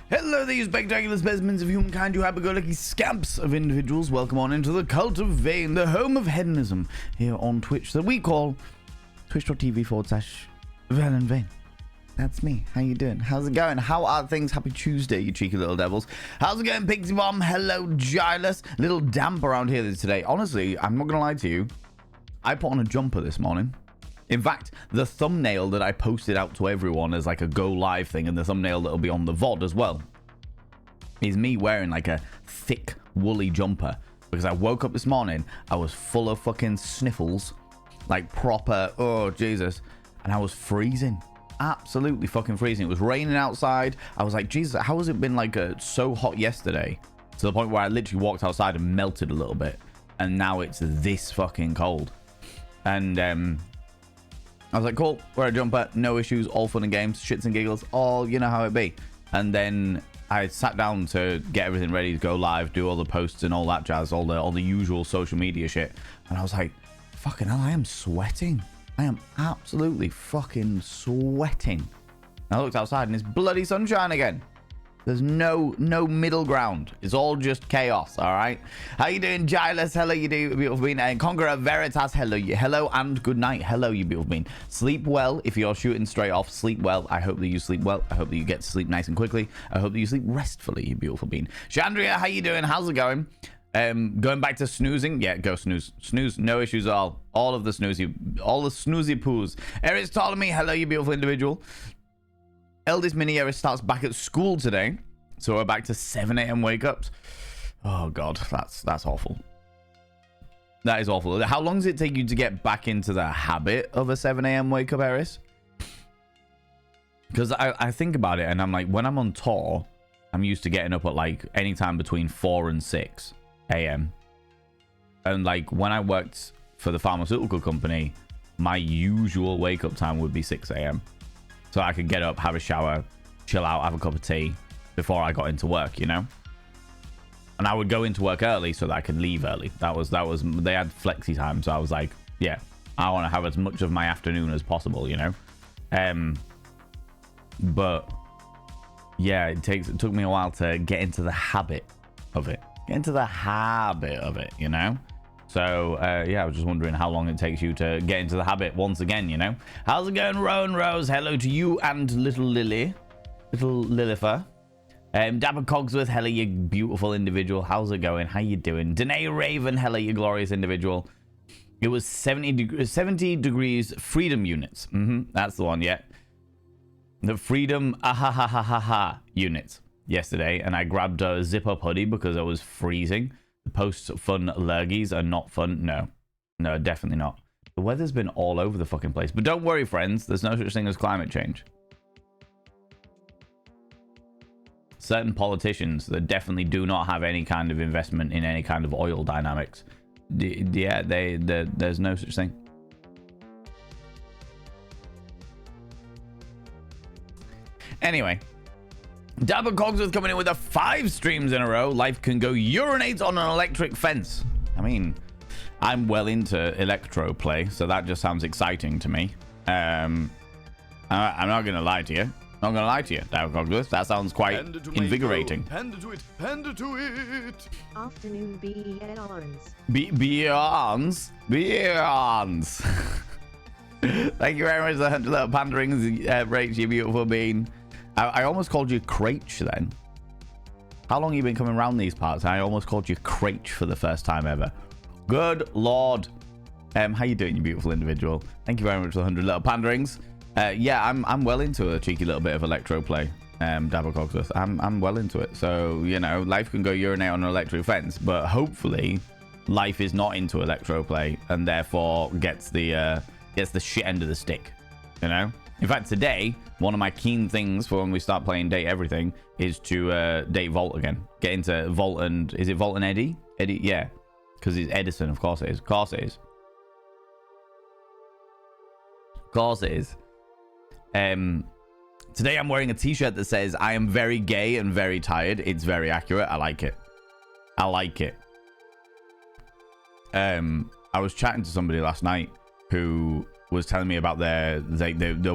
Hello there, you spectacular specimens of humankind, you happy-go-lucky scamps of individuals. Welcome on into the cult of Vain, the home of hedonism, here on Twitch that we call twitch.tv/Val and Vain. That's me. How you doing? How's it going? How are things? Happy Tuesday, you cheeky little devils. How's it going, Pixie Bomb? Hello, Gilus. Little damp around here today. Honestly, I'm not going to lie to you. I put on a jumper this morning. In fact, the thumbnail that I posted out to everyone as like a go live thing, and the thumbnail that'll be on the VOD as well, is me wearing like a thick woolly jumper. Because I woke up this morning, I was full of fucking sniffles. Like proper, oh Jesus. And I was freezing. Absolutely fucking freezing. It was raining outside. I was like, Jesus, how has it been like so hot yesterday? To the point where I literally walked outside and melted a little bit. And now it's this fucking cold. And I was like, cool, wear a jumper, no issues, all fun and games, shits and giggles, all, you know how it be. And then I sat down to get everything ready to go live, do all the posts and all that jazz, all the usual social media shit. And I was like, fucking hell, I am sweating. I am absolutely fucking sweating. And I looked outside and it's bloody sunshine again. There's no middle ground. It's all just chaos, all right? How you doing, Gilus? Hello, you do, beautiful bean. And Conqueror Veritas, hello, hello and good night. Hello, you beautiful bean. Sleep well if you're shooting straight off. Sleep well. I hope that you sleep well. I hope that you get to sleep nice and quickly. I hope that you sleep restfully, you beautiful bean. Chandria, how you doing? How's it going? Going back to snoozing. Yeah, go snooze. Snooze, no issues at all. All the snoozy poos. Eris Ptolemy, hello, you beautiful individual. Eldest mini Eris starts back at school today, so we're back to 7 a.m. wake ups. Oh god, that's awful. That is awful. How long does it take you to get back into the habit of a 7 a.m. wake up, Eris? Because I think about it and I'm like, when I'm on tour, I'm used to getting up at like anytime between 4 and 6 a.m. And like when I worked for the pharmaceutical company, my usual wake up time would be 6 a.m. So I could get up, have a shower, chill out, have a cup of tea before I got into work, you know? And I would go into work early so that I could leave early. That was they had flexi time, so I was like, yeah, I want to have as much of my afternoon as possible, you know? But yeah, it took me a while to get into the habit of it. Get into the habit of it, you know? So, yeah, I was just wondering how long it takes you to get into the habit once again, you know? How's it going, Rowan Rose? Hello to you and little Lily. Little Lilifer. Dapper Cogsworth, hello, you beautiful individual. How's it going? How you doing? Danae Raven, hello, you glorious individual. It was 70 degrees freedom units. That's the one, yeah. The freedom units yesterday. And I grabbed a zip-up hoodie because I was freezing. The post-fun lurgies are not fun. No, definitely not. The weather's been all over the fucking place. But don't worry, friends. There's no such thing as climate change. Certain politicians that definitely do not have any kind of investment in any kind of oil dynamics. Yeah, there's no such thing. Anyway. Dabber Cogsworth coming in with 5 streams in a row. Life can go urinate on an electric fence. I mean, I'm well into Electro-play, so that just sounds exciting to me. I'm not going to lie to you. Not going to lie to you, Dabber Cogsworth. That sounds quite invigorating. Panda to it. Afternoon beans. Beans. Thank you very much for the 100 little panderings, Rach, you beautiful bean. I almost called you Craich then. How long have you been coming around these parts? I almost called you Craich for the first time ever. Good lord. How you doing, you beautiful individual? Thank you very much for the 100 little panderings. Yeah, I'm well into a cheeky little bit of Electro-play. Dabber Cogsworth. I'm well into it. So, you know, life can go urinate on an electric fence, but hopefully life is not into Electro-play and therefore gets the shit end of the stick. You know? In fact, today, one of my keen things for when we start playing Date Everything is to date Volt again. Get into Volt and... Is it Volt and Eddie? Eddie, yeah. Because it's Edison, of course it is. Of course it is. Of course it is. Today I'm wearing a t-shirt that says, I am very gay and very tired. It's very accurate. I like it. I like it. I was chatting to somebody last night who... was telling me about they're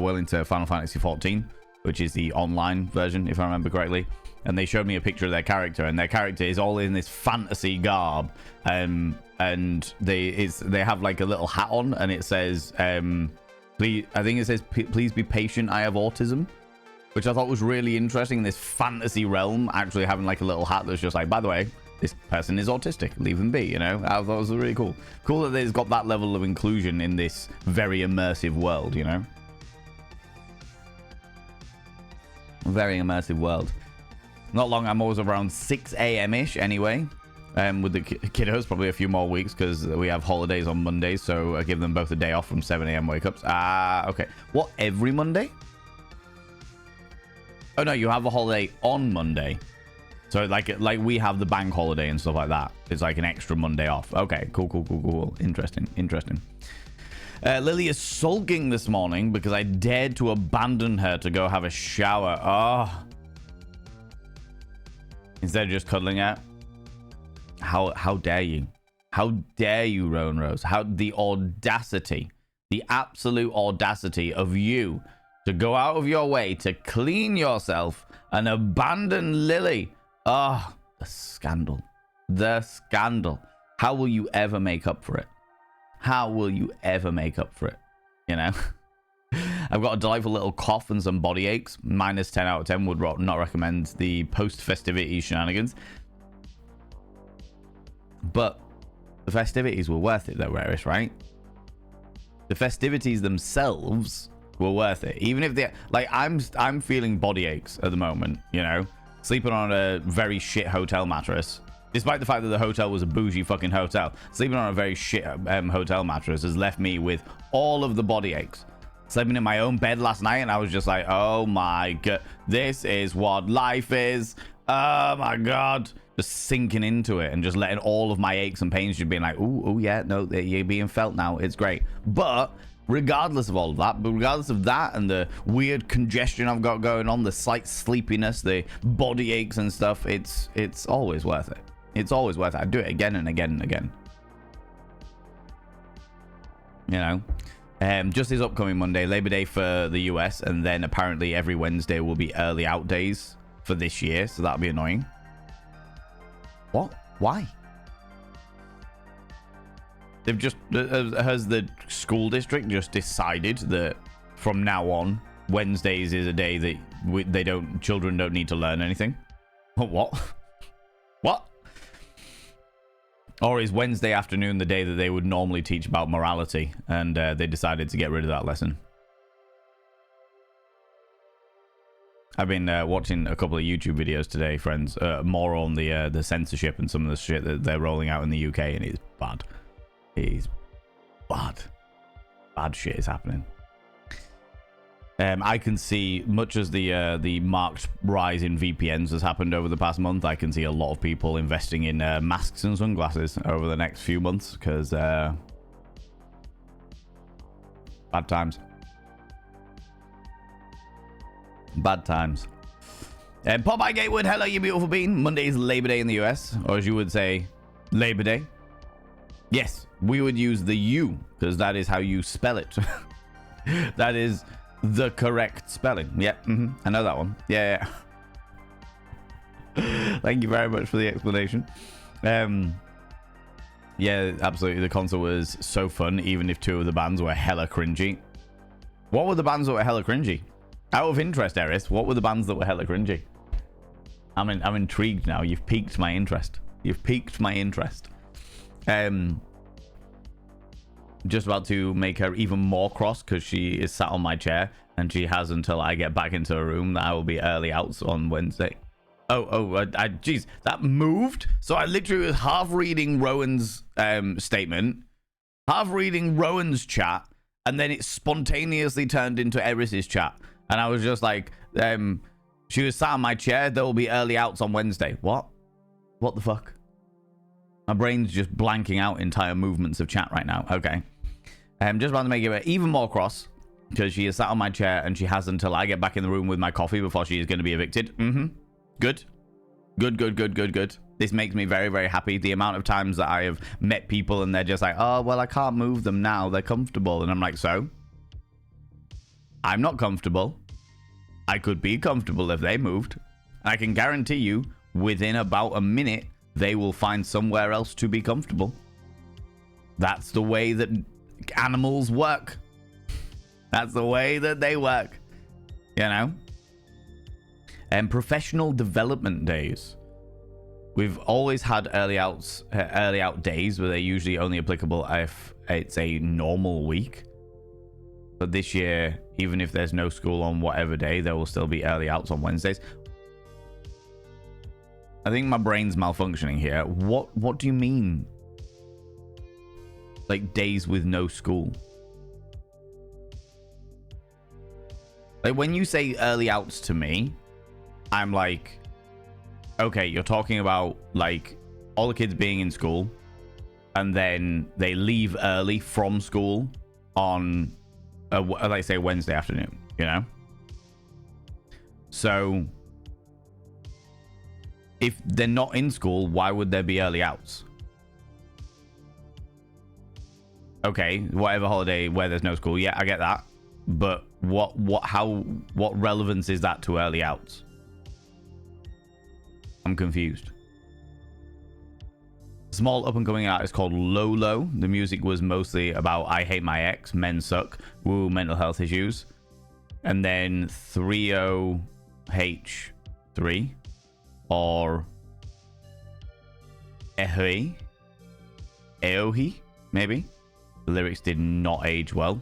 well into Final Fantasy 14, which is the online version, if I remember correctly. And they showed me a picture of their character, and their character is all in this fantasy garb. And they have like a little hat on, and it says, please, I think it says, please be patient, I have autism. Which I thought was really interesting in this fantasy realm, actually having like a little hat that's just like, by the way, this person is autistic, leave them be, you know? I thought it was really cool. Cool that they've got that level of inclusion in this very immersive world, you know? Very immersive world. Not long, I'm always around 6 a.m.-ish anyway. With the kiddos, probably a few more weeks because we have holidays on Mondays, so I give them both a day off from 7 a.m. wake-ups. Okay. What, every Monday? Oh, no, you have a holiday on Monday. So, like we have the bank holiday and stuff like that. It's like an extra Monday off. Okay, cool. Interesting. Lily is sulking this morning because I dared to abandon her to go have a shower. Oh. Instead of just cuddling her. How dare you? How dare you, Roan Rose? How the audacity, the absolute audacity of you to go out of your way to clean yourself and abandon Lily. Oh, the scandal. The scandal. How will you ever make up for it? How will you ever make up for it? You know? I've got a delightful little cough and some body aches. Minus 10 out of 10 would not recommend the post-festivity shenanigans. But the festivities were worth it though, Raris, right? The festivities themselves were worth it. Even if they like, I'm feeling body aches at the moment, you know, sleeping on a very shit hotel mattress, despite the fact that the hotel was a bougie fucking hotel. Sleeping on a very shit hotel mattress has left me with all of the body aches. Sleeping in my own bed last night, and I was just like, oh my god, this is what life is. Oh my god. Just sinking into it and just letting all of my aches and pains just being like, ooh, yeah, no, you're being felt now. It's great. But regardless of all of that, regardless of that and the weird congestion I've got going on, the slight sleepiness, the body aches and stuff, it's always worth it. It's always worth it. I do it again and again and again. You know, just this upcoming Monday, Labor Day for the US, and then apparently every Wednesday will be early out days for this year, so that'll be annoying. What? Why? They've just... has the school district just decided that from now on, Wednesdays is a day that children don't need to learn anything? What? What? Or is Wednesday afternoon the day that they would normally teach about morality, and they decided to get rid of that lesson? I've been watching a couple of YouTube videos today, friends. More on the censorship and some of the shit that they're rolling out in the UK, and it's bad. It's bad. Bad shit is happening. I can see, much as the marked rise in VPNs has happened over the past month, I can see a lot of people investing in masks and sunglasses over the next few months, because bad times. Bad times. Popeye Gatewood, hello, you beautiful bean. Monday is Labor Day in the US, or as you would say, Labor Day. Yes, we would use the U, because that is how you spell it. That is the correct spelling. Yep, I know that one. Yeah. Thank you very much for the explanation. Yeah, absolutely. The concert was so fun, even if two of the bands were hella cringy. What were the bands that were hella cringy? Out of interest, Eris, what were the bands that were hella cringy? I'm intrigued now. You've piqued my interest. You've piqued my interest. Just about to make her even more cross because she is sat on my chair and she has until I get back into her room that I will be early out on Wednesday. Jeez, that moved. So I literally was half reading Rowan's statement, half reading Rowan's chat, and then it spontaneously turned into Eris's chat. And I was just like, she was sat on my chair. There will be early outs on Wednesday. What? What the fuck? My brain's just blanking out entire movements of chat right now. Okay. I'm just about to make it even more cross because she is sat on my chair and she has until I get back in the room with my coffee before she is going to be evicted. Good. Good. This makes me very, very happy. The amount of times that I have met people and they're just like, oh, well, I can't move them now. They're comfortable. And I'm like, so? I'm not comfortable. I could be comfortable if they moved. I can guarantee you, within about a minute, they will find somewhere else to be comfortable. That's the way that animals work. That's the way that they work. You know? And professional development days. We've always had early out days, but they're usually only applicable if it's a normal week. But this year, even if there's no school on whatever day, there will still be early outs on Wednesdays. I think my brain's malfunctioning here. What do you mean? Like days with no school? Like when you say early outs to me, I'm like, okay, you're talking about like all the kids being in school and then they leave early from school on like say Wednesday afternoon, you know? So if they're not in school, why would there be early outs? Okay, whatever holiday where there's no school, yeah, I get that. But what relevance is that to early outs? I'm confused. Small up-and-coming artist called Lolo. The music was mostly about I hate my ex, men suck, woo, mental health issues. And then 30H3 or Eohi, maybe. The lyrics did not age well.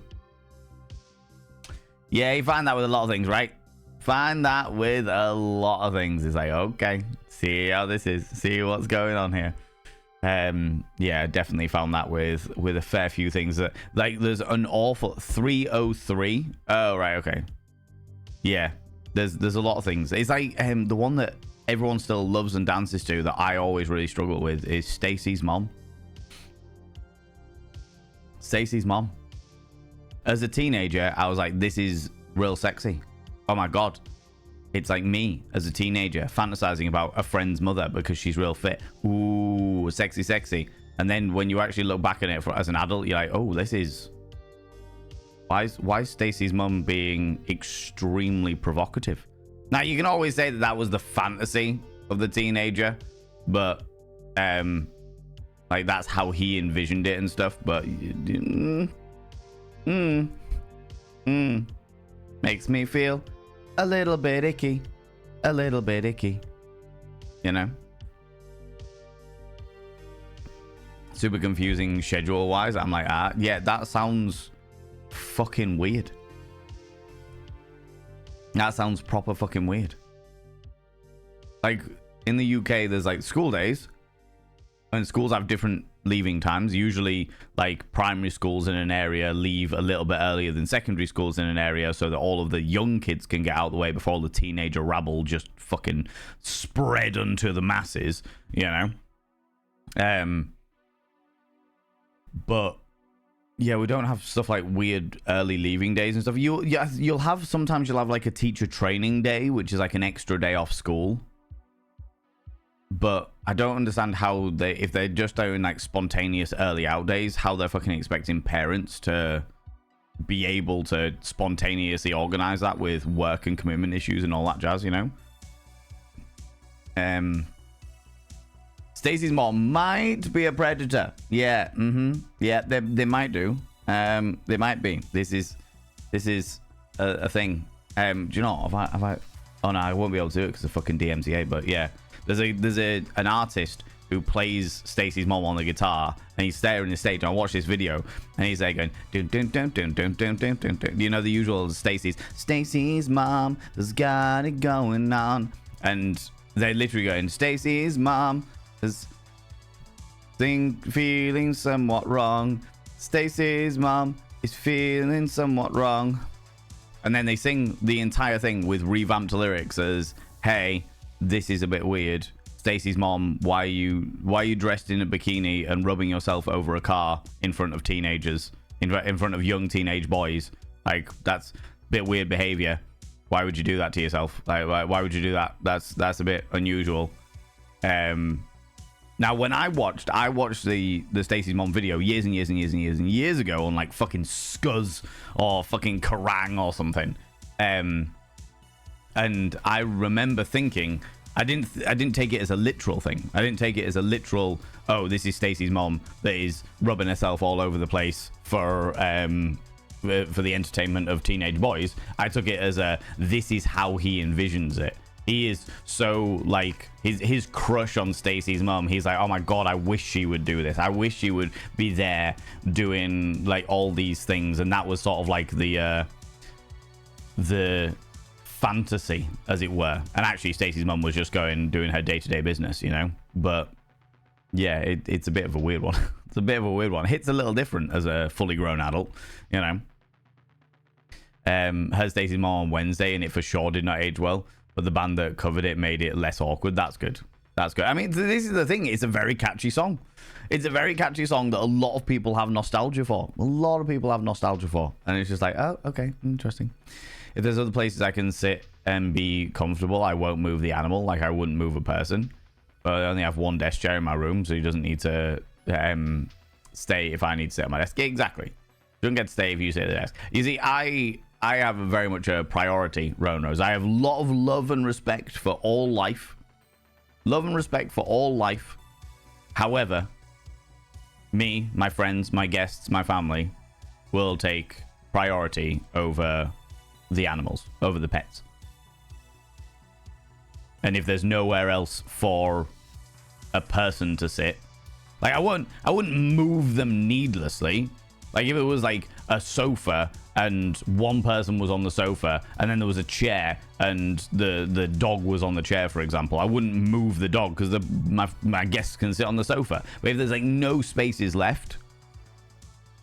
Yeah, you find that with a lot of things, right? Find that with a lot of things. It's like, okay, see how this is, see what's going on here. Yeah, definitely found that with a fair few things that like there's an awful 303. Oh right, okay. Yeah, there's a lot of things. It's like the one that everyone still loves and dances to that I always really struggle with is Stacy's mom. Stacy's mom. As a teenager, I was like, this is real sexy. Oh my god. It's like me as a teenager fantasizing about a friend's mother because she's real fit. Ooh, sexy, sexy. And then when you actually look back at it as an adult, you're like, oh, this is... Why is Stacy's mum being extremely provocative? Now, you can always say that that was the fantasy of the teenager, but like that's how he envisioned it and stuff. But makes me feel a little bit icky, you know. Super confusing schedule wise. I'm like, yeah, that sounds fucking weird. That sounds proper fucking weird. Like in the UK, there's like school days, and schools have different leaving times. Usually, like primary schools in an area leave a little bit earlier than secondary schools in an area, so that all of the young kids can get out of the way before all the teenager rabble just fucking spread unto the masses, you know. But yeah, we don't have stuff like weird early leaving days and stuff. You'll have sometimes you'll have like a teacher training day, which is like an extra day off school. But I don't understand how if they're just doing like spontaneous early out days, how they're fucking expecting parents to be able to spontaneously organize that with work and commitment issues and all that jazz, you know? Stacey's mom might be a predator. Yeah, yeah, they might do. They might be. This is a thing. Do you know? Have I? Oh no, I won't be able to do it because of fucking DMCA. But yeah, there's an artist who plays Stacey's mom on the guitar, and he's staring the stage. And I watched this video, and he's like going dun dun dun dun dun dun dun dun dun. You know the usual Stacey's mom has got it going on, and they're literally going Stacey's mom is feeling somewhat wrong. Stacey's mom is feeling somewhat wrong. And then they sing the entire thing with revamped lyrics as, hey, this is a bit weird. Stacey's mom, why are you dressed in a bikini and rubbing yourself over a car in front of teenagers, in front of young teenage boys? Like, that's a bit weird behavior. Why would you do that to yourself? Like, why would you do that? That's a bit unusual. Now, when I watched the Stacey's mom video years and years ago on like fucking Scuzz or fucking Kerrang or something. And I remember thinking, I didn't take it as a literal thing. I didn't take it as a literal, oh, this is Stacey's mom that is rubbing herself all over the place for the entertainment of teenage boys. I took it as a, this is how he envisions it. He is so like his crush on Stacey's mom. He's like, oh my god, I wish she would do this. I wish she would be there doing like all these things. And that was sort of like the fantasy, as it were. And actually, Stacey's mum was just doing her day-to-day business, you know. But yeah, it's a bit of a weird one. It's a bit of a weird one. Hits a little different as a fully grown adult, you know. Heard Stacey's mom on Wednesday, and it for sure did not age well. But the band that covered it made it less awkward. That's good. That's good. I mean, this is the thing. It's a very catchy song. It's a very catchy song that a lot of people have nostalgia for. A lot of people have nostalgia for. And it's just like, oh, okay, interesting. If there's other places I can sit and be comfortable, I won't move the animal like I wouldn't move a person. But I only have one desk chair in my room, so he doesn't need to stay if I need to sit at my desk. Yeah, exactly. Don't get to stay if you sit at the desk. You see, I have very much a priority, Ronos. I have a lot of love and respect for all life. Love and respect for all life. However, me, my friends, my guests, my family will take priority over the animals, over the pets. And if there's nowhere else for a person to sit, like I wouldn't move them needlessly. Like if it was like a sofa and one person was on the sofa and then there was a chair and the dog was on the chair, for example, I wouldn't move the dog because my guests can sit on the sofa. But if there's like no spaces left,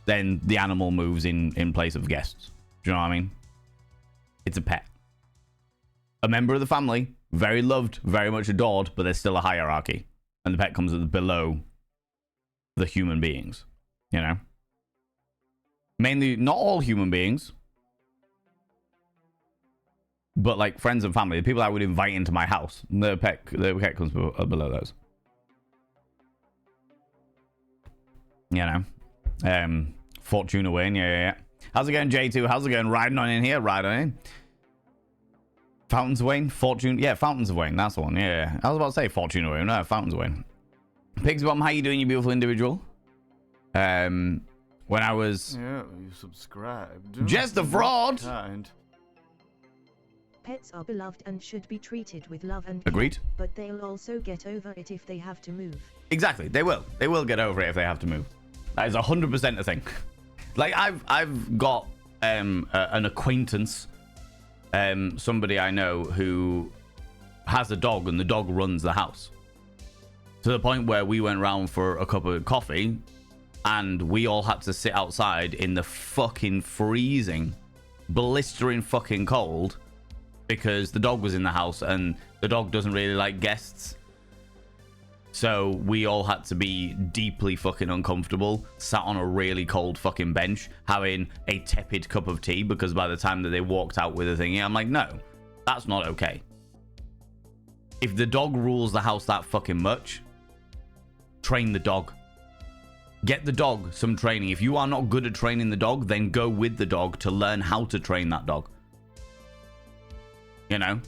then the animal moves in place of guests. Do you know what I mean? It's a pet. A member of the family, very loved, very much adored, but there's still a hierarchy. And the pet comes below the human beings, you know? Mainly, not all human beings, but like friends and family, the people I would invite into my house. The pet comes below those. You know, Fortuna Wayne, yeah. How's it going, J2? How's it going? Riding on in here, riding on in. Fountains of Wayne, Fortune, yeah, Fountains of Wayne, that's the one. Yeah, I was about to say Fortuna Wayne, no, Fountains of Wayne. Pigsy Bomb, how you doing, you beautiful individual? When I was... Yeah, you subscribed. Just a fraud! Kind. Pets are beloved and should be treated with love and care, Agreed. but they'll also get over it if they have to move. Exactly, they will. They will get over it if they have to move. That is 100% a thing. Like, I've got an acquaintance, somebody I know who has a dog and the dog runs the house. To the point where we went round for a cup of coffee and we all had to sit outside in the fucking freezing, blistering fucking cold because the dog was in the house and the dog doesn't really like guests. So we all had to be deeply fucking uncomfortable, sat on a really cold fucking bench, having a tepid cup of tea because by the time that they walked out with the thingy, I'm like, no, that's not okay. If the dog rules the house that fucking much, train the dog. Get the dog some training. If you are not good at training the dog, then go with the dog to learn how to train that dog. You know?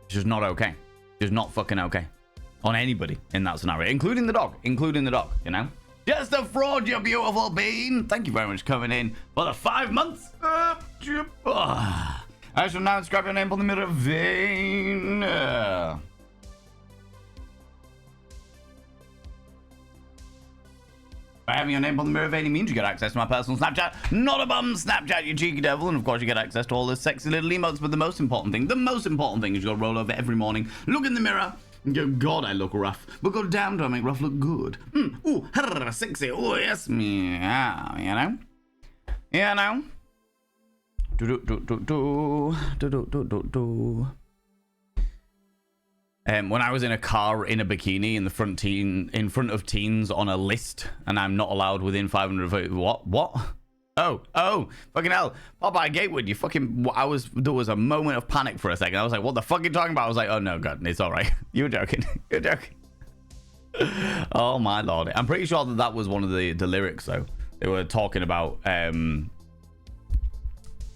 It's just not okay. Just not fucking okay. On anybody in that scenario. Including the dog. Including the dog, you know? Just a fraud, you beautiful bean. Thank you very much for coming in for the 5 months. I shall now inscribe your name on the mirror vein. By having your name on the mirror vein, it means you get access to my personal Snapchat. Not a bum Snapchat, you cheeky devil. And of course, you get access to all the sexy little emotes. But the most important thing is you gotta roll over every morning, look in the mirror, and go, God, I look rough. But God damn, do I make rough look good? Ooh, sexy. Oh, yes, meow, you know? You know? When I was in a car in a bikini in front of teens on a list, and I'm not allowed within 500 feet. What? Oh, fucking hell, Popeye Gatewood, you fucking. There was a moment of panic for a second. I was like, what the fuck are you talking about? I was like, oh no, God, it's all right. You're joking. You're joking. Oh my lord, I'm pretty sure that was one of the lyrics though. They were talking about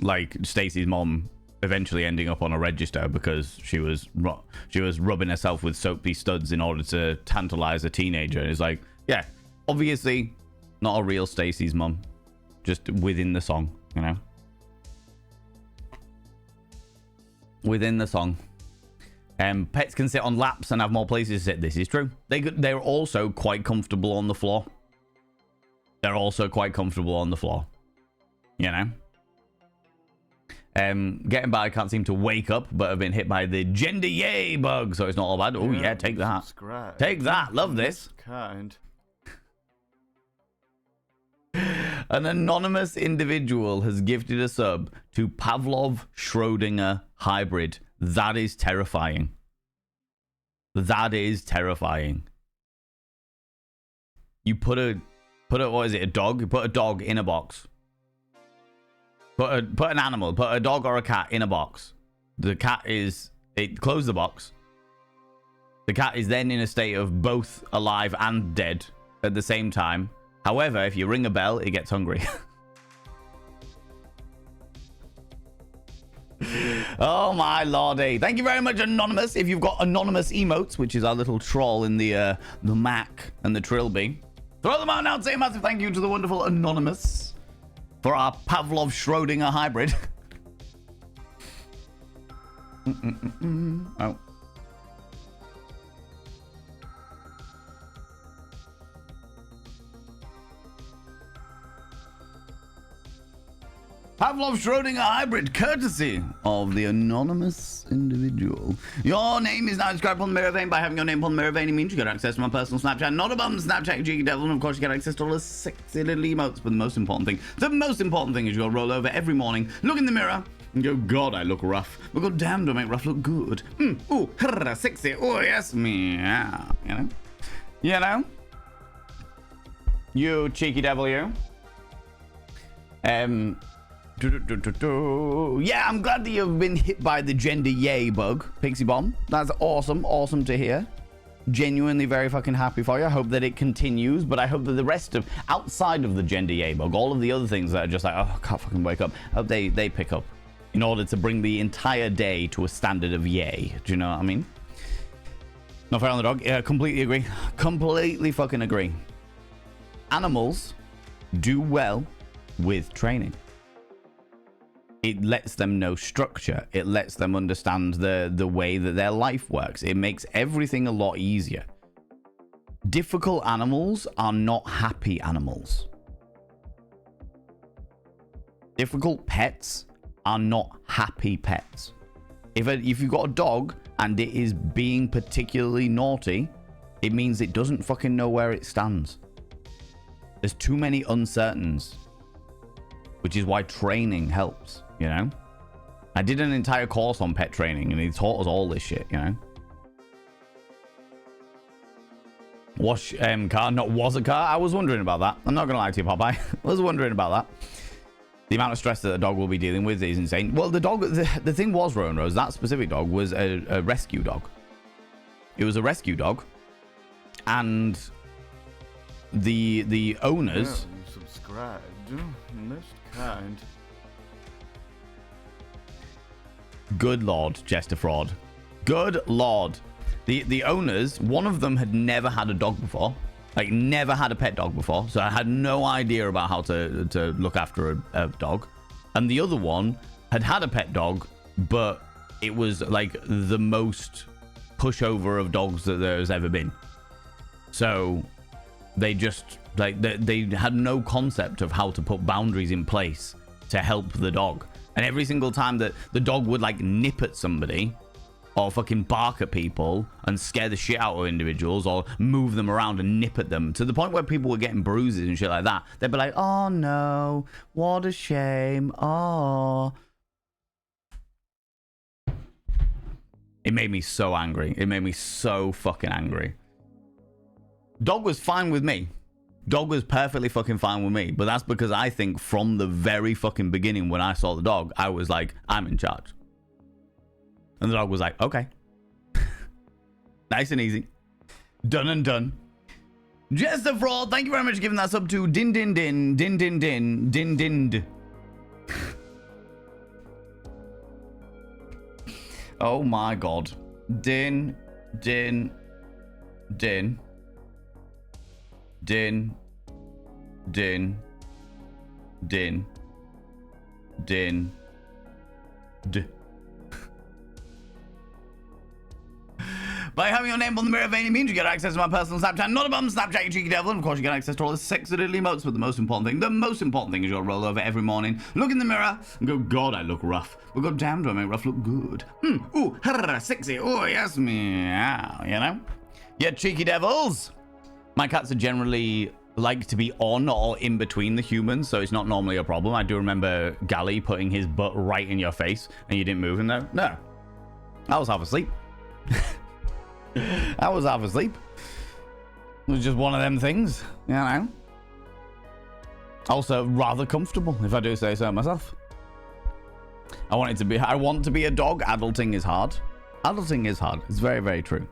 like Stacey's mom eventually ending up on a register because she was rubbing herself with soapy studs in order to tantalize a teenager. And it's like, yeah, obviously not a real Stacy's mum, just within the song, you know, within the song. Pets can sit on laps and have more places to sit. This is true. They're also quite comfortable on the floor. They're also quite comfortable on the floor, you know. Getting by, can't seem to wake up, but have been hit by the gender yay bug, so it's not all bad. Oh yeah, take that. Subscribe. Take that. Love this. Kind. An anonymous individual has gifted a sub to Pavlov Schrodinger hybrid. That is terrifying. That is terrifying. You put a what is it? A dog? You put a dog in a box. Put an animal, put a dog or a cat in a box. The cat close the box. The cat is then in a state of both alive and dead at the same time. However, if you ring a bell, it gets hungry. Oh my lordy. Thank you very much, Anonymous. If you've got anonymous emotes, which is our little troll in the Mac and the Trilby, throw them out now and say a massive thank you to the wonderful Anonymous for our Pavlov Schrodinger hybrid. Oh. Pavlov Schrodinger hybrid, courtesy of the anonymous individual. Your name is now described on the mirror vein. By having your name on the mirror vein, it means you get access to my personal Snapchat, not a bum Snapchat, Cheeky Devil, and of course you get access to all the sexy little emotes. But the most important thing is you'll roll over every morning, look in the mirror, and go, God, I look rough. But God damn, do I make rough look good. Ooh, sexy. Oh yes, meow. You know. You cheeky devil, you. Yeah, I'm glad that you've been hit by the gender yay bug, Pixie Bomb. That's awesome. Awesome to hear. Genuinely very fucking happy for you. I hope that it continues, but I hope that the rest of, outside of the gender yay bug, all of the other things that are just like, oh, I can't fucking wake up, I hope they pick up in order to bring the entire day to a standard of yay. Do you know what I mean? Not fair on the dog. Yeah, completely agree. Completely fucking agree. Animals do well with training. It lets them know structure. It lets them understand the way that their life works. It makes everything a lot easier. Difficult animals are not happy animals. Difficult pets are not happy pets. If you've got a dog and it is being particularly naughty, it means it doesn't fucking know where it stands. There's too many uncertains, which is why training helps, you know? I did an entire course on pet training and he taught us all this shit, you know? Wash car, not was a car. I was wondering about that. I'm not going to lie to you, Popeye. I was wondering about that. The amount of stress that a dog will be dealing with is insane. Well, the thing was, Rowan Rose, that specific dog was a rescue dog. It was a rescue dog. And the owners... Well, you subscribed. Most kind. Good Lord, Jester Fraud. Good Lord. The owners, one of them had never had a dog before. Like, never had a pet dog before. So I had no idea about how to look after a dog. And the other one had a pet dog, but it was like the most pushover of dogs that there's ever been. So they just, like, they had no concept of how to put boundaries in place to help the dog. And every single time that the dog would, like, nip at somebody or fucking bark at people and scare the shit out of individuals or move them around and nip at them to the point where people were getting bruises and shit like that, they'd be like, oh no, what a shame. Oh. It made me so angry. It made me so fucking angry. Dog was fine with me. Dog was perfectly fucking fine with me. But that's because I think from the very fucking beginning when I saw the dog, I was like, I'm in charge. And the dog was like, okay. Nice and easy. Done and done. Jester Fraud, thank you very much for giving that sub to Din Din Din, Din Din Din, Din Din. Oh my god. Din. Din. Din. Din. Din. Din. Din. D. By having your name on the mirror of any means, you get access to my personal Snapchat. Not a bum, Snapchat, you cheeky devil. And of course, you get access to all the sexy little emotes. But the most important thing is you'll roll over every morning, look in the mirror, and go, God, I look rough. But god damn, do I make rough look good? Ooh, sexy. Oh, yes, meow, you know? Yeah, cheeky devils. My cats are generally like to be on or in between the humans, so it's not normally a problem. I do remember Gally putting his butt right in your face, and you didn't move him though. No. I was half asleep. I was half asleep. It was just one of them things, you know. Also, rather comfortable, if I do say so myself. I want to be a dog. Adulting is hard. Adulting is hard. It's very, very true.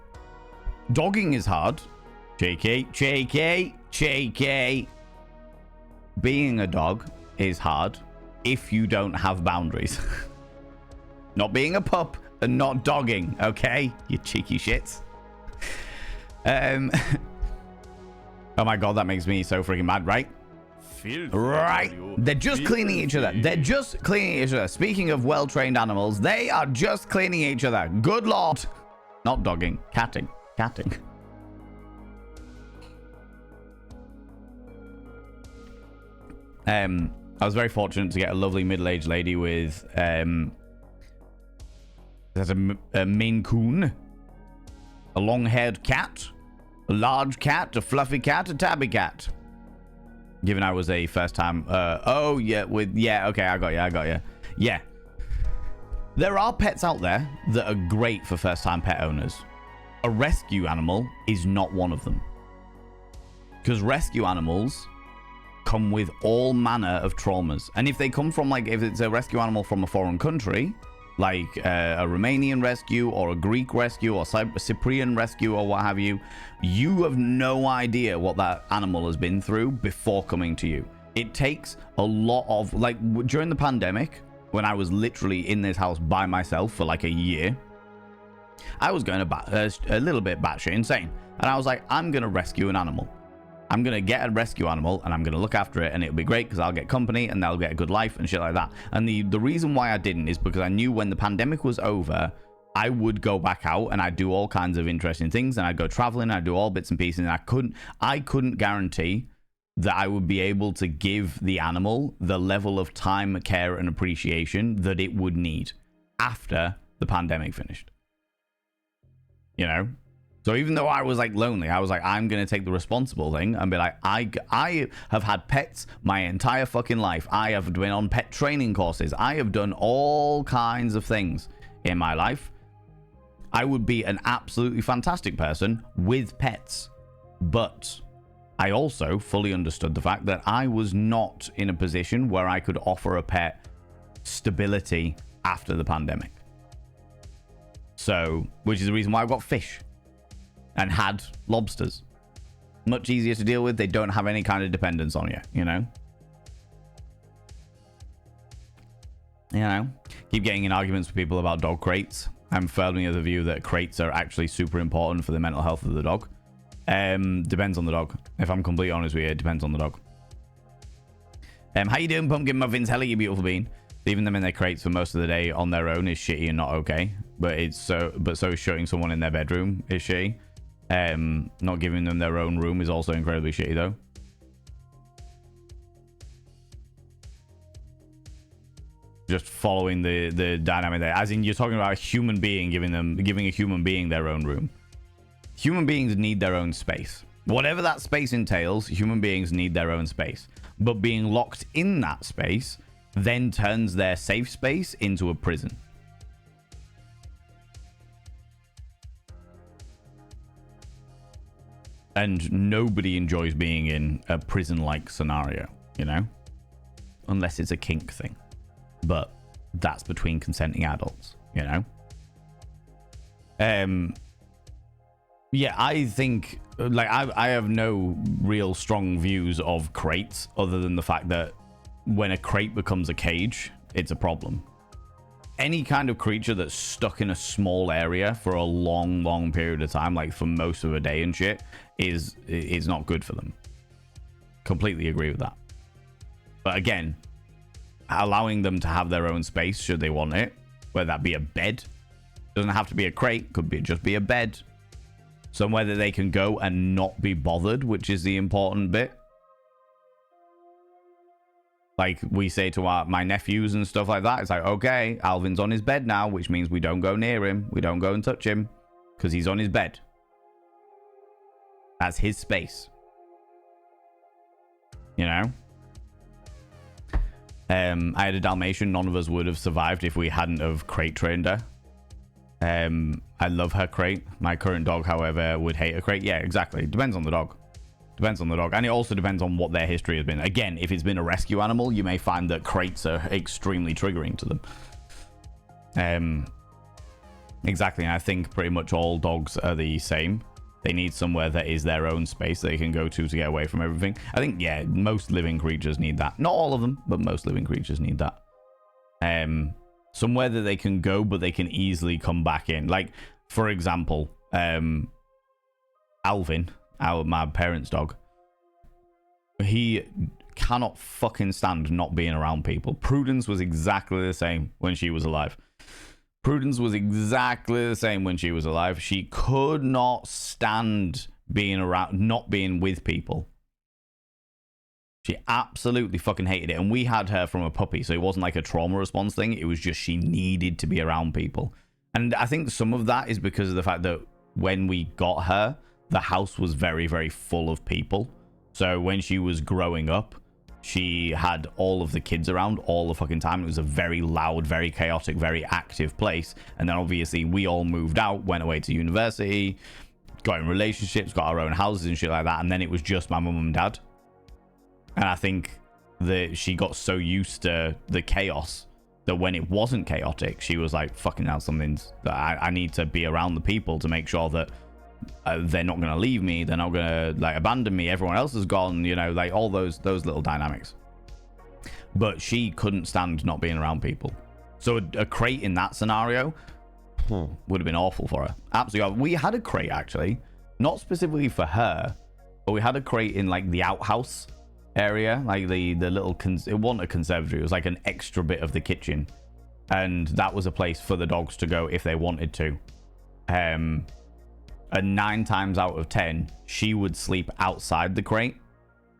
Dogging is hard. Cheeky. Being a dog is hard if you don't have boundaries. Not being a pup and not dogging, okay? You cheeky shits. Oh my god, that makes me so freaking mad, right? Right. They're just cleaning each other. They're just cleaning each other. Speaking of well-trained animals, they are just cleaning each other. Good lord. Not dogging. Catting. I was very fortunate to get a lovely middle-aged lady with there's a Maine Coon, a long-haired cat, a large cat, a fluffy cat, a tabby cat. Given I was a first-time, okay, I got you. Yeah. There are pets out there that are great for first-time pet owners. A rescue animal is not one of them. Because rescue animals come with all manner of traumas. And if they come from, like, if it's a rescue animal from a foreign country, like a Romanian rescue or a Greek rescue or Cyprian rescue or what have you, you have no idea what that animal has been through before coming to you. It takes a lot of, like, during the pandemic, when I was literally in this house by myself for like a year, I was going a little bit batshit insane. And I was like, I'm going to rescue an animal. I'm going to get a rescue animal and I'm going to look after it, and it'll be great because I'll get company and they'll get a good life and shit like that. And the reason why I didn't is because I knew when the pandemic was over, I would go back out and I'd do all kinds of interesting things, and I'd go traveling, I'd do all bits and pieces, and I couldn't guarantee that I would be able to give the animal the level of time, care, and appreciation that it would need after the pandemic finished. You know? So even though I was like lonely, I was like, I'm going to take the responsible thing and be like, I have had pets my entire fucking life. I have been on pet training courses. I have done all kinds of things in my life. I would be an absolutely fantastic person with pets. But I also fully understood the fact that I was not in a position where I could offer a pet stability after the pandemic. So, which is the reason why I've got fish. And had lobsters. Much easier to deal with. They don't have any kind of dependence on you, you know? You know? Keep getting in arguments with people about dog crates. I'm firmly of the view that crates are actually super important for the mental health of the dog. Depends on the dog. If I'm completely honest with you, it depends on the dog. How you doing, Pumpkin Muffins? Hello, you beautiful bean. Leaving them in their crates for most of the day on their own is shitty and not okay. But so is shutting someone in their bedroom is shitty. Not giving them their own room is also incredibly shitty, though. Just following the dynamic there, as in you're talking about a human being giving a human being their own room. Human beings need their own space. Whatever that space entails, human beings need their own space. But being locked in that space then turns their safe space into a prison. And nobody enjoys being in a prison-like scenario, you know? Unless it's a kink thing. But that's between consenting adults, you know? Yeah, I think, like, I have no real strong views of crates other than the fact that when a crate becomes a cage, it's a problem. any kind of creature that's stuck in a small area for a long period of time, like for most of a day and shit, is not good for them. Completely agree with that. But again, allowing them to have their own space should they want it, whether that be a bed, doesn't have to be a crate, could be just be a bed, somewhere that they can go and not be bothered, which is the important bit. Like we say to my nephews and stuff like that, it's like, okay, Alvin's on his bed now, which means we don't go near him. We don't go and touch him because he's on his bed. That's his space. You know? I had a Dalmatian. None of us would have survived if we hadn't have crate trained her. I love her crate. My current dog, however, would hate a crate. Yeah, exactly. Depends on the dog. Depends on the dog. And it also depends on what their history has been. Again, if it's been a rescue animal, you may find that crates are extremely triggering to them. Exactly. And I think pretty much all dogs are the same. They need somewhere that is their own space they can go to get away from everything. I think, yeah, most living creatures need that. Not all of them, but most living creatures need that. Somewhere that they can go, but they can easily come back in. Like, for example, Alvin, my parents' dog, he cannot fucking stand not being around people. Prudence was exactly the same when she was alive. Prudence was exactly the same when she was alive. She could not stand being around, not being with people. She absolutely fucking hated it. And we had her from a puppy, so it wasn't like a trauma response thing. It was just she needed to be around people. And I think some of that is because of the fact that when we got her, the house was very, very full of people. So when she was growing up, she had all of the kids around all the fucking time. It was a very loud, very chaotic, very active place. And then obviously we all moved out, went away to university, got in relationships, got our own houses and shit like that. And then it was just my mum and dad. And I think that she got so used to the chaos that when it wasn't chaotic, she was like, fucking hell, something's that I need to be around the people to make sure that they're not going to leave me, they're not going to like abandon me, everyone else is gone, you know, like all those little dynamics. But she couldn't stand not being around people. So a crate in that scenario would have been awful for her. Absolutely. We had a crate actually, not specifically for her, but we had a crate in like the outhouse area, like the little it wasn't a conservatory, it was like an extra bit of the kitchen, and that was a place for the dogs to go if they wanted to. And 9 times out of 10 she would sleep outside the crate.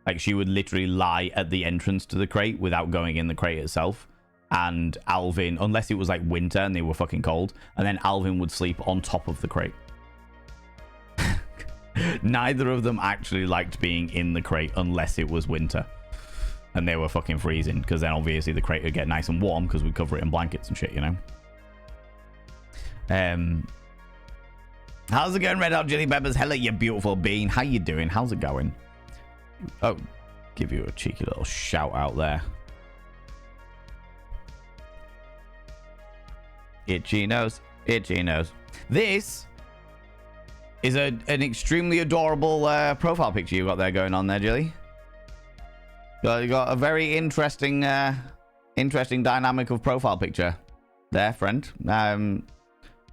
Like she would literally lie at the entrance to the crate without going in the crate itself. And Alvin, unless it was like winter and they were fucking cold, and then Alvin would sleep on top of the crate. Neither of them actually liked being in the crate unless it was winter and they were fucking freezing, because then obviously the crate would get nice and warm because we cover it in blankets and shit, you know. How's it going, Red Hot Chili Peppers? Hello, you beautiful bean. How you doing? How's it going? Oh, give you a cheeky little shout out there. Itchy nose, itchy nose. This is an extremely adorable profile picture you've got there going on there, Jilly. You got a very interesting dynamic of profile picture there, friend. Not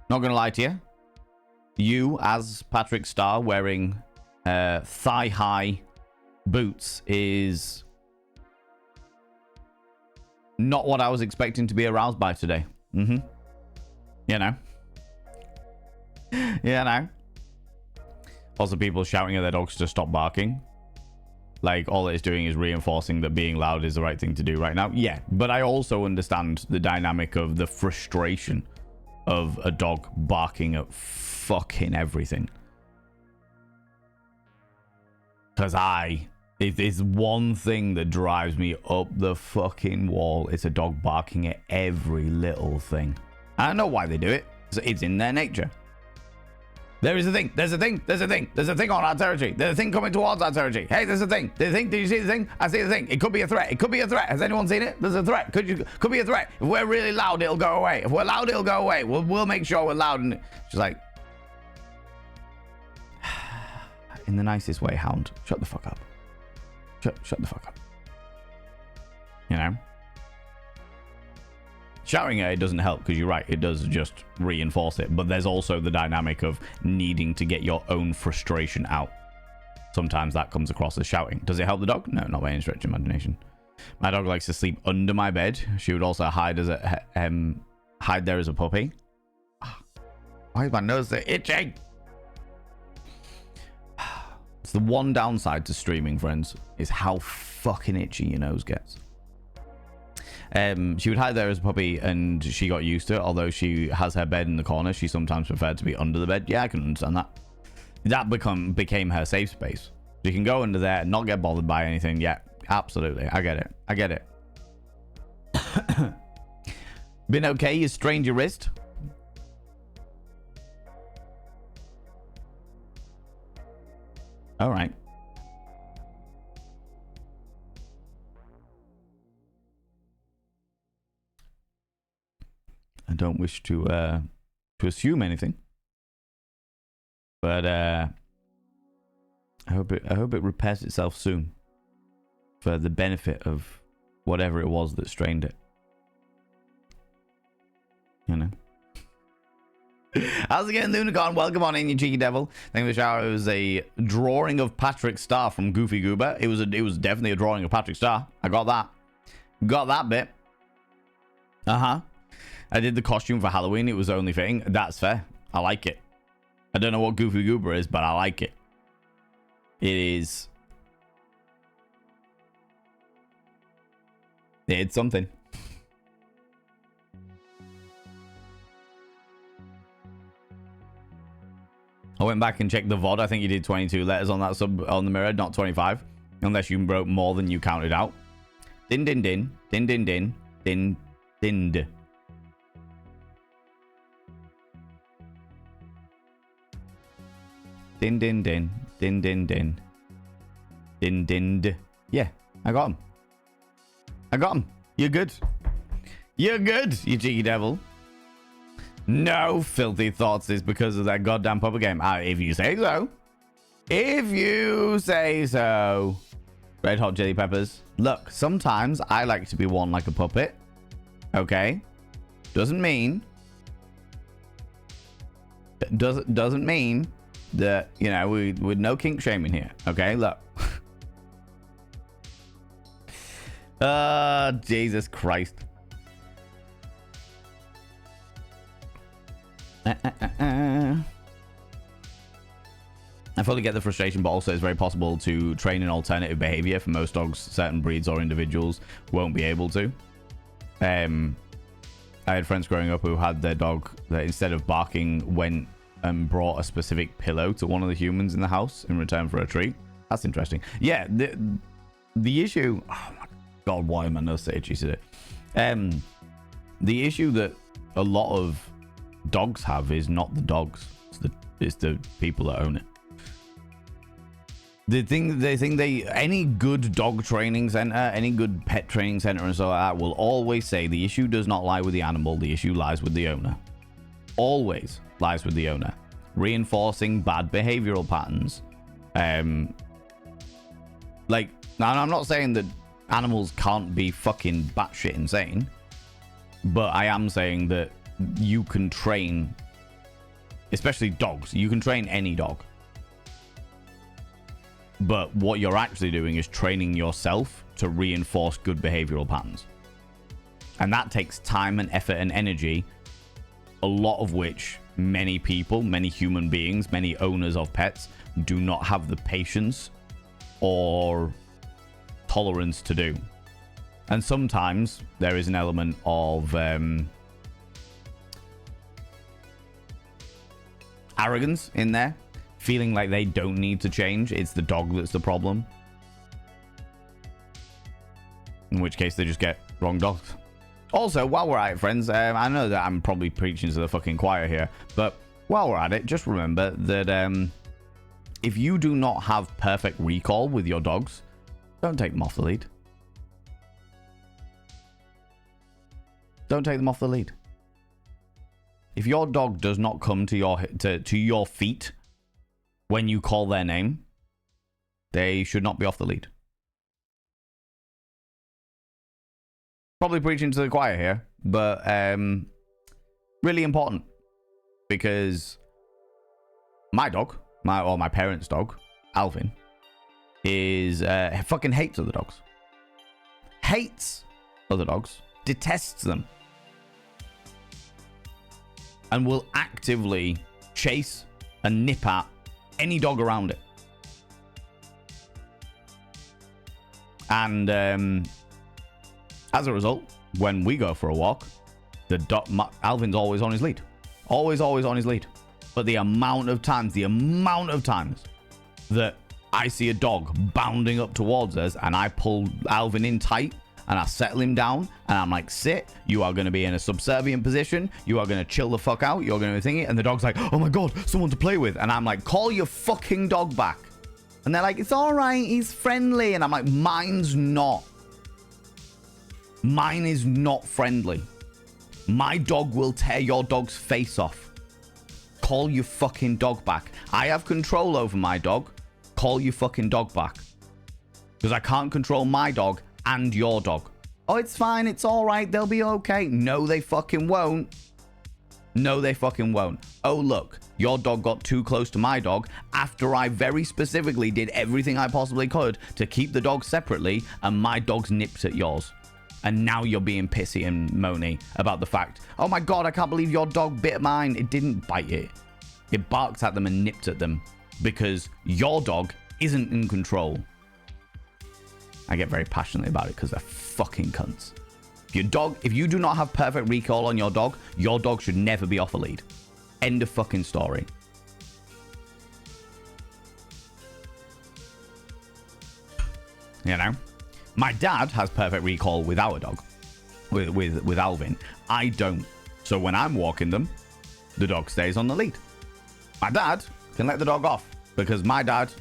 gonna lie to you. You, as Patrick Starr, wearing thigh-high boots is not what I was expecting to be aroused by today. You know. You know. Also, people shouting at their dogs to stop barking. Like, all it's doing is reinforcing that being loud is the right thing to do right now. Yeah, but I also understand the dynamic of the frustration of a dog barking at fucking everything. Because if there's one thing that drives me up the fucking wall, it's a dog barking at every little thing. I don't know why they do it. It's in their nature. There is a thing. There's a thing. There's a thing. There's a thing on our territory. There's a thing coming towards our territory. Hey, there's a thing. There's a thing. Did you see the thing? I see the thing. It could be a threat. It could be a threat. Has anyone seen it? There's a threat. Could be a threat. If we're really loud, it'll go away. If we're loud, it'll go away. We'll make sure we're loud. And she's like, in the nicest way, Hound. Shut the fuck up. Shut the fuck up. You know? Shouting at it doesn't help because you're right, it does just reinforce it. But there's also the dynamic of needing to get your own frustration out. Sometimes that comes across as shouting. Does it help the dog? No, not by any stretch of imagination. My dog likes to sleep under my bed. She would also hide hide there as a puppy. Why is my nose so itchy? It's the one downside to streaming, friends, is how fucking itchy your nose gets. She would hide there as a puppy and she got used to it. Although she has her bed in the corner, she sometimes preferred to be under the bed. Yeah, I can understand that. That became her safe space. She can go under there and not get bothered by anything. Yeah, absolutely. I get it. I get it. Been okay? You strained your wrist? All right. I don't wish to assume anything, but I hope it repairs itself soon, for the benefit of whatever it was that strained it. You know. How's it going, Lunicorn? Welcome on in, you cheeky devil. Thank you for the shower. It was a drawing of Patrick Star from Goofy Goober. It was definitely a drawing of Patrick Star. I got that. Got that bit. I did the costume for Halloween. It was only fitting. That's fair. I like it. I don't know what Goofy Goober is, but I like it. It is. It's something. I went back and checked the VOD. I think you did 22 letters on that sub on the mirror, not 25. Unless you wrote more than you counted out. Din din din. Din din din. Din din din. Din din din. Din din din. Din din din. Yeah, I got him. I got him. You're good. You're good, you cheeky devil. No filthy thoughts is because of that goddamn puppet game. If you say so. If you say so. Red Hot Chili Peppers. Look, sometimes I like to be worn like a puppet. Okay? Doesn't mean... Doesn't mean that, you know, we're no kink shaming here. Okay? Look. Jesus Christ. I fully get the frustration, but also it's very possible to train an alternative behavior. For most dogs, certain breeds or individuals won't be able to. I had friends growing up who had their dog that instead of barking went and brought a specific pillow to one of the humans in the house in return for a treat. That's interesting. Yeah, the issue... Oh my god, why am I not so itchy today? The issue that a lot of dogs have is not the dogs, it's the people that own it. Any good dog training center, any good pet training center and so like that will always say the issue does not lie with the animal, the issue lies with the owner. Always lies with the owner. Reinforcing bad behavioral patterns. Like, now I'm not saying that animals can't be fucking batshit insane, but I am saying that you can train, especially dogs, you can train any dog. But what you're actually doing is training yourself to reinforce good behavioral patterns. And that takes time and effort and energy, a lot of which many people, many human beings, many owners of pets do not have the patience or tolerance to do. And sometimes there is an element of arrogance in there, feeling like they don't need to change. It's the dog that's the problem. In which case they just get wrong dogs. Also, while we're at it, friends, I know that I'm probably preaching to the fucking choir here, but while we're at it, just remember that if you do not have perfect recall with your dogs, don't take them off the lead. Don't take them off the lead. If your dog does not come to your feet when you call their name, they should not be off the lead. Probably preaching to the choir here, but really important because my dog, my parents' dog, Alvin, is fucking hates other dogs. Hates other dogs, detests them, and will actively chase and nip at any dog around it. And as a result, when we go for a walk, Alvin's always on his lead. Always on his lead. But the amount of times that I see a dog bounding up towards us and I pull Alvin in tight and I settle him down and I'm like, sit, you are going to be in a subservient position. You are going to chill the fuck out. You're going to be thinking, and the dog's like, oh my God, someone to play with. And I'm like, call your fucking dog back. And they're like, it's all right, he's friendly. And I'm like, mine's not. Mine is not friendly. My dog will tear your dog's face off. Call your fucking dog back. I have control over my dog. Call your fucking dog back. Because I can't control my dog and your dog. Oh, it's fine. It's all right. They'll be okay. No, they fucking won't. No, they fucking won't. Oh, look. Your dog got too close to my dog after I very specifically did everything I possibly could to keep the dogs separately, and my dog's nipped at yours. And now you're being pissy and moany about the fact, oh my God, I can't believe your dog bit mine. It didn't bite it. It barked at them and nipped at them because your dog isn't in control. I get very passionate about it because they're fucking cunts. If you do not have perfect recall on your dog should never be off a lead. End of fucking story. You know? My dad has perfect recall with our dog, with Alvin. I don't. So when I'm walking them, the dog stays on the lead. My dad can let the dog off because my dad's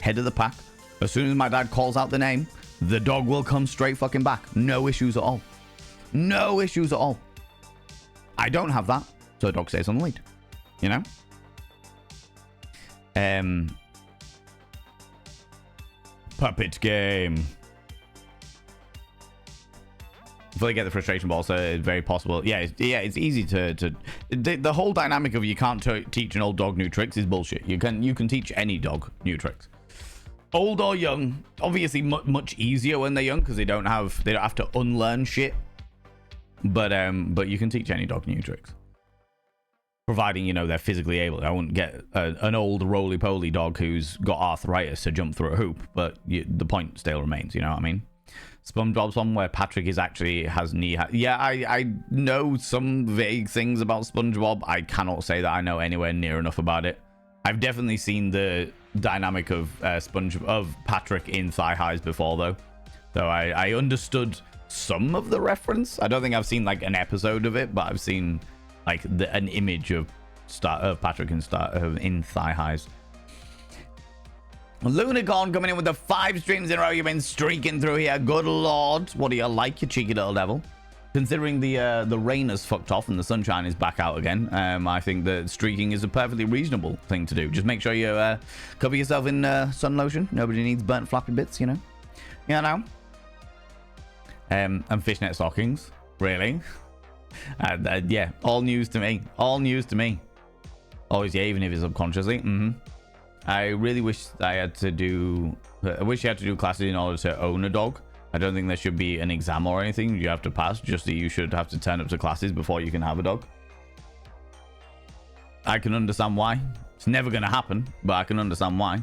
head of the pack. As soon as my dad calls out the name, the dog will come straight fucking back. No issues at all. No issues at all. I don't have that, so the dog stays on the lead. You know? Puppet game. Fully get the frustration ball, so it's very possible. Yeah, it's easy to the whole dynamic of you can't teach an old dog new tricks is bullshit. You can teach any dog new tricks, old or young. Obviously, much easier when they're young because they don't have to unlearn shit. But you can teach any dog new tricks, providing they're physically able. I wouldn't get an old roly-poly dog who's got arthritis to jump through a hoop, but the point still remains. You know what I mean? SpongeBob's one where Patrick has knee. Yeah, I know some vague things about SpongeBob. I cannot say that I know anywhere near enough about it. I've definitely seen the dynamic of Patrick in Thigh Highs before, though. So I understood some of the reference. I don't think I've seen like an episode of it, but I've seen like an image of Patrick in Thigh Highs. Lunicorn coming in with the 5 streams in a row. You've been streaking through here. Good lord. What do you like, you cheeky little devil? Considering the rain has fucked off and the sunshine is back out again, I think that streaking is a perfectly reasonable thing to do. Just make sure you cover yourself in sun lotion. Nobody needs burnt flappy bits, you know? And fishnet stockings. Really? Yeah, all news to me. All news to me. Always, yeah, even if it's subconsciously. I really wish I had to do... I wish you had to do classes in order to own a dog. I don't think there should be an exam or anything you have to pass. Just that you should have to turn up to classes before you can have a dog. I can understand why. It's never going to happen, but I can understand why.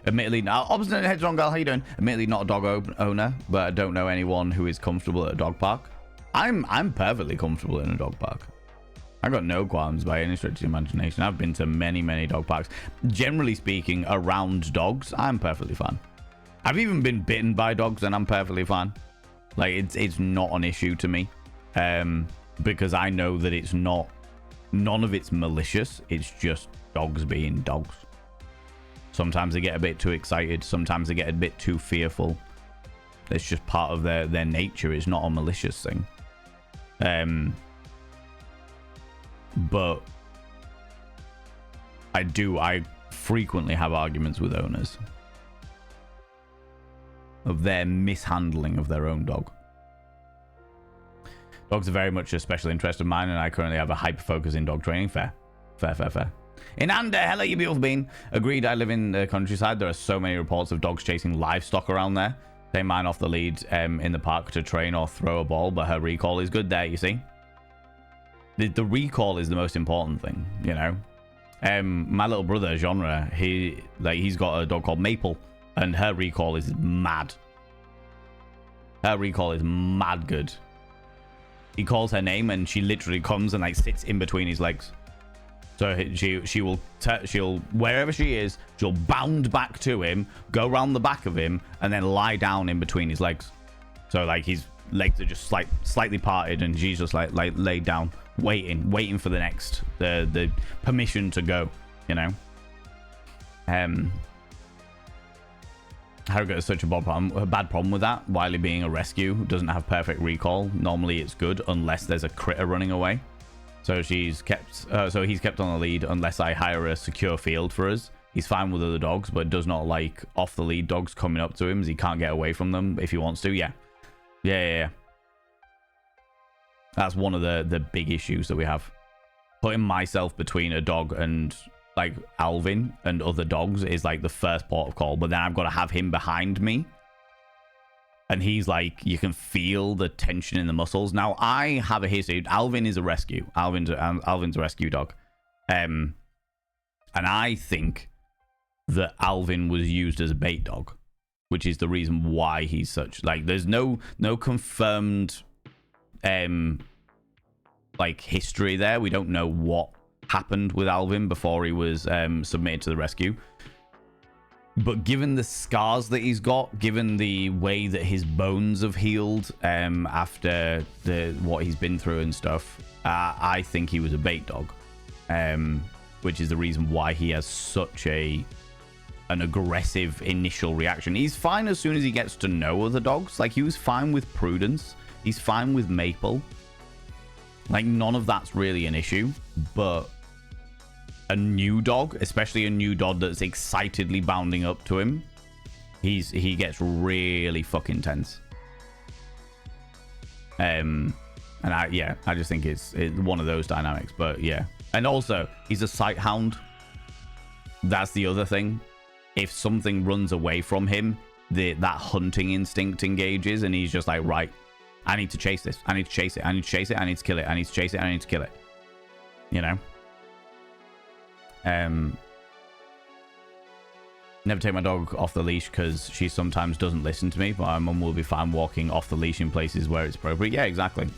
Admittedly, now, Obstinate Headstrong Girl, how you doing? Admittedly, not a dog owner, but I don't know anyone who is comfortable at a dog park. I'm perfectly comfortable in a dog park. I've got no qualms by any stretch of the imagination. I've been to many, many dog parks. Generally speaking, around dogs, I'm perfectly fine. I've even been bitten by dogs and I'm perfectly fine. Like, it's not an issue to me. Because I know that it's not... None of it's malicious. It's just dogs being dogs. Sometimes they get a bit too excited. Sometimes they get a bit too fearful. It's just part of their nature. It's not a malicious thing. But I frequently have arguments with owners of their mishandling of their own dog. Dogs are very much a special interest of mine, and I currently have a hyper focus in dog training. Fair. In Ander, hello, you beautiful bean. Agreed, I live in the countryside. There are so many reports of dogs chasing livestock around there. Take mine off the lead in the park to train or throw a ball, but her recall is good there, you see. The recall is the most important thing, you know. My little brother, Genre, he's got a dog called Maple, and her recall is mad. Her recall is mad good. He calls her name, and she literally comes and like sits in between his legs. So she'll wherever she is, she'll bound back to him, go round the back of him, and then lie down in between his legs. So like his legs are just slightly parted, and she's just like laid down, waiting for the next the permission to go. You know. Harrogate is such a bad problem with that. Wiley being a rescue doesn't have perfect recall. Normally it's good unless there's a critter running away. So he's kept on the lead unless I hire a secure field for us. He's fine with other dogs, but does not like off the lead dogs coming up to him, as he can't get away from them if he wants to. Yeah. That's one of the big issues that we have. Putting myself between a dog and like Alvin and other dogs is like the first port of call, but then I've got to have him behind me, and he's like, you can feel the tension in the muscles. Now I have a history. Alvin is a rescue. Alvin's a rescue dog, and I think that Alvin was used as a bait dog, which is the reason why he's such like. There's no confirmed like history there. We don't know what happened with Alvin before he was submitted to the rescue, but given the scars that he's got, given the way that his bones have healed after what he's been through and stuff, I think he was a bait dog, which is the reason why he has such an aggressive initial reaction. He's fine as soon as he gets to know other dogs. Like, he was fine with Prudence, he's fine with Maple, like none of that's really an issue. But a new dog, especially a new dog that's excitedly bounding up to him, he gets really fucking tense. And I just think it's one of those dynamics. But yeah, and also he's a sight hound. That's the other thing. If something runs away from him, that hunting instinct engages, and he's just like, right, I need to chase this. I need to chase it. I need to chase it. I need to kill it. I need to chase it. I need to kill it. You know? Never take my dog off the leash because she sometimes doesn't listen to me, but my mum will be fine walking off the leash in places where it's appropriate. Yeah, exactly.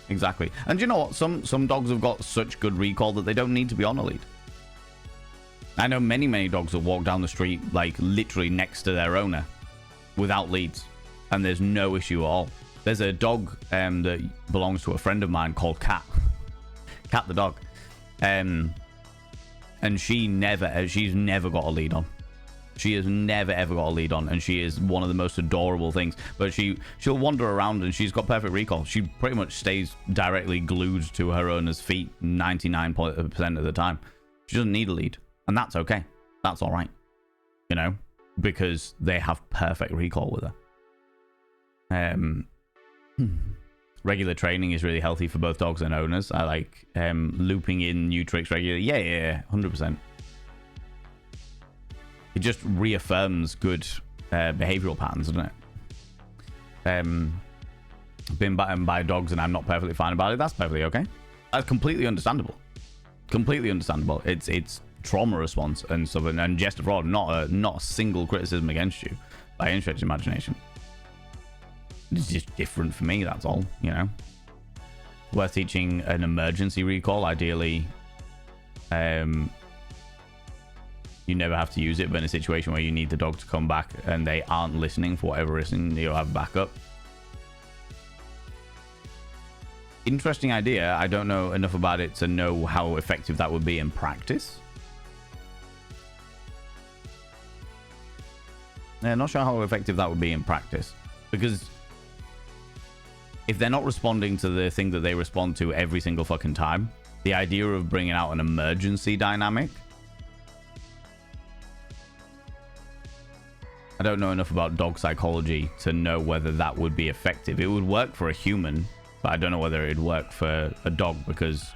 And you know what? Some dogs have got such good recall that they don't need to be on a lead. I know many dogs that walk down the street like literally next to their owner without leads, and there's no issue at all. There's a dog that belongs to a friend of mine called Cat the dog, and she's never got a lead on. She has never ever got a lead on, and she is one of the most adorable things. But she'll wander around, and she's got perfect recall. She pretty much stays directly glued to her owner's feet 99% of the time. She doesn't need a lead, and that's okay. That's all right, you know, because they have perfect recall with her. Regular training is really healthy for both dogs and owners. I like looping in new tricks regularly. Yeah, 100%. It just reaffirms good behavioral patterns, doesn't it? Been bitten by dogs and I'm not perfectly fine about it. That's perfectly okay. That's completely understandable. It's trauma response and stuff, and just abroad, not a single criticism against you by any stretch of imagination. It's just different for me, that's all, you know. Worth teaching an emergency recall. Ideally, you never have to use it, but in a situation where you need the dog to come back and they aren't listening for whatever reason, you'll have backup. Interesting idea. I don't know enough about it to know how effective that would be in practice. Yeah, not sure how effective that would be in practice, because if they're not responding to the thing that they respond to every single fucking time, the idea of bringing out an emergency dynamic, I don't know enough about dog psychology to know whether that would be effective. It would work for a human, But I don't know whether it'd work for a dog because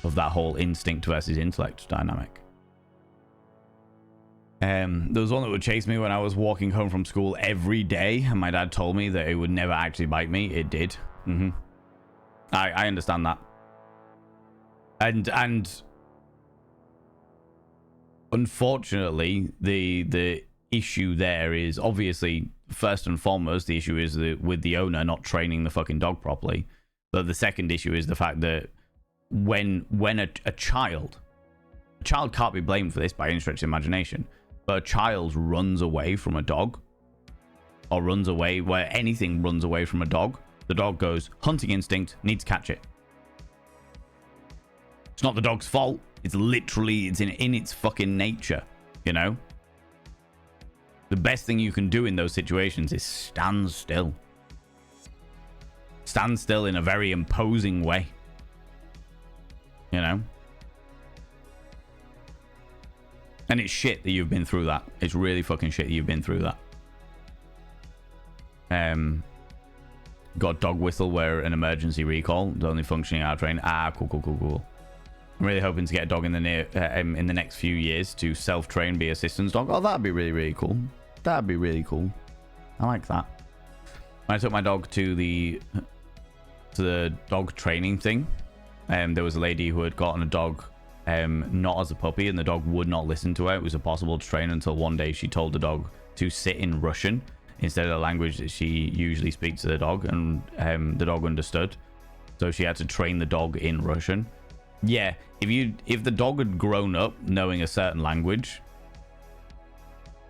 of that whole instinct versus intellect dynamic. There was one that would chase me when I was walking home from school every day, and my dad told me that it would never actually bite me. It did. I understand that. And unfortunately, the issue there is obviously, first and foremost, the issue is with the owner not training the fucking dog properly. But the second issue is the fact that when a child can't be blamed for this by any stretch of imagination, but a child runs away from a dog, or runs away where anything runs away from a dog, the dog goes hunting instinct, needs to catch it. It's not the dog's fault. It's literally, it's in its fucking nature, you know? The best thing you can do in those situations is stand still. Stand still in a very imposing way. You know? And it's shit that you've been through that. It's really fucking shit that you've been through that. Got dog whistle where an emergency recall. The only functioning out of train. Cool. I'm really hoping to get a dog in the next few years to self-train, be assistance dog. Oh, that'd be really cool. That'd be really cool. I like that. When I took my dog to the dog training thing, there was a lady who had gotten a dog not as a puppy, and the dog would not listen to her. It was impossible to train until one day she told the dog to sit in Russian instead of the language that she usually speaks to the dog, and the dog understood. So she had to train the dog in Russian. Yeah, if the dog had grown up knowing a certain language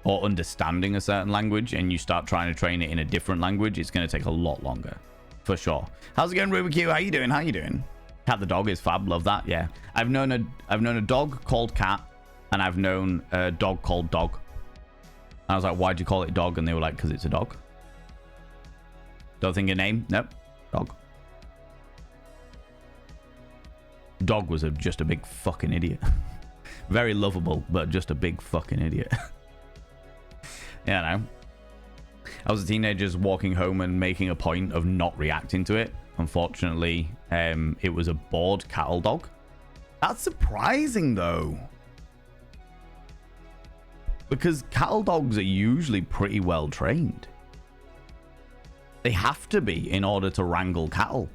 or understanding a certain language, and you start trying to train it in a different language, it's going to take a lot longer, for sure. How's it going, Rubik Q? How you doing? Cat the dog is fab. Love that. Yeah, I've known a dog called Cat, and I've known a dog called Dog. I was like, why'd you call it Dog? And they were like, because it's a dog. Don't think a name? Nope. Dog. Dog was just a big fucking idiot. Very lovable, but just a big fucking idiot. Yeah, no. I was a teenager walking home and making a point of not reacting to it. Unfortunately, it was a bored cattle dog. That's surprising, though. Because cattle dogs are usually pretty well trained. They have to be in order to wrangle cattle.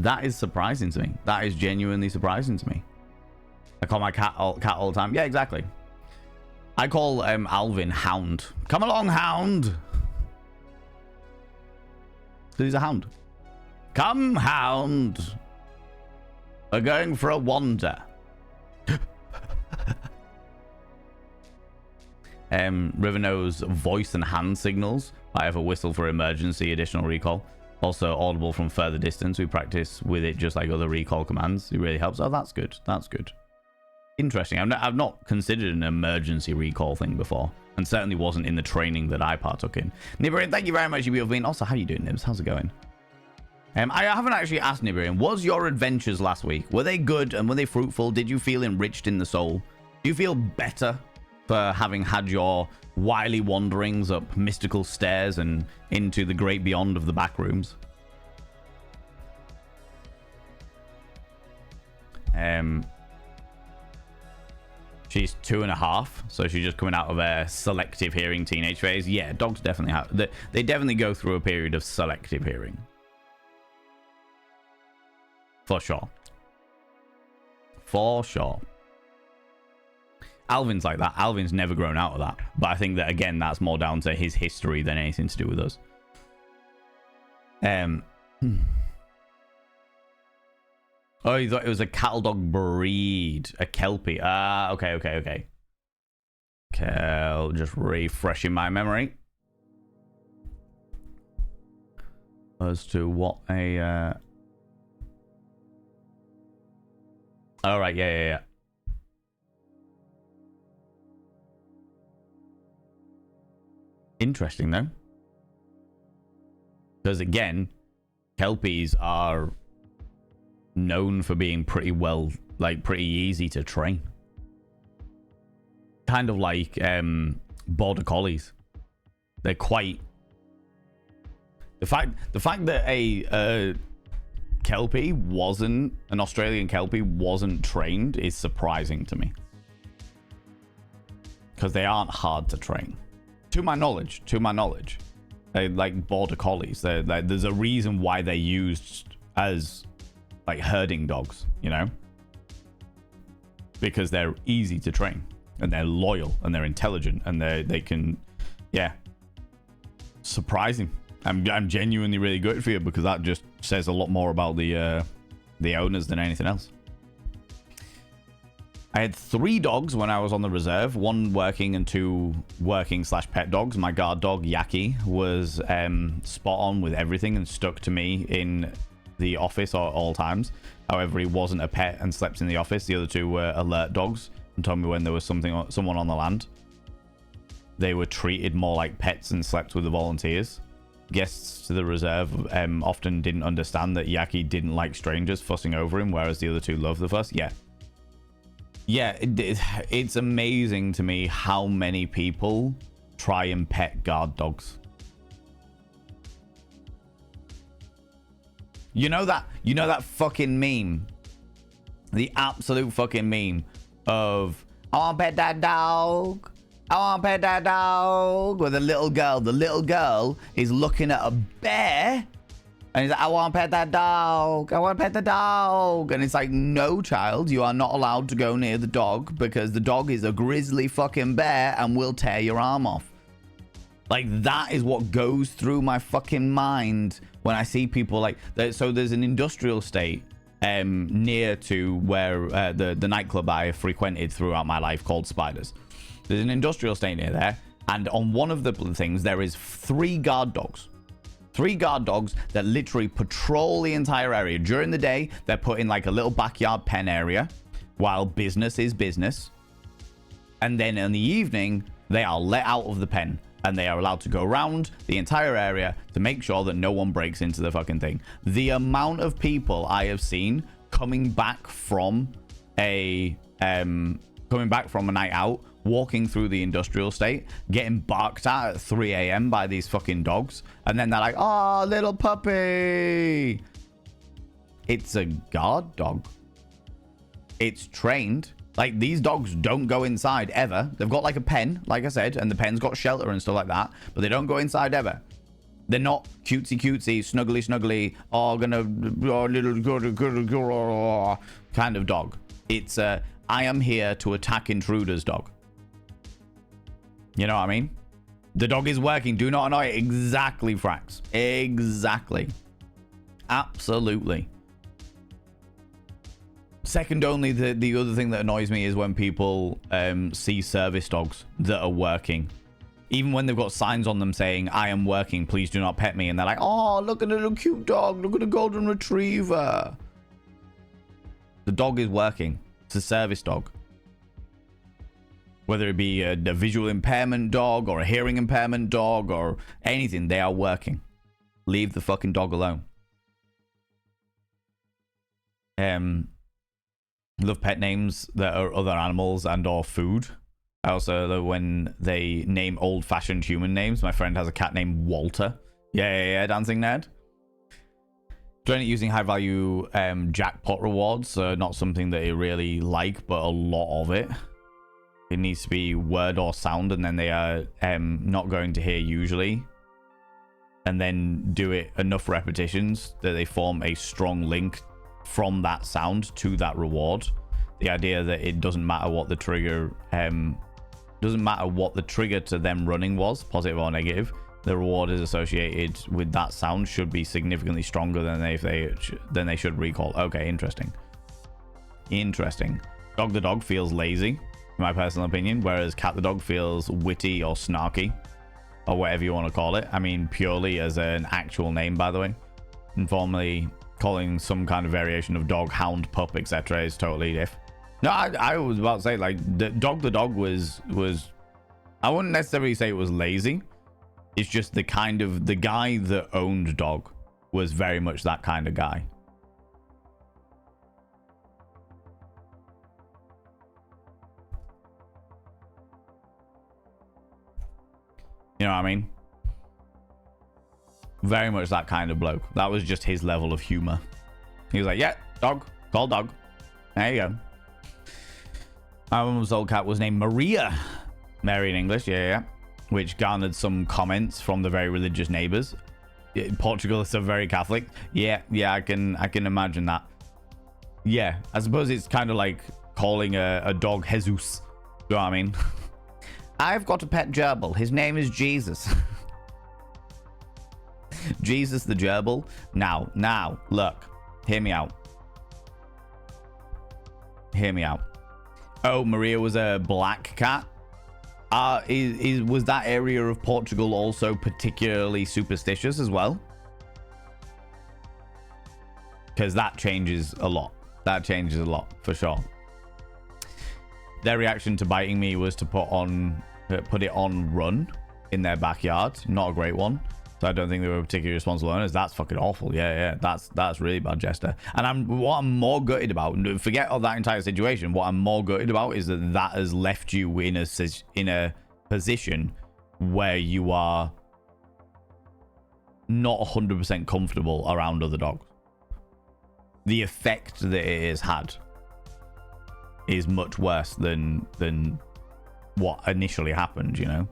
That is surprising to me. That is genuinely surprising to me. I call my cat all the time. Yeah, exactly. I call Alvin Hound. Come along, Hound. So he's a hound. Come, Hound. We're going for a wander. River knows voice and hand signals. I have a whistle for emergency, additional recall. Also audible from further distance. We practice with it just like other recall commands. It really helps. Oh, that's good. That's good. Interesting. I've not considered an emergency recall thing before, and certainly wasn't in the training that I partook in. Nibirian, thank you very much, you being. Also, how you doing, Nibs? How's it going? I haven't actually asked Nibirian, was your adventures last week, were they good and were they fruitful? Did you feel enriched in the soul? Do you feel better for having had your wily wanderings up mystical stairs and into the great beyond of the back rooms? She's 2.5, so she's just coming out of a selective hearing teenage phase. Yeah, dogs definitely have. They definitely go through a period of selective hearing. For sure. For sure. Alvin's like that. Alvin's never grown out of that. But I think that, again, that's more down to his history than anything to do with us. Oh, you thought it was a cattle dog breed. A Kelpie. Ah, okay. Okay, I'll just refreshing my memory as to what a... All right, yeah. Interesting, though. Because, again, Kelpies are known for being pretty well, like, pretty easy to train. Kind of like Border Collies. They're quite The fact that a Kelpie wasn't, an Australian Kelpie wasn't trained is surprising to me. Because they aren't hard to train. To my knowledge. They like border collies. There's a reason why they're used as like herding dogs, you know? Because they're easy to train. And they're loyal. And they're intelligent. And they can, yeah. Surprising. I'm genuinely really good for you because that just says a lot more about the owners than anything else. I had 3 dogs when I was on the reserve, 1 working and 2 working / pet dogs. My guard dog, Yaki, was spot on with everything and stuck to me in the office at all times. However, he wasn't a pet and slept in the office. The other 2 were alert dogs and told me when there was someone on the land. They were treated more like pets and slept with the volunteers. Guests to the reserve often didn't understand that Yaki didn't like strangers fussing over him, whereas the other 2 loved the fuss. Yeah, it's amazing to me how many people try and pet guard dogs. You know that fucking meme? The absolute fucking meme of, I want to pet that dog. I want to pet that dog. With a little girl. The little girl is looking at a bear. And he's like, I want to pet that dog. I want to pet the dog. And it's like, no, child, you are not allowed to go near the dog because the dog is a grizzly fucking bear and will tear your arm off. Like, that is what goes through my fucking mind when I see people like that. So there's an industrial estate near to where the nightclub I frequented throughout my life called Spiders. There's an industrial estate near there. And on one of the things, there is 3 guard dogs. 3 guard dogs that literally patrol the entire area. During the day, they're put in like a little backyard pen area while business is business. And then in the evening, they are let out of the pen and they are allowed to go around the entire area to make sure that no one breaks into the fucking thing. The amount of people I have seen coming back from a night out, walking through the industrial estate, getting barked at 3 a.m. by these fucking dogs. And then they're like, oh, little puppy. It's a guard dog. It's trained. Like, these dogs don't go inside ever. They've got like a pen, like I said, and the pen's got shelter and stuff like that. But they don't go inside ever. They're not cutesy, snuggly, little kind of dog. It's a, I am here to attack intruders dog. You know what I mean? The dog is working. Do not annoy it. Exactly, Frax. Exactly. Absolutely. Second only, the other thing that annoys me is when people see service dogs that are working. Even when they've got signs on them saying, I am working, please do not pet me. And they're like, oh, look at the little cute dog. Look at the golden retriever. The dog is working. It's a service dog. Whether it be a visual impairment dog or a hearing impairment dog or anything, they are working. Leave the fucking dog alone. Love pet names that are other animals and or food. I also love when they name old-fashioned human names. My friend has a cat named Walter. Yeah, Dancing Nerd. Doing it using high-value jackpot rewards. Not something that I really like, but a lot of it. It needs to be word or sound, and then they are not going to hear usually. And then do it enough repetitions that they form a strong link from that sound to that reward. The idea that it doesn't matter what the trigger to them running was, positive or negative. The reward is associated with that sound should be significantly stronger than they should recall. Okay, interesting. Dog the dog feels lazy, in my personal opinion, whereas cat the dog feels witty or snarky, or whatever you want to call it. I mean, purely as an actual name, by the way. Informally calling some kind of variation of dog, hound, pup, etc. is totally diff. No, I was about to say, like, the dog was I wouldn't necessarily say it was lazy. It's just the guy that owned dog was very much that kind of guy. You know what I mean? Very much that kind of bloke. That was just his level of humor. He was like, yeah, dog. Call dog. There you go. My mum's old cat was named Maria. Mary in English, yeah. Which garnered some comments from the very religious neighbors. Portugal is a very Catholic. Yeah, I can imagine that. Yeah, I suppose it's kind of like calling a dog Jesus. You know what I mean? I've got a pet gerbil. His name is Jesus. Jesus the gerbil. Now, look. Hear me out. Oh, Maria was a black cat. Was that area of Portugal also particularly superstitious as well? Because that changes a lot. That changes a lot for sure. Their reaction to biting me was to put it on run in their backyard. Not a great one. So I don't think they were particularly responsible owners. That's fucking awful. Yeah. That's really bad, Jester. And what I'm more gutted about, forget all that entire situation. What I'm more gutted about is that has left you in a position where you are not 100% comfortable around other dogs. The effect that it has had is much worse than what initially happened, you know?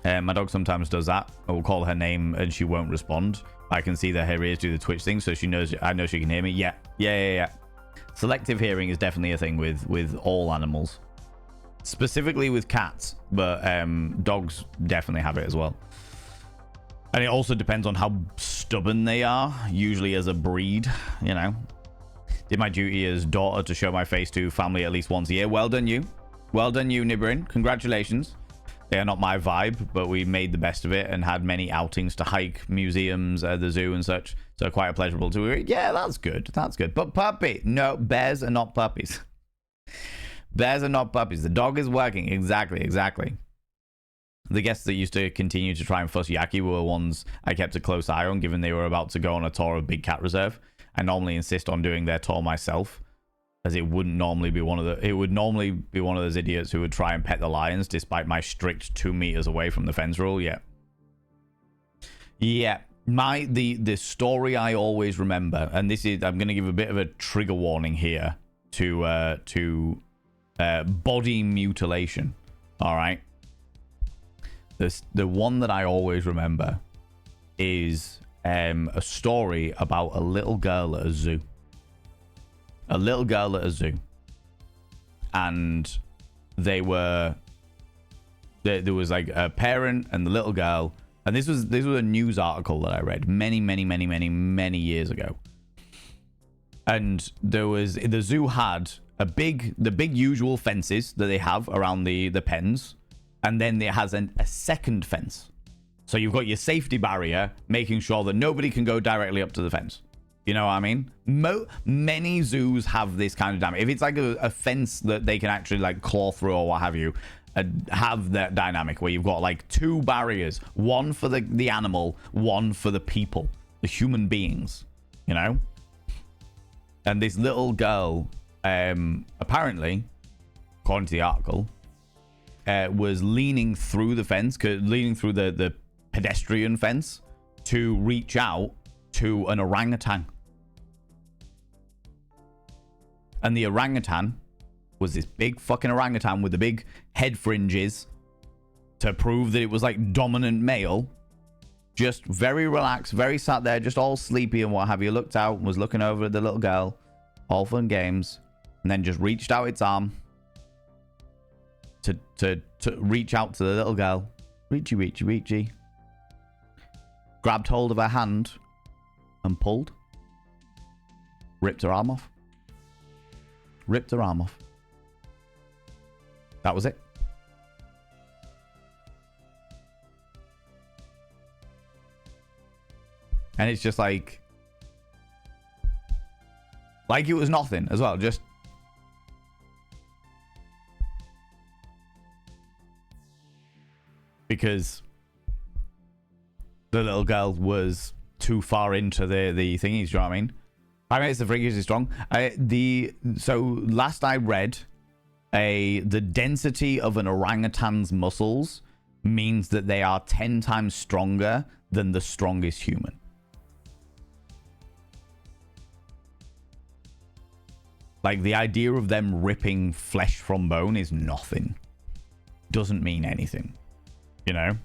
My dog sometimes does that. I will call her name and she won't respond. I can see that her ears do the twitch thing, so I know she can hear me. Yeah. Selective hearing is definitely a thing with all animals. Specifically with cats, but dogs definitely have it as well. And it also depends on how stubborn they are, usually as a breed, you know. Did my duty as daughter to show my face to family at least once a year. Well done you, Nibrin. Congratulations. They are not my vibe, but we made the best of it and had many outings to hike, museums, the zoo and such. So quite a pleasurable tour. Yeah, that's good. But puppy. No, bears are not puppies. Bears are not puppies. The dog is working. Exactly. The guests that used to continue to try and fuss Yaki were ones I kept a close eye on, given they were about to go on a tour of Big Cat Reserve. I normally insist on doing their tour myself, as it would normally be one of those idiots who would try and pet the lions despite my strict 2 meters away from the fence rule. Yeah. The story I always remember, and this is, I'm going to give a bit of a trigger warning here to body mutilation. All right. The one that I always remember is a story about a little girl at a zoo. And there was like a parent and the little girl, and this was a news article that I read many years ago. And the zoo had the big usual fences that they have around the pens, and then it has a second fence. So you've got your safety barrier, making sure that nobody can go directly up to the fence. You know what I mean? Many zoos have this kind of damage. If it's like a fence that they can actually like claw through or what have you, have that dynamic where you've got like 2 barriers, one for the animal, one for the people, the human beings, you know? And this little girl, apparently, according to the article, was leaning through the fence, leaning through the pedestrian fence to reach out to an orangutan. And the orangutan was this big fucking orangutan with the big head fringes to prove that it was like dominant male. Just very relaxed, very sat there, just all sleepy and what have you. Looked out and was looking over at the little girl. All fun games. And then just reached out its arm to reach out to the little girl. Reachy. Grabbed hold of her hand and pulled. Ripped her arm off. That was it. And it's just like it was nothing as well. Just because the little girl was too far into the thingies, do you know what I mean? I mean, it's the freakishly strong. So last I read, the density of an orangutan's muscles means that they are 10 times stronger than the strongest human. Like, the idea of them ripping flesh from bone is nothing. Doesn't mean anything. You know?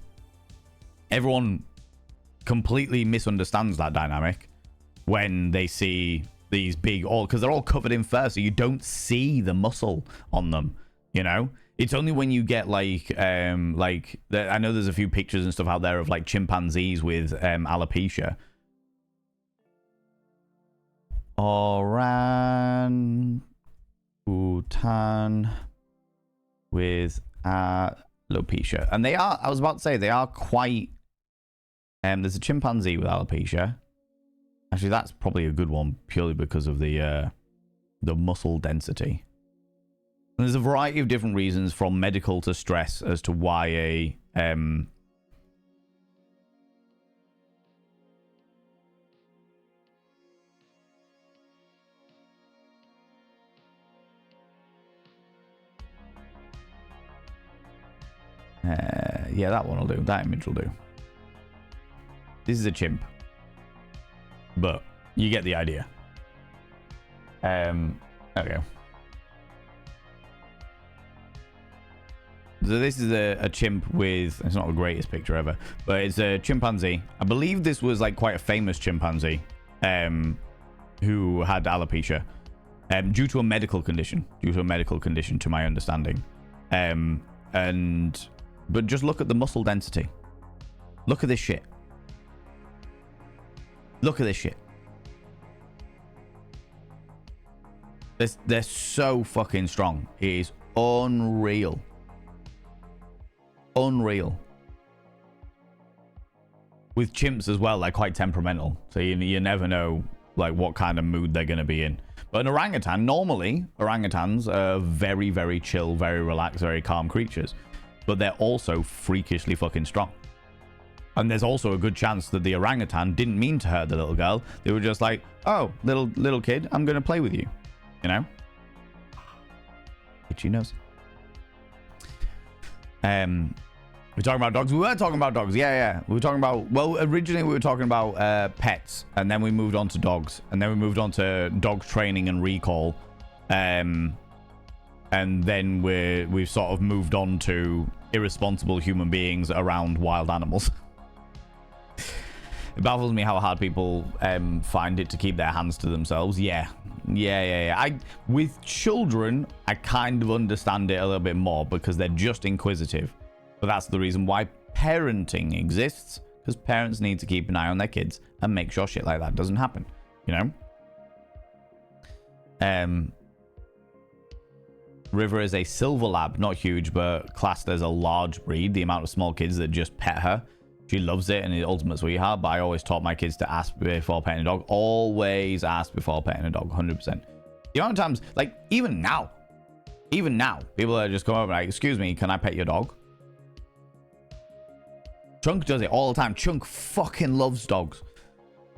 Everyone completely misunderstands that dynamic when they see these big, because they're all covered in fur, so you don't see the muscle on them, you know? It's only when you get I know there's a few pictures and stuff out there of like chimpanzees with alopecia. Orangutan with alopecia. And they are, I was about to say, they are quite... there's a chimpanzee with alopecia. Actually, that's probably a good one purely because of the muscle density. And there's a variety of different reasons from medical to stress as to why a... yeah, that one will do. That image will do. This is a chimp. But you get the idea. There we go. So this is a chimp with... It's not the greatest picture ever. But it's a chimpanzee. I believe this was like quite a famous chimpanzee. Who had alopecia. Due to a medical condition. Due to a medical condition, to my understanding. But just look at the muscle density. Look at this shit. Look at this shit. They're so fucking strong. It is unreal. Unreal. With chimps as well, they're quite temperamental. So you never know like what kind of mood they're going to be in. But an orangutan, normally, orangutans are very, very chill, very relaxed, very calm creatures. But they're also freakishly fucking strong. And there's also a good chance that the orangutan didn't mean to hurt the little girl. They were just like, oh, little kid, I'm going to play with you. You know? Itchy nose. We're talking about dogs. We were talking about dogs. Yeah. We were talking about... Well, originally we were talking about pets. And then we moved on to dogs. And then we moved on to dog training and recall. And then we've sort of moved on to irresponsible human beings around wild animals. It baffles me how hard people find it to keep their hands to themselves. Yeah. With children, I kind of understand it a little bit more because they're just inquisitive. But that's the reason why parenting exists, because parents need to keep an eye on their kids and make sure shit like that doesn't happen. You know? River is a silver lab, not huge, but classed as a large breed. The amount of small kids that just pet her, she loves it and the ultimate sweetheart. But I always taught my kids to ask before petting a dog. Always ask before petting a dog, 100%. The amount of times, like even now, people are just come over like, excuse me, can I pet your dog? Chunk does it all the time. Chunk fucking loves dogs.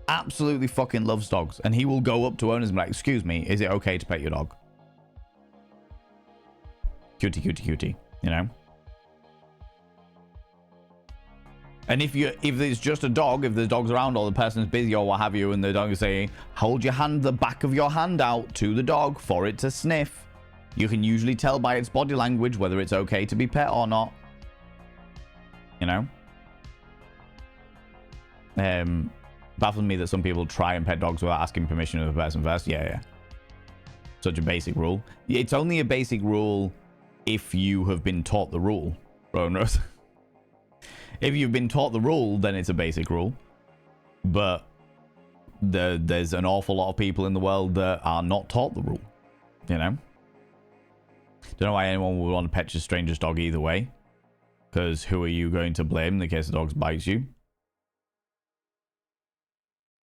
Absolutely fucking loves dogs. And he will go up to owners and be like, excuse me, is it okay to pet your dog? Cutie, you know? And if there's just a dog, if the dog's around or the person's busy or what have you, and the dog is saying, hold the back of your hand out to the dog for it to sniff, you can usually tell by its body language whether it's okay to be pet or not. You know? Baffles me that some people try and pet dogs without asking permission of the person first. Yeah. Such a basic rule. It's only a basic rule if you have been taught the rule, Rose. If you've been taught the rule, then it's a basic rule. But there's an awful lot of people in the world that are not taught the rule. You know? Don't know why anyone would want to pet a stranger's dog either way. Because who are you going to blame in case the dog bites you?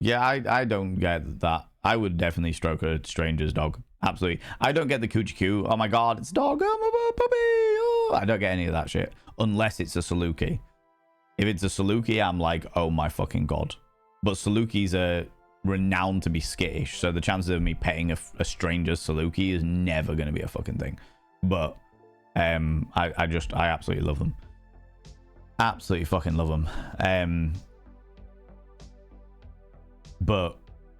Yeah, I don't get that. I would definitely stroke a stranger's dog. Absolutely. I don't get the coochie coo. Oh my god, it's a dog. Oh my puppy. Oh. I don't get any of that shit. Unless it's a Saluki. If it's a Saluki, I'm like, oh my fucking god. But Salukis are renowned to be skittish. So the chances of me petting a stranger's Saluki is never going to be a fucking thing. But I absolutely love them. Absolutely fucking love them. But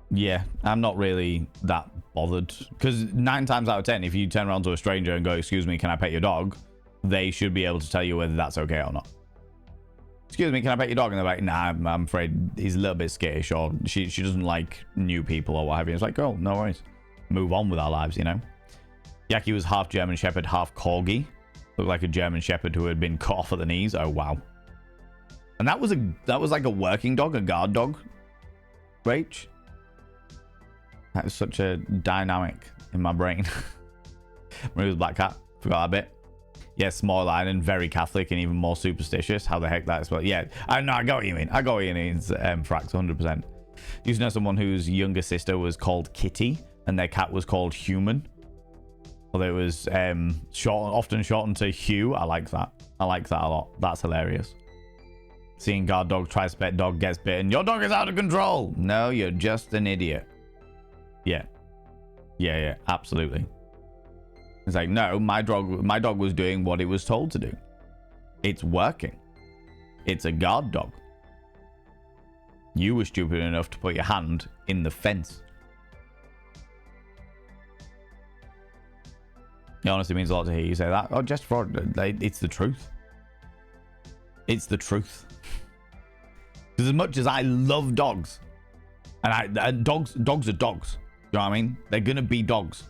yeah, I'm not really that bothered, because 9 times out of 10, if you turn around to a stranger and go, excuse me, can I pet your dog, they should be able to tell you whether that's okay or not. Excuse me, can I pet your dog? And they're like, nah, I'm afraid he's a little bit skittish, or she doesn't like new people or what have you. It's like, oh, no worries. Move on with our lives, you know? Yaki was half German Shepherd, half Corgi. Looked like a German Shepherd who had been cut off at the knees. Oh, wow. And that was like a working dog, a guard dog. Rach. That is such a dynamic in my brain. Maria's black cat. Forgot that bit. Yeah, small island, very Catholic and even more superstitious. How the heck that is? But yeah, I know. I got what you mean. I got what you mean. Frax, 100%. Used to know someone whose younger sister was called Kitty and their cat was called Human. Although it was often shortened to Hugh. I like that. I like that a lot. That's hilarious. Seeing guard dog tries to pet dog, gets bitten. Your dog is out of control. No, you're just an idiot. Yeah. Yeah, absolutely. It's like, no, my dog was doing what it was told to do. It's working. It's a guard dog. You were stupid enough to put your hand in the fence. It honestly means a lot to hear you say that. Oh, just for it's the truth. It's the truth. Because as much as I love dogs, and dogs are dogs. You know what I mean? They're gonna be dogs.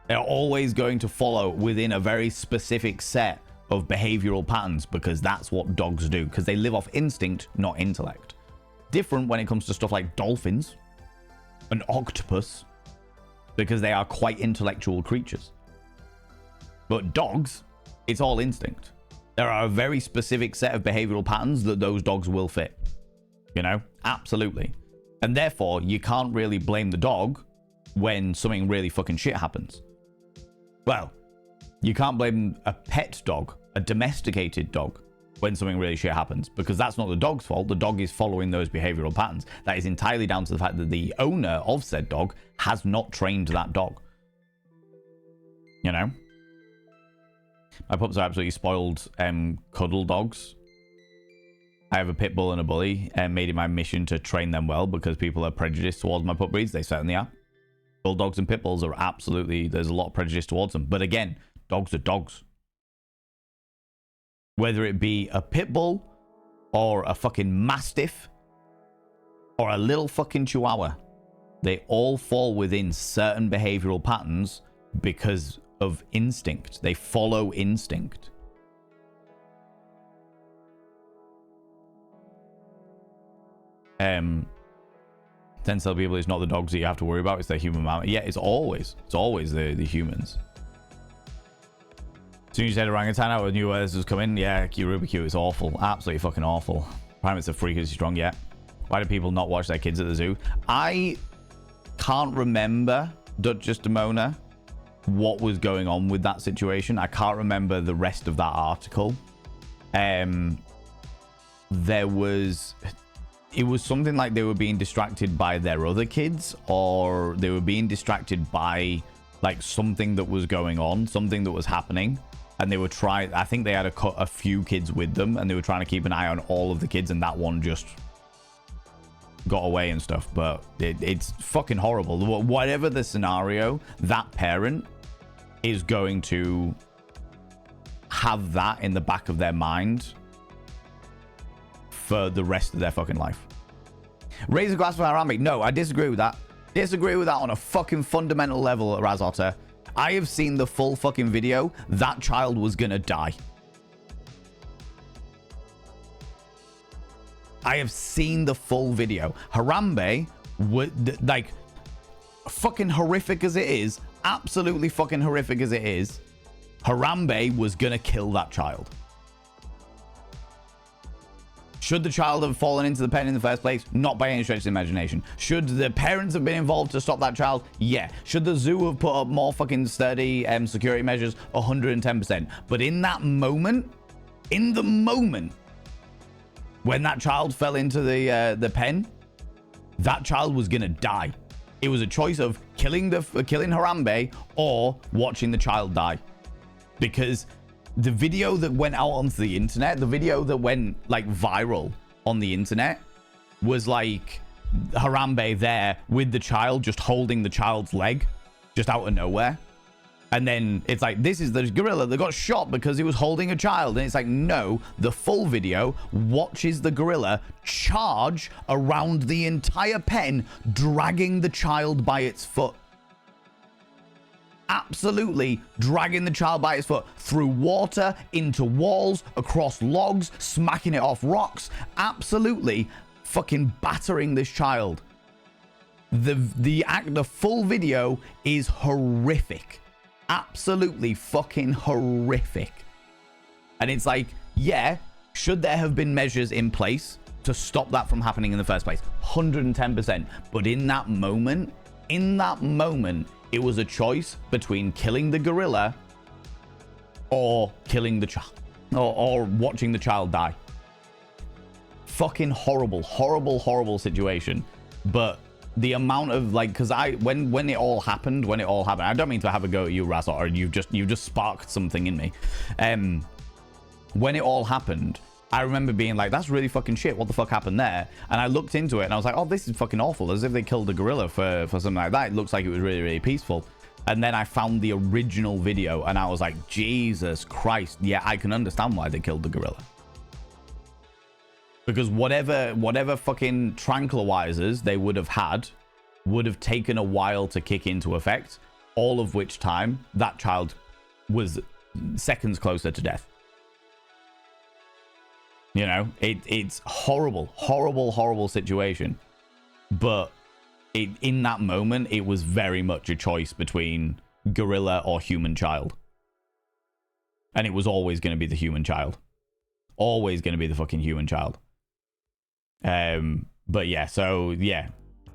They're always going to follow within a very specific set of behavioral patterns, because that's what dogs do. Because they live off instinct, not intellect. Different when it comes to stuff like dolphins, an octopus, because they are quite intellectual creatures. But dogs, it's all instinct. There are a very specific set of behavioral patterns that those dogs will fit. You know? Absolutely. And therefore, you can't really blame the dog when something really fucking shit happens. Well, you can't blame a pet dog, a domesticated dog, when something really shit happens, because that's not the dog's fault. The dog is following those behavioral patterns. That is entirely down to the fact that the owner of said dog has not trained that dog. You know? My pups are absolutely spoiled cuddle dogs. I have a pit bull and a bully, and made it my mission to train them well, because people are prejudiced towards my pup breeds. They certainly are. Bulldogs and pit bulls are absolutely, there's a lot of prejudice towards them. But again, dogs are dogs. Whether it be a pit bull or a fucking mastiff or a little fucking chihuahua, they all fall within certain behavioral patterns because of instinct. They follow instinct. Then tell people it's not the dogs that you have to worry about, it's their human mammal. Yeah, it's always the humans. As soon as you said orangutan out with new words was coming, yeah, Rubik's is awful. Absolutely fucking awful. Primates are freakishly strong, yeah. Why do people not watch their kids at the zoo? I can't remember, just Demona, what was going on with that situation. I can't remember the rest of that article. It was something like they were being distracted by their other kids, or they were being distracted by like something that was going on, something that was happening, and they were trying, I think they had a few kids with them, and they were trying to keep an eye on all of the kids, and that one just got away and stuff. But it's fucking horrible. Whatever the scenario, that parent is going to have that in the back of their mind for the rest of their fucking life. Raise a glass for Harambe. No, I disagree with that. Disagree with that on a fucking fundamental level, Razotter. I have seen the full fucking video. That child was gonna die. I have seen the full video. Harambe would, like, fucking horrific as it is, absolutely fucking horrific as it is, Harambe was gonna kill that child. Should the child have fallen into the pen in the first place? Not by any stretch of the imagination. Should the parents have been involved to stop that child? Yeah. Should the zoo have put up more fucking sturdy security measures? 110%. But in that moment, in the moment when that child fell into the pen, that child was gonna die. It was a choice of killing Harambe or watching the child die. Because the video that went out onto the internet, the video that went like viral on the internet was like Harambe there with the child, just holding the child's leg just out of nowhere. And then it's like, this is the gorilla that got shot because he was holding a child. And it's like, no, the full video watches the gorilla charge around the entire pen, dragging the child by its foot. Absolutely dragging the child by its foot through water, into walls, across logs, smacking it off rocks. Absolutely fucking battering this child. The full video is horrific. Absolutely fucking horrific. And it's like, yeah, should there have been measures in place to stop that from happening in the first place? 110%. But in that moment, it was a choice between killing the gorilla or killing the child, or watching the child die. Fucking horrible situation. But the amount of like, because when it all happened, I don't mean to have a go at you, Razor, or you just sparked something in me. When it all happened, I remember being like, that's really fucking shit. What the fuck happened there? And I looked into it and I was like, oh, this is fucking awful. As if they killed a gorilla for something like that. It looks like it was really peaceful. And then I found the original video and I was like, Jesus Christ. Yeah, I can understand why they killed the gorilla. Because whatever fucking tranquilizers they would have had would have taken a while to kick into effect, all of which time that child was seconds closer to death. You know, it's horrible situation. But in that moment, it was very much a choice between gorilla or human child. And it was always going to be the human child. Always going to be the fucking human child. But yeah, so yeah,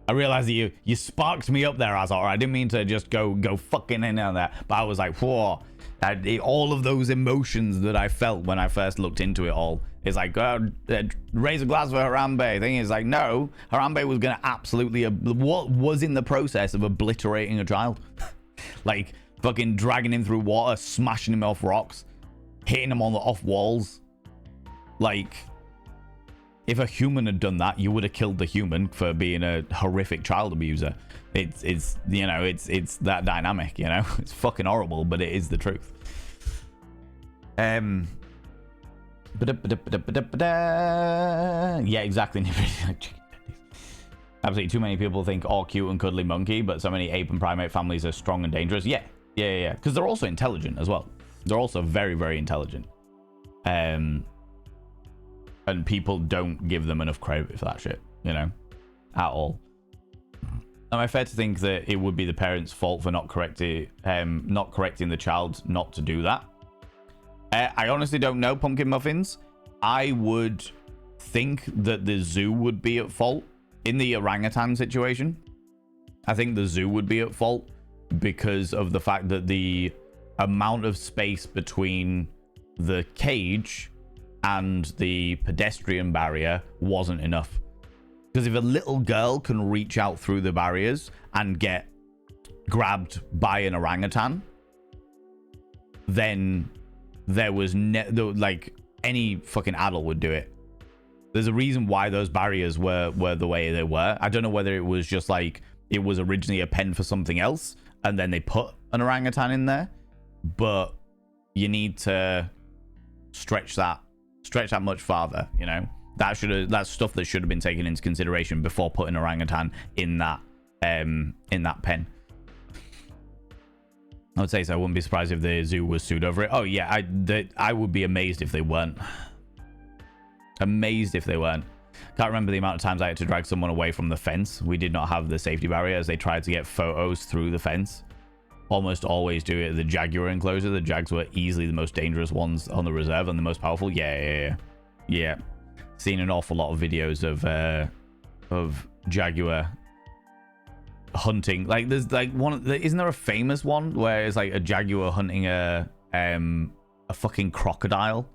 I realized that you sparked me up there, Azor. I didn't mean to just go fucking in on that, but I was like, whoa, all of those emotions that I felt when I first looked into it all. It's like, raise a glass for Harambe. Thing is like, no, Harambe was gonna absolutely what was in the process of obliterating a child. Like fucking dragging him through water, smashing him off rocks, hitting him off walls. Like, if a human had done that, you would have killed the human for being a horrific child abuser. It's you know, it's that dynamic, you know. It's fucking horrible, but it is the truth. Yeah, exactly. Absolutely, too many people think all cute and cuddly monkey, but so many ape and primate families are strong and dangerous. Yeah. Because they're also intelligent as well. They're also very intelligent. And people don't give them enough credit for that shit, you know, at all. Am I fair to think that it would be the parents' fault for not correcting the child not to do that? I honestly don't know, Pumpkin Muffins. I would think that the zoo would be at fault in the orangutan situation. I think the zoo would be at fault because of the fact that the amount of space between the cage and the pedestrian barrier wasn't enough. Because if a little girl can reach out through the barriers and get grabbed by an orangutan, then there was like any fucking adult would do it. There's a reason why those barriers were the way they were. I don't know whether it was just like it was originally a pen for something else and then they put an orangutan in there, but you need to stretch that much farther, you know. That's stuff that should have been taken into consideration before putting orangutan in that pen. I would say so. I wouldn't be surprised if the zoo was sued over it. Oh yeah, I would be amazed if they weren't. Amazed if they weren't. Can't remember the amount of times I had to drag someone away from the fence. We did not have the safety barrier as they tried to get photos through the fence. Almost always do it at the jaguar enclosure. The jags were easily the most dangerous ones on the reserve and the most powerful. Yeah. Seen an awful lot of videos of jaguar hunting. Like there's like isn't there a famous one where it's like a jaguar hunting a fucking crocodile?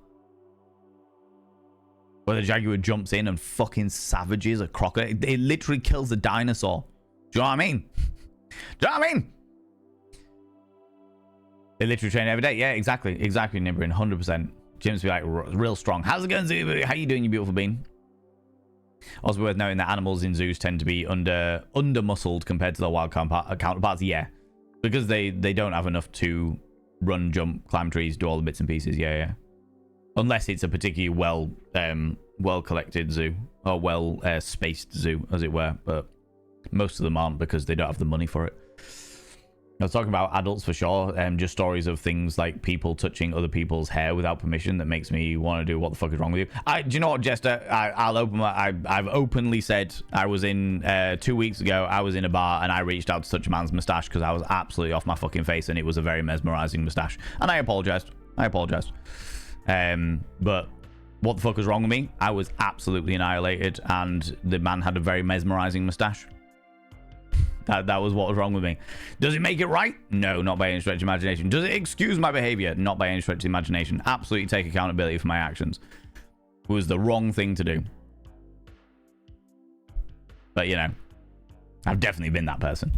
Where the jaguar jumps in and fucking savages a crocodile. It literally kills a dinosaur. Do you know what I mean? They literally train every day. Yeah, exactly. Exactly, Nibbrin. 100%. Gyms be like real strong. How's it going, Zoo? How you doing, you beautiful bean? Also worth noting that animals in zoos tend to be under muscled compared to their wild counterparts. Yeah, because they don't have enough to run, jump, climb trees, do all the bits and pieces. Yeah. Unless it's a particularly well collected zoo or well spaced zoo, as it were. But most of them aren't because they don't have the money for it. I was talking about adults for sure. Just stories of things like people touching other people's hair without permission that makes me want to do what the fuck is wrong with you. Do you know what, Jester? I've openly said I was in 2 weeks ago. I was in a bar and I reached out to touch a man's mustache because I was absolutely off my fucking face and it was a very mesmerizing mustache. And I apologized. But what the fuck was wrong with me? I was absolutely annihilated and the man had a very mesmerizing mustache. That was what was wrong with me. Does it make it right? No, not by any stretch of imagination. Does it excuse my behavior? Not by any stretch of imagination. Absolutely take accountability for my actions. It was the wrong thing to do. But, you know, I've definitely been that person.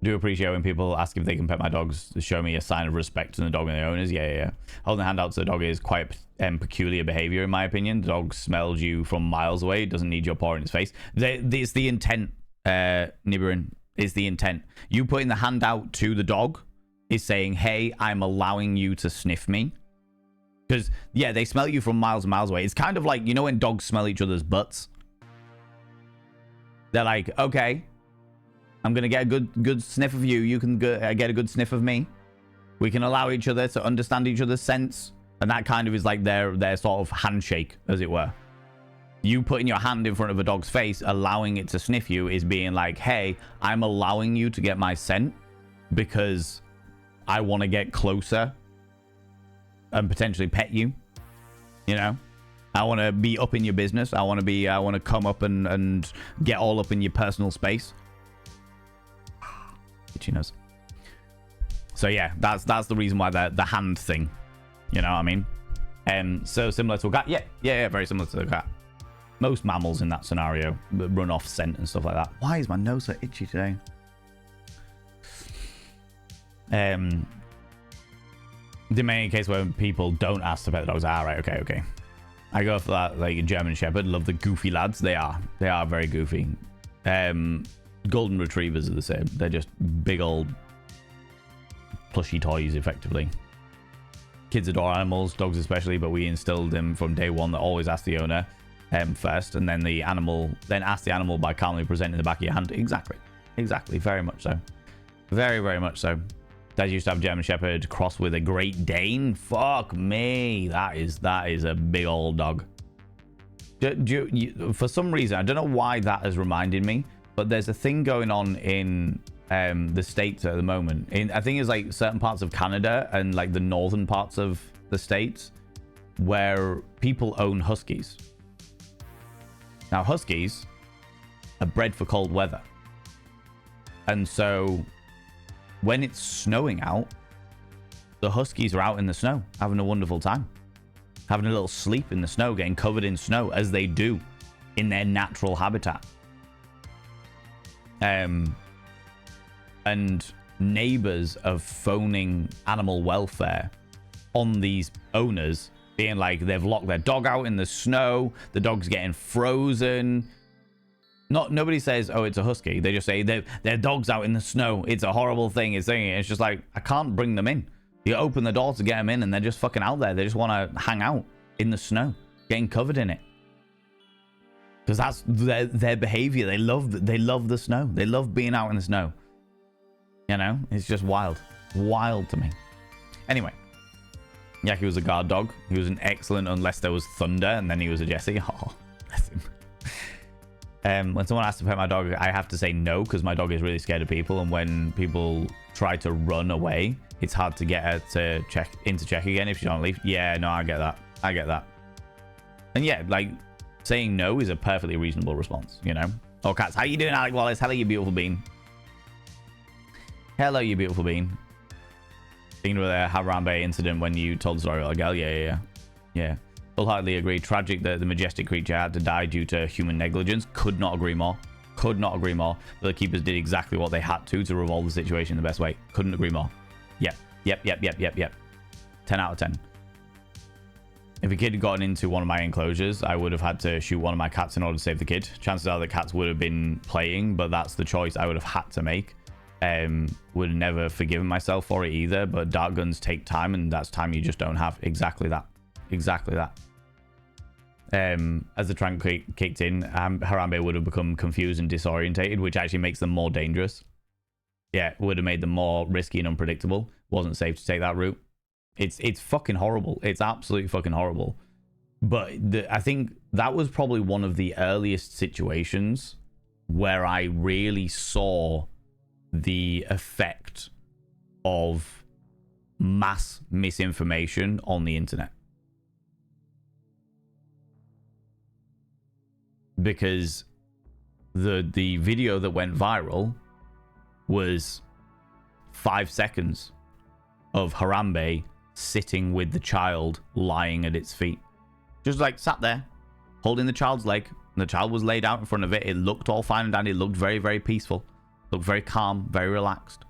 Do appreciate when people ask if they can pet my dogs to show me a sign of respect to the dog and the owners. Yeah. Holding a hand out to the dog is quite peculiar behavior, in my opinion. The dog smells you from miles away. It doesn't need your paw in its face. It's the intent, Nibirin. It's the intent. You putting the hand out to the dog is saying, hey, I'm allowing you to sniff me. Because, yeah, they smell you from miles and miles away. It's kind of like, you know when dogs smell each other's butts? They're like, okay, I'm going to get a good sniff of you. You can get a good sniff of me. We can allow each other to understand each other's sense. And that kind of is like their sort of handshake, as it were. You putting your hand in front of a dog's face, allowing it to sniff you, is being like, hey, I'm allowing you to get my scent because I want to get closer and potentially pet you. You know? I want to be up in your business. I want to come up and get all up in your personal space. Itchy nose. So yeah, that's the reason why the hand thing, you know what I mean? So similar to a cat. Yeah, very similar to a cat. Most mammals in that scenario run off scent and stuff like that. Why is my nose so itchy today? The main case where people don't ask to pet the dogs. Right, okay. I go for that, like a German Shepherd. Love the goofy lads. They are very goofy. Golden Retrievers are the same. They're just big old plushy toys, effectively. Kids adore animals, dogs especially, but we instilled them from day one that always ask the owner first, and then ask the animal by calmly presenting the back of your hand. Exactly. Very much so. Very much so. Dad used to have German Shepherd crossed with a Great Dane. Fuck me. That is a big old dog. For some reason, I don't know why that has reminded me, but there's a thing going on in the States at the moment. I think it's like certain parts of Canada and like the northern parts of the States where people own huskies. Now, huskies are bred for cold weather. And so when it's snowing out, the huskies are out in the snow having a wonderful time. Having a little sleep in the snow, getting covered in snow as they do in their natural habitat. And neighbors are phoning animal welfare on these owners, being like they've locked their dog out in the snow, the dog's getting frozen. Nobody says, oh, it's a husky. They just say their dog's out in the snow. It's a horrible thing. It's just like, I can't bring them in. You open the door to get them in and they're just fucking out there. They just want to hang out in the snow, getting covered in it. Because that's their behavior. They love the snow. They love being out in the snow. You know, it's just wild to me. Anyway, Yaki was a guard dog. He was an excellent unless there was thunder, and then he was a Jesse. Oh, bless him. When someone asks to pet my dog, I have to say no because my dog is really scared of people, and when people try to run away, it's hard to get her to check again if she don't leave. Yeah, no, I get that. And yeah, like saying no is a perfectly reasonable response, you know. Oh, cats, how you doing, Alec Wallace? Hello, you beautiful bean. Hello, you beautiful bean. Thinking of the Harambe incident when you told the story about a girl. Yeah. Wholeheartedly agree. Tragic that the majestic creature had to die due to human negligence. Could not agree more. Could not agree more. The keepers did exactly what they had to resolve the situation in the best way. Couldn't agree more. Yep. 10 out of 10. If a kid had gotten into one of my enclosures, I would have had to shoot one of my cats in order to save the kid. Chances are the cats would have been playing, but that's the choice I would have had to make. Would have never forgiven myself for it either, but dart guns take time, and that's time you just don't have. Exactly that. As the trank kicked in, Harambe would have become confused and disorientated, which actually makes them more dangerous. Yeah, it would have made them more risky and unpredictable. Wasn't safe to take that route. It's fucking horrible. It's absolutely fucking horrible. But I think that was probably one of the earliest situations where I really saw the effect of mass misinformation on the internet. Because the video that went viral was 5 seconds of Harambe sitting with the child lying at its feet. Just like sat there, holding the child's leg. And the child was laid out in front of it. It looked all fine and dandy. It looked very, very peaceful. Looked very calm, very relaxed.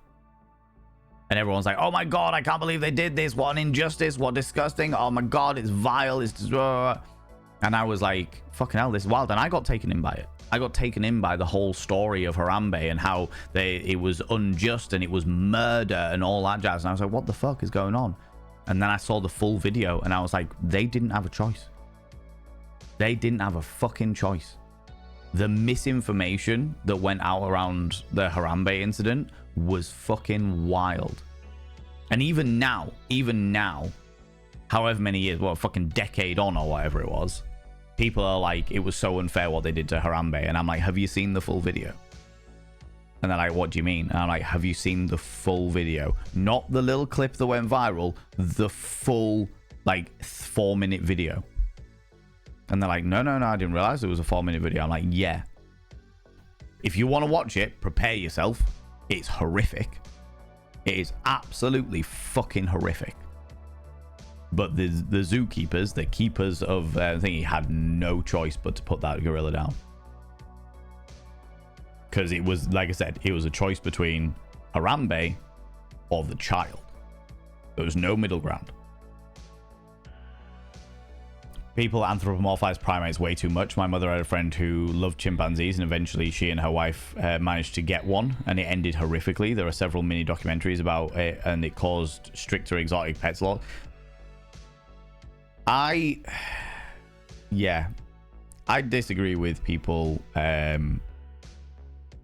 And everyone's like, oh my God, I can't believe they did this. What an injustice. What disgusting. Oh my God, it's vile. It's... And I was like, fucking hell, this is wild. And I got taken in by it. I got taken in by the whole story of Harambe and how it was unjust and it was murder and all that jazz. And I was like, what the fuck is going on? And then I saw the full video and I was like, they didn't have a choice. They didn't have a fucking choice. The misinformation that went out around the Harambe incident was fucking wild. And even now, however many years, a fucking decade on or whatever it was, people are like, it was so unfair what they did to Harambe. And I'm like, have you seen the full video? And they're like, what do you mean? And I'm like, have you seen the full video? Not the little clip that went viral, the full, 4-minute video. And they're like, no, I didn't realize it was a 4-minute video. I'm like, yeah. If you want to watch it, prepare yourself. It's horrific. It is absolutely fucking horrific. But the zookeepers, the keepers of the thing, he had no choice but to put that gorilla down. Because it was, like I said, it was a choice between Harambe or the child. There was no middle ground. People anthropomorphize primates way too much. My mother had a friend who loved chimpanzees, and eventually she and her wife managed to get one, and it ended horrifically. There are several mini documentaries about it, and it caused stricter exotic pets law. I disagree with people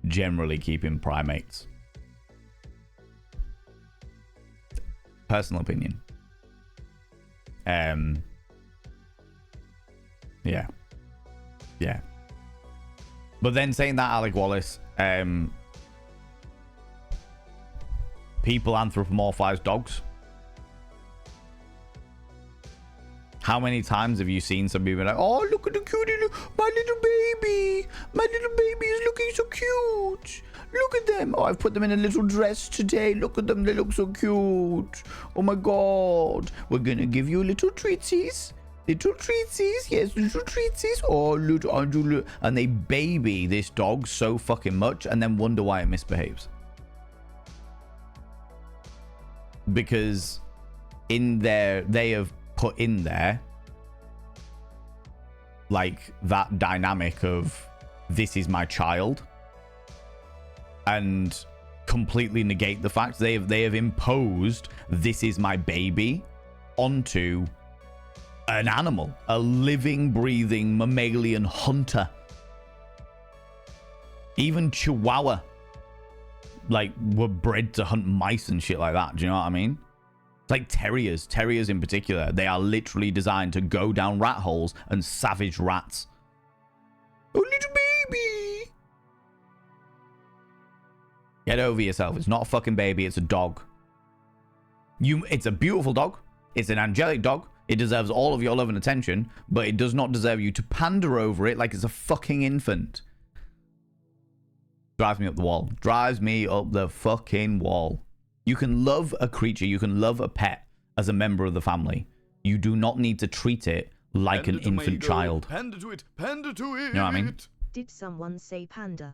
generally keeping primates. Personal opinion. Yeah. But then saying that, Alec Wallace, people anthropomorphize dogs. How many times have you seen some people like, oh, look at the cutie, my little baby. My little baby is looking so cute. Look at them. Oh, I've put them in a little dress today. Look at them. They look so cute. Oh, my God. We're going to give you little treatsies. Little treatsies. Yes, little treatsies. Oh, little Andrew. And they baby this dog so fucking much and then wonder why it misbehaves. Because in there, they have put in there that dynamic of this is my child, and completely negate the fact they have imposed this is my baby onto an animal, a living, breathing mammalian hunter. Even Chihuahua were bred to hunt mice and shit like that. Do you know what I mean? Like terriers in particular, they are literally designed to go down rat holes and savage rats. Oh, little baby. Get over yourself. It's not a fucking baby, it's a dog. It's a beautiful dog. It's an angelic dog. It deserves all of your love and attention, but it does not deserve you to pander over it like it's a fucking infant. Drives me up the wall. Drives me up the fucking wall. You can love a creature, you can love a pet as a member of the family. You do not need to treat it like an infant child. Panda to it, panda to it. You know what I mean? Did someone say panda?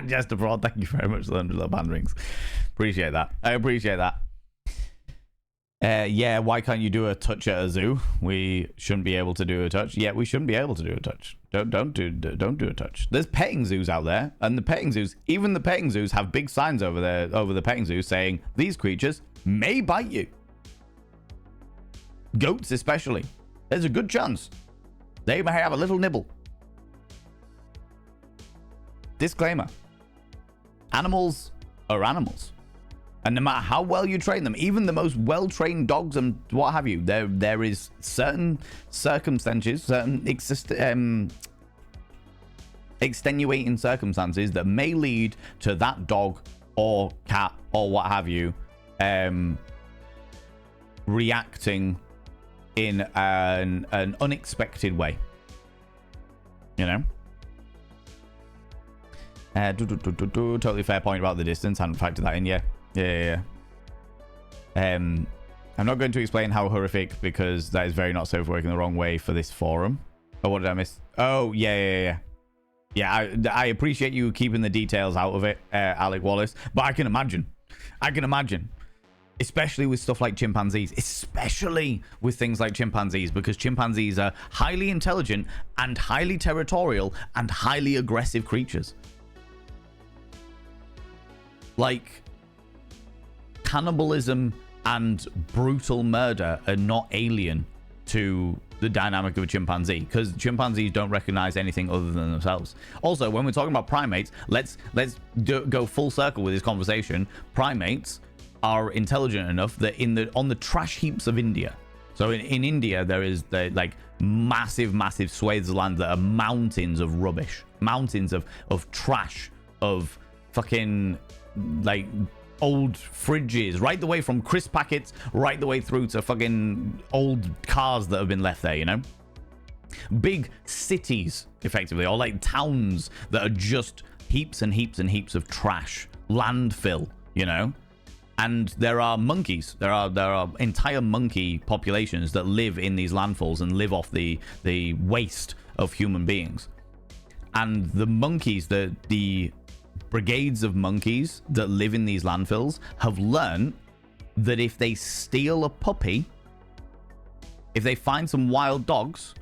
Just abroad. Thank you very much for the 100 little band rings. Appreciate that. I appreciate that. Yeah, why can't you do a touch at a zoo? We shouldn't be able to do a touch. Yeah, we shouldn't be able to do a touch. Don't do a touch. There's petting zoos out there, and the petting zoos, even the petting zoos, have big signs over there, over the petting zoos, saying these creatures may bite you. Goats especially. There's a good chance they may have a little nibble. Disclaimer: animals are animals. And no matter how well you train them, even the most well-trained dogs and what have you, there is certain circumstances, certain extenuating circumstances that may lead to that dog or cat or what have you reacting in an unexpected way. You know? Totally fair point about the distance. Hadn't factored that in yet. Yeah. I'm not going to explain how horrific, because that is very not safe, working the wrong way for this forum. Oh, what did I miss? Oh, yeah. Yeah, I appreciate you keeping the details out of it, Alec Wallace. But I can imagine, especially with stuff like chimpanzees, especially with things like chimpanzees, because chimpanzees are highly intelligent and highly territorial and highly aggressive creatures. Like, cannibalism and brutal murder are not alien to the dynamic of a chimpanzee, because chimpanzees don't recognize anything other than themselves. Also, when we're talking about primates, let's go full circle with this conversation. Primates are intelligent enough that on the trash heaps of India. So in India, there is like massive swathes of land that are mountains of rubbish, mountains of trash, of fucking like old fridges, right the way from crisp packets right the way through to fucking old cars that have been left there, you know? Big cities, effectively, or like towns that are just heaps and heaps and heaps of trash, landfill, you know? And there are monkeys. There are entire monkey populations that live in these landfills and live off the waste of human beings. And the monkeys, the brigades of monkeys that live in these landfills have learned that if they steal a puppy, if they find some wild dogs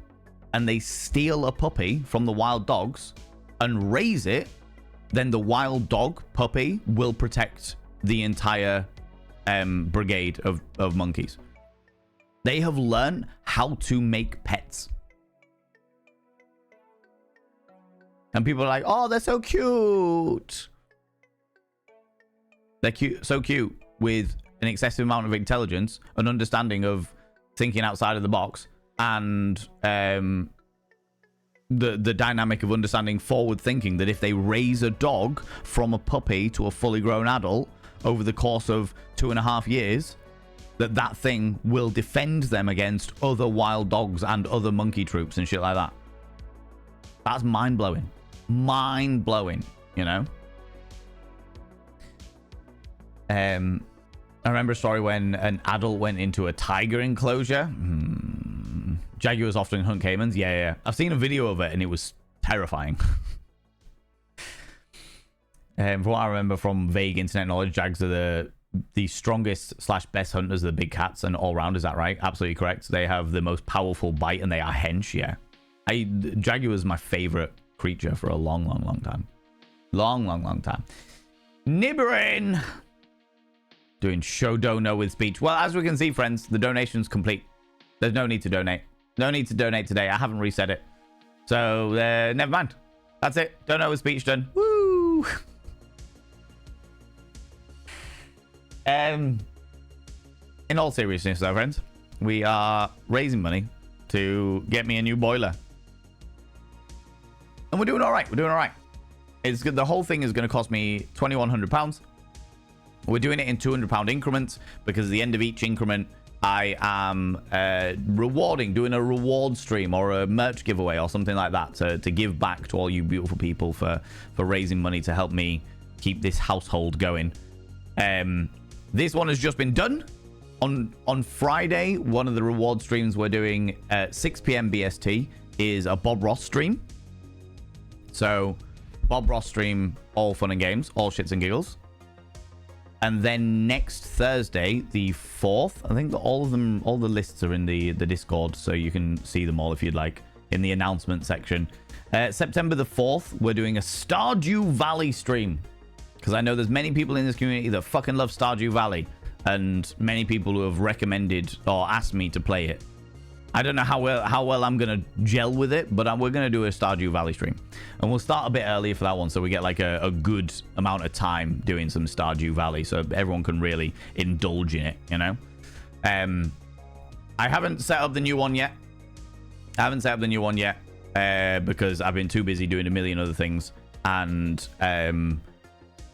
and they steal a puppy from the wild dogs and raise it, then the wild dog puppy will protect the entire brigade of monkeys. They have learned how to make pets. And people are like, oh, they're so cute. They're cute, so cute, with an excessive amount of intelligence, an understanding of thinking outside of the box, and the dynamic of understanding forward thinking, that if they raise a dog from a puppy to a fully grown adult over the course of 2.5 years, that thing will defend them against other wild dogs and other monkey troops and shit like that. That's mind-blowing. Mind-blowing, you know? I remember a story when an adult went into a tiger enclosure. Jaguars often hunt caimans. Yeah. I've seen a video of it and it was terrifying. From what I remember from vague internet knowledge, jags are the strongest / best hunters of the big cats and all round. Is that right? Absolutely correct. They have the most powerful bite and they are hench. Yeah. Jaguar is my favorite creature for a long time. Long time. Nibbering. Doing show dono with speech. Well, as we can see, friends, the donation's complete. There's no need to donate. No need to donate today. I haven't reset it. So, never mind. That's it. Dono with speech done. Woo! In all seriousness, though, friends, we are raising money to get me a new boiler. And we're doing all right. It's good. The whole thing is going to cost me £2,100. We're doing it in £200 increments, because at the end of each increment, I am doing a reward stream or a merch giveaway or something like that to give back to all you beautiful people for raising money to help me keep this household going. This one has just been done. On Friday, one of the reward streams we're doing at 6 p.m. BST is a Bob Ross stream. So Bob Ross stream, all fun and games, all shits and giggles. And then next Thursday, the 4th, I think that all of them, all the lists are in the Discord, so you can see them all if you'd like in the announcement section. September the 4th, we're doing a Stardew Valley stream. Because I know there's many people in this community that fucking love Stardew Valley. And many people who have recommended or asked me to play it. I don't know how well I'm going to gel with it, but we're going to do a Stardew Valley stream. And we'll start a bit earlier for that one, so we get like a good amount of time doing some Stardew Valley, so everyone can really indulge in it, you know? I haven't set up the new one yet. Because I've been too busy doing a million other things. And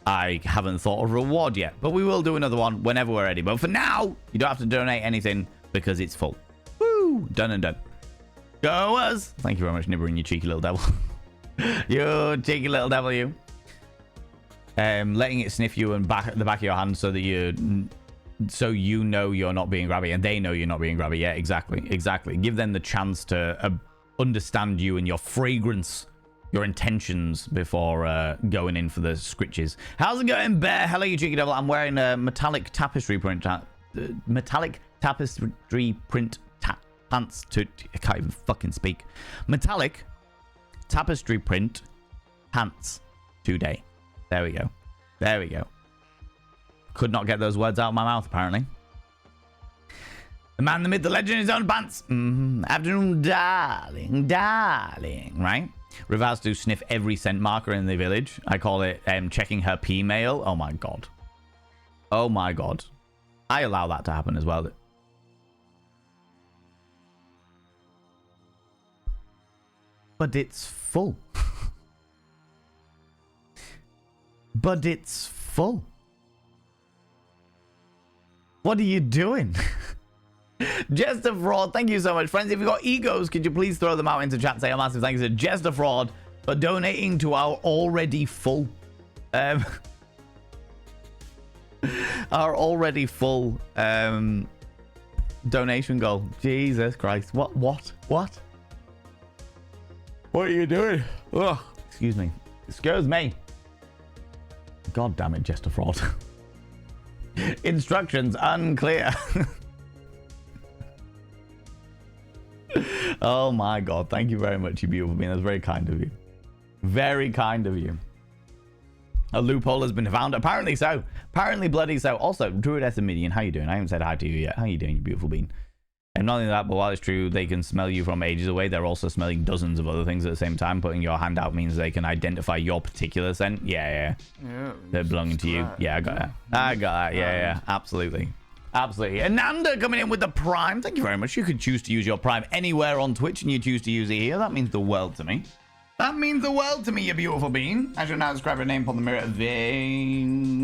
I haven't thought of a reward yet. But we will do another one whenever we're ready. But for now, you don't have to donate anything because it's full. Woo! Done and done. Go us! Thank you very much, Nibbering, you cheeky little devil. You cheeky little devil, you. Letting it sniff you and the back of your hand so that you know you're not being grabby and they know you're not being grabby. Yeah, exactly. Give them the chance to understand you and your fragrance, your intentions before going in for the scritches. How's it going, Bear? Hello, you cheeky devil. I'm wearing a metallic tapestry print pants to... I can't even fucking speak. Metallic tapestry print pants today. There we go. Could not get those words out of my mouth, apparently. The man, the myth, the legend, his own pants. Afternoon, darling. Right? Rivaz do sniff every scent marker in the village. I call it checking her pee mail. Oh my god. I allow that to happen as well. But it's full. What are you doing? Jester Fraud, thank you so much. Friends, if you've got egos, could you please throw them out into chat? Say a massive thanks to Jester Fraud for donating to our already full donation goal. Jesus Christ. What are you doing? Oh, excuse me. God damn it, Jester Fraud. Instructions unclear. Oh my god, thank you very much, you beautiful being. That's very kind of you. Very kind of you. A loophole has been found. Apparently so. Apparently bloody so. Also, Druid Ethamidian, how you doing? I haven't said hi to you yet. How you doing, you beautiful being? And not only that, but while it's true they can smell you from ages away, they're also smelling dozens of other things at the same time. Putting your hand out means they can identify your particular scent. Yeah. They're belonging to you. Yeah, I got that. Yeah. Absolutely. Ananda coming in with the Prime. Thank you very much. You could choose to use your Prime anywhere on Twitch and you choose to use it here. That means the world to me. You beautiful being. I should now describe your name upon the mirror vein.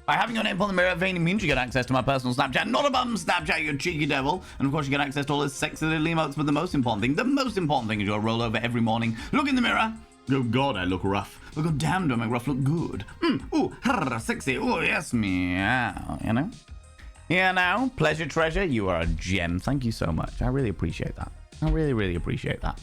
By having your name upon the mirror vein, it means you get access to my personal Snapchat. Not a bum Snapchat, you cheeky devil. And of course, you get access to all his sexy little emotes. But the most important thing is you'll roll over every morning, look in the mirror. Oh God, I look rough. Oh God damn, do I make rough look good? Sexy. Oh yes, meow. You know, pleasure treasure. You are a gem. Thank you so much. I really appreciate that. I really appreciate that.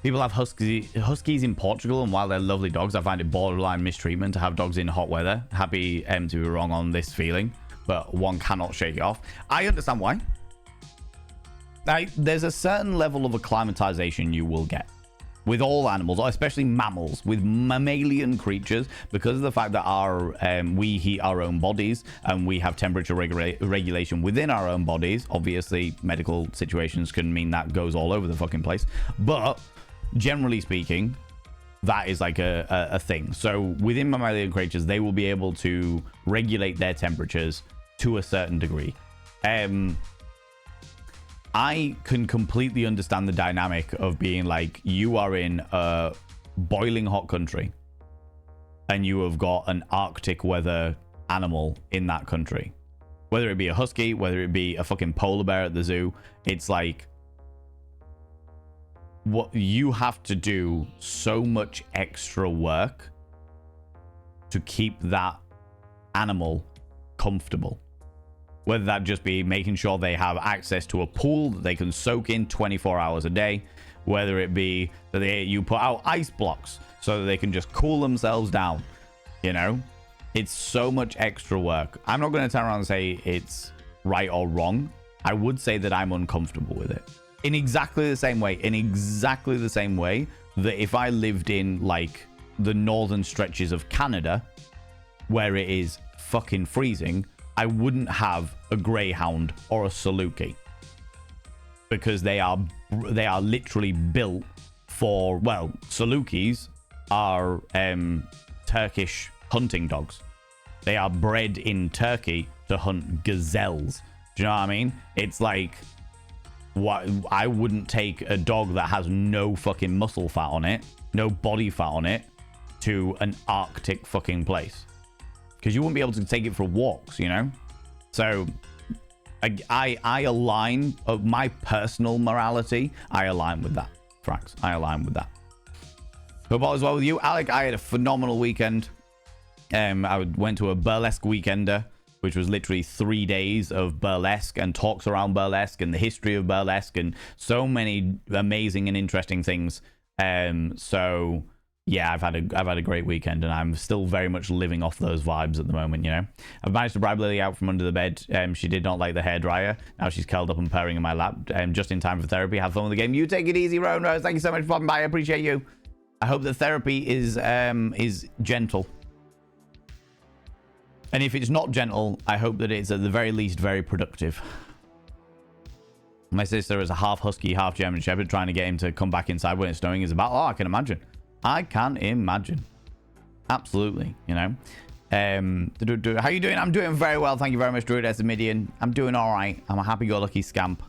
People have huskies in Portugal, and while they're lovely dogs, I find it borderline mistreatment to have dogs in hot weather. Happy to be wrong on this feeling, but one cannot shake it off. I understand why. There's a certain level of acclimatization you will get with all animals, especially mammals, with mammalian creatures, because of the fact that we heat our own bodies and we have temperature regulation within our own bodies. Obviously, medical situations can mean that goes all over the fucking place, but generally speaking, that is like a thing. So within mammalian creatures, they will be able to regulate their temperatures to a certain degree. I can completely understand the dynamic of being like, you are in a boiling hot country and you have got an Arctic weather animal in that country. Whether it be a husky, whether it be a fucking polar bear at the zoo, it's like, what you have to do so much extra work to keep that animal comfortable. Whether that just be making sure they have access to a pool that they can soak in 24 hours a day, whether it be that you put out ice blocks so that they can just cool themselves down, you know? It's so much extra work. I'm not going to turn around and say it's right or wrong. I would say that I'm uncomfortable with it. In exactly the same way, that if I lived in, like, the northern stretches of Canada, where it is fucking freezing, I wouldn't have a greyhound or a saluki. Because they are literally built for, well, salukis are Turkish hunting dogs. They are bred in Turkey to hunt gazelles. Do you know what I mean? It's like, what, I wouldn't take a dog that has no fucking muscle fat on it, no body fat on it, to an Arctic fucking place. Because you wouldn't be able to take it for walks, you know? So I align, my personal morality, I align with that. Frax, I align with that. Hope all is well with you. Alec, I had a phenomenal weekend. I went to a burlesque weekender, which was literally 3 days of burlesque and talks around burlesque and the history of burlesque and so many amazing and interesting things. So yeah, I've had a great weekend, and I'm still very much living off those vibes at the moment, you know. I've managed to bribe Lily out from under the bed. She did not like the hairdryer. Now she's curled up and purring in my lap, just in time for therapy. Have fun with the game. You take it easy, Roan Rose. Thank you so much for popping by. I appreciate you. I hope that therapy is gentle. And if it's not gentle, I hope that it's at the very least very productive. My sister is a half husky, half German shepherd, trying to get him to come back inside when it's snowing is about. Oh, I can imagine. I can imagine. Absolutely, you know. How you doing? I'm doing very well. Thank you very much, Druid Midian. I'm doing all right. I'm a happy-go-lucky scamp.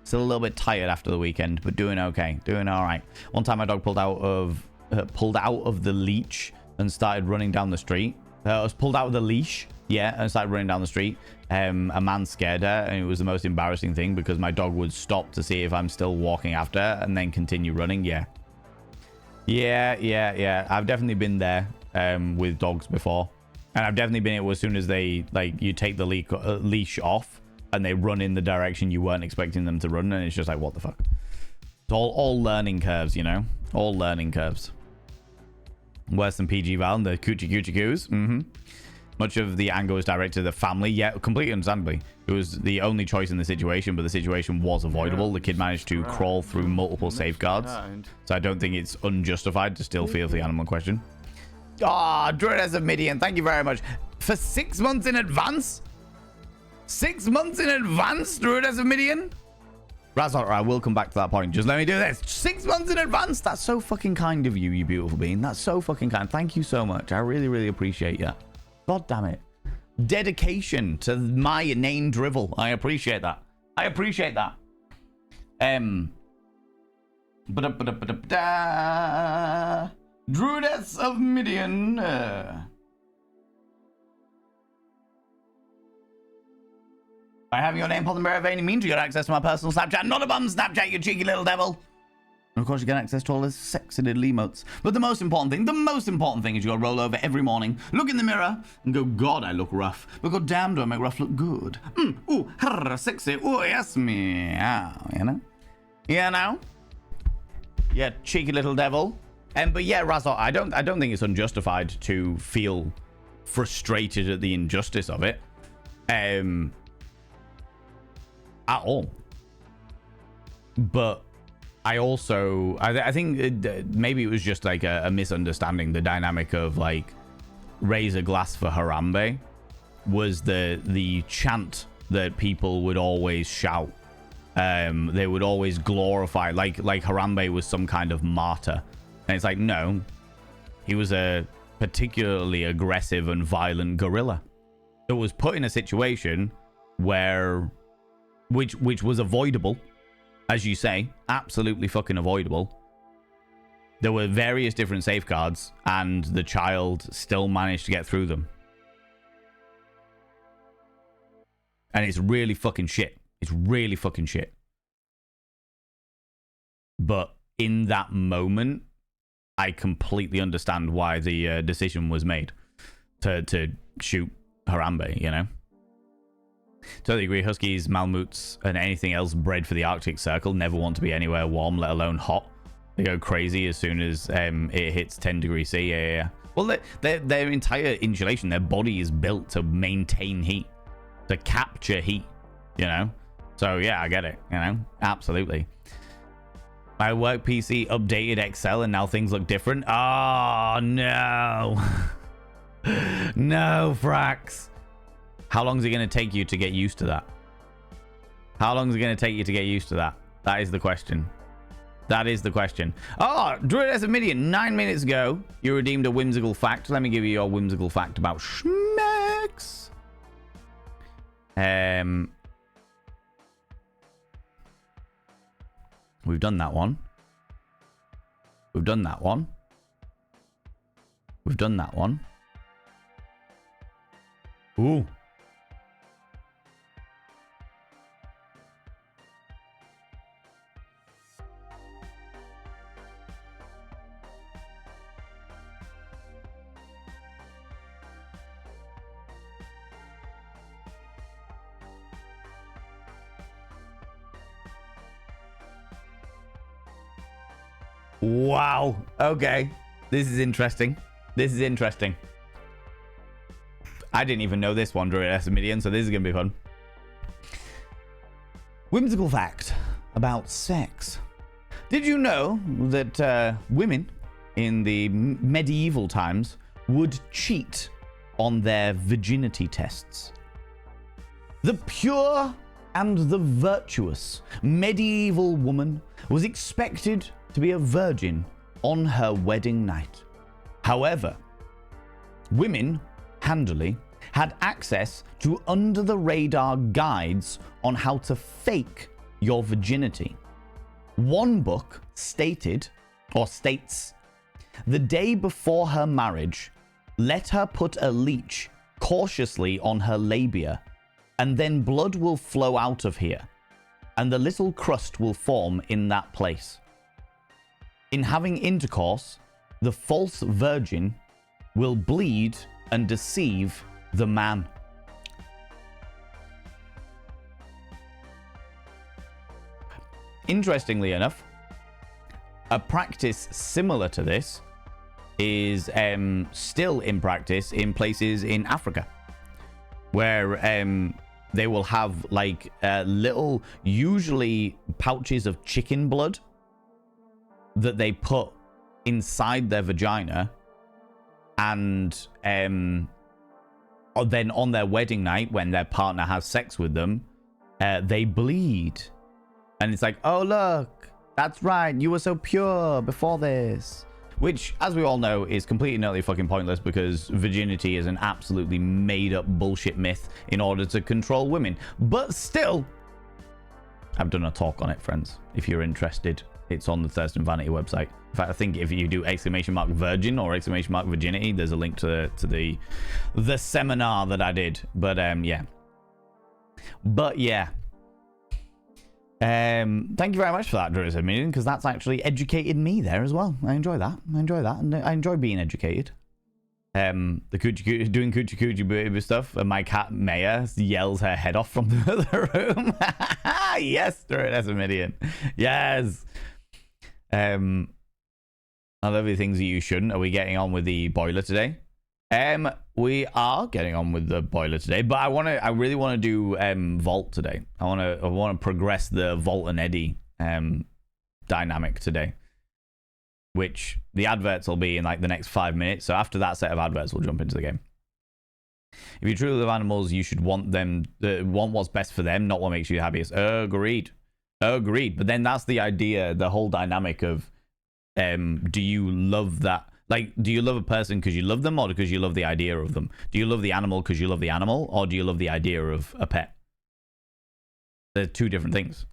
Still a little bit tired after the weekend, but doing okay. Doing all right. One time my dog pulled out of the leash and started running down the street. I was pulled out of the leash, yeah, and started running down the street. A man scared her, and it was the most embarrassing thing because my dog would stop to see if I'm still walking after her and then continue running. Yeah. I've definitely been there with dogs before, and I've definitely been it as soon as they, like, you take the leash off and they run in the direction you weren't expecting them to run, and it's just like, what the fuck? It's all learning curves, you know, all learning curves. Worse than PG Val and the coochie coos. Much of the anger was directed at the family. Yeah, completely understandably. It was the only choice in the situation, but the situation was avoidable. The kid managed to crawl through multiple safeguards. So I don't think it's unjustified to still feel the animal question. Ah, Druid of Midian, thank you very much. For 6 months in advance? 6 months in advance, Druid of Midian? Razor, I will come back to that point. Just let me do this. 6 months in advance? That's so fucking kind of you, you beautiful being. That's so fucking kind. Thank you so much. I really, really appreciate you. God damn it. Dedication to my name drivel. I appreciate that. I appreciate that. Druidess of Midian. By having your name on the mirror of any means, you get access to my personal Snapchat. Not a bum Snapchat, you cheeky little devil. And of course, you get access to all the sexy little emotes. But the most important thing is you gotta roll over every morning, look in the mirror, and go, God, I look rough. But god damn, do I make rough look good. Ooh, harr, sexy, ooh, yes, meow, you know? You know? Yeah, cheeky little devil. But yeah, Razor, I don't think it's unjustified to feel frustrated at the injustice of it. At all. But I also, I think maybe it was just like a misunderstanding. The dynamic of like raise a glass for Harambe was the chant that people would always shout. They would always glorify, like Harambe was some kind of martyr. And it's like, no, he was a particularly aggressive and violent gorilla that was put in a situation where, which was avoidable. As you say, absolutely fucking avoidable. There were various different safeguards, and the child still managed to get through them. And it's really fucking shit. It's really fucking shit. But in that moment, I completely understand why the decision was made to shoot Harambe, you know? Totally agree. Huskies, Malamutes, and anything else bred for the Arctic Circle never want to be anywhere warm, let alone hot. They go crazy as soon as it hits 10 degrees C. Yeah. Well, their entire insulation, their body is built to maintain heat, to capture heat, you know? So, yeah, I get it, you know? Absolutely. My work PC updated Excel and now things look different. Oh, no. No, Frax. How long is it going to take you to get used to that? How long is it going to take you to get used to that? That is the question. That is the question. Oh, Druid as a Midian, 9 minutes ago, you redeemed a whimsical fact. Let me give you your whimsical fact about Schmex. We've done that one. We've done that one. We've done that one. Ooh. Wow. Okay. This is interesting. This is interesting. I didn't even know this one during Midian, so this is going to be fun. Whimsical fact about sex. Did you know that women in the medieval times would cheat on their virginity tests? The pure and the virtuous medieval woman was expected to be a virgin on her wedding night. However, women handily had access to under-the-radar guides on how to fake your virginity. One book states, the day before her marriage, let her put a leech cautiously on her labia, and then blood will flow out of here, and the little crust will form in that place. In having intercourse, the false virgin will bleed and deceive the man. Interestingly enough, a practice similar to this is still in practice in places in Africa, where they will have like little, usually pouches of chicken blood that they put inside their vagina, and then on their wedding night, when their partner has sex with them, they bleed. And it's like, oh, look, that's right, you were so pure before this. Which, as we all know, is completely and utterly fucking pointless, because virginity is an absolutely made-up bullshit myth in order to control women. But still, I've done a talk on it, friends, if you're interested. It's on the Thurston Vanity website. In fact, I think if you do !virgin or !virginity, there's a link to the seminar that I did. But yeah. But yeah. Thank you very much for that, Drew, because that's actually educated me there as well. I enjoy that. And I enjoy being educated. The doing coochie booty stuff, and my cat Maya yells her head off from the other room. Yes, Drew, that's a Midian. Yes. I love the things that you shouldn't. Are we getting on with the boiler today? We are getting on with the boiler today, but I really want to do Vault today. I want to progress the Vault and Eddie dynamic today, which the adverts will be in like the next 5 minutes. So after that set of adverts, we'll jump into the game. If you truly love animals, you should want what's best for them, not what makes you the happiest. Agreed. But then that's the idea, the whole dynamic of do you love that? Like, do you love a person because you love them, or because you love the idea of them? Do you love the animal because you love the animal, or do you love the idea of a pet? They're two different things.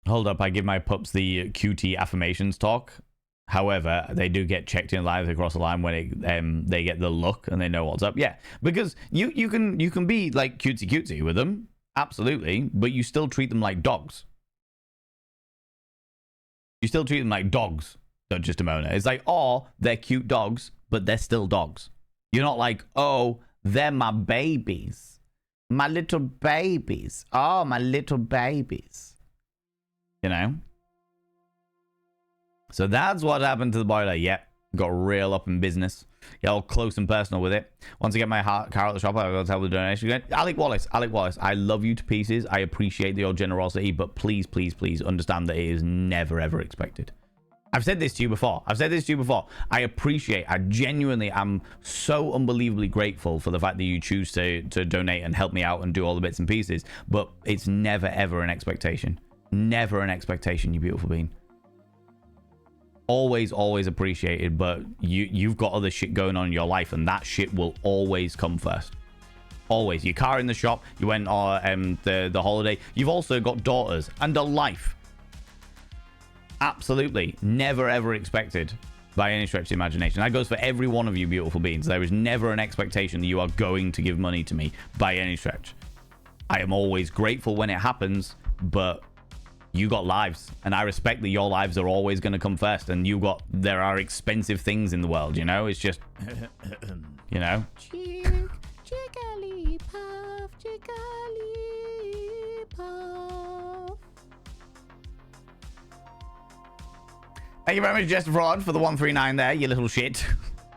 Hold up, I give my pups the QT affirmations talk. However, they do get checked in live across the line when they get the look and they know what's up. Yeah, because you can be like cutesy with them, absolutely, but you still treat them like dogs. You still treat them like dogs, not just a Mona. It's like, oh, they're cute dogs, but they're still dogs. You're not like, oh, they're my babies. My little babies. Oh, my little babies. You know? So that's what happened to the boiler. Yep. Got real up in business. Get all close and personal with it. Once I get my car at the shop, I'll go tell the donation again. Alec Wallace, I love you to pieces. I appreciate your generosity, but please, please, please understand that it is never, ever expected. I've said this to you before. I genuinely am so unbelievably grateful for the fact that you choose to donate and help me out and do all the bits and pieces, but it's never, ever an expectation. Never an expectation, you beautiful being. Always, always appreciated, but you've got other shit going on in your life, and that shit will always come first. Always. Your car in the shop, you went on the holiday. You've also got daughters and a life. Absolutely. Never, ever expected by any stretch of the imagination. That goes for every one of you beautiful beings. There is never an expectation that you are going to give money to me by any stretch. I am always grateful when it happens, but you got lives, and I respect that your lives are always going to come first, and there are expensive things in the world, you know? It's just, you know? Jigglypuff. Thank you very much, Jester Fraud, for the 139 there, you little shit.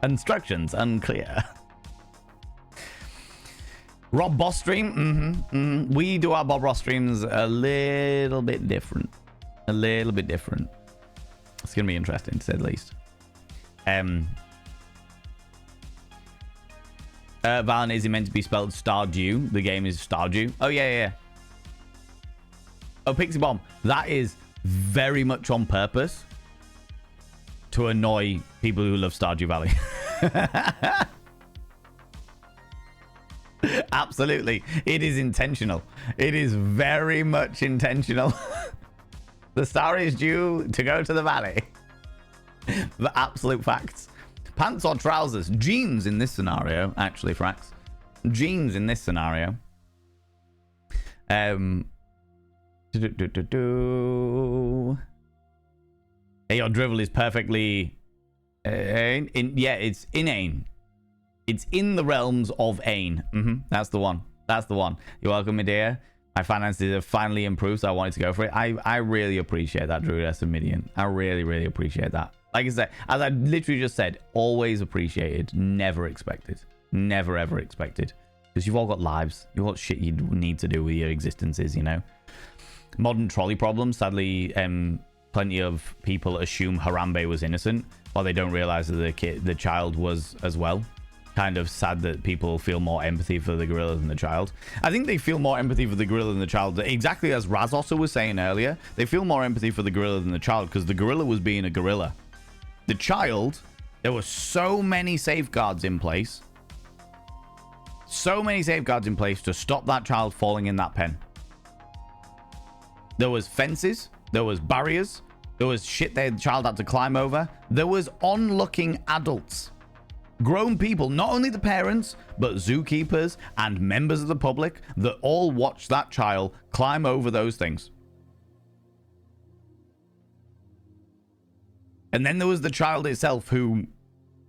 Instructions unclear. Rob Boss stream? We do our Bob Ross streams a little bit different. It's going to be interesting, to say the least. Valen, is it meant to be spelled Stardew? The game is Stardew. Oh, yeah. Oh, Pixie Bomb. That is very much on purpose to annoy people who love Stardew Valley. Absolutely. It is intentional. It is very much intentional. The star is due to go to the valley. The absolute facts. Pants or trousers? Jeans in this scenario, actually, Frax. Jeans in this scenario. Hey, your drivel is perfectly... it's inane. It's in the realms of Ain. That's the one. You're welcome, my dear. My finances have finally improved, so I wanted to go for it. I really appreciate that, Druidess and Midian. I really, really appreciate that. Like I said, as I literally just said, always appreciated, never expected. Never, ever expected. Because you've all got lives. You've got shit you need to do with your existences, you know? Modern trolley problems. Sadly, plenty of people assume Harambe was innocent, while they don't realize that the child was as well. Kind of sad that people feel more empathy for the gorilla than the child. I think they feel more empathy for the gorilla than the child. Exactly as Razosa was saying earlier, they feel more empathy for the gorilla than the child because the gorilla was being a gorilla. The child, there were so many safeguards in place. So many safeguards in place to stop that child falling in that pen. There was fences. There was barriers. There was shit the child had to climb over. There was onlooking adults. Grown people, not only the parents, but zookeepers and members of the public that all watched that child climb over those things. And then there was the child itself who,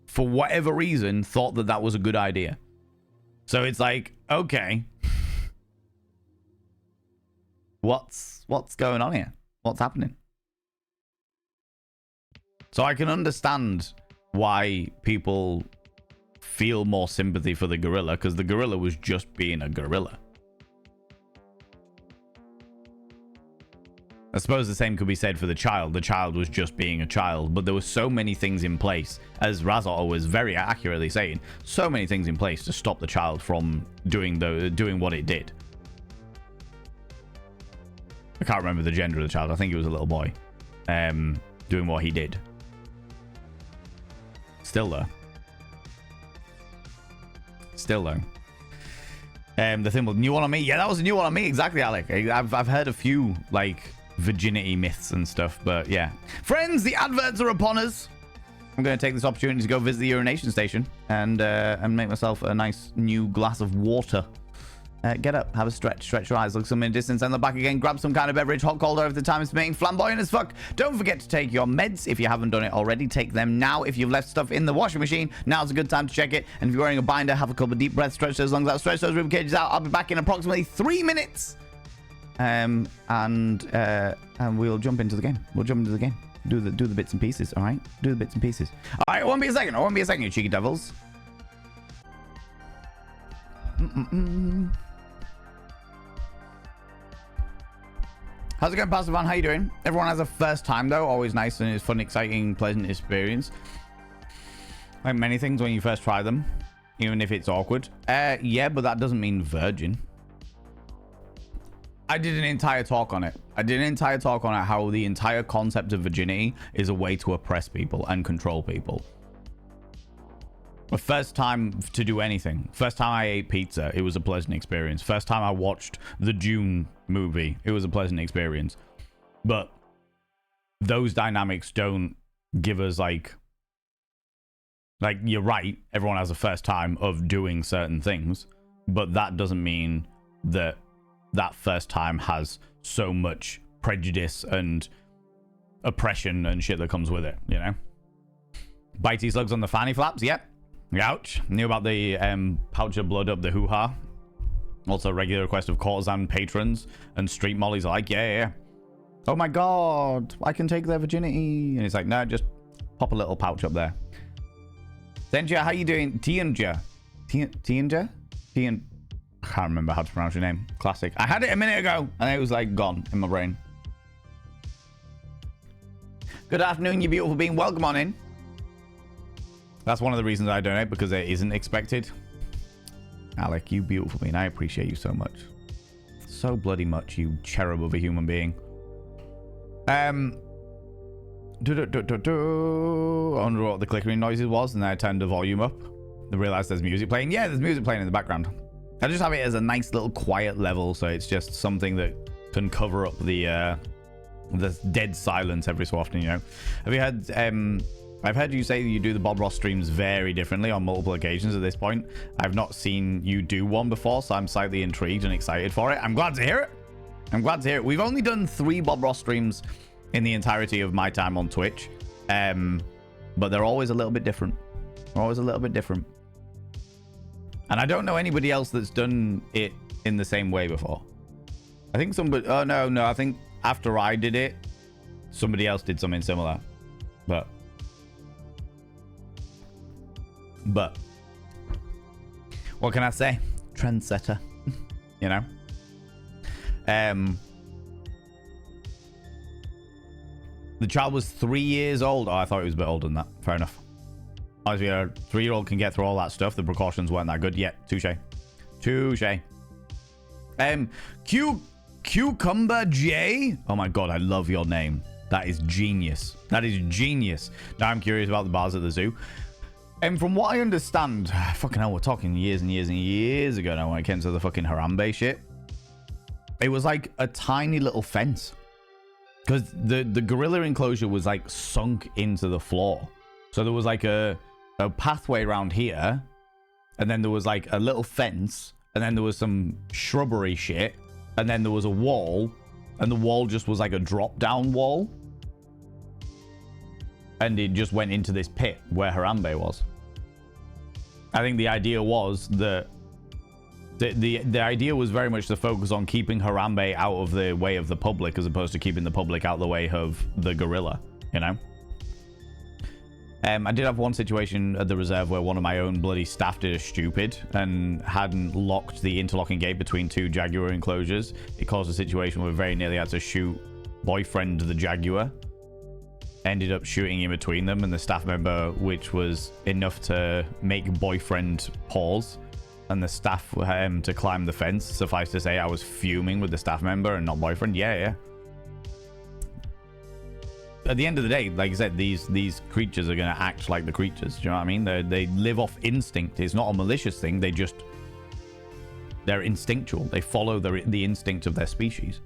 for whatever reason, thought that that was a good idea. So it's like, okay. What's going on here? What's happening? So I can understand why people feel more sympathy for the gorilla, because the gorilla was just being a gorilla. I suppose the same could be said for the child. The child was just being a child, but there were so many things in place, as Razor was very accurately saying, so many things in place to stop the child from doing what it did. I can't remember the gender of the child. I think it was a little boy doing what he did. Still though. The thimble, new one on me. Yeah, that was a new one on me. Exactly, Alec. I've heard a few like virginity myths and stuff, but yeah. Friends, the adverts are upon us. I'm going to take this opportunity to go visit the urination station and make myself a nice new glass of water. Get up, have a stretch, stretch your eyes, look some in the distance, and look back again. Grab some kind of beverage, hot, cold, or if the time is permitting, flamboyant as fuck. Don't forget to take your meds. If you haven't done it already, take them now. If you've left stuff in the washing machine, now's a good time to check it. And if you're wearing a binder, have a couple of deep breaths, stretch those lungs out, stretch those rib cages out. I'll be back in approximately 3 minutes. And we'll jump into the game. We'll jump into the game. Do the bits and pieces, all right? Do the bits and pieces. All right, it won't be a second. It won't be a second, you cheeky devils. How's it going, Pastor Van? How you doing? Everyone has a first time, though. Always nice and it's fun, exciting, pleasant experience. Like many things when you first try them, even if it's awkward. Yeah, but that doesn't mean virgin. I did an entire talk on it. I did an entire talk on how the entire concept of virginity is a way to oppress people and control people. The first time to do anything. First time I ate pizza, it was a pleasant experience. First time I watched the Dune movie, it was a pleasant experience. But those dynamics don't give us like you're right, everyone has a first time of doing certain things, but that doesn't mean that that first time has so much prejudice and oppression and shit that comes with it, you know? Bitey slugs on the fanny flaps, yep. Ouch. Knew about the pouch of blood up the hoo-ha. Also regular request of courtesan patrons and street mollies like, yeah. Oh my god, I can take their virginity. And he's like, no, just pop a little pouch up there. Zenja, how you doing? Tianja? I can't remember how to pronounce your name. Classic. I had it a minute ago and it was like gone in my brain. Good afternoon, you beautiful being. Welcome on in. That's one of the reasons I donate, because it isn't expected. Alec, you beautiful being. I appreciate you so much. So bloody much, you cherub of a human being. I wonder what the clickering noises was, and then I turned the volume up. I realized there's music playing. Yeah, there's music playing in the background. I just have it as a nice little quiet level, so it's just something that can cover up the dead silence every so often, you know. Have you had I've heard you say that you do the Bob Ross streams very differently on multiple occasions at this point. I've not seen you do one before, so I'm slightly intrigued and excited for it. I'm glad to hear it. I'm glad to hear it. We've only done 3 Bob Ross streams in the entirety of my time on Twitch. But they're always a little bit different. They're always a little bit different. And I don't know anybody else that's done it in the same way before. I think somebody... Oh, no. I think after I did it, somebody else did something similar. But what can I say? Trendsetter. You know? The child was 3 years old. Oh, I thought it was a bit older than that. Fair enough. Obviously, a 3-year-old can get through all that stuff. The precautions weren't that good yet. Touche. Cucumber J. Oh my god, I love your name. That is genius. That is genius. Now I'm curious about the bars at the zoo. And from what I understand, fucking hell, we're talking years and years and years ago now when it came to the fucking Harambe shit. It was like a tiny little fence. Because the gorilla enclosure was like sunk into the floor. So there was like a pathway around here. And then there was like a little fence. And then there was some shrubbery shit. And then there was a wall. And the wall just was like a drop down wall. And it just went into this pit where Harambe was. I think the idea was that the idea was very much to focus on keeping Harambe out of the way of the public as opposed to keeping the public out of the way of the gorilla, you know? I did have one situation at the reserve where one of my own bloody staff did a stupid and hadn't locked the interlocking gate between 2 jaguar enclosures. It caused a situation where we very nearly had to shoot boyfriend the jaguar. Ended up shooting in between them and the staff member, which was enough to make boyfriend pause and the staff to climb the fence. Suffice to say, I was fuming with the staff member and not boyfriend. Yeah. At the end of the day, like I said, these creatures are going to act like the creatures. Do you know what I mean? They live off instinct. It's not a malicious thing. They're instinctual. They follow the instinct of their species.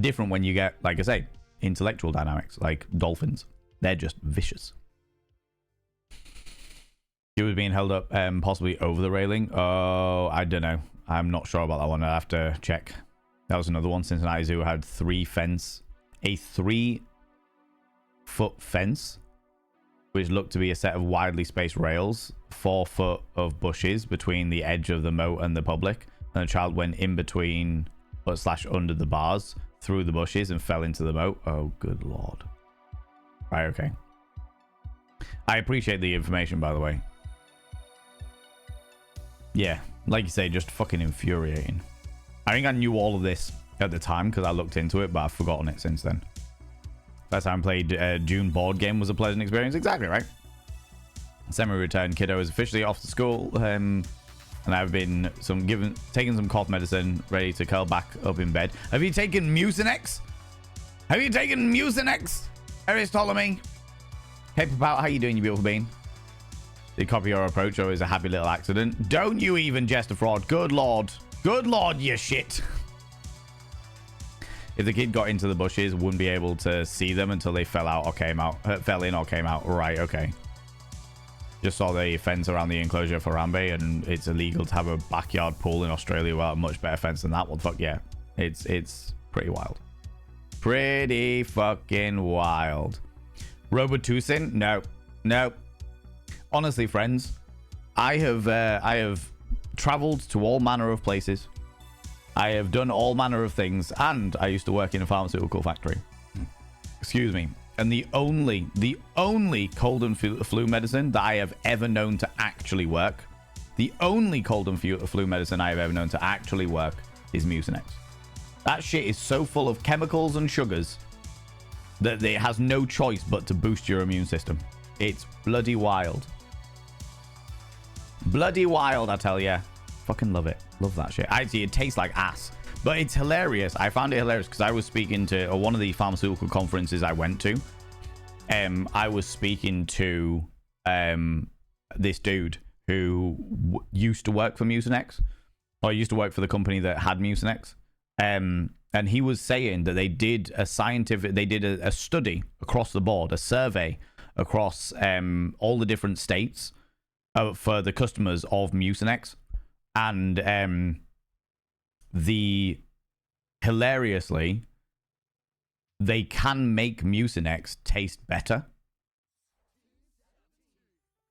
Different when you get, like I say, intellectual dynamics, like dolphins. They're just vicious. She was being held up, possibly over the railing. Oh, I don't know. I'm not sure about that one. I'll have to check. That was another one. Cincinnati Zoo had a 3-foot fence, which looked to be a set of widely spaced rails, 4 foot of bushes between the edge of the moat and the public, and the child went in between / under the bars through the bushes and fell into the moat. Oh, good lord. Right, okay. I appreciate the information, by the way. Yeah, like you say, just fucking infuriating. I think I knew all of this at the time because I looked into it, but I've forgotten it since then. Last time I played June board game was a pleasant experience. Exactly right. Semi-returned kiddo is officially off to school, and I've been taking some cough medicine, ready to curl back up in bed. Have you taken Mucinex? Have you taken Mucinex, Eris Ptolemy? Hey, Papout, how you doing, you beautiful bean? Did copy your approach, or is a happy little accident? Don't you even jest a fraud. Good lord. Good lord, you shit. If the kid got into the bushes, wouldn't be able to see them until they fell out or came out. Fell in or came out. Right, okay. Just saw the fence around the enclosure for Rambe, and it's illegal to have a backyard pool in Australia without a much better fence than that one. Fuck yeah. It's pretty wild. Pretty fucking wild. Robotucin? No. No. Honestly, friends, I have traveled to all manner of places. I have done all manner of things, and I used to work in a pharmaceutical factory. Excuse me. And the only cold and flu medicine that I have ever known to actually work, the only cold and flu medicine I have ever known to actually work is Mucinex. That shit is so full of chemicals and sugars that it has no choice but to boost your immune system. It's bloody wild. Bloody wild, I tell ya. Fucking love it. Love that shit. Actually, it tastes like ass. But it's hilarious. I found it hilarious because I was speaking to one of the pharmaceutical conferences I went to. I was speaking to this dude who used to work for Mucinex, or used to work for the company that had Mucinex. And he was saying that they did a study across the board, a survey across all the different states for the customers of Mucinex. And hilariously, they can make Mucinex taste better.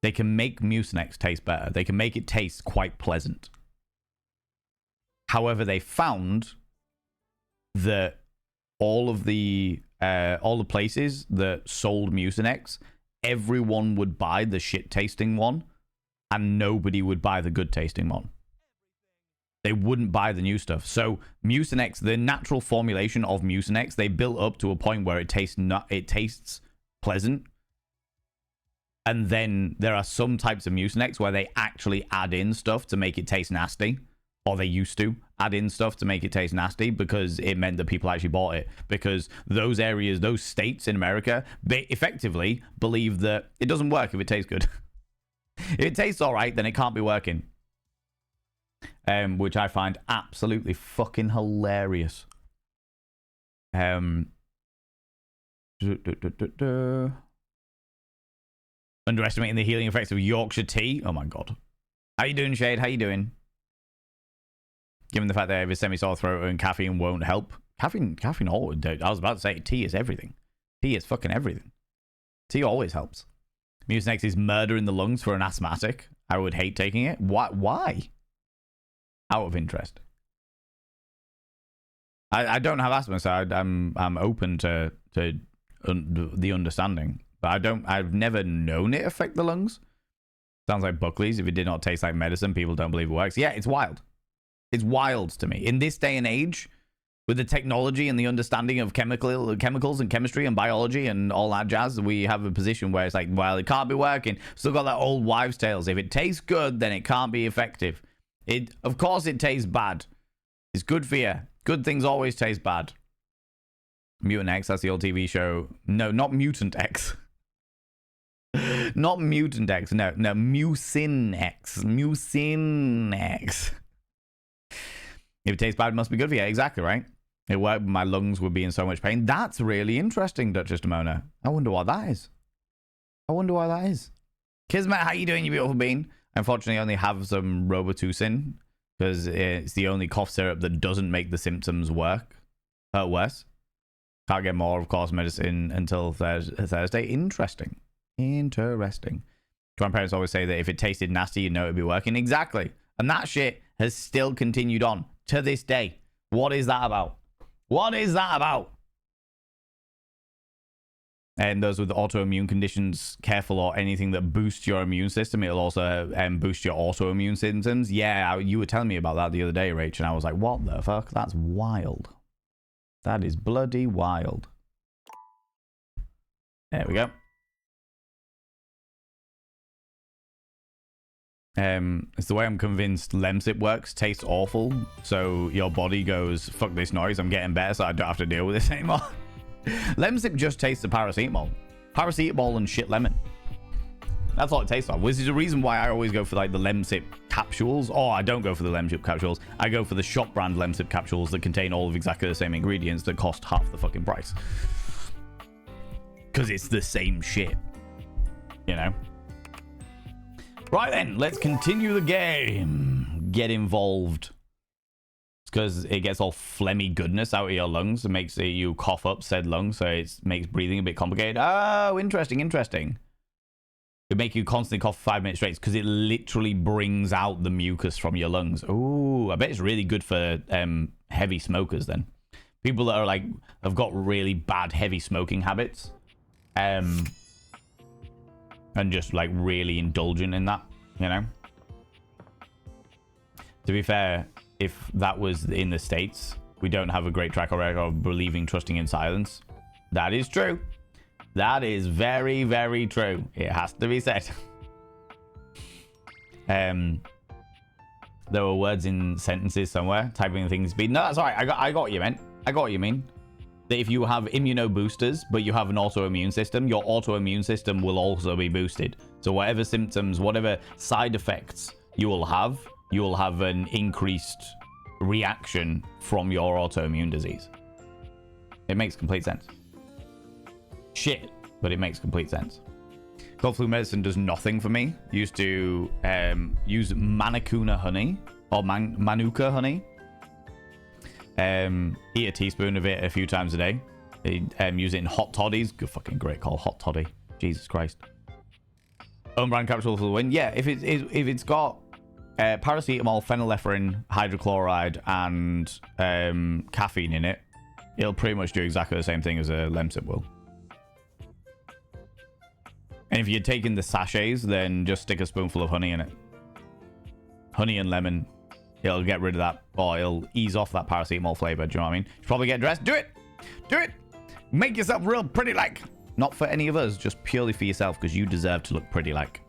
They can make Mucinex taste better. They can make it taste quite pleasant. However, they found that all the places that sold Mucinex, everyone would buy the shit tasting one, and nobody would buy the good tasting one. They wouldn't buy the new stuff. So Mucinex, the natural formulation of Mucinex, they built up to a point where it tastes pleasant. And then there are some types of Mucinex where they actually add in stuff to make it taste nasty. Or they used to add in stuff to make it taste nasty because it meant that people actually bought it. Because those areas, those states in America, they effectively believe that it doesn't work if it tastes good. If it tastes all right, then it can't be working. Which I find absolutely fucking hilarious. Underestimating the healing effects of Yorkshire tea. Oh my god. How you doing, Shade? How you doing? Given the fact that I have a semi-sore throat and caffeine won't help. Caffeine always. I was about to say tea is everything. Tea is fucking everything. Tea always helps. Mucinex is murder in the lungs for an asthmatic. I would hate taking it. Why? Out of interest. I don't have asthma, so I'm open to the understanding. But I've never known it affect the lungs. Sounds like Buckley's. If it did not taste like medicine, people don't believe it works. Yeah, it's wild. It's wild to me. In this day and age, with the technology and the understanding of chemicals and chemistry and biology and all that jazz, we have a position where it's like, well, it can't be working. Still got that old wives' tales. If it tastes good, then it can't be effective. Of course it tastes bad. It's good for you. Good things always taste bad. Mutant X, that's the old TV show. No, not Mutant X. Not Mutant X. No, Mucin X. Mucin X. If it tastes bad, it must be good for you. Exactly, right? It worked, my lungs would be in so much pain. That's really interesting, Duchess Demona. I wonder what that is. Kismet, how you doing, you beautiful bean? Unfortunately, I only have some Robitussin because it's the only cough syrup that doesn't make the symptoms worse. Can't get more, of course, medicine until Thursday. Interesting. Grandparents always say that if it tasted nasty, you know it'd be working. Exactly. And that shit has still continued on to this day. What is that about? What is that about? And those with autoimmune conditions, careful, or anything that boosts your immune system, it'll also boost your autoimmune symptoms. Yeah, you were telling me about that the other day, Rach, and I was like, what the fuck? That's wild. That is bloody wild. There we go. It's the way I'm convinced Lemsip works. Tastes awful, so your body goes, fuck this noise, I'm getting better, so I don't have to deal with this anymore. Lemsip just tastes of paracetamol. Paracetamol and shit lemon. That's all it tastes like. Which is the reason why I always go for like the Lemsip capsules. Or I don't go for the Lemsip capsules. I go for the shop brand Lemsip capsules that contain all of exactly the same ingredients that cost half the fucking price. Because it's the same shit. You know? Right then, let's continue the game. Get involved. It's because it gets all phlegmy goodness out of your lungs and makes you cough up said lungs, so it makes breathing a bit complicated. Oh, interesting. It make you constantly cough for 5 minutes straight because it literally brings out the mucus from your lungs. Oh, I bet it's really good for heavy smokers then. People that are like have got really bad heavy smoking habits, and just like really indulgent in that, you know. To be fair, if that was in the States, we don't have a great track record of believing, trusting in silence. That is true. That is very, very true. It has to be said. There were words in sentences somewhere, typing things speed. No, that's all right. I got what you meant. I got what you mean. That if you have immunoboosters, but you have an autoimmune system, your autoimmune system will also be boosted. So whatever symptoms, whatever side effects you will have an increased reaction from your autoimmune disease. It makes complete sense. Shit, but it makes complete sense. Cold flu medicine does nothing for me. Used to use Manuka honey or Manuka honey. Eat a teaspoon of it a few times a day. Use it in hot toddies. Good fucking great call, hot toddy. Jesus Christ. Own brand capsule for the win. Yeah, if it's got paracetamol, phenylephrine, hydrochloride, and caffeine in it, it'll pretty much do exactly the same thing as a Lemsip will. And if you're taking the sachets, then just stick a spoonful of honey in it. Honey and lemon. It'll get rid of that, or it'll ease off that paracetamol flavor. Do you know what I mean? You should probably get dressed. Do it! Do it! Make yourself real pretty like. Not for any of us, just purely for yourself, because you deserve to look pretty like.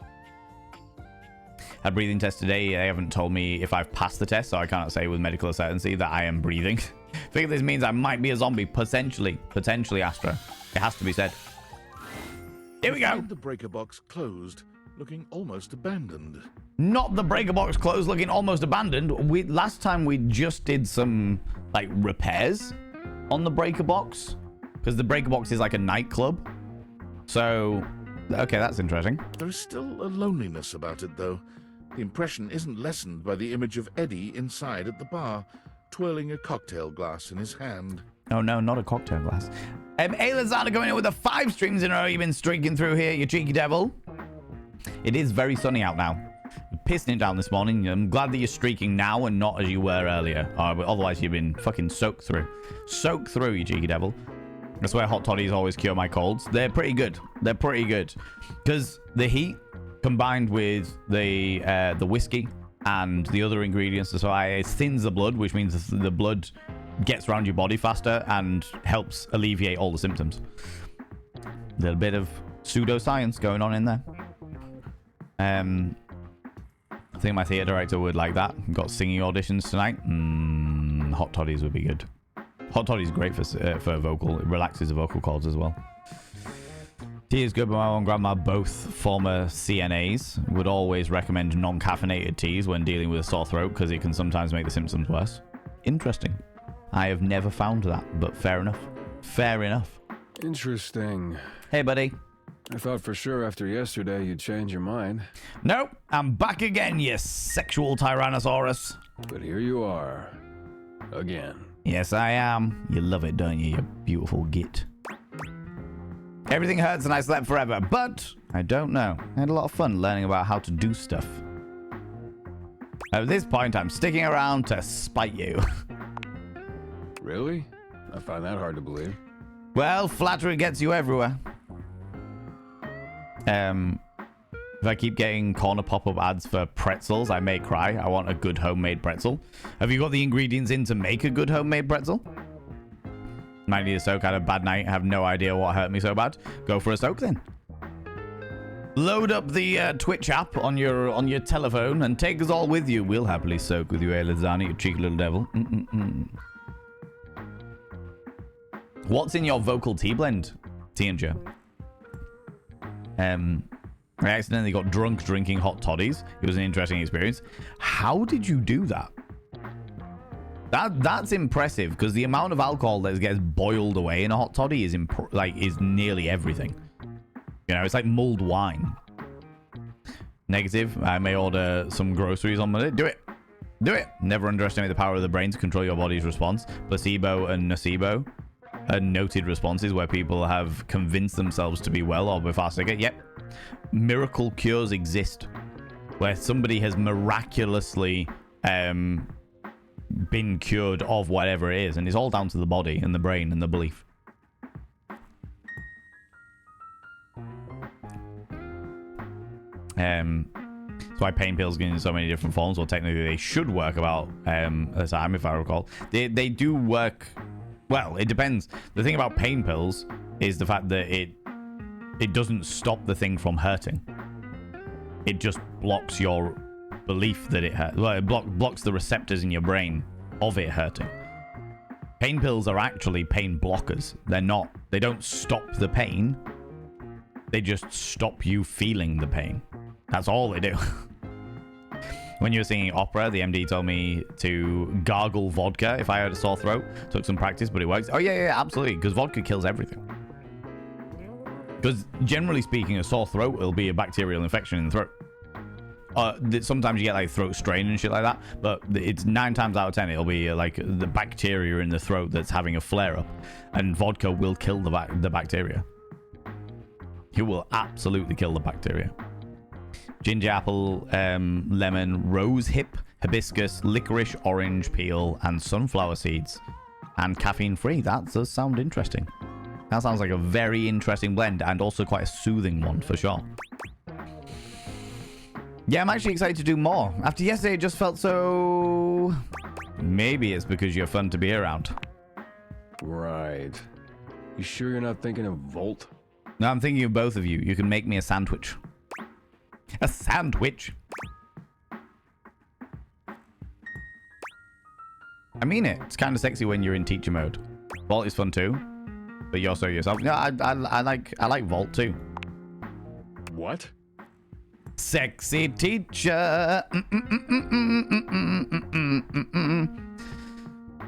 Had breathing test today. They haven't told me if I've passed the test, so I can't say with medical certainty that I am breathing. I think this means I might be a zombie. Potentially, Astra. It has to be said. Here we go. The breaker box closed, looking almost abandoned. Not the breaker box closed, looking almost abandoned. Last time we just did some like repairs on the breaker box, because the breaker box is like a nightclub. So, okay, that's interesting. There is still a loneliness about it, though. The impression isn't lessened by the image of Eddie inside at the bar, twirling a cocktail glass in his hand. Oh no, not a cocktail glass. Lazada going in with the 5 streams in a row you've been streaking through here, you cheeky devil. It is very sunny out now. Pissing it down this morning. I'm glad that you're streaking now and not as you were earlier. Otherwise, you've been fucking soaked through. Soaked through, you cheeky devil. That's where hot toddies always cure my colds. They're pretty good. They're pretty good. Because the heat combined with the whiskey and the other ingredients, so it thins the blood, which means the blood gets around your body faster and helps alleviate all the symptoms. A little bit of pseudoscience going on in there. I think my theatre director would like that. We've got singing auditions tonight. Hot toddies would be good. Hot toddies great for vocal. It relaxes the vocal cords as well. Tea is good, but my mom and grandma, both former CNAs, would always recommend non-caffeinated teas when dealing with a sore throat because it can sometimes make the symptoms worse. Interesting. I have never found that, but fair enough. Fair enough. Interesting. Hey, buddy. I thought for sure after yesterday you'd change your mind. Nope, I'm back again, you sexual Tyrannosaurus. But here you are. Again. Yes, I am. You love it, don't you, you beautiful git? Everything hurts and I slept forever, but I don't know. I had a lot of fun learning about how to do stuff. At this point, I'm sticking around to spite you. Really? I find that hard to believe. Well, flattery gets you everywhere. If I keep getting corner pop-up ads for pretzels, I may cry. I want a good homemade pretzel. Have you got the ingredients in to make a good homemade pretzel? Might need a soak. I had a bad night. I have no idea what hurt me so bad. Go for a soak then. Load up the Twitch app on your telephone and take us all with you. We'll happily soak with you, Elizani, you cheeky little devil. What's in your vocal tea blend, Tianja? I accidentally got drunk drinking hot toddies. It was an interesting experience. How did you do that? That's impressive, because the amount of alcohol that gets boiled away in a hot toddy is nearly everything. You know, it's like mulled wine. Negative. I may order some groceries on Monday. Do it. Do it. Never underestimate the power of the brain to control your body's response. Placebo and nocebo are noted responses where people have convinced themselves to be well or be far sicker. Yep. Miracle cures exist where somebody has miraculously been cured of whatever it is, and it's all down to the body and the brain and the belief. That's why pain pills get in so many different forms. Well, technically they should work about a time, if I recall. They do work. Well, it depends. The thing about pain pills is the fact that it doesn't stop the thing from hurting. It just blocks your belief that it hurts. Well, it blocks the receptors in your brain of it hurting. Pain pills are actually pain blockers. They don't stop the pain. They just stop you feeling the pain. That's all they do. When you were singing opera, the MD told me to gargle vodka if I had a sore throat. Took some practice, but it works. Oh, yeah, absolutely. Because vodka kills everything. Because generally speaking, a sore throat will be a bacterial infection in the throat. Sometimes you get like throat strain and shit like that, but it's 9 times out of 10 it'll be like the bacteria in the throat that's having a flare-up, and vodka will kill the bacteria. It will absolutely kill the bacteria. Ginger apple, lemon, rose hip, hibiscus, licorice, orange peel, and sunflower seeds. And caffeine-free. That does sound interesting. That sounds like a very interesting blend, and also quite a soothing one for sure. Yeah, I'm actually excited to do more. After yesterday, it just felt so... Maybe it's because you're fun to be around. Right. You sure you're not thinking of Volt? No, I'm thinking of both of you. You can make me a sandwich. A sandwich? I mean it. It's kind of sexy when you're in teacher mode. Vault is fun too. But you're so yourself. No, I like Vault too. What? Sexy teacher.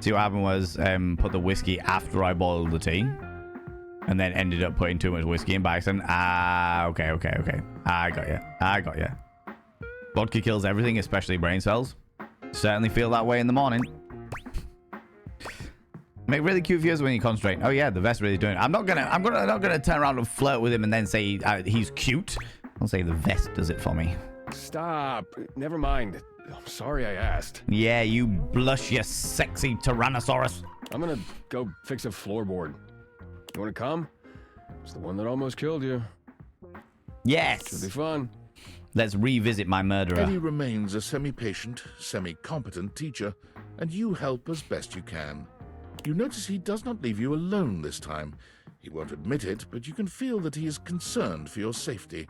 See, what happened was put the whiskey after I boiled the tea, and then ended up putting too much whiskey in by accident. Okay. I got you. Vodka kills everything, especially brain cells. Certainly feel that way in the morning. Make really cute views when you concentrate. Oh yeah, the vest really doing it. I'm not gonna turn around and flirt with him and then say he's cute. I'll say the vest does it for me. Stop. Never mind. I'm sorry I asked. Yeah, you blush, you sexy Tyrannosaurus. I'm gonna go fix a floorboard. You wanna come? It's the one that almost killed you. Yes. Should be fun. Let's revisit my murderer. Eddie remains a semi-patient, semi-competent teacher, and you help as best you can. You notice he does not leave you alone this time. He won't admit it, but you can feel that he is concerned for your safety.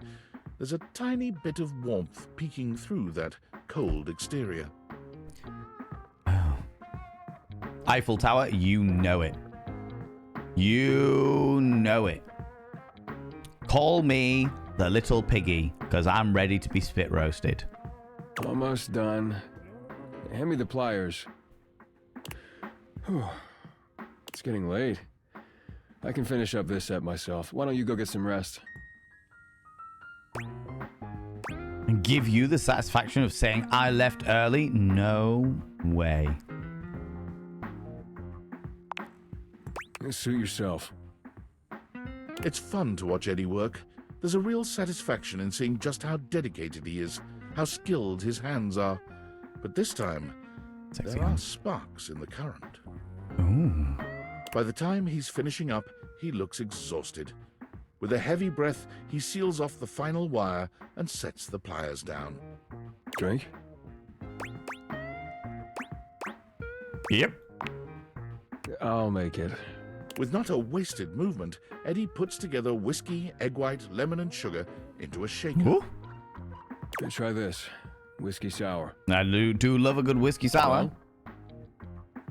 There's a tiny bit of warmth peeking through that cold exterior. Oh. Eiffel Tower, you know it. You know it. Call me the little piggy, because I'm ready to be spit roasted. Almost done. Hand me the pliers. Whew. It's getting late. I can finish up this set myself. Why don't you go get some rest? And give you the satisfaction of saying I left early? No way. Suit yourself. It's fun to watch Eddie work. There's a real satisfaction in seeing just how dedicated he is, how skilled his hands are. But this time, Sexy there are hands. sparks in the current. Ooh. By the time he's finishing up, he looks exhausted. With a heavy breath, he seals off the final wire and sets the pliers down. Drink? Yep. I'll make it. With not a wasted movement, Eddie puts together whiskey, egg white, lemon, and sugar into a shaker. Ooh. Let's try this. Whiskey sour. I do love a good whiskey sour. Well?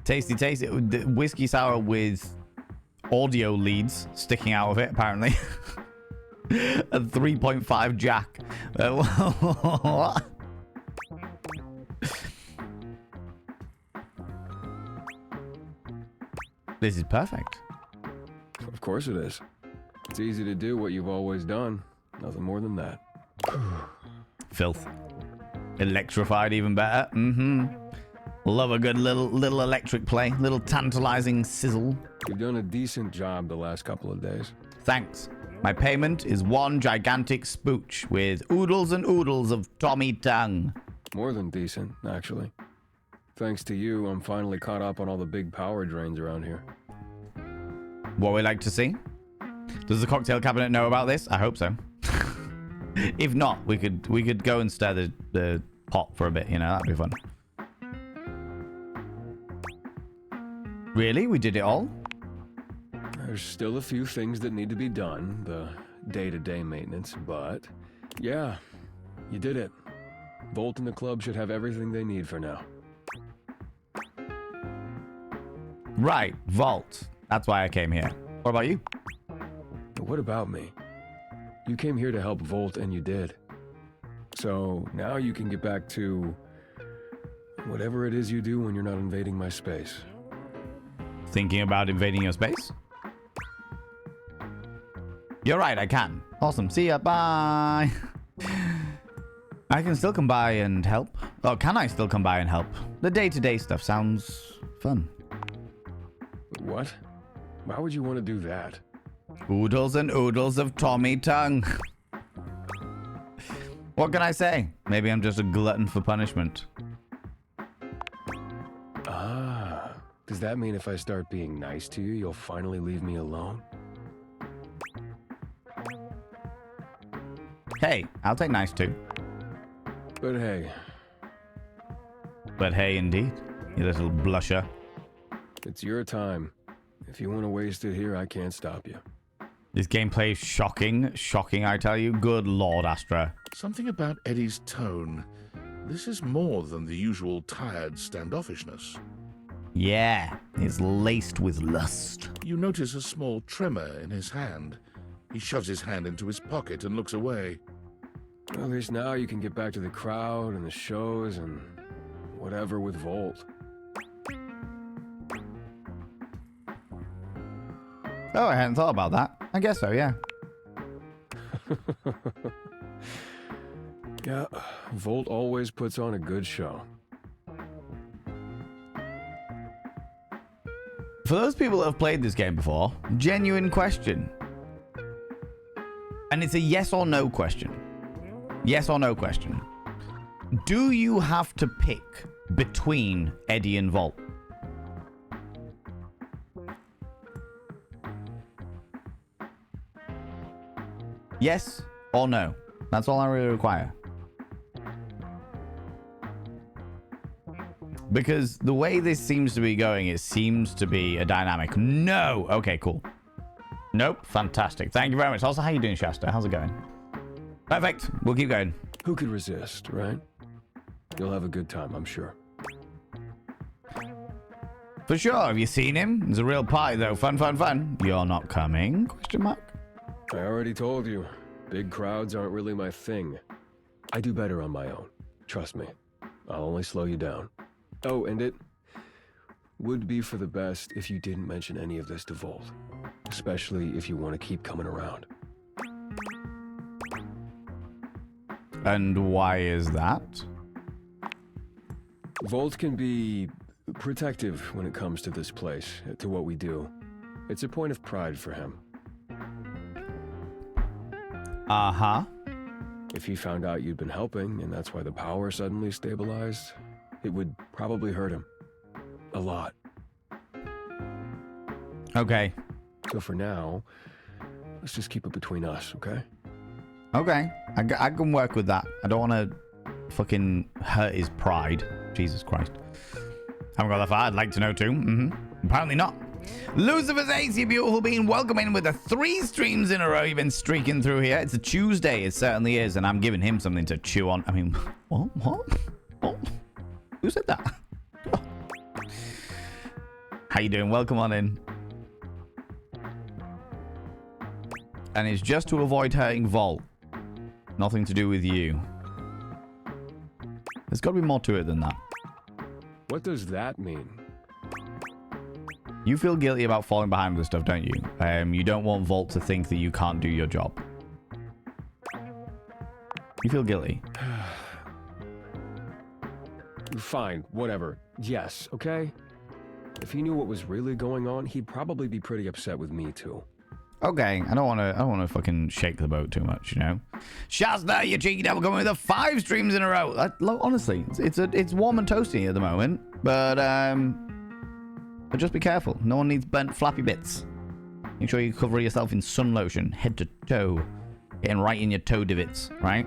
Tasty, tasty. The whiskey sour with audio leads sticking out of it, apparently. A 3.5 jack. What? This is perfect. Of course it is. It's easy to do what you've always done. Nothing more than that. Filth. Electrified even better. Love a good little electric play. Little tantalizing sizzle. You've done a decent job the last couple of days. Thanks. My payment is one gigantic spooch with oodles and oodles of Tommy tongue. More than decent, actually. Thanks to you, I'm finally caught up on all the big power drains around here. What we like to see? Does the cocktail cabinet know about this? I hope so. If not, we could go and stir the pot for a bit, you know, that'd be fun. Really? We did it all? There's still a few things that need to be done, the day-to-day maintenance, but yeah, you did it. Volt and the club should have everything they need for now. Right, Vault. That's why I came here. What about you? But what about me? You came here to help Volt and you did. So now you can get back to whatever it is you do when you're not invading my space. Thinking about invading your space? You're right, I can. Awesome. See ya. Bye. I can still come by and help. Oh, can I still come by and help? The day-to-day stuff sounds fun. What? Why would you want to do that? Oodles and oodles of Tommy tongue. What can I say? Maybe I'm just a glutton for punishment. Ah, does that mean if I start being nice to you, you'll finally leave me alone? Hey, I'll take nice too. But hey, But hey, indeed, you little blusher. it's your time. If you want to waste it here, I can't stop you. This gameplay is shocking. Shocking, I tell you. Good Lord, Astra. Something about Eddie's tone. This is more than the usual tired standoffishness. Yeah, it's laced with lust. You notice a small tremor in his hand. He shoves his hand into his pocket and looks away. Well, at least now you can get back to the crowd and the shows and whatever with Volt. Oh, I hadn't thought about that. I guess so, yeah. Yeah, Volt always puts on a good show. For those people that have played this game before, genuine question. And it's a yes or no question. Yes or no question. Do you have to pick between Eddie and Volt? Yes or no? That's all I really require. Because the way this seems to be going, it seems to be a dynamic. No! Okay, cool. Nope. Fantastic. Thank you very much. Also, how you doing, Shasta? How's it going? Perfect. We'll keep going. Who could resist, right? You'll have a good time, I'm sure. For sure. Have you seen him? It's a real party, though. Fun, fun, fun. You're not coming? Question mark. I already told you, big crowds aren't really my thing. I do better on my own. Trust me. I'll only slow you down. Oh, and it would be for the best if you didn't mention any of this to Volt. Especially if you want to keep coming around. And why is that? Volt can be protective when it comes to this place, to what we do. It's a point of pride for him. Uh-huh. If he found out you'd been helping, and that's why the power suddenly stabilized, it would probably hurt him. A lot. Okay. So for now, let's just keep it between us, okay? Okay. I can work with that. I don't want to fucking hurt his pride. Jesus Christ. Haven't got that far. I'd like to know too. Apparently not. Lucifer's Ace, you beautiful being, welcome in with the 3 streams in a row you've been streaking through here. It's a Tuesday, it certainly is, and I'm giving him something to chew on. I mean, what? Who said that? How you doing? Welcome on in. And it's just to avoid hurting Volt. Nothing to do with you. There's got to be more to it than that. What does that mean? You feel guilty about falling behind with this stuff, don't you? You don't want Volt to think that you can't do your job. You feel guilty. Fine, whatever. Yes, okay? If he knew what was really going on, he'd probably be pretty upset with me too. Okay, I don't want to fucking shake the boat too much, you know. Shasta, you cheeky devil, coming with the 5 streams in a row. Honestly, it's warm and toasty at the moment, but just be careful. No one needs burnt flappy bits. Make sure you cover yourself in sun lotion, head to toe, getting right in your toe divots, right?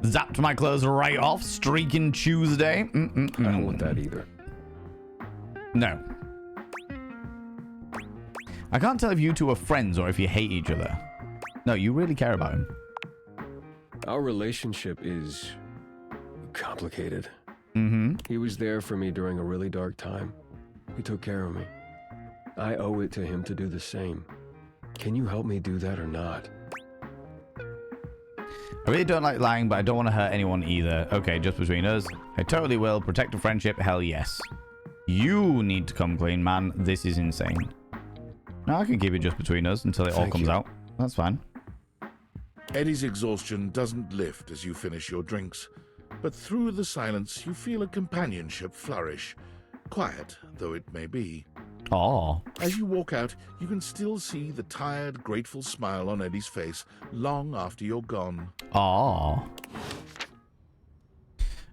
Zapped my clothes right off, streaking Tuesday. I don't want that either. No. I can't tell if you two are friends or if you hate each other. No, you really care about him. Our relationship is complicated. Mm-hmm. He was there for me during a really dark time. He took care of me. I owe it to him to do the same. Can you help me do that or not? I really don't like lying, but I don't want to hurt anyone either. Okay, just between us. I totally will. Protect a friendship, hell yes. You need to come clean, man. This is insane. No, I can keep it just between us until it all comes out. That's fine. Eddie's exhaustion doesn't lift as you finish your drinks, but through the silence you feel a companionship flourish, quiet though it may be. Aw. As you walk out, you can still see the tired, grateful smile on Eddie's face long after you're gone. Aw.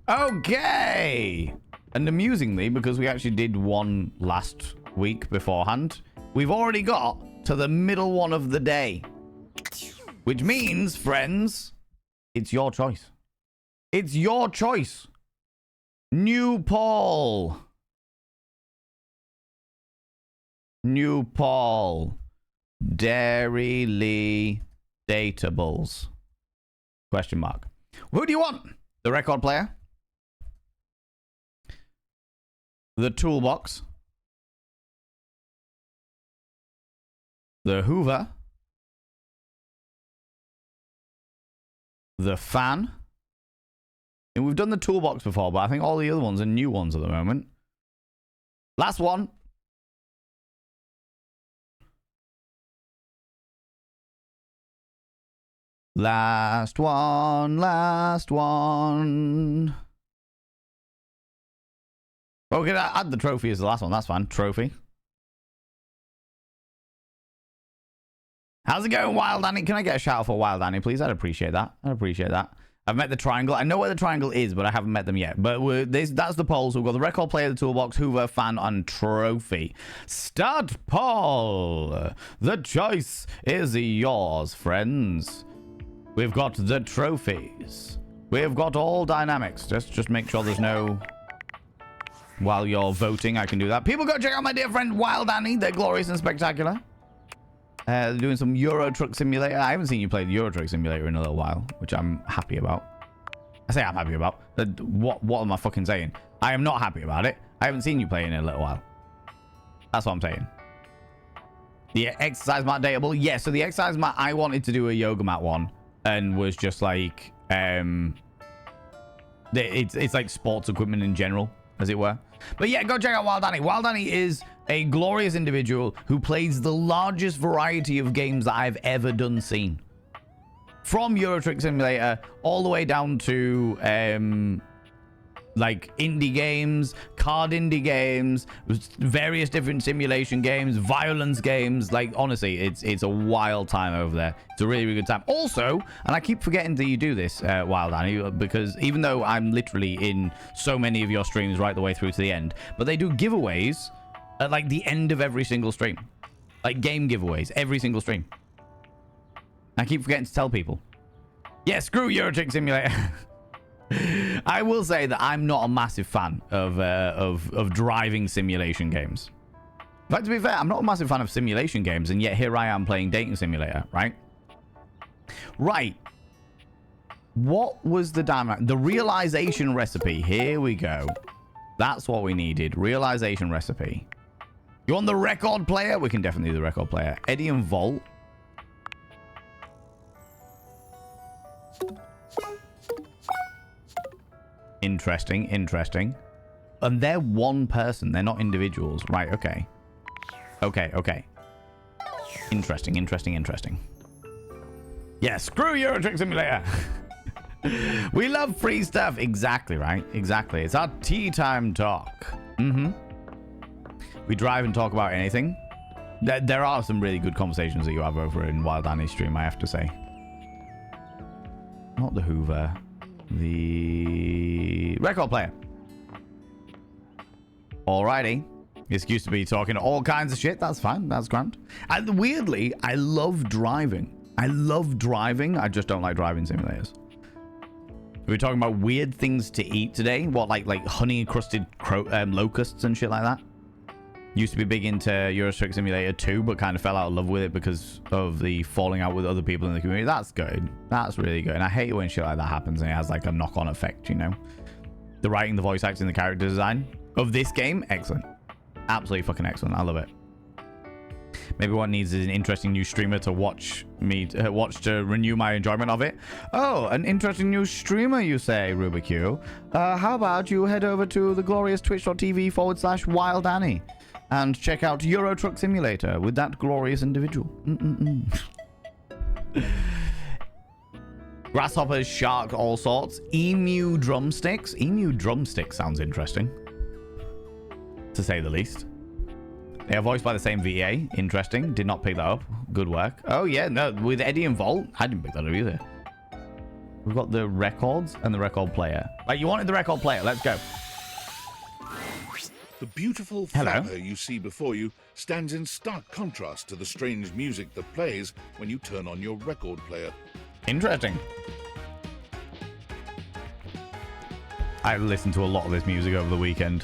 Okay. And amusingly, because we actually did one last week beforehand, we've already got to the middle one of the day. Which means, friends, it's your choice. It's your choice. New Paul. New Paul. Dairy Lee Datables. Question mark. Who do you want? The record player? The toolbox? The Hoover? The fan? And we've done the toolbox before, but I think all the other ones are new ones at the moment. Last one. Last one, last one. Okay, add the trophy as the last one. That's fine. Trophy. How's it going, Wild Annie? Can I get a shout out for Wild Annie, please? I'd appreciate that. I'd appreciate that. I've met the triangle. I know where the triangle is, but I haven't met them yet. But that's the polls. We've got the record player, the toolbox, Hoover, fan, and trophy. Start poll. The choice is yours, friends. We've got the trophies. We've got all dynamics. Just make sure there's no... While you're voting, I can do that. People, go check out my dear friend Wild Annie. They're glorious and spectacular. They're doing some Euro Truck Simulator. I haven't seen you play the Euro Truck Simulator in a little while, which I'm happy about. I say I'm happy about. What am I fucking saying? I am not happy about it. I haven't seen you play in a little while. That's what I'm saying. The exercise mat datable. Yeah, so the exercise mat, I wanted to do a yoga mat one, and was just like, it's like sports equipment in general, as it were. But yeah, go check out Wild Annie. Wild Annie is a glorious individual who plays the largest variety of games that I've ever seen. from Euro Truck Simulator all the way down to like indie games, card indie games, various different simulation games, violence games. Like, honestly, it's a wild time over there. It's a really, really good time. Also, and I keep forgetting that you do this, Wild Annie, because even though I'm literally in so many of your streams right the way through to the end, but they do giveaways at like the end of every single stream. Like game giveaways, every single stream. I keep forgetting to tell people. Yeah, screw Euro Truck Simulator. I will say that I'm not a massive fan of driving simulation games. But to be fair, I'm not a massive fan of simulation games, and yet here I am playing Dating Simulator, right? Right. What was the dynamic? The realization recipe. Here we go. That's what we needed. Realization recipe. You want the record player? We can definitely do the record player. Eddie and Volt. Interesting, interesting. And they're one person. They're not individuals. Right, okay. Okay. Interesting, interesting, interesting. Yeah, screw Euro Truck Simulator. We love free stuff. Exactly, right? Exactly. It's our tea time talk. We drive and talk about anything. There are some really good conversations that you have over in Wild Annie's stream, I have to say. Not the Hoover. The record player. Alrighty. Excuse to be talking all kinds of shit. That's fine. That's grand. And weirdly, I love driving. I just don't like driving simulators. We're talking about weird things to eat today. What, like honey encrusted locusts and shit like that? Used to be big into Euro Truck Simulator 2, but kind of fell out of love with it because of the falling out with other people in the community. That's good. That's really good. And I hate when shit like that happens and it has like a knock-on effect, you know? The writing, the voice acting, the character design of this game, excellent. Absolutely fucking excellent. I love it. Maybe what needs is an interesting new streamer to watch to renew my enjoyment of it. Oh, an interesting new streamer, you say, Rubikyu. How about you head over to the glorious twitch.tv/Wild Annie and check out Euro Truck Simulator with that glorious individual. Grasshoppers, shark, all sorts. Emu drumsticks. Emu drumsticks sounds interesting, to say the least. They are voiced by the same VA. Interesting. Did not pick that up. Good work. Oh, yeah. No, with Eddie and Volt. I didn't pick that up either. We've got the records and the record player. Right, you wanted the record player. Let's go. The beautiful flapper you see before you stands in stark contrast to the strange music that plays when you turn on your record player. Interesting. I listened to a lot of this music over the weekend.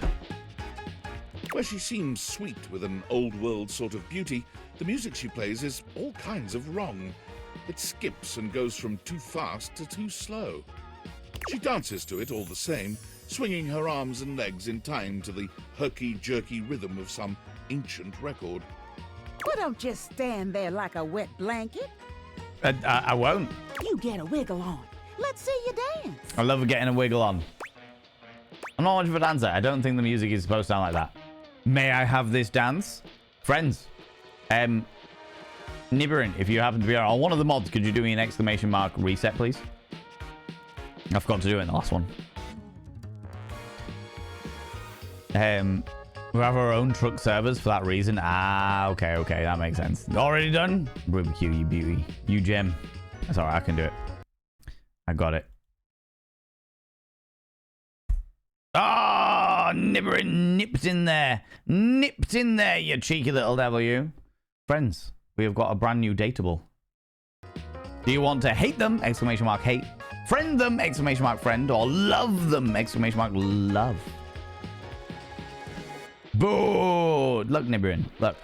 Where she seems sweet with an old-world sort of beauty, the music she plays is all kinds of wrong. It skips and goes from too fast to too slow. She dances to it all the same, swinging her arms and legs in time to the herky-jerky rhythm of some ancient record. Well, don't just stand there like a wet blanket. I won't. You get a wiggle on. Let's see you dance. I love getting a wiggle on. I'm not much of a dancer. I don't think the music is supposed to sound like that. May I have this dance? Friends. Nibbering, if you happen to be on one of the mods, could you do me an exclamation mark reset, please? I forgot to do it in the last one. We have our own truck servers for that reason. Ah, okay, that makes sense. Already done? Rubik's, you beauty. You gem. That's alright, I can do it. I got it. Ah, Nibbering nipped in there. Nipped in there, you cheeky little devil, you. Friends, we have got a brand new datable. Do you want to hate them? Exclamation mark hate. Friend them! Exclamation mark friend. Or love them! Exclamation mark love. Boo! Look, Nibbering. Look,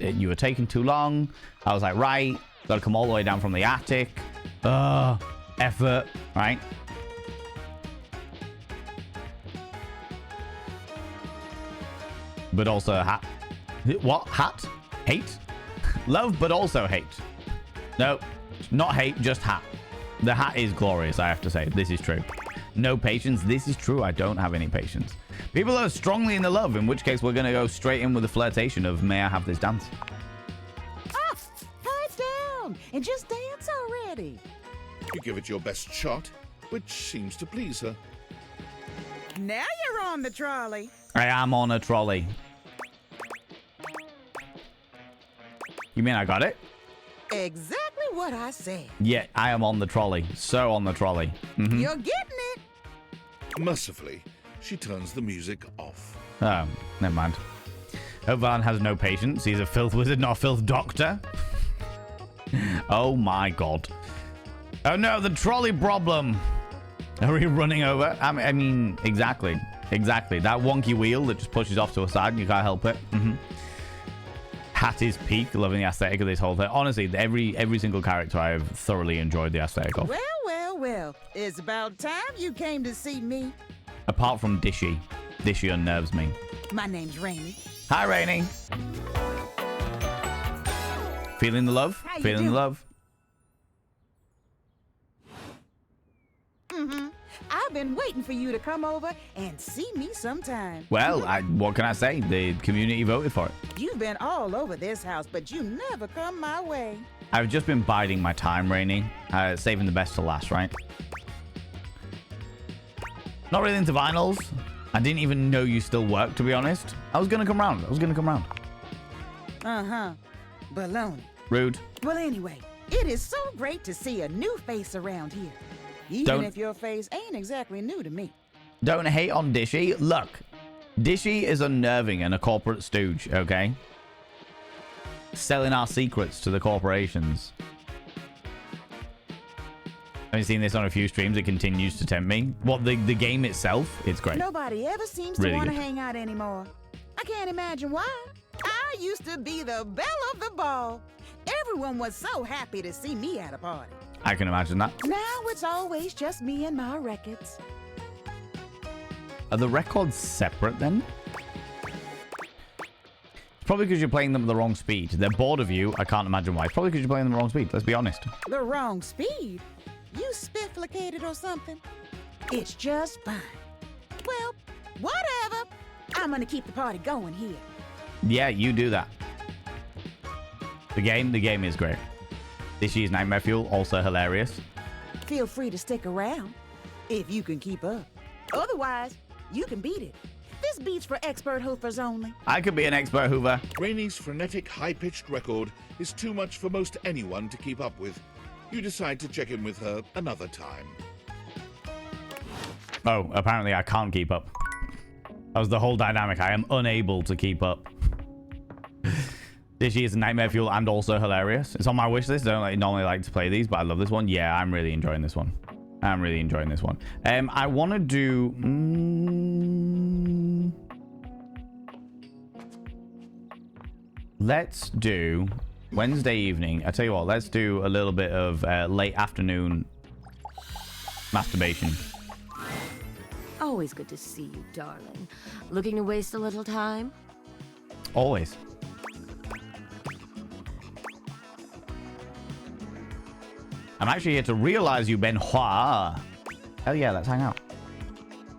you were taking too long. I was like, right, gotta come all the way down from the attic. Effort, right? But also hat. What? Hat? Hate? Love, but also hate. No, not hate, just hat. The hat is glorious, I have to say. This is true. No patience. This is true. I don't have any patience. People are strongly in the love, in which case we're going to go straight in with the flirtation of may I have this dance. Pipe down and just dance already. party. You give it your best shot, which seems to please her. Now you're on the trolley. I am on a trolley. You mean I got it? Exactly what I said. Yeah, I am on the trolley. So on the trolley. Mhm. You're getting it. Mercifully, she turns the music off. Oh, never mind. Hovan has no patience. He's a filth wizard, not a filth doctor. Oh my god. Oh no, the trolley problem. Are we running over? I mean, exactly. Exactly. That wonky wheel that just pushes off to a side and you can't help it. Hat is peak. Loving the aesthetic of this whole thing. Honestly, every single character I have thoroughly enjoyed the aesthetic of. Well. It's about time you came to see me. Apart from Dishy. Dishy unnerves me. My name's Rainy. Hi, Rainy. Feeling the love? How you Feeling the doing? love? I've been waiting for you to come over and see me sometime. Well, what can I say? The community voted for it. You've been all over this house, but you never come my way. I've just been biding my time, Rainy. Saving the best to last, right? Not really into vinyls. I didn't even know you still work, to be honest. I was gonna come round. Baloney. Rude. Well, anyway, it is so great to see a new face around here. Even Don't- if your face ain't exactly new to me. Don't hate on Dishy. Look, Dishy is unnerving and a corporate stooge, okay? Selling our secrets to the corporations. I've seen this on a few streams. It continues to tempt me. What, the game itself? It's great. Nobody ever seems Really to want to good. hang out anymore. I can't imagine why. I used to be the belle of the ball. Everyone was so happy to see me at a party. I can imagine that. Now it's always just me and my records. Are the records separate then? It's probably because you're playing them at the wrong speed. They're bored of you. I can't imagine why. It's probably because you're playing them at the wrong speed. Let's be honest. The wrong speed? You spifflicated or something? It's just fine. Well, whatever. I'm gonna keep the party going here. Yeah, you do that. The game is great. This year's Nightmare Fuel, also hilarious. Feel free to stick around, if you can keep up. Otherwise, you can beat it. This beat's for expert hoofers only. I could be an expert Hoover. Rainy's frenetic, high-pitched record is too much for most anyone to keep up with. You decide to check in with her another time. Oh, apparently I can't keep up. That was the whole dynamic. I am unable to keep up. This year's Nightmare Fuel and also hilarious. It's on my wish list. I don't normally like to play these, but I love this one. Yeah, I'm really enjoying this one. I want to do... let's do Wednesday evening. I tell you what, let's do a little bit of late afternoon masturbation. Always good to see you, darling. Looking to waste a little time? Always. I'm actually here to realize you, Benoit. Hell yeah, let's hang out.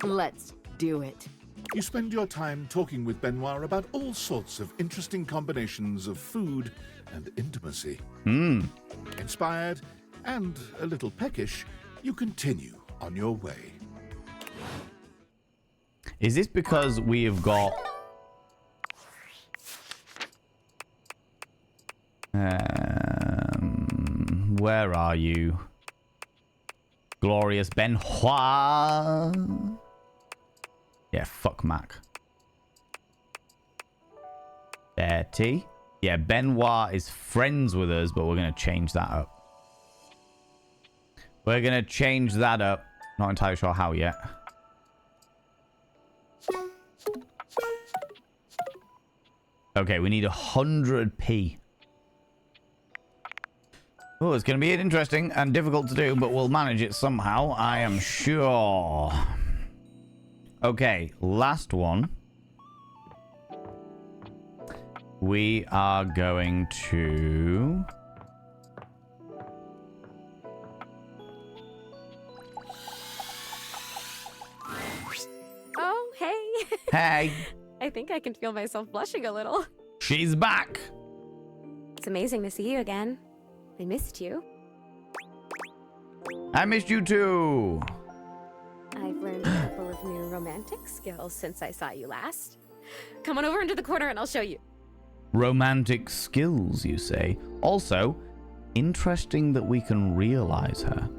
Let's do it. You spend your time talking with Benoit about all sorts of interesting combinations of food and intimacy. Inspired and a little peckish, you continue on your way. Is this because we have got... where are you? Glorious Benoit. Yeah, fuck Mac. Betty. Yeah, Benoit is friends with us, but we're going to change that up. We're going to change that up. Not entirely sure how yet. Okay, we need 100p. Oh, it's going to be interesting and difficult to do, but we'll manage it somehow, I am sure. Okay, last one. We are going to... Oh, hey. Hey, I think I can feel myself blushing a little. she's back. It's amazing to see you again. I missed you. I missed you too. I've learned a couple of new romantic skills since I saw you last. Come on over into the corner and I'll show you. Romantic skills, you say? Also, interesting that we can realize her.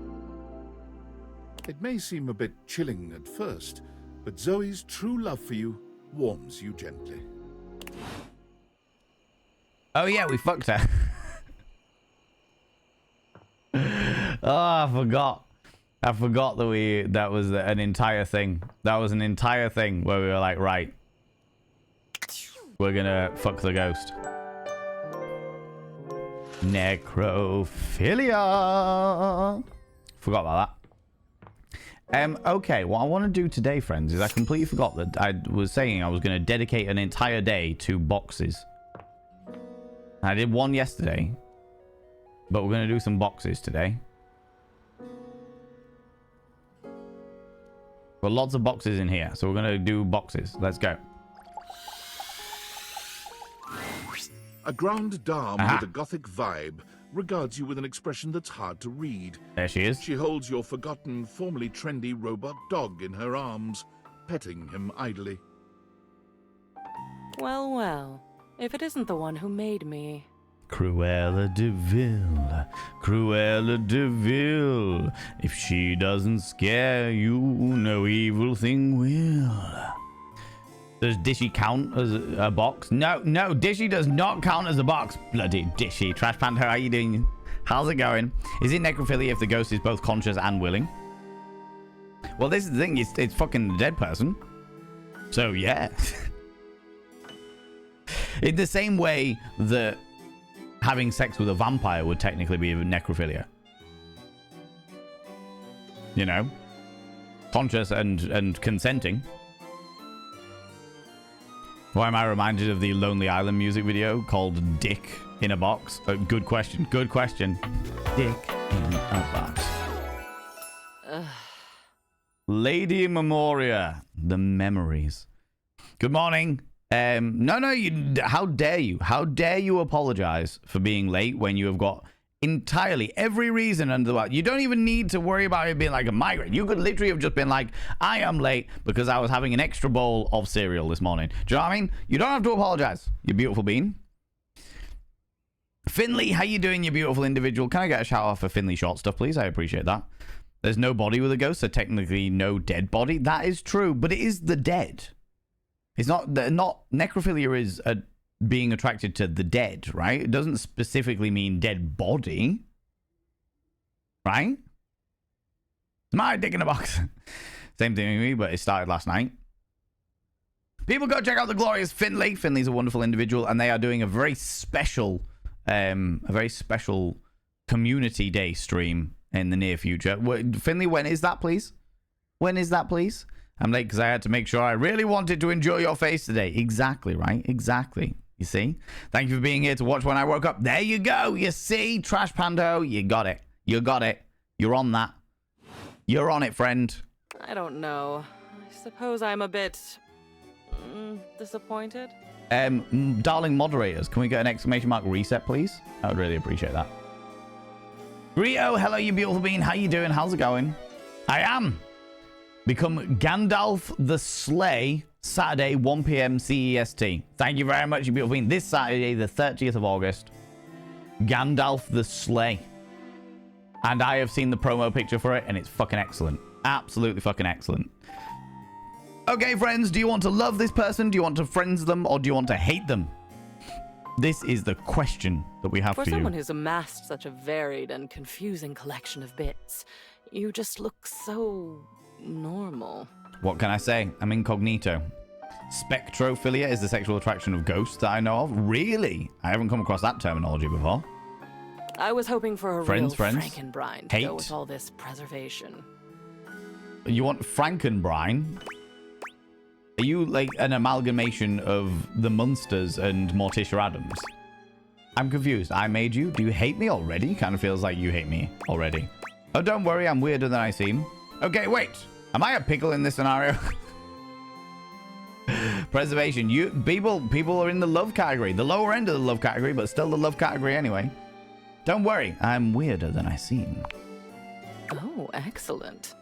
It may seem a bit chilling at first, but Zoe's true love for you warms you gently. Oh yeah, we fucked her. Oh, I forgot that was an entire thing. That was an entire thing where we were like, right, we're gonna fuck the ghost. Necrophilia. Forgot about that. Okay, what I want to do today, friends, is I completely forgot that I was saying I was going to dedicate an entire day to boxes. I did one yesterday, but we're going to do some boxes today. Got lots of boxes in here, so we're going to do boxes. Let's go. A ground dame with a gothic vibe regards you with an expression that's hard to read. There she is. She holds your forgotten, formerly trendy robot dog in her arms, petting him idly. Well, well, if it isn't the one who made me. Cruella de Vil, Cruella de Vil. If she doesn't scare you, no evil thing will. Does Dishy count as a box? No, Dishy does not count as a box. Bloody Dishy. Trash Panda, how are you doing? How's it going? Is it necrophilia if the ghost is both conscious and willing? Well, this is the thing. It's fucking the dead person. So, yeah. In the same way that having sex with a vampire would technically be necrophilia. You know? Conscious and consenting. Why am I reminded of the Lonely Island music video called Dick in a Box? Good question. Good question. Dick in a box. Lady Memoria. The memories. Good morning. No, how dare you? How dare you apologize for being late when you have got entirely every reason under the world. You don't even need to worry about it being like a migraine. You could literally have just been like, I am late because I was having an extra bowl of cereal this morning. Do you know what I mean? You don't have to apologize, you beautiful bean. Finley, how you doing, you beautiful individual? Can I get a shout out for Finley short stuff, please? I appreciate that. There's no body with a ghost, so technically no dead body. That is true, but it is the dead. It's not necrophilia is being attracted to the dead, right? It doesn't specifically mean dead body, right? My dick in a box. Same thing with me, but it started last night. People go check out the glorious Finley. Finley's a wonderful individual, and they are doing a very special community day stream in the near future. Finley, when is that, please? When is that, please? I'm late because I had to make sure I really wanted to enjoy your face today. Exactly, right? Exactly. You see? Thank you for being here to watch when I woke up. There you go. You see? Trash Pando, you got it. You got it. You're on that. You're on it, friend. I don't know. I suppose I'm a bit... disappointed? Darling moderators, can we get an exclamation mark reset, please? I would really appreciate that. Rio, hello, you beautiful bean. How you doing? How's it going? I am. Become Gandalf the Slay, Saturday, 1 p.m. CEST. Thank you very much, you beautiful being. This Saturday, the 30th of August, Gandalf the Slay. And I have seen the promo picture for it, and it's fucking excellent. Absolutely fucking excellent. Okay, friends, do you want to love this person? Do you want to friends them, or do you want to hate them? This is the question that we have for you. For someone who's amassed such a varied and confusing collection of bits, you just look so... normal. What can I say? I'm incognito. Spectrophilia is the sexual attraction of ghosts that I know of. Really? I haven't come across that terminology before. I was hoping for a friends, real Frankenbrine to go with all this preservation. You want Frankenbrine? Are you like an amalgamation of the Munsters and Morticia Adams? I'm confused. I made you? Do you hate me already? Kind of feels like you hate me already. Oh, don't worry. I'm weirder than I seem. Okay, wait. Am I a pickle in this scenario? Preservation. People are in the love category. The lower end of the love category, but still the love category anyway. Don't worry. I'm weirder than I seem. Oh, excellent.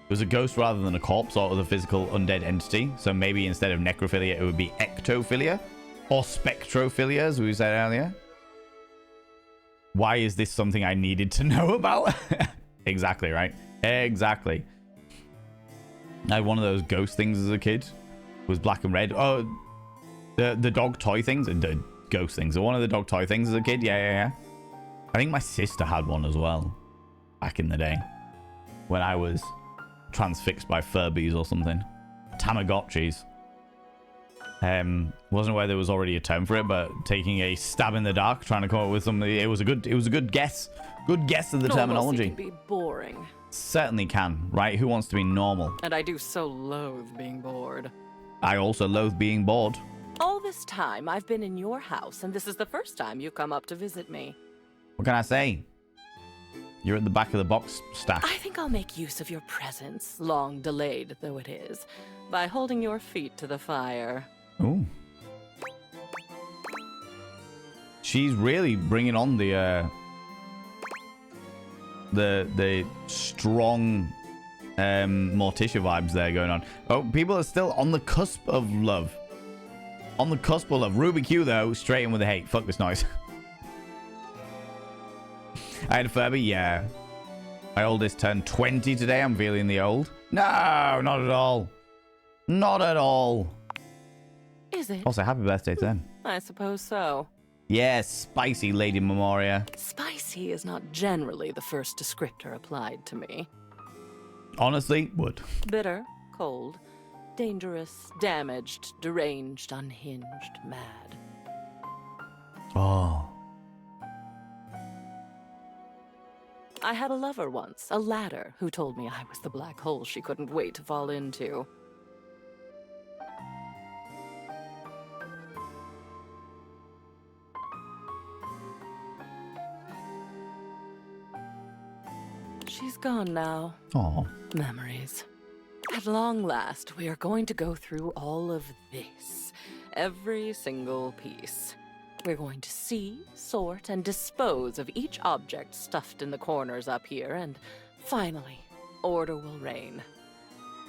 It was a ghost rather than a corpse or other physical undead entity. So maybe instead of necrophilia, it would be ectophilia or spectrophilia, as we said earlier. Why is this something I needed to know about? Exactly, right? Exactly. I had one of those ghost things as a kid. It was black and red. Oh, the dog toy things and the ghost things. One of the dog toy things as a kid. Yeah. I think my sister had one as well back in the day when I was transfixed by Furbies or something. Tamagotchis. Wasn't aware there was already a term for it, but taking a stab in the dark, trying to come up with something. It was a good guess. Good guess of the terminology. Can be boring. Certainly can, right? Who wants to be normal? And I do so loathe being bored. I also loathe being bored. All this time I've been in your house, and this is the first time you've come up to visit me. What can I say? You're at the back of the box stack. I think I'll make use of your presence, long delayed though it is, by holding your feet to the fire. Ooh. She's really bringing on the strong Morticia vibes there going on. Oh, people are still on the cusp of love. On the cusp of love. Ruby Q, though, straight in with the hate. Fuck this noise. I had a Furby, yeah. My oldest turned 20 today. I'm feeling the old. No, not at all. Not at all. Is it? Also, happy birthday to them. I suppose so. Yes, spicy Lady Memoria. Spicy is not generally the first descriptor applied to me. Honestly, would. Bitter, cold, dangerous, damaged, deranged, unhinged, mad. Oh. I had a lover once, a ladder, who told me I was the black hole she couldn't wait to fall into. She's gone now. Oh. Memories. At long last, we are going to go through all of this. Every single piece. We're going to see, sort, and dispose of each object stuffed in the corners up here, and finally, order will reign.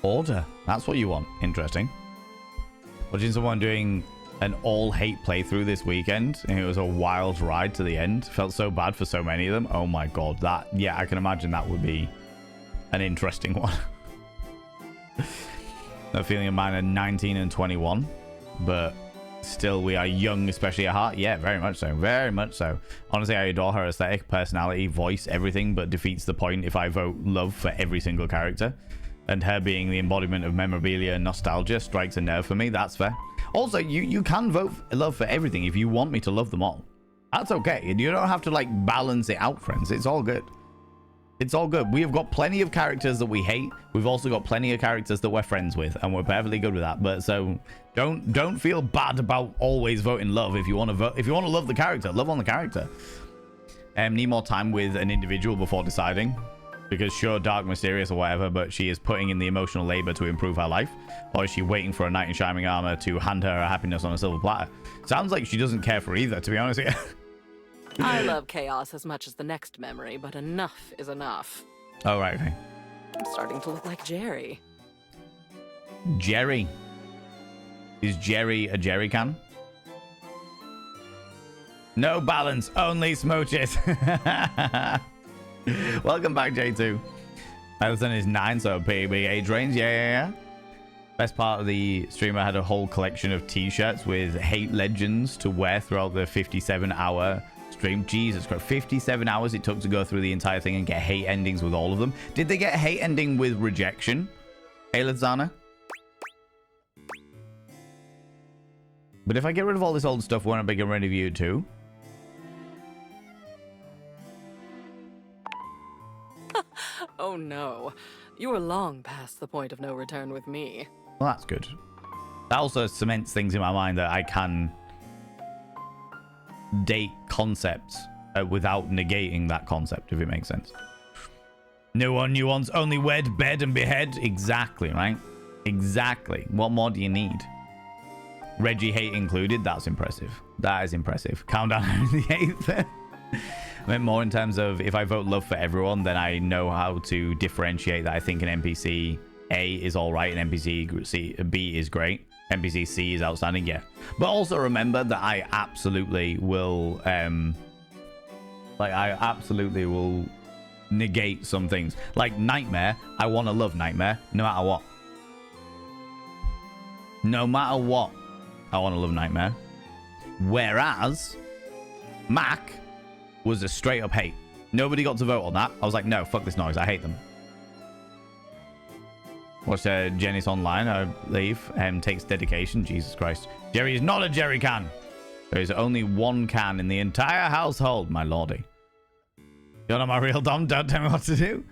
Order? That's what you want. Interesting. Watching someone doing an all-hate playthrough this weekend, and it was a wild ride to the end. Felt so bad for so many of them. Oh my god, that... Yeah, I can imagine that would be an interesting one. The feeling of mine are 19 and 21, but still we are young, especially at heart. Yeah, very much so. Very much so. Honestly, I adore her aesthetic, personality, voice, everything, but defeats the point if I vote love for every single character. And her being the embodiment of memorabilia and nostalgia strikes a nerve for me. That's fair. Also, you can vote love for everything if you want me to love them all. That's okay. And you don't have to, like, balance it out, friends. It's all good. It's all good. We have got plenty of characters that we hate. We've also got plenty of characters that we're friends with, and we're perfectly good with that. But so don't feel bad about always voting love. If you want to vote, if you want to love the character, love on the character. Need more time with an individual before deciding. Because sure, dark, mysterious, or whatever, but she is putting in the emotional labor to improve her life. Or is she waiting for a knight in shining armor to hand her her happiness on a silver platter? Sounds like she doesn't care for either, to be honest with you. I love chaos as much as the next memory, but enough is enough. Oh, right, okay. I'm starting to look like Jerry. Jerry. Is Jerry a jerry can? No balance, only smooches. Welcome back, J2. My son is 9, so pretty big age range. Yeah. Best part of the stream, I had a whole collection of t-shirts with hate legends to wear throughout the 57-hour stream. Jesus Christ, 57 hours it took to go through the entire thing and get hate endings with all of them. Did they get a hate ending with rejection? Hey, Lazana? But if I get rid of all this old stuff, won't I be getting rid of you too? Oh no. You are long past the point of no return with me. Well, that's good. That also cements things in my mind that I can date concepts without negating that concept, if it makes sense. No one nuance, only wed, bed, and behead. Exactly, right? Exactly. What more do you need? Reggie hate included. That's impressive. That is impressive. Countdown the 8th. I meant more in terms of if I vote love for everyone, then I know how to differentiate that I think an NPC A is all right and NPC B is great. NPC C is outstanding, yeah. But also remember that I absolutely will, negate some things. Like Nightmare, I want to love Nightmare no matter what. No matter what, I want to love Nightmare. Whereas Mac was a straight up hate. Nobody got to vote on that. I was like, no, fuck this noise. I hate them. Watched Jenny's online, I believe. Takes dedication. Jesus Christ. Jerry is not a jerry can. There is only one can in the entire household, my lordy. You're not my real Dom. Don't tell me what to do.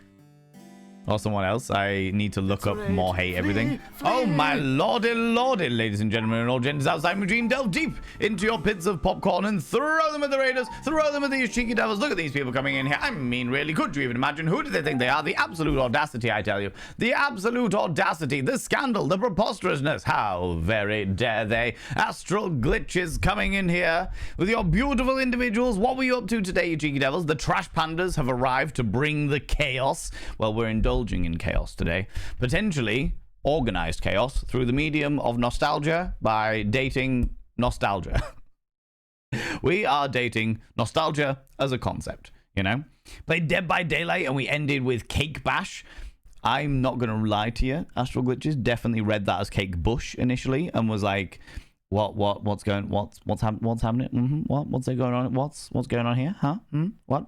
Or someone else. I need to look up more hate everything. Oh my lordy, ladies and gentlemen and all genders outside my dream, delve deep into your pits of popcorn and throw them at the raiders, throw them at these cheeky devils. Look at these people coming in here. I mean, really, could you even imagine? Who do they think they are? The absolute audacity, I tell you. The absolute audacity, the scandal, the preposterousness. How very dare they? Astral glitches coming in here with your beautiful individuals. What were you up to today, you cheeky devils? The trash pandas have arrived to bring the chaos. Well, we're indulging in chaos today, potentially organized chaos through the medium of nostalgia by dating nostalgia. We are dating nostalgia as a concept, you know. Played Dead by Daylight and we ended with Cake Bash. I'm not gonna lie to you, Astral Glitches definitely read that as Cake Bush initially and was like, what's happening? What's going on? What's going on here? Huh? What?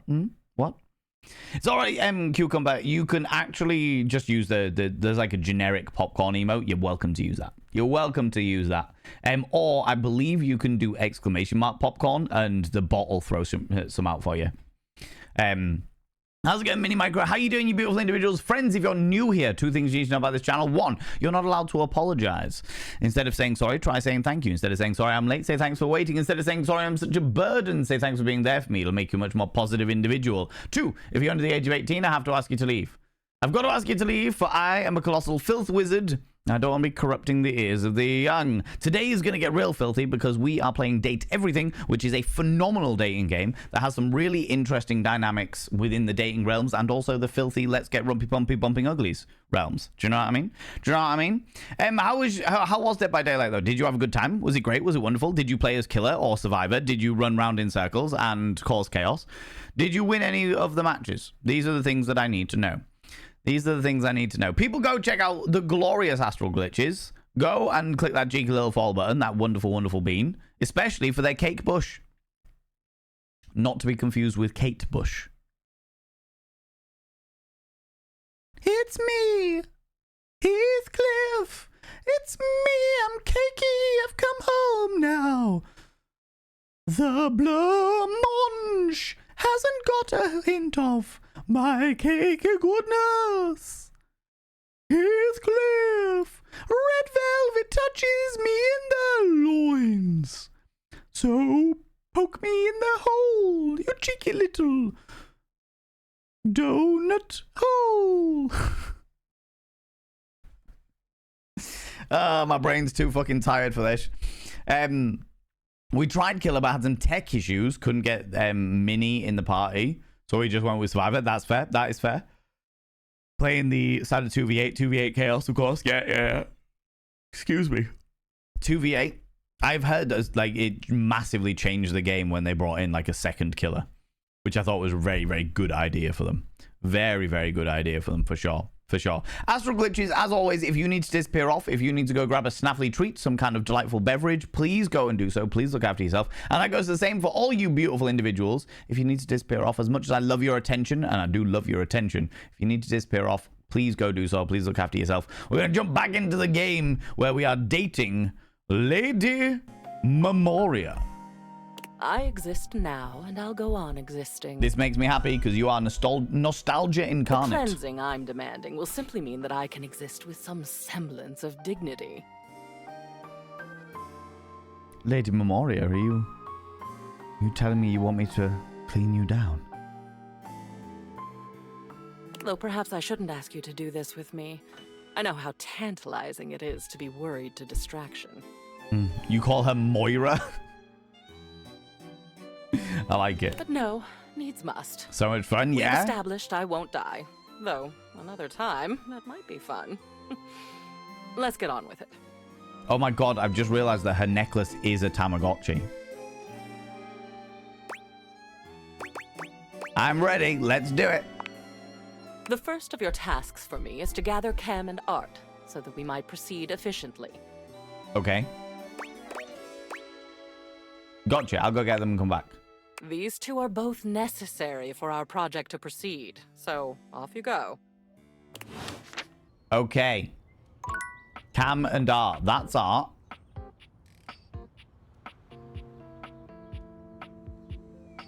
It's alright, Cucumber. You can actually just use there's like a generic popcorn emote. You're welcome to use that. You're welcome to use that. Or I believe you can do exclamation mark popcorn and the bot will throw some out for you. How's it going, Mini Micro? How you doing, you beautiful individuals? Friends, if you're new here, 2 things you need to know about this channel. 1, you're not allowed to apologize. Instead of saying sorry, try saying thank you. Instead of saying sorry, I'm late, say thanks for waiting. Instead of saying sorry, I'm such a burden, say thanks for being there for me. It'll make you a much more positive individual. 2, if you're under the age of 18, I have to ask you to leave. I've got to ask you to leave, for I am a colossal filth wizard. I don't want to be corrupting the ears of the young. Today is going to get real filthy because we are playing Date Everything, which is a phenomenal dating game that has some really interesting dynamics within the dating realms and also the filthy let's get rumpy pumpy bumping uglies realms. Do you know what I mean? How was Dead by Daylight though? Did you have a good time? Was it great? Was it wonderful? Did you play as killer or survivor? Did you run round in circles and cause chaos? Did you win any of the matches? These are the things that I need to know. These are the things I need to know. People, go check out the glorious Astral Glitches. Go and click that cheeky little follow button, that wonderful, wonderful bean. Especially for their Cake Bush. Not to be confused with Kate Bush. It's me, Heathcliff. It's me, I'm Cakey. I've come home now. The blancmange hasn't got a hint of my cakey goodness. Heathcliff, red velvet touches me in the loins. So poke me in the hole, you cheeky little donut hole. My brain's too fucking tired for this. We tried Killer, but had some tech issues. Couldn't get Minnie in the party. So we just went with Survivor. That's fair. That is fair. Playing the standard 2v8 chaos, of course. Yeah. Excuse me. 2v8. I've heard like it massively changed the game when they brought in like a second killer, which I thought was a very, very good idea for them. Very, very good idea for them, for sure. For sure. Astral Glitches, as always, if you need to disappear off, if you need to go grab a snaffly treat, some kind of delightful beverage, please go and do so. Please look after yourself. And that goes the same for all you beautiful individuals. If you need to disappear off, as much as I love your attention, and I do love your attention, if you need to disappear off, please go do so. Please look after yourself. We're going to jump back into the game where we are dating Lady Memoria. I exist now, and I'll go on existing. This makes me happy because you are nostalgia incarnate. The cleansing I'm demanding will simply mean that I can exist with some semblance of dignity. Lady Memoria, are you telling me you want me to clean you down? Though perhaps I shouldn't ask you to do this with me. I know how tantalizing it is to be worried to distraction. You call her Moira? I like it. But no, needs must. So much fun, We've yeah? established I won't die. Though, another time, that might be fun. Let's get on with it. Oh my god, I've just realized that her necklace is a Tamagotchi. I'm ready. Let's do it. The first of your tasks for me is to gather Chem and Art, so that we might proceed efficiently. Okay. Gotcha. I'll go get them and come back. These two are both necessary for our project to proceed, so off you go. Okay. Cam and Art. That's Art.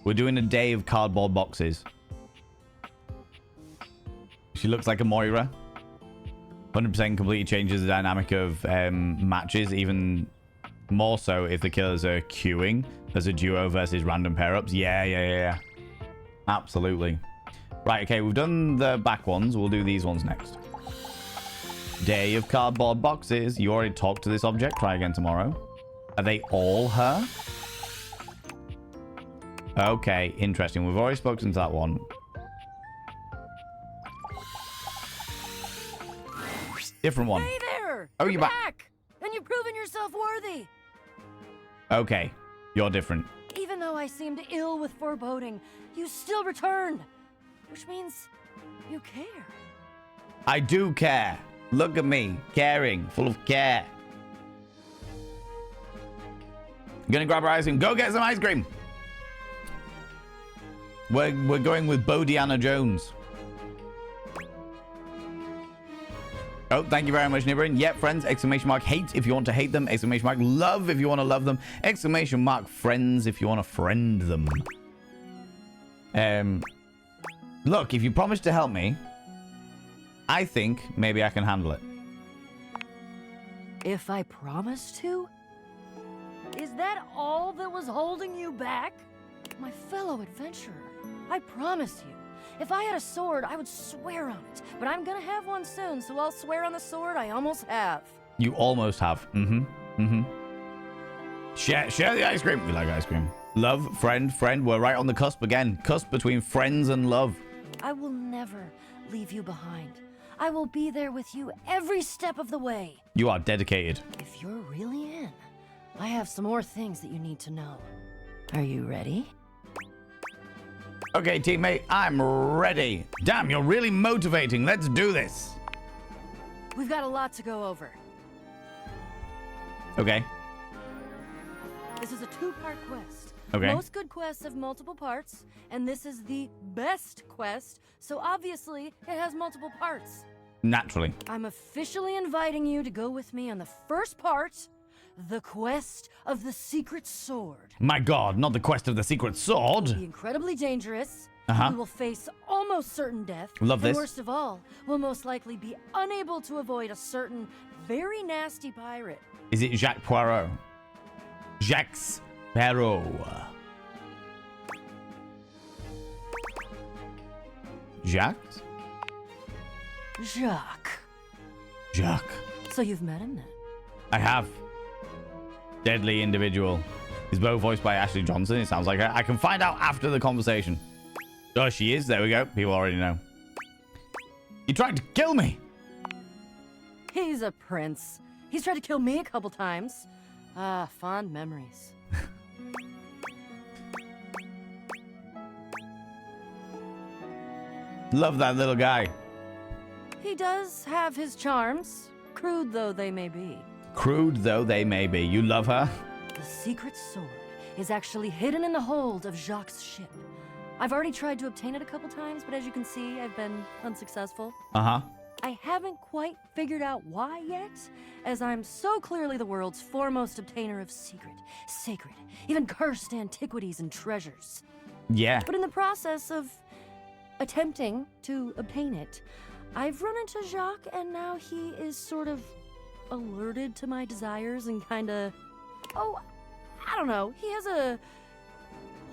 We're doing a day of cardboard boxes. She looks like a Moira. 100% completely changes the dynamic of matches, even more so if the killers are queuing as a duo versus random pair-ups. Yeah. Absolutely. Right, okay, we've done the back ones. We'll do these ones next. Day of cardboard boxes. You already talked to this object. Try again tomorrow. Are they all her? Okay, interesting. We've already spoken to that one. Different one. Hey there! Oh, you're back. And you've proven yourself worthy. Okay, you're different. Even though I seemed ill with foreboding, you still returned. Which means you care. I do care. Look at me, caring, full of care. I'm gonna grab our ice cream. Go get some ice cream. We're going with Bodiana Jones. Oh, thank you very much, Nibrin. Yep, friends, exclamation mark hate if you want to hate them. Exclamation mark love if you want to love them. Exclamation mark friends if you want to friend them. Look, if you promise to help me, I think maybe I can handle it. If I promised to? Is that all that was holding you back? My fellow adventurer, I promise you, if I had a sword, I would swear on it. But I'm gonna have one soon, so I'll swear on the sword I almost have. You almost have. Share the ice cream. We like ice cream. Love, friend. We're right on the cusp again. Cusp between friends and love. I will never leave you behind. I will be there with you every step of the way. You are dedicated. If you're really in, I have some more things that you need to know. Are you ready? Okay, teammate, I'm ready. Damn, you're really motivating. Let's do this. We've got a lot to go over. Okay. This is a two-part quest. Okay. Most good quests have multiple parts, and this is the best quest, so obviously it has multiple parts. Naturally. I'm officially inviting you to go with me on the first part, the quest of the secret sword. My god, not the quest of the secret sword. It'll be incredibly dangerous. Uh-huh. We will face almost certain death. Love and this. worst of all, we'll most likely be unable to avoid a certain very nasty pirate. Is it Jacques Poirot? Jacques Sparrow. Jacques? Jacques. So you've met him then? I have. Deadly individual. Is both voiced by Ashley Johnson? It sounds like her. I can find out after the conversation. Oh, she is. There we go. People already know. You tried to kill me. He's a prince. He's tried to kill me a couple times. Ah, fond memories. Love that little guy. He does have his charms, crude though they may be. Crude though they may be. You love her? The secret sword is actually hidden in the hold of Jacques' ship. I've already tried to obtain it a couple times, but as you can see, I've been unsuccessful. Uh-huh. I haven't quite figured out why yet, as I'm so clearly the world's foremost obtainer of secret, sacred, even cursed antiquities and treasures. Yeah. But in the process of attempting to obtain it, I've run into Jacques, and now he is sort of alerted to my desires and kinda... Oh, I don't know. He has a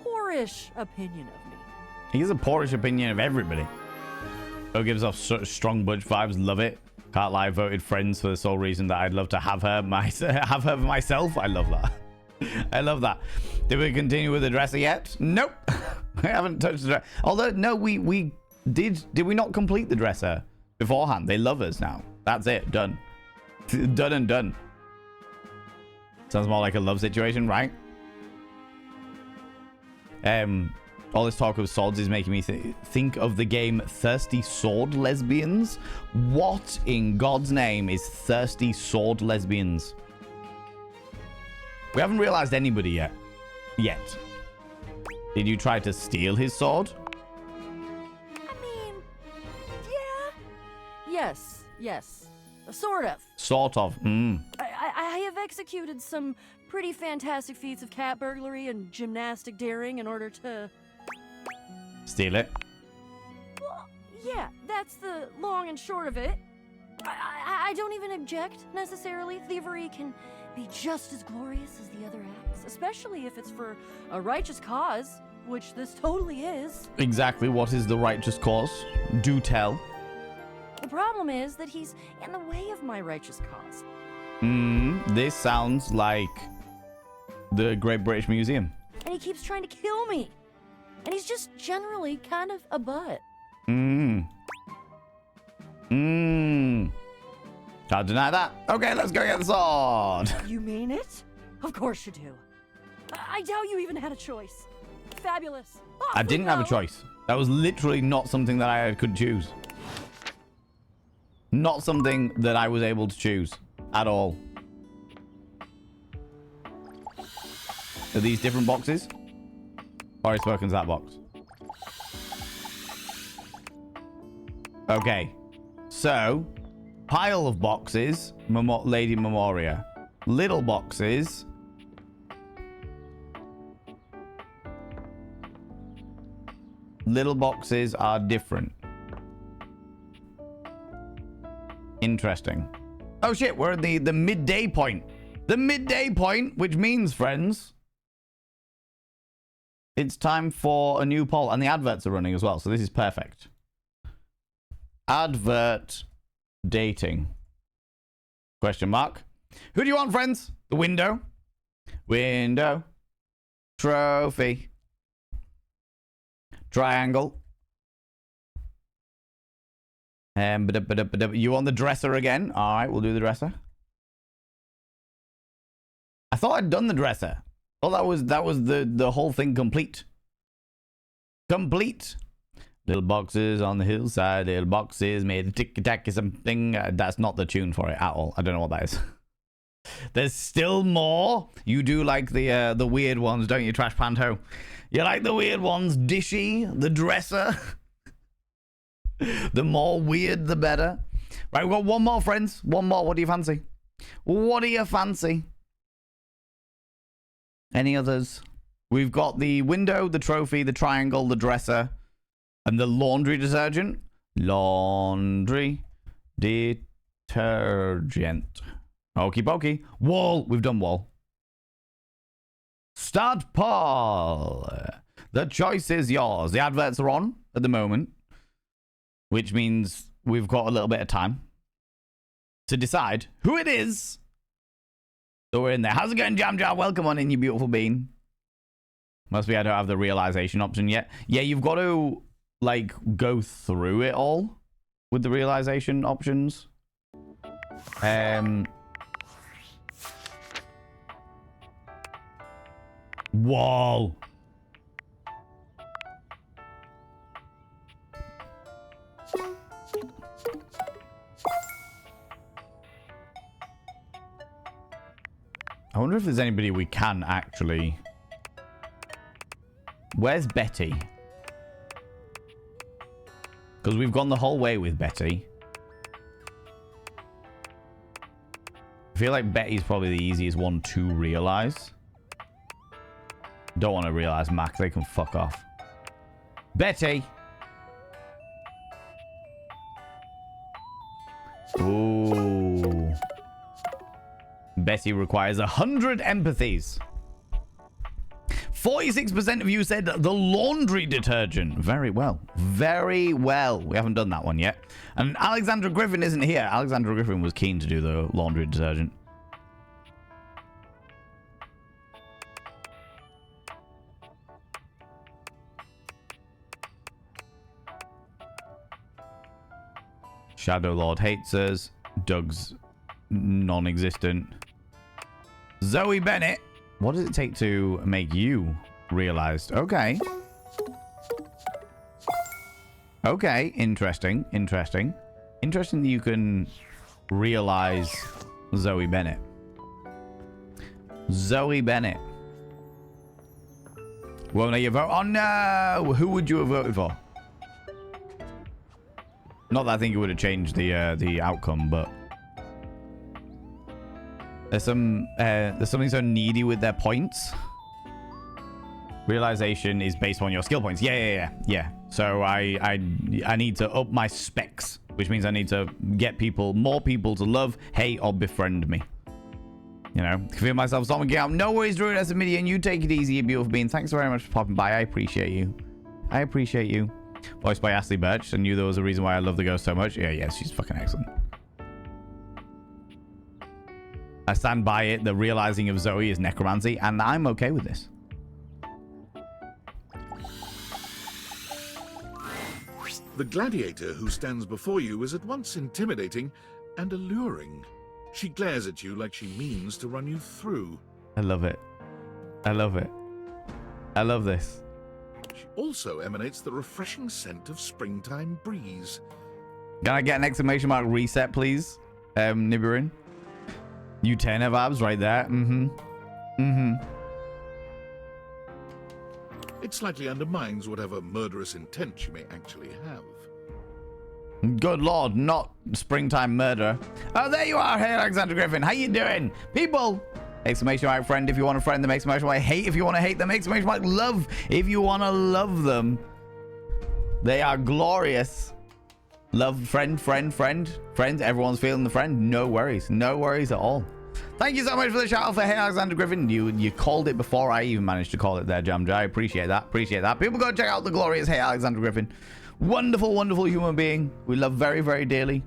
poorish opinion of me. He has a poorish opinion of everybody. Oh, gives off strong budge vibes. Love it. Can't lie. Voted friends for the sole reason that I'd love to have her myself. I love that. I love that. Did we continue with the dresser yet? Nope. I haven't touched the dresser. Although, no, we did we not complete the dresser beforehand? They love us now. That's it. Done. Done and done. Sounds more like a love situation, right? All this talk of swords is making me think of the game Thirsty Sword Lesbians. What in God's name is Thirsty Sword Lesbians? We haven't realized anybody yet. Did you try to steal his sword? I mean, yeah. Yes. Sort of. Sort of. I have executed some pretty fantastic feats of cat burglary and gymnastic daring in order to... Steal it? Well, yeah, that's the long and short of it. I don't even object, necessarily. Thievery can be just as glorious as the other acts, especially if it's for a righteous cause, which this totally is. Exactly. What is the righteous cause? Do tell. The problem is that he's in the way of my righteous cause. This sounds like the Great British Museum. And he keeps trying to kill me. And he's just generally kind of a butt. Can't deny that. Okay, let's go get the sword. You mean it? Of course you do. I doubt you even had a choice. Fabulous. I didn't have a choice. That was literally not something that I could choose. Not something that I was able to choose at all. Are these different boxes? Or is Perkins that box? Okay. So, pile of boxes, Lady Memoria. Little boxes. Little boxes are different. Interesting. Oh shit, we're at the midday point. The midday point, which means, friends, it's time for a new poll. And the adverts are running as well, so this is perfect. Advert dating. Question mark. Who do you want, friends? The window. Window. Trophy. Triangle. You want the dresser again? All right, we'll do the dresser. I thought I'd done the dresser. Oh, that was the whole thing complete. Complete. Little boxes on the hillside. Little boxes made a tick-tack something. That's not the tune for it at all. I don't know what that is. There's still more. You do like the weird ones, don't you, Trash Panto? You like the weird ones, Dishy, the dresser. The more weird, the better. Right, we've got one more, friends. One more. What do you fancy? What do you fancy? Any others? We've got the window, the trophy, the triangle, the dresser, and the laundry detergent. Laundry detergent. Okie pokey. Wall. We've done wall. Start poll. The choice is yours. The adverts are on at the moment, which means we've got a little bit of time to decide who it is. So we're in there. How's it going, Jam Jar? Welcome on in, you beautiful bean. Must be I don't have the realization option yet. Yeah, you've got to, like, go through it all with the realization options. Whoa. I wonder if there's anybody we can actually... Where's Betty? Because we've gone the whole way with Betty. I feel like Betty's probably the easiest one to realize. Don't want to realize Mac. They can fuck off. Betty! Ooh. Betty requires 100 empathies. 46% of you said the laundry detergent. Very well. Very well. We haven't done that one yet. And Alexandra Griffin isn't here. Alexandra Griffin was keen to do the laundry detergent. Shadow Lord hates us. Doug's non-existent. Zoe Bennett. What does it take to make you realized? Okay. Okay, interesting. Interesting that you can realize Zoe Bennett. Zoe Bennett. Won't let you vote? Oh no! Who would you have voted for? Not that I think it would have changed the outcome, but there's something so needy with their points. Realization is based on your skill points. Yeah. So I need to up my specs, which means I need to get more people to love, hate, or befriend me. You know, feel myself something out. No worries, Druid as a Midian. You take it easy, you beautiful being. Thanks very much for popping by. I appreciate you. Voiced by Ashley Birch. I knew there was a reason why I love the ghost so much. Yeah, she's fucking excellent. I stand by it. The realizing of Zoe is necromancy, and I'm okay with this. The gladiator who stands before you is at once intimidating and alluring. She glares at you like she means to run you through. I love it. I love this. She also emanates the refreshing scent of springtime breeze. Can I get an exclamation mark reset, please? Nibirin? You 10 vibes right there. It slightly undermines whatever murderous intent you may actually have. Good lord, not springtime murder. Oh, there you are. Hey, Alexander Griffin. How you doing? People! Exclamation mark friend if you want to friend them. Exclamation mark hate if you want to hate them. Exclamation mark love if you want to love them. They are glorious. Love, friend. Everyone's feeling the friend. No worries at all. Thank you so much for the shout out for Hey Alexander Griffin. You called it before I even managed to call it there, Jamja. I appreciate that. People go check out the glorious Hey Alexander Griffin. Wonderful human being we love very, very dearly,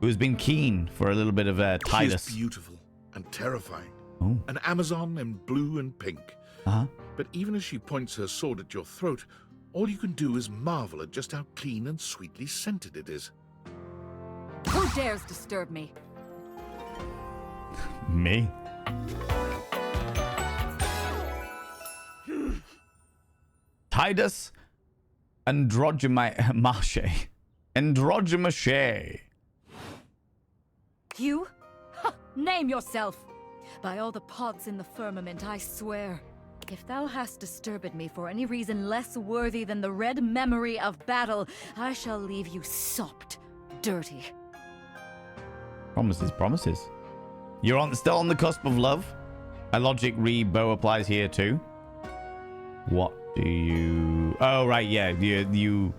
who's been keen for a little bit of Titus. She is beautiful and terrifying. Oh. An Amazon in blue and pink. Uh-huh. But even as she points her sword at your throat, all you can do is marvel at just how clean and sweetly scented it is. Who dares disturb me? Me? Titus Androgymache. You? Ha! Name yourself! By all the pods in the firmament, I swear. If thou hast disturbed me for any reason less worthy than the red memory of battle, I shall leave you sopped, dirty. Promises. You're still on the cusp of love. A logic rebow applies here too. What do you... Oh, right, yeah. You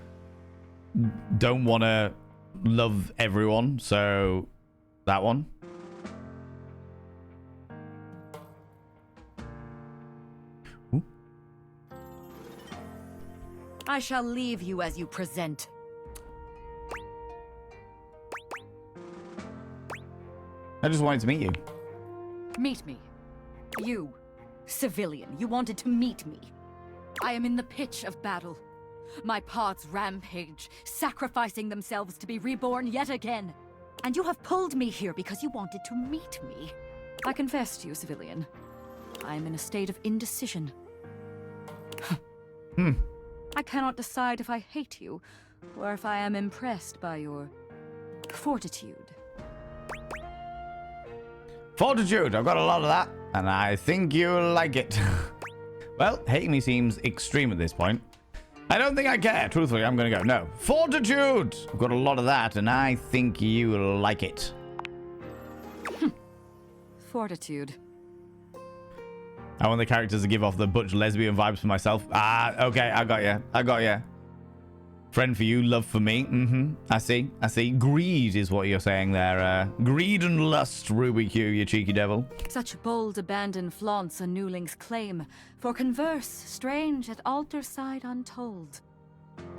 don't want to love everyone, so that one. Ooh. I shall leave you as you present. I just wanted to meet you. Meet me. You, civilian, you wanted to meet me. I am in the pitch of battle. My pods rampage, sacrificing themselves to be reborn yet again. And you have pulled me here because you wanted to meet me. I confess to you, civilian. I am in a state of indecision. I cannot decide if I hate you, or if I am impressed by your fortitude. Fortitude, I've got a lot of that, and I think you'll like it. Well, hating me seems extreme at this point. I don't think I care. Truthfully, I'm going to go, no. Fortitude! I've got a lot of that, and I think you'll like it. Fortitude. I want the characters to give off the butch lesbian vibes for myself. Ah, okay, I got you. Friend for you, love for me. I see. Greed is what you're saying there. Greed and lust, Ruby Q, you cheeky devil. Such bold abandon flaunts a newling's claim, for converse, strange at altar side untold.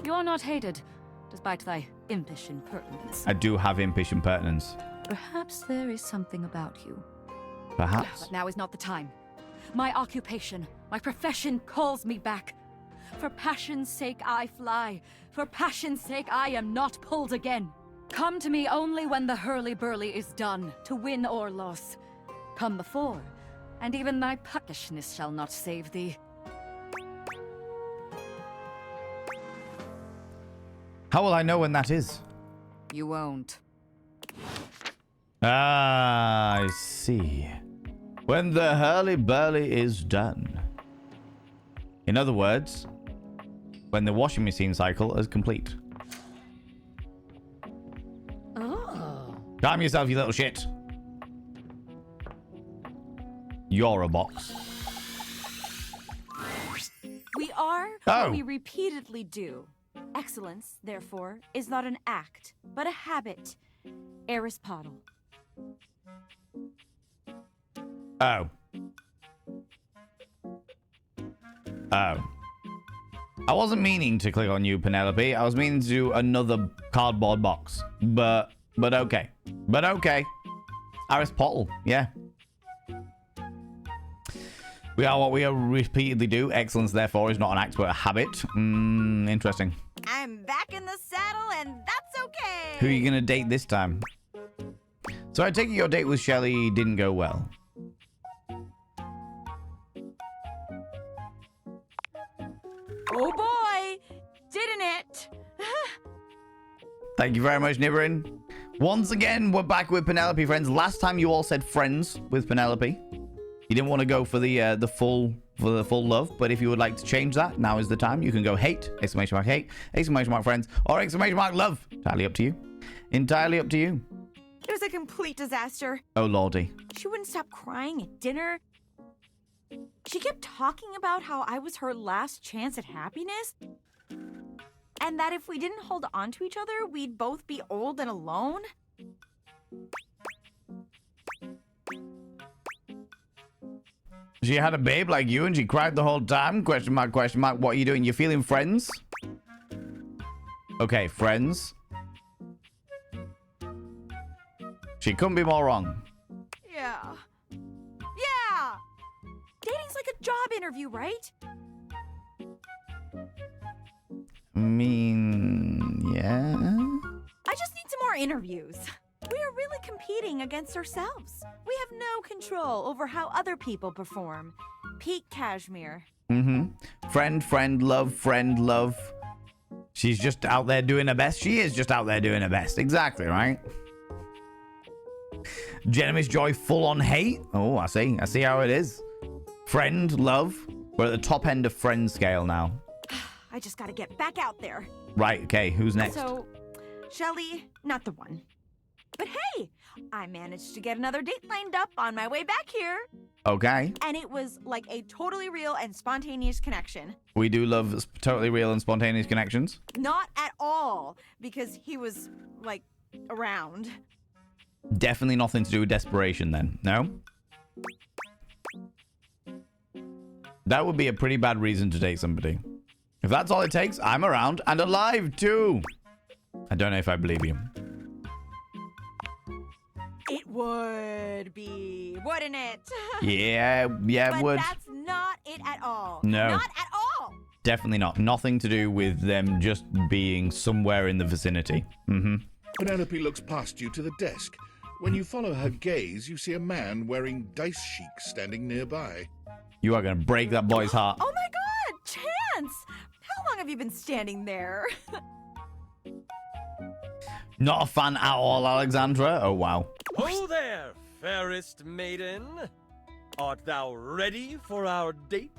You are not hated, despite thy impish impertinence. I do have impish impertinence. Perhaps there is something about you. Perhaps. But now is not the time. My occupation, my profession calls me back. For passion's sake I fly. For passion's sake I am not pulled again. Come to me only when the hurly-burly is done, to win or loss. Come before, and even thy puckishness shall not save thee. How will I know when that is? You won't. Ah, I see. When the hurly-burly is done. In other words, when the washing machine cycle is complete. Oh. Calm yourself, you little shit. You're a box. We are Oh. what we repeatedly do. Excellence, therefore, is not an act, but a habit. Aristotle. Oh. Oh. I wasn't meaning to click on you, Penelope. I was meaning to do another cardboard box. But okay. But okay. Aristotle, yeah. We are what we repeatedly do. Excellence, therefore, is not an act, but a habit. Interesting. I'm back in the saddle, and that's okay. Who are you going to date this time? So I take it your date with Shelley didn't go well. Oh boy, didn't it? Thank you very much, Nibirin. Once again, we're back with Penelope, friends. Last time you all said friends with Penelope. You didn't want to go for the full love, but if you would like to change that, now is the time. You can go hate, exclamation mark hate, exclamation mark friends, or exclamation mark love. Entirely up to you. Entirely up to you. It was a complete disaster. Oh lordy. She wouldn't stop crying at dinner. She kept talking about how I was her last chance at happiness. And that if we didn't hold on to each other, we'd both be old and alone. She had a babe like you and she cried the whole time? Question mark, question mark. What are you doing? You feeling friends? Okay, friends. She couldn't be more wrong. Yeah. Yeah! Dating's like a job interview, right? I mean, yeah. I just need some more interviews. We are really competing against ourselves. We have no control over how other people perform. Peak Cashmere. Friend, friend, love, friend, love. She's just out there doing her best. She is just out there doing her best. Exactly, right? Genemis Joy full on hate. Oh, I see. I see how it is. Friend, love. We're at the top end of friend scale now. I just gotta get back out there. Right, okay. Who's next? So, Shelly, not the one. But hey, I managed to get another date lined up on my way back here. Okay. And it was like a totally real and spontaneous connection. We do love totally real and spontaneous connections. Not at all, because he was, like, around. Definitely nothing to do with desperation then, no? That would be a pretty bad reason to date somebody. If that's all it takes, I'm around and alive too. I don't know if I believe you. It would be, wouldn't it? Yeah, it would. But that's not it at all. No. Not at all. Definitely not. Nothing to do with them just being somewhere in the vicinity. Penelope looks past you to the desk. When you follow her gaze, you see a man wearing dice chic standing nearby. You are going to break that boy's heart. Oh my god, Chance! How long have you been standing there? Not a fan at all, Alexandra. Oh, wow. Ho there, fairest maiden. Art thou ready for our date?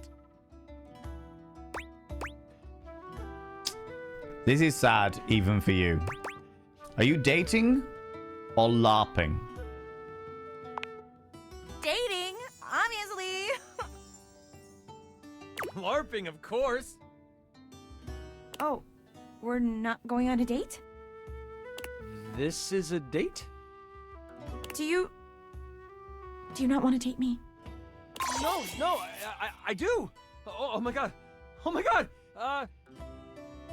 This is sad, even for you. Are you dating or LARPing? Dating, obviously. LARPing, of course. Oh, we're not going on a date? This is a date? Do you not want to date me? No, I do. Oh my god. Oh my god.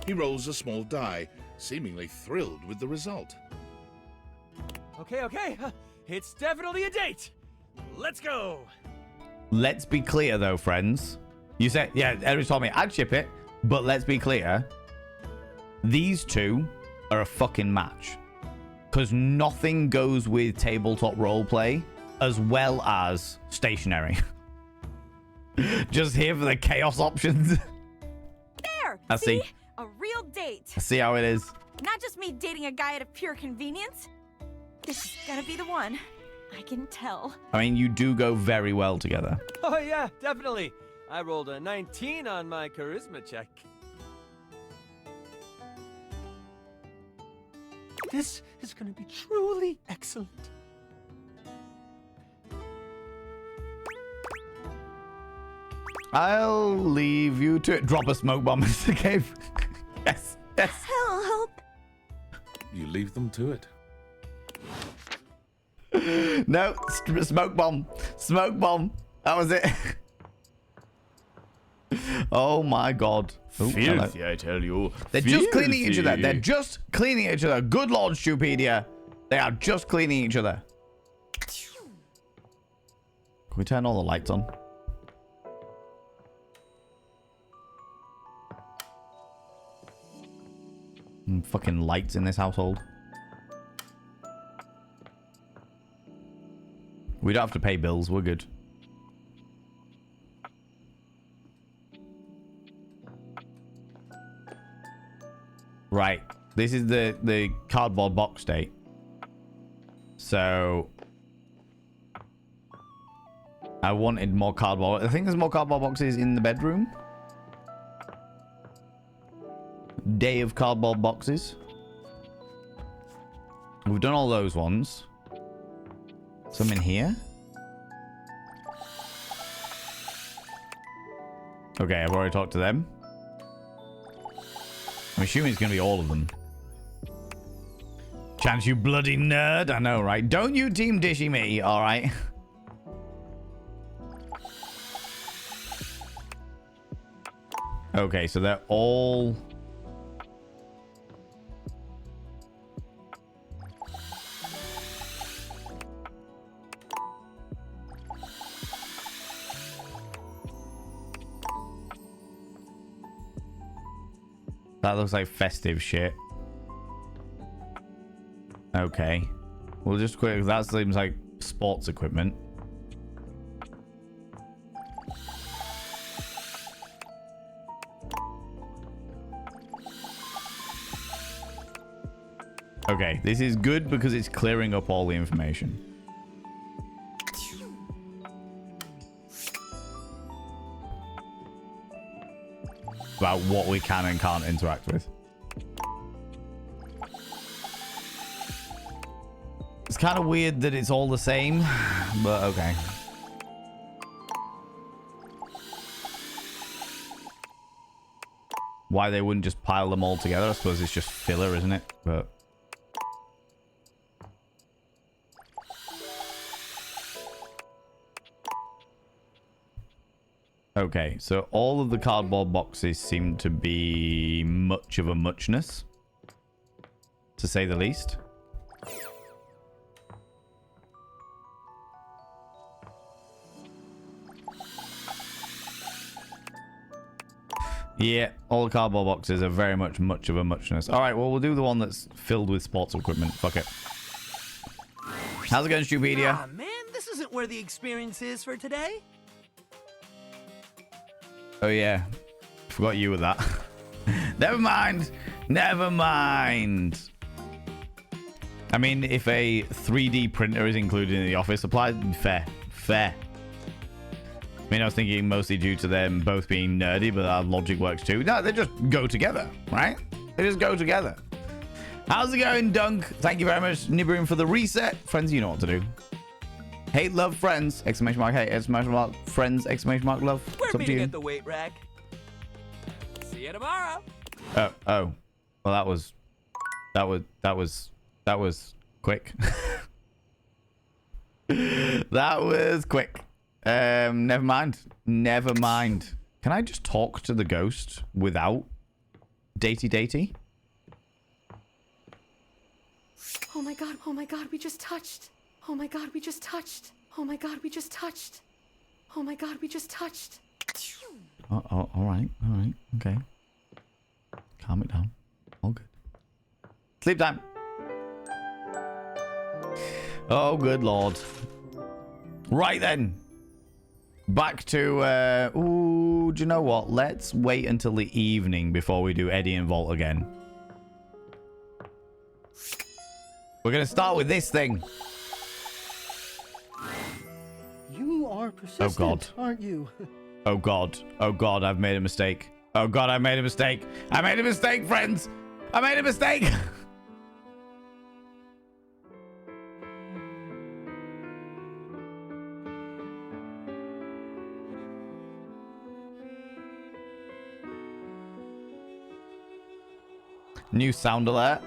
He rolls a small die, seemingly thrilled with the result. Okay. It's definitely a date. Let's go. Let's be clear, though, friends. You said, yeah, Eric told me I'd ship it, but let's be clear. These two are a fucking match. because nothing goes with tabletop roleplay as well as stationary. Just here for the chaos options. There! I see. A real date. I see how it is. Not just me dating a guy out of pure convenience. This is gonna be the one. I can tell. I mean, you do go very well together. Oh, yeah, definitely. I rolled a 19 on my charisma check. This is going to be truly excellent. I'll leave you to it. Drop a smoke bomb into the cave. Yes, yes. Help. You leave them to it. No, smoke bomb. Smoke bomb. That was it. Oh my god. Ooh, Filthy, I tell you. They're just cleaning each other. Filthy. They're just cleaning each other. Good Lord, Stupedia. They are just cleaning each other. Can we turn all the lights on? Fucking lights in this household. We don't have to pay bills. We're good. Right. This is the cardboard box date. So I wanted more cardboard. I think there's more cardboard boxes in the bedroom. Day of cardboard boxes. We've done all those ones. Some in here. Okay, I've already talked to them. I'm assuming it's going to be all of them. Chance, you bloody nerd. I know, right? Don't you team dishy me, all right? Okay, so they're all... That looks like festive shit. Okay. We'll just quick. That seems like sports equipment. Okay, this is good because it's clearing up all the information. About what we can and can't interact with. It's kind of weird that it's all the same, but okay. Why they wouldn't just pile them all together? I suppose it's just filler, isn't it? But okay, so all of the cardboard boxes seem to be much of a muchness, to say the least. Yeah, all the cardboard boxes are very much of a muchness. All right, well, we'll do the one that's filled with sports equipment. Fuck it. How's it going, Stupedia? Ah, man, this isn't where the experience is for today. Oh, yeah. Forgot you with that. Never mind. Never mind. I mean, if a 3D printer is included in the office supply, fair. Fair. I mean, I was thinking mostly due to them both being nerdy, but that logic works too. No, they just go together, right? They just go together. How's it going, Dunk? Thank you very much, Nibbering, for the reset. Friends, you know what to do. Hate, love, friends. Exclamation mark, hate, exclamation mark, friends, exclamation mark, love. We're meeting at the weight rack. See you tomorrow. Oh. Well, that was quick. That was quick. Never mind. Never mind. Can I just talk to the ghost without datey? Oh my god, we just touched. Oh my god, we just touched. Oh my god, we just touched. Oh my god, we just touched. Oh, all right. Okay. Calm it down. All good. Sleep time. Oh, good lord. Right then. Back to, ooh, do you know what? Let's wait until the evening before we do Eddie and Vault again. We're going to start with this thing. You are persistent, aren't you? Oh, God. Oh, God, I've made a mistake. Oh, God, I made a mistake. I made a mistake, friends. I made a mistake. New sound alert.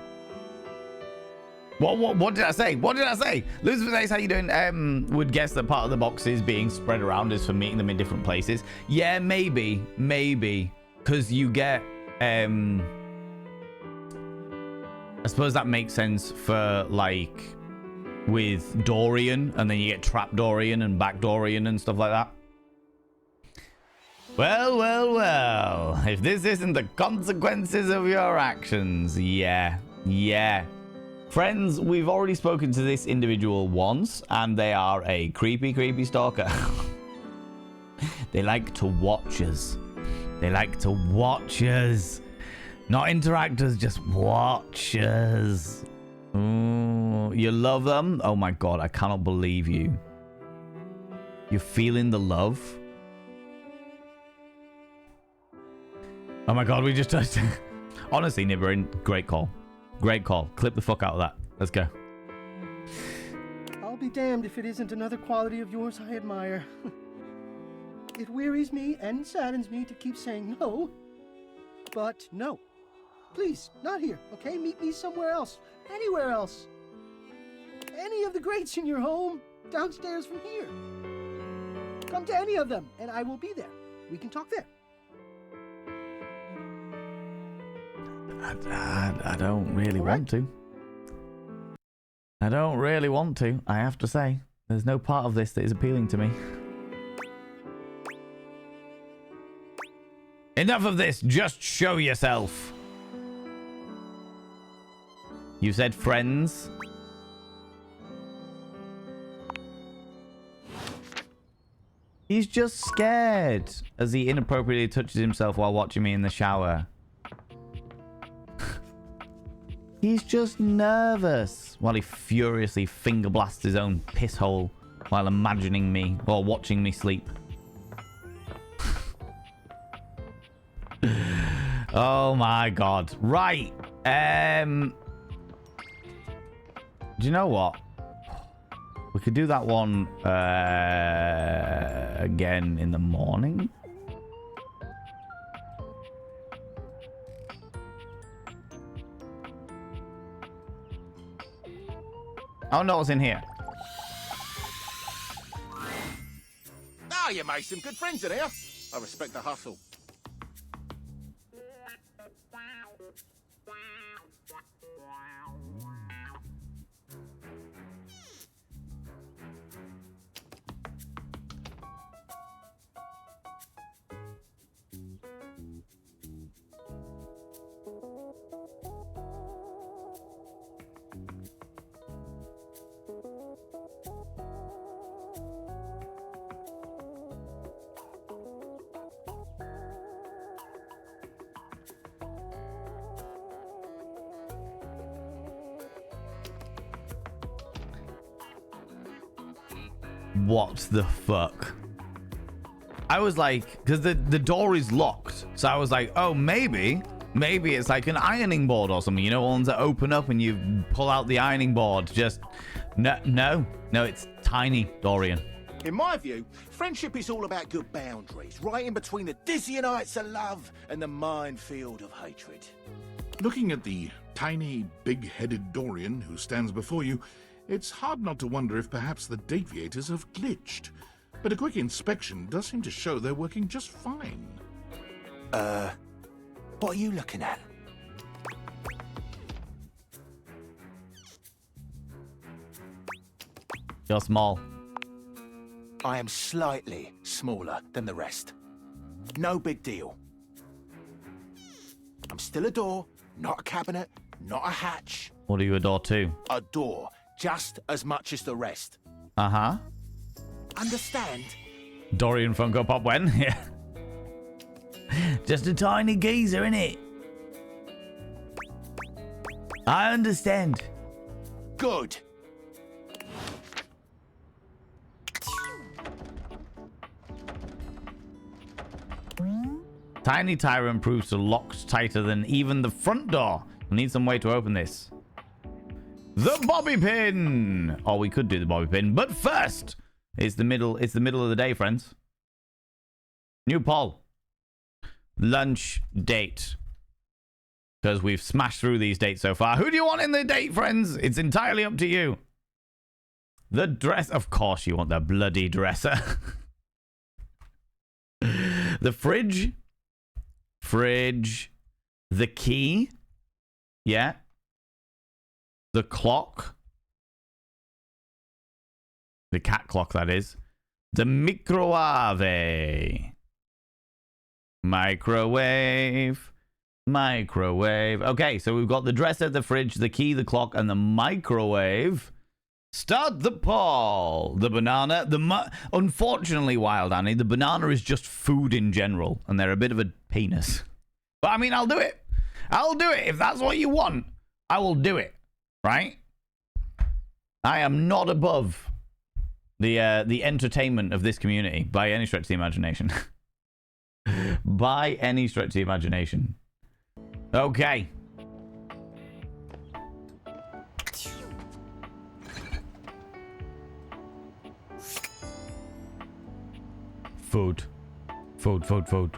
What did I say? What did I say? Lucifer says, how you doing? Would guess that part of the boxes being spread around is for meeting them in different places. Yeah, maybe. Because you get, I suppose that makes sense for, like, with Dorian, and then you get Trap Dorian and Back Dorian and stuff like that. Well. If this isn't the consequences of your actions. Yeah. Friends, we've already spoken to this individual once, and they are a creepy stalker. They like to watch us. Not interact us, just watch us. Ooh, you love them? Oh my god, I cannot believe you. You're feeling the love? Oh my god, we just touched it. Honestly, Nibberin, great call. Clip the fuck out of that. Let's go. I'll be damned if it isn't another quality of yours I admire. It wearies me and saddens me to keep saying no. But no. Please, not here, okay? Meet me somewhere else. Anywhere else. Any of the greats in your home. Downstairs from here. Come to any of them, and I will be there. We can talk there. I don't really want to. I have to say. There's no part of this that is appealing to me. Enough of this. Just show yourself. You said friends. He's just scared as he inappropriately touches himself while watching me in the shower. He's just nervous while he furiously finger blasts his own piss hole while imagining me or watching me sleep. Oh my god. Right. Do you know what? We could do that one again in the morning. Oh no, it's in here. Ah, you made some good friends in here. I respect the hustle. What the fuck? I was like, because the door is locked. So I was like, oh, maybe it's like an ironing board or something. You know, ones that open up and you pull out the ironing board. Just, no, it's tiny, Dorian. In my view, friendship is all about good boundaries, right in between the dizzying heights of love and the minefield of hatred. Looking at the tiny, big-headed Dorian who stands before you, it's hard not to wonder if perhaps the deviators have glitched. But a quick inspection does seem to show they're working just fine. What are you looking at? You're small. I am slightly smaller than the rest. No big deal. I'm still a door, not a cabinet, not a hatch. What are you a door to? A door just as much as the rest. Uh-huh. Understand? Dorian Funko Pop when? Yeah. Just a tiny geezer, innit? I understand. Good. Tiny Tyrant proves to locked tighter than even the front door. We need some way to open this. The bobby pin! Or we could do the bobby pin, but first, it's the middle of the day, friends. New poll. Lunch date. Because we've smashed through these dates so far. Who do you want in the date, friends? It's entirely up to you. The dress. Of course you want the bloody dresser. The fridge. Fridge. The key. Yeah. The clock. The cat clock, that is. The microwave. Microwave. Microwave. Okay, so we've got the dresser, the fridge, the key, the clock, and the microwave. Start the poll. The banana. Unfortunately, Wild Annie, the banana is just food in general, and they're a bit of a penis. But I mean, I'll do it. I'll do it. If that's what you want, I will do it. Right? I am not above the entertainment of this community by any stretch of the imagination. By any stretch of the imagination. Okay. Food. Food, food, food.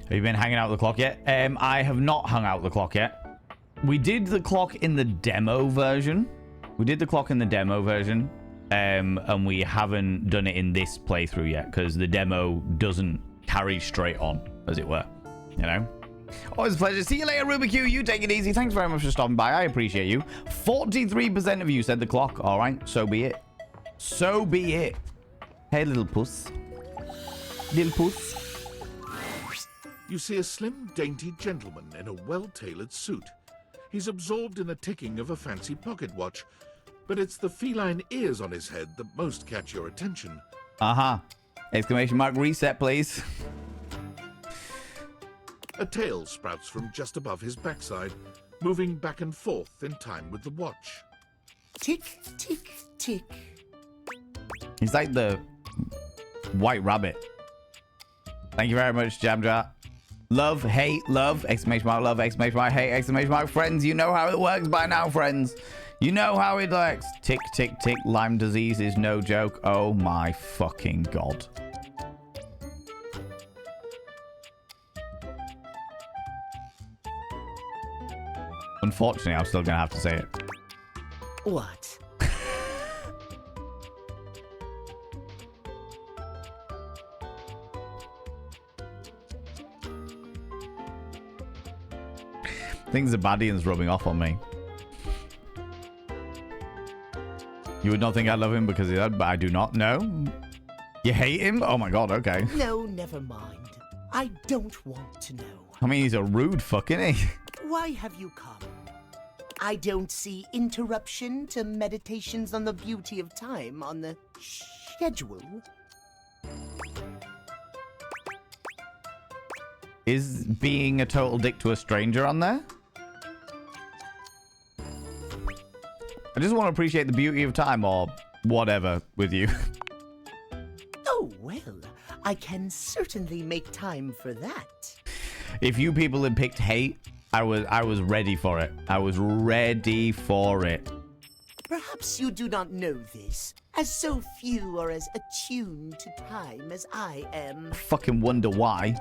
Have you been hanging out the clock yet? I have not hung out the clock yet. We did the clock in the demo version. And we haven't done it in this playthrough yet because the demo doesn't carry straight on, as it were. You know? Always a pleasure. See you later, Rubik Q. You take it easy. Thanks very much for stopping by. I appreciate you. 43% of you said the clock. All right. So be it. So be it. Hey, little puss. Little puss. You see a slim, dainty gentleman in a well-tailored suit. He's absorbed in the ticking of a fancy pocket watch, but it's the feline ears on his head that most catch your attention. Uh-huh. Exclamation mark reset, please. A tail sprouts from just above his backside, moving back and forth in time with the watch. Tick, tick, tick. He's like the white rabbit. Thank you very much, Jamjar. Love, hate, love, exclamation mark, love, exclamation mark, hate, exclamation mark. Friends, you know how it works by now, friends. You know how it works. Tick, tick, tick. Lyme disease is no joke. Oh my fucking God. Unfortunately, I'm still going to have to say it. What? Things Zabadian's rubbing off on me. You would not think I love him because of that, but I do not. No? You hate him? Oh my God, okay. No, never mind. I don't want to know. I mean, he's a rude fuck, isn't he? Why have you come? I don't see interruption to meditations on the beauty of time on the schedule. Is being a total dick to a stranger on there? I just want to appreciate the beauty of time or whatever with you. Oh, well, I can certainly make time for that. If you people had picked hate, I was ready for it. I was ready for it. Perhaps you do not know this, as so few are as attuned to time as I am. Fucking wonder why.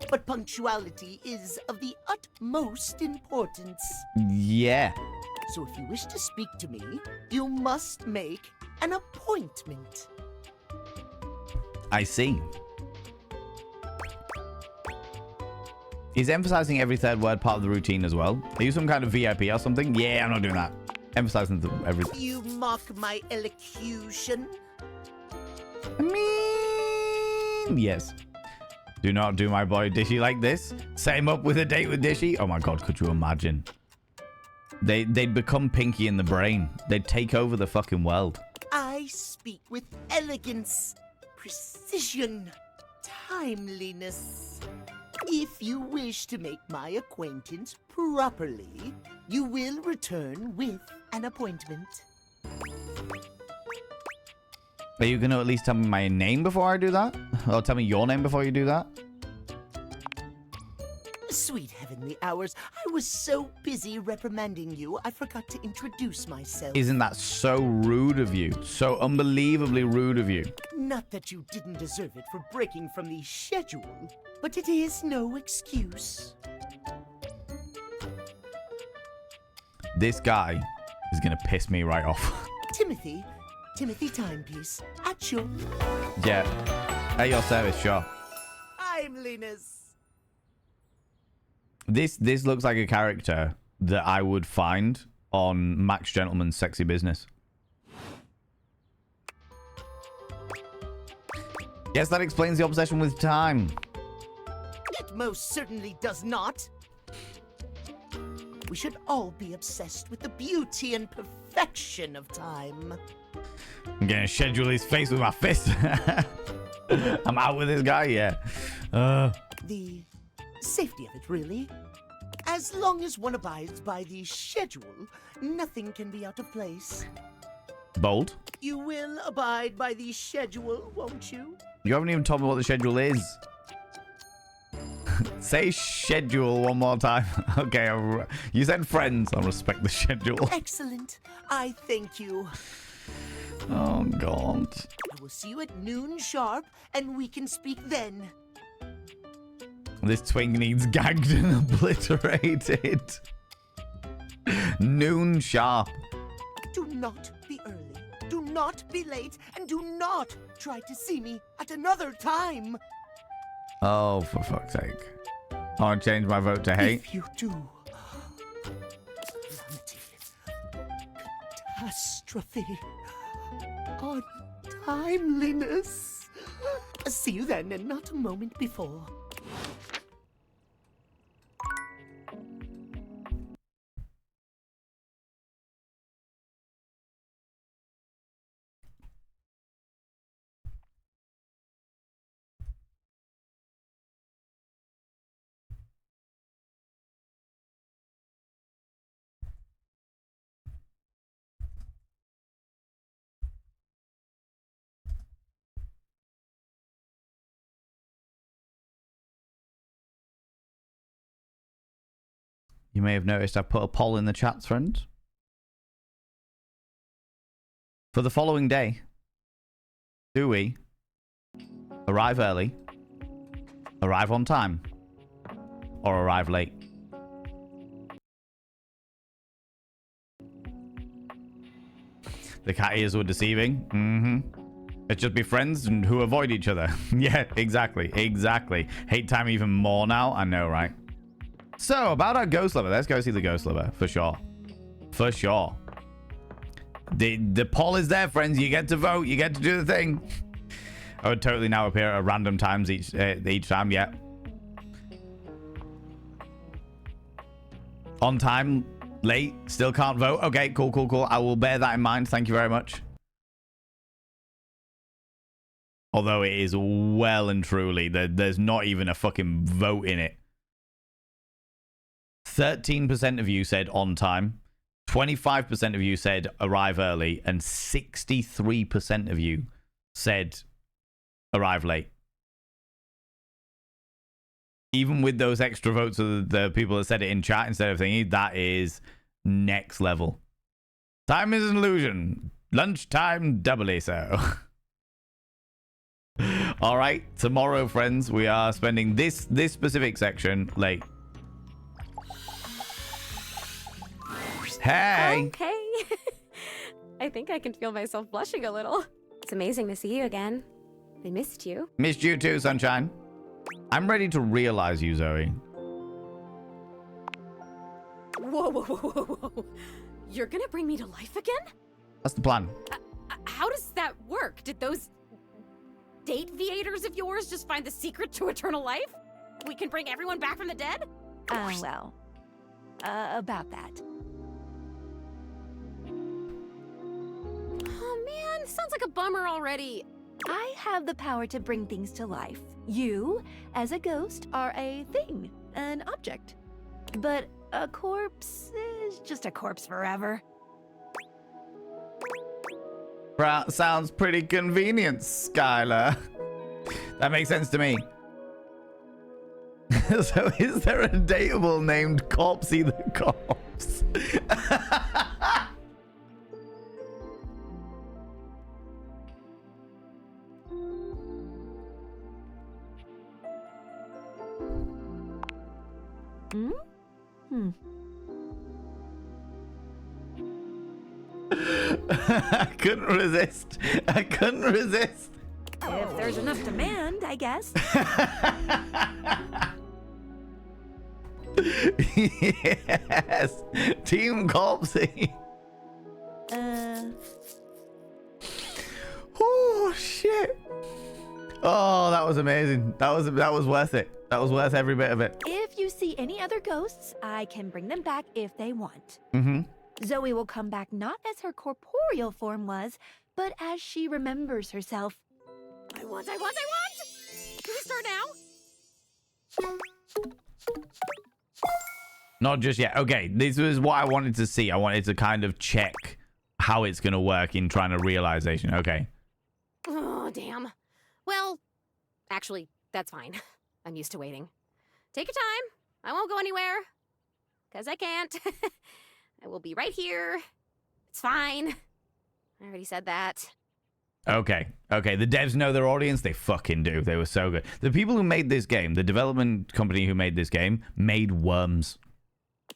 But punctuality is of the utmost importance. Yeah. So if you wish to speak to me, you must make an appointment. I see. Is emphasizing every third word part of the routine as well? Are you some kind of VIP or something? Yeah, I'm not doing that. Emphasizing everything. You mock my elocution? I mean, yes. Do not do my boy Dishy like this. Set him up with a date with Dishy. Oh my god, could you imagine? They'd become Pinky in the brain. They'd take over the fucking world. I speak with elegance, precision, timeliness. If you wish to make my acquaintance properly, you will return with an appointment. Are you going to at least tell me my name before I do that? Or tell me your name before you do that? Sweet heavenly hours, I was so busy reprimanding you, I forgot to introduce myself. Isn't that so rude of you? So unbelievably rude of you. Not that you didn't deserve it for breaking from the schedule, but it is no excuse. This guy is going to piss me right off. Timothy Timepiece, at your... Yeah. At your service, sure. timeliness. This looks like a character that I would find on Max Gentleman's Sexy Business. Yes, that explains the obsession with time. It most certainly does not. We should all be obsessed with the beauty and perfection of time. I'm gonna schedule his face with my fist. I'm out with this guy, yeah. The safety of it, really. As long as one abides by the schedule, nothing can be out of place. Bold. You will abide by the schedule, won't you? You haven't even told me what the schedule is. Say schedule one more time. Okay, you said friends. I'll respect the schedule. Excellent. I thank you. Oh, God. I will see you at noon sharp, and we can speak then. This twink needs gagged and obliterated. Noon sharp. Do not be early. Do not be late. And do not try to see me at another time. Oh, for fuck's sake. I want to change my vote to hate. If you do, catastrophe, untimeliness. See you then, and not a moment before. You may have noticed I've put a poll in the chats, friends. For the following day, do we arrive early, arrive on time, or arrive late? The cat ears were deceiving. Let's just be friends and who avoid each other. Yeah, exactly. Hate time even more now. I know, right? So, about our ghost lover. Let's go see the ghost lover, for sure. For sure. The poll is there, friends. You get to vote. You get to do the thing. I would totally now appear at random times each time, yeah. On time, late, still can't vote. Okay, cool. I will bear that in mind. Thank you very much. Although it is well and truly, there's not even a fucking vote in it. 13% of you said on time, 25% of you said arrive early, and 63% of you said arrive late. Even with those extra votes of the people that said it in chat instead of thingy, that is next level. Time is an illusion. Lunchtime doubly so. All right, tomorrow, friends, we are spending this specific section late. Hey! Okay. I think I can feel myself blushing a little. It's amazing to see you again. I missed you. Missed you too, sunshine. I'm ready to realize you, Zoe. Whoa. You're gonna bring me to life again? That's the plan. How does that work? Did those date-viators of yours just find the secret to eternal life? We can bring everyone back from the dead? Well, about that. Oh man, sounds like a bummer already. I have the power to bring things to life. You, as a ghost, are a thing, an object. But a corpse is just a corpse forever. Sounds pretty convenient, Skylar. That makes sense to me. So is there a datable named Corpsey the Corpse? I couldn't resist. I couldn't resist. If there's enough demand, I guess. Yes. Team Corpsey. Oh shit. Oh, that was amazing. That was worth it. That was worth every bit of it. If you see any other ghosts, I can bring them back if they want. Mm-hmm. Zoe will come back not as her corporeal form was, but as she remembers herself. I want! Can we start now? Not just yet. Okay, this was what I wanted to see. I wanted to kind of check how it's going to work in trying to realization. Okay. Oh, damn. Well, actually, that's fine. I'm used to waiting. Take your time. I won't go anywhere. Because I can't. I will be right here. It's fine. I already said that. Okay. Okay. The devs know their audience. They fucking do. They were so good. The people who made this game, the development company who made this game, made Worms.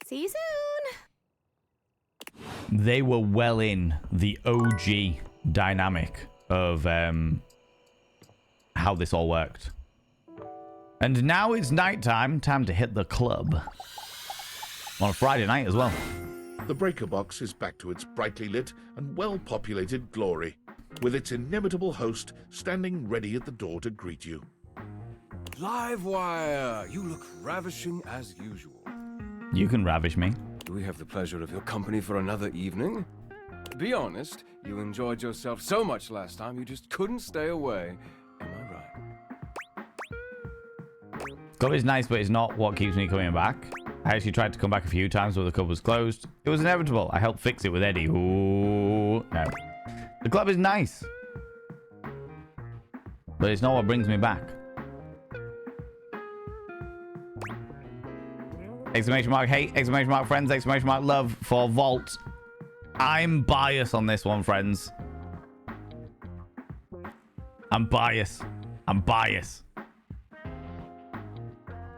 See you soon. They were well in the OG dynamic of how this all worked. And now it's nighttime. Time to hit the club. On a Friday night as well. The breaker box is back to its brightly lit and well-populated glory, with its inimitable host standing ready at the door to greet you. Livewire! You look ravishing as usual. You can ravish me. Do we have the pleasure of your company for another evening? Be honest, you enjoyed yourself so much last time you just couldn't stay away. Am I right? Club is nice, but it's not what keeps me coming back. I actually tried to come back a few times, but the club was closed. It was inevitable. I helped fix it with Eddie. Ooh, no. The club is nice, but it's not what brings me back. Exclamation mark hate, exclamation mark friends, exclamation mark love for Vault. I'm biased on this one, friends. I'm biased. I'm biased.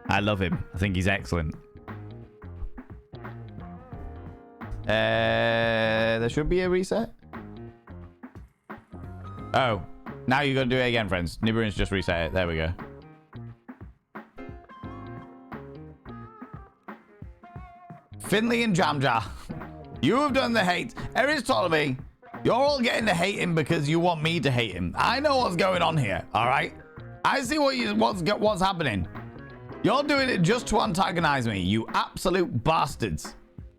I love him. I think he's excellent. There should be a reset. Oh, now you got to do it again, friends. Nibiru's just reset it. There we go. Finley and Jamjar, you have done the hate. Eris Ptolemy, you're all getting to hate him because you want me to hate him. I know what's going on here. All right, I see what's happening. You're doing it just to antagonize me, you absolute bastards.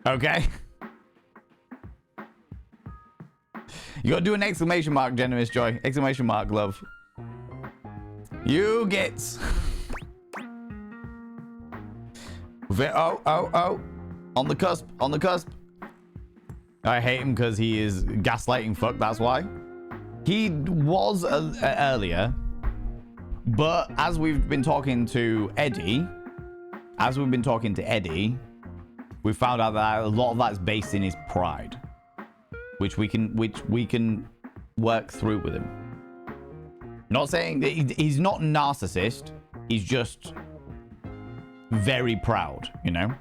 Okay. You gotta do an exclamation mark, generous joy. Exclamation mark, love. You get. Oh. On the cusp. On the cusp. I hate him because he is gaslighting fuck. That's why. He was earlier. But as we've been talking to Eddie. We found out that a lot of that is based in his pride. Which we can work through with him. Not saying that he's not a narcissist. He's just very proud, you know?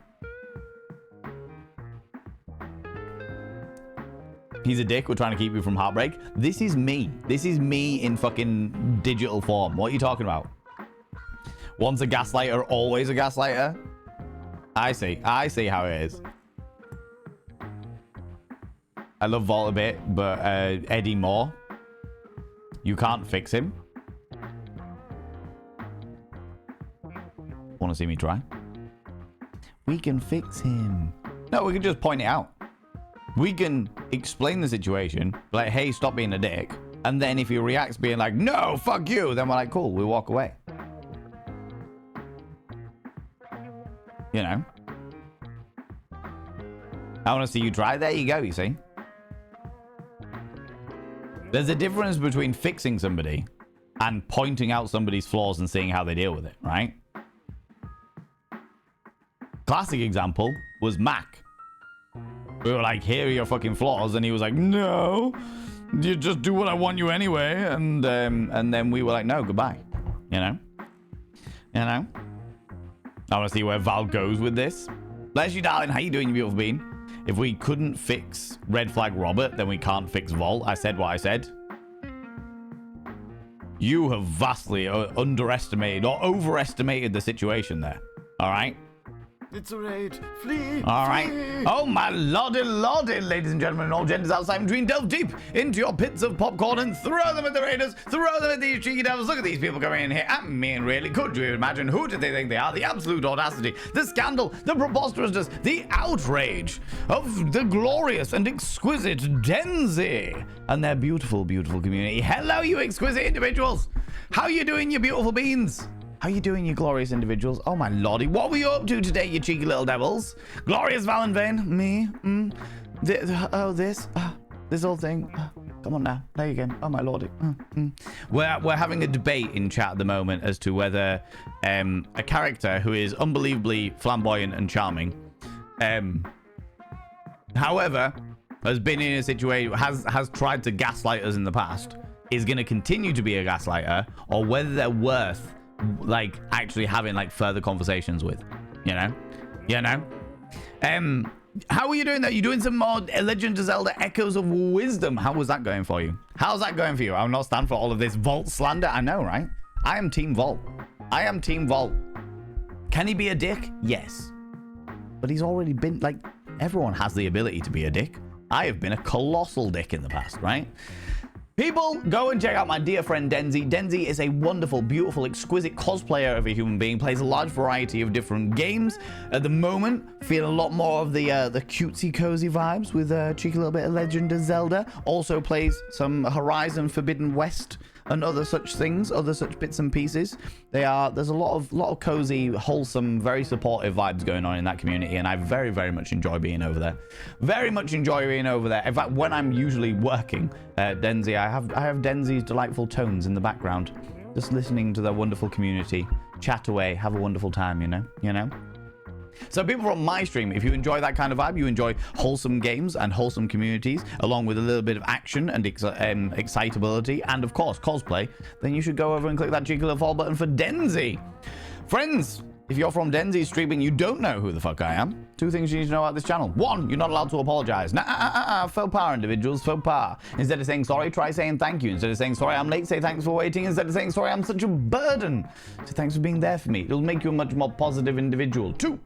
He's a dick. We're trying to keep you from heartbreak. This is me. This is me in fucking digital form. What are you talking about? Once a gaslighter, always a gaslighter? I see how it is. I love Vault a bit, but Eddie more. You can't fix him. want to see me try? We can fix him. No, we can just point it out. We can explain the situation, like, hey, stop being a dick. And then if he reacts being like, no, fuck you, then we're like, cool, we walk away. You know? I want to see you try. There you go, you see? There's a difference between fixing somebody and pointing out somebody's flaws and seeing how they deal with it, right? Classic example was Mac. We were like, here are your fucking flaws. And he was like, no, you just do what I want you anyway. And then we were like, no, goodbye. You know? You know? I want to see where Val goes with this. Bless you, darling. How you doing, you beautiful bean? If we couldn't fix Red Flag Robert, then we can't fix Vol. I said what I said. You have vastly underestimated or overestimated the situation there. All right? It's a raid. Flee. All right. Flee. Oh, my lordy, ladies and gentlemen, and all genders outside between, delve deep into your pits of popcorn and throw them at the raiders, throw them at these cheeky devils. Look at these people coming in here. I mean, really, could you imagine who did they think they are? The absolute audacity, the scandal, the preposterousness, the outrage of the glorious and exquisite Denzi and their beautiful, beautiful community. Hello, you exquisite individuals. How you doing, you beautiful beans? How you doing, you glorious individuals? Oh, my lordy. What were you up to today, you cheeky little devils? Glorious Valenvane? Me? This whole thing. Come on now. There you go. Oh, my lordy. We're having a debate in chat at the moment as to whether a character who is unbelievably flamboyant and charming, however, has been in a situation, has tried to gaslight us in the past, is going to continue to be a gaslighter, or whether they're worth like actually having like further conversations with, you know. How are you doing that? You doing some more Legend of Zelda Echoes of Wisdom? How was that going for you? How's that going for you? I'll not stand for all of this Vault slander. I know, right? I am Team Vault. I am Team Vault. Can he be a dick? Yes, but he's already been, like, everyone has the ability to be a dick. I have been a colossal dick in the past, right? People, go and check out my dear friend Denzi. Denzi is a wonderful, beautiful, exquisite cosplayer of a human being. Plays a large variety of different games. At the moment, feel a lot more of the cutesy cozy vibes with a cheeky little bit of Legend of Zelda. Also plays some Horizon Forbidden West and other such things, other such bits and pieces. There's a lot of cozy, wholesome, very supportive vibes going on in that community, and I very, very much enjoy being over there. Very much enjoy being over there. In fact, when I'm usually working at Denzi, I have Denzi's delightful tones in the background, just listening to their wonderful community, chat away, have a wonderful time, you know. So people from my stream, if you enjoy that kind of vibe, you enjoy wholesome games and wholesome communities, along with a little bit of action and excitability, and of course cosplay, then you should go over and click that cheeky little follow button for Denzi. Friends, if you're from Denzi streaming, you don't know who the fuck I am. 2 things you need to know about this channel. 1, you're not allowed to apologize. Faux pas, individuals, faux pas. Instead of saying sorry, try saying thank you. Instead of saying sorry, I'm late, say thanks for waiting. Instead of saying sorry, I'm such a burden, say thanks for being there for me. It'll make you a much more positive individual. 2,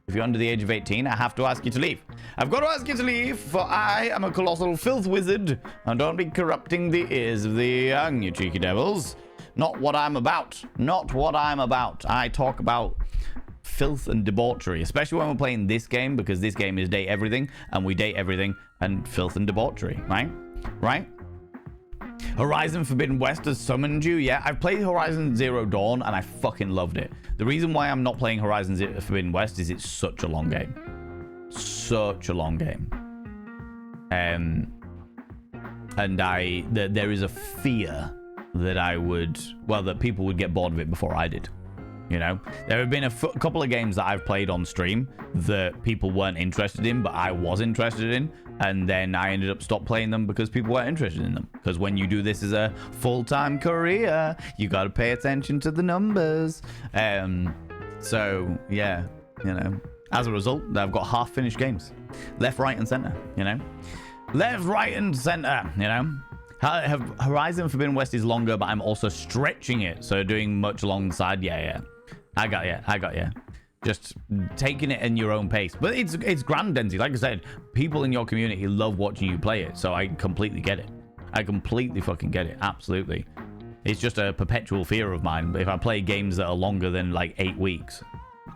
if you're under the age of 18, I have to ask you to leave. I've got to ask you to leave, for I am a colossal filth wizard, and don't be corrupting the ears of the young, you cheeky devils. Not what I'm about. Not what I'm about. I talk about filth and debauchery, especially when we're playing this game, because this game is date everything, and we date everything and filth and debauchery, right? Right? Horizon Forbidden West has summoned you. Yeah, I've played Horizon Zero Dawn and I fucking loved it. The reason why I'm not playing Horizon Forbidden West is it's such a long game. Such a long game. And there is a fear that that people would get bored of it before I did. You know, there have been a couple of games that I've played on stream that people weren't interested in, but I was interested in, and then I ended up stop playing them because people weren't interested in them. Because when you do this as a full-time career, you got to pay attention to the numbers. So yeah, you know, as a result, I've got half-finished games, left, right, and center. You know, left, right, and center. You know. Horizon Forbidden West is longer, but I'm also stretching it, so doing much alongside. Yeah. I got you. Just taking it in your own pace. But it's grand, Denzi. Like I said, people in your community love watching you play it, so I completely get it. I completely fucking get it. Absolutely. It's just a perpetual fear of mine. If I play games that are longer than like 8 weeks,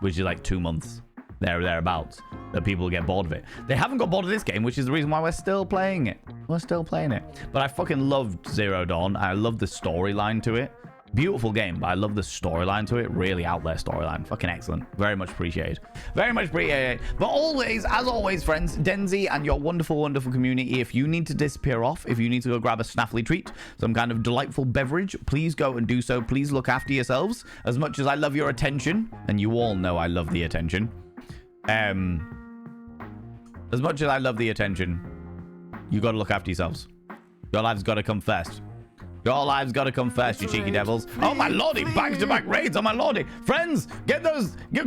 which is like 2 months, thereabouts, that people get bored of it. They haven't got bored of this game, which is the reason why we're still playing it. We're still playing it. But I fucking loved Zero Dawn. I love the storyline to it. Beautiful game, but I love the storyline to it. Really out there storyline. Fucking excellent. Very much appreciated. Very much appreciated. But always, as always, friends, Denzi and your wonderful, wonderful community, if you need to disappear off, if you need to go grab a snaffly treat, some kind of delightful beverage, please go and do so. Please look after yourselves. As much as I love your attention, and you all know I love the attention, as much as I love the attention, you got to look after yourselves. Your lives got to come first. Your lives got to come first, you cheeky devils. Oh, my lordy. Back-to-back raids. Oh, my lordy. Friends, get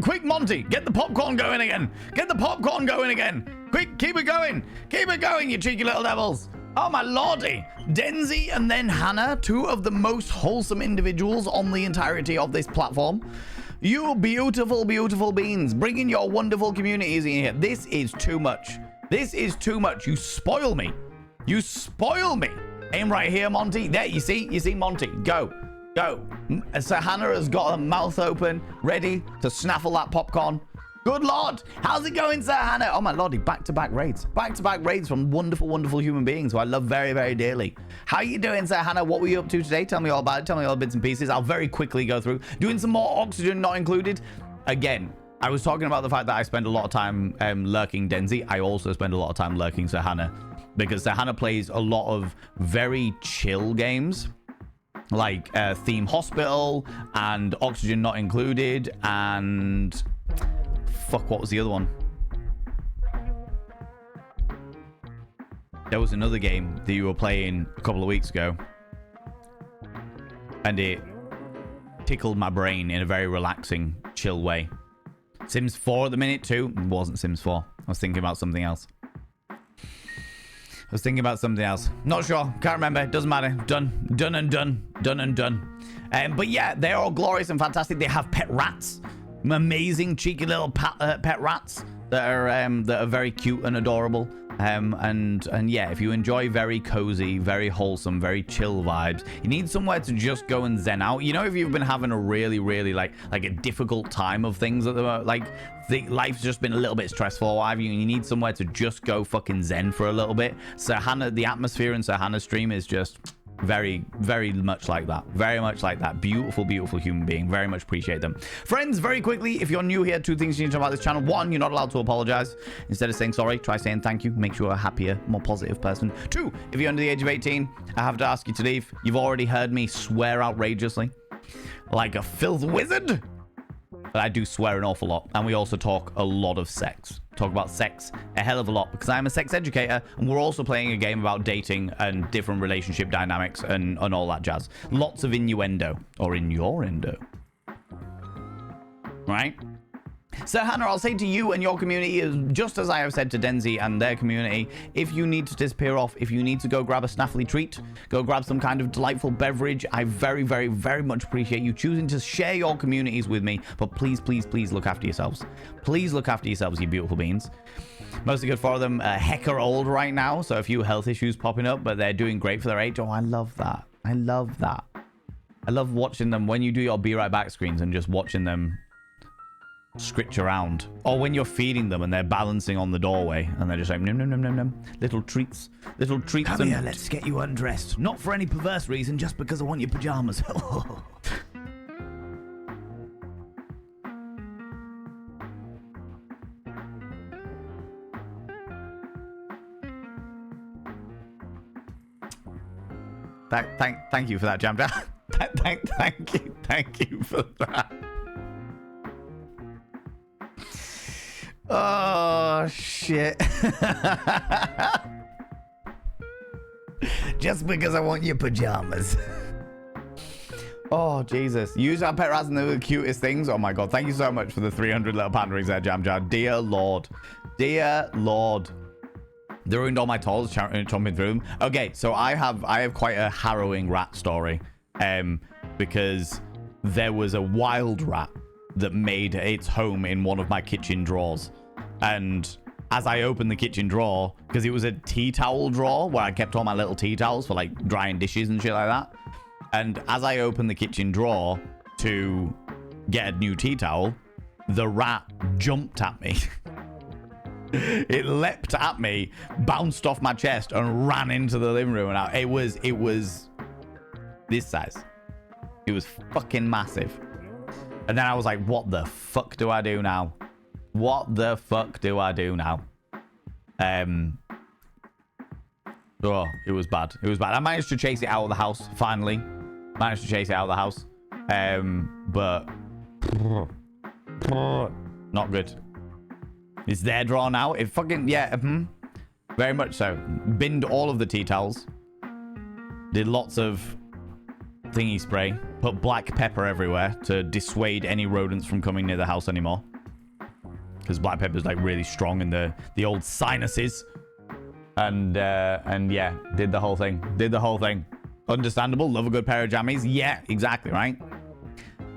quick, Monty. Get the popcorn going again. Get the popcorn going again. Quick, keep it going. Keep it going, you cheeky little devils. Oh, my lordy. Denzi and then Hannah, two of the most wholesome individuals on the entirety of this platform. You beautiful, beautiful beings. Bringing your wonderful communities in here. This is too much. This is too much. You spoil me. You spoil me. Aim right here, Monty. There, you see Monty. Go. So Hannah has got her mouth open, ready to snaffle that popcorn. Good Lord. How's it going, Sir Hannah? Oh, my lordy. Back-to-back raids. Back-to-back raids from wonderful, wonderful human beings who I love very, very dearly. How you doing, Sir Hannah? What were you up to today? Tell me all about it. Tell me all the bits and pieces. I'll very quickly go through. Doing some more Oxygen Not Included. Again, I was talking about the fact that I spend a lot of time lurking Denzi. I also spend a lot of time lurking Sir Hannah, because Sir Hannah plays a lot of very chill games, like Theme Hospital and Oxygen Not Included, and fuck, what was the other one? There was another game that you were playing a couple of weeks ago, and it tickled my brain in a very relaxing, chill way. Sims 4 at the minute too. It wasn't Sims 4. I was thinking about something else. Not sure. Can't remember. Doesn't matter. Done. But yeah, they're all glorious and fantastic. They have pet rats. Amazing, cheeky little pet rats that are very cute and adorable. And yeah, if you enjoy very cozy, very wholesome, very chill vibes, you need somewhere to just go and zen out. You know, if you've been having a really, really like a difficult time of things at the moment, like life's just been a little bit stressful, or what have you, and you need somewhere to just go fucking zen for a little bit. Sir Hannah, the atmosphere in Sir Hannah's stream is just very, very much like that. Very much like that. Beautiful, beautiful human being. Very much appreciate them. Friends, very quickly, if you're new here, 2 things you need to know about this channel. 1, you're not allowed to apologize. Instead of saying sorry, try saying thank you. Make you a happier, more positive person. 2, if you're under the age of 18, I have to ask you to leave. You've already heard me swear outrageously like a filth wizard. But I do swear an awful lot. And we also talk a lot of sex. Talk about sex a hell of a lot, because I'm a sex educator, and we're also playing a game about dating and different relationship dynamics and all that jazz. Lots of innuendo, or innuendo. Right? So Hannah, I'll say to you and your community, just as I have said to Denzi and their community, if you need to disappear off, if you need to go grab a snaffly treat, go grab some kind of delightful beverage, I very, very, very much appreciate you choosing to share your communities with me. But please, please, please look after yourselves. Please look after yourselves, you beautiful beings. Mostly good for them. Heck are old right now, so a few health issues popping up, but they're doing great for their age. Oh, I love that. I love that. I love watching them when you do your Be Right Back screens and just watching them scritch around, or when you're feeding them and they're balancing on the doorway and they're just like nom nom nom nom nom, little treats. Come here, let's get you undressed, not for any perverse reason, just because I want your pajamas. Thank you for that, Jam Jam. Thank you for that. Oh, shit. Just because I want your pajamas. Oh, Jesus. Use our pet rats and they're the cutest things. Oh, my God. Thank you so much for the 300 little panderings there, Jam Jam. Dear Lord. Dear Lord. They ruined all my toys, chomping through them. Okay, so I have quite a harrowing rat story. Because there was a wild rat that made its home in one of my kitchen drawers. And as I opened the kitchen drawer, because it was a tea towel drawer where I kept all my little tea towels for like drying dishes and shit like that, And as I opened the kitchen drawer to get a new tea towel, the rat jumped at me. It leapt at me, bounced off my chest, and ran into the living room. And it was this size. It was fucking massive. And then I was like, what the fuck do I do now? What the fuck do I do now? Oh, it was bad. It was bad. I managed to chase it out of the house, finally. Managed to chase it out of the house. But not good. It's their draw now. It fucking, yeah, very much so. Binned all of the tea towels. Did lots of thingy spray. Put black pepper everywhere to dissuade any rodents from coming near the house anymore. Because black pepper is like really strong in the old sinuses. And yeah, did the whole thing. Did the whole thing. Understandable. Love a good pair of jammies. Yeah, exactly, right?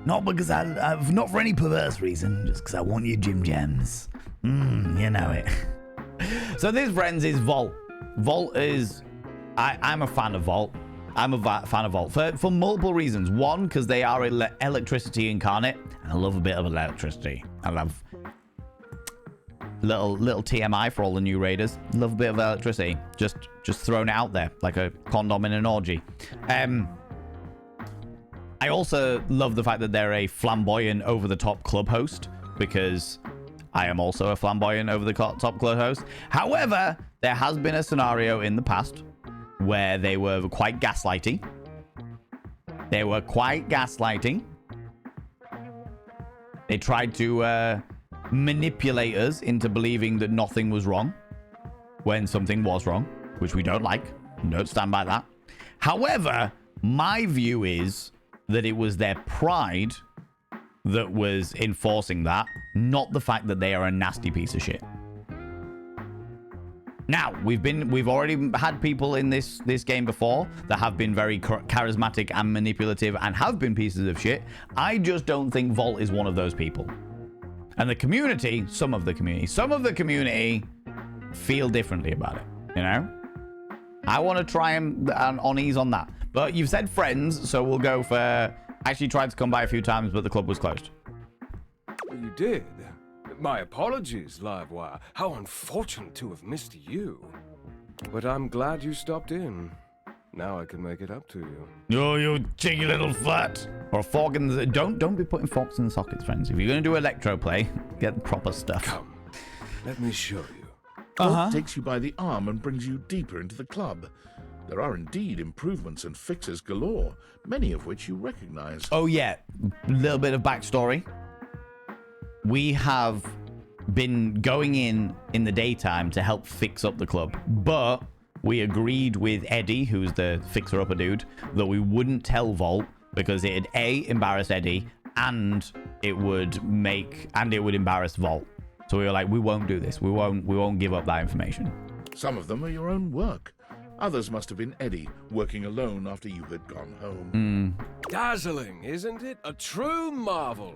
Not because I've not for any perverse reason, just because I want your Jim Jams. You know it. So this, friends, is Vault. Vault is... I'm a fan of Vault. I'm a fan of Vault for multiple reasons. One, because they are electricity incarnate. And I love a bit of electricity. I love... Little TMI for all the new raiders. Love a bit of electricity. Just throwing it out there like a condom in an orgy. I also love the fact that they're a flamboyant, over-the-top club host, because I am also a flamboyant, over-the-top club host. However, there has been a scenario in the past where they were quite gaslighting. They were quite gaslighting. They tried to manipulate us into believing that nothing was wrong when something was wrong, which we don't like. Don't stand by that. However, my view is that it was their pride that was enforcing that, not the fact that they are a nasty piece of shit. Now, we've already had people in this game before that have been very charismatic and manipulative and have been pieces of shit. I just don't think Vault is one of those people. And the community, some of the community feel differently about it, you know? I want to try and on ease on that. But you've said friends, so we'll go for... Actually tried to come by a few times, but the club was closed. You did? My apologies, Livewire. How unfortunate to have missed you. But I'm glad you stopped in. Now I can make it up to you. Oh, you cheeky little flat. Or a fork in the... Don't be putting forks in the sockets, friends. If you're going to do Electro-play, get the proper stuff. Come, let me show you. Vault takes you by the arm and brings you deeper into the club. There are indeed improvements and fixes galore, many of which you recognize. Oh, yeah. A little bit of backstory. We have been going in the daytime to help fix up the club, but we agreed with Eddie, who's the fixer-upper dude, that we wouldn't tell Vault because it'd A, embarrass Eddie, and it would embarrass Vault. So we were like, we won't do this. We won't give up that information. Some of them are your own work. Others must have been Eddie, working alone after you had gone home. Dazzling, isn't it? A true marvel.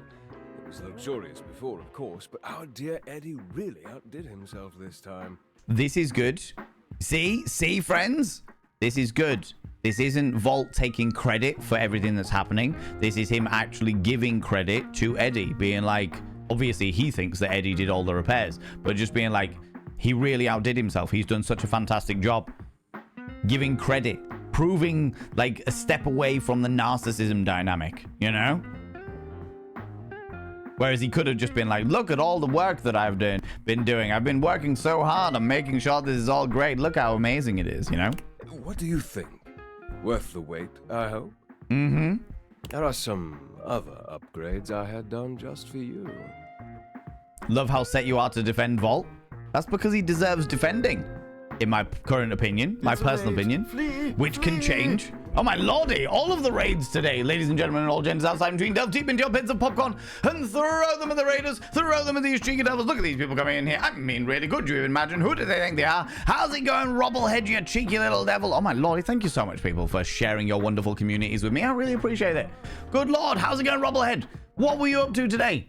It was luxurious before, of course, but our dear Eddie really outdid himself this time. This is good. See, friends? This is good. This isn't Vault taking credit for everything that's happening. This is him actually giving credit to Eddie, being like, obviously he thinks that Eddie did all the repairs, but just being like, he really outdid himself. He's done such a fantastic job. Giving credit, proving like a step away from the narcissism dynamic, you know? Whereas he could have just been like, look at all the work that I've been doing. I've been working so hard. I'm making sure this is all great. Look how amazing it is, you know? What do you think? Worth the wait, I hope? There are some other upgrades I had done just for you. Love how set you are to defend Vault. That's because he deserves defending. In my current opinion, my personal opinion, which can change. Oh my lordy, all of the raids today, ladies and gentlemen, and all genders outside between, delve deep into your pits of popcorn and throw them at the raiders, throw them at these cheeky devils. Look at these people coming in here. I mean, really good. Do you imagine? Who do they think they are? How's it going, Robblehead, you cheeky little devil? Oh my lordy, thank you so much, people, for sharing your wonderful communities with me. I really appreciate it. Good lord, how's it going, Robblehead? What were you up to today?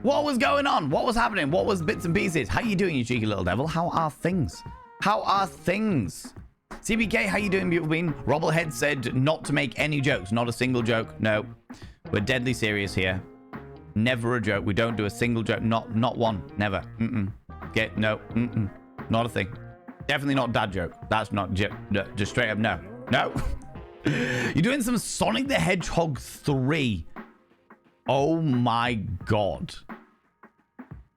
What was going on? What was happening? What was bits and pieces? How you doing, you cheeky little devil? How are things? How are things? CBK, how you doing, beautiful bean? Robblehead said not to make any jokes. Not a single joke. No. We're deadly serious here. Never a joke. We don't do a single joke. Not one. Never. No. Not a thing. Definitely not dad joke. That's not just straight up no. No. You're doing some Sonic the Hedgehog 3. Oh my god.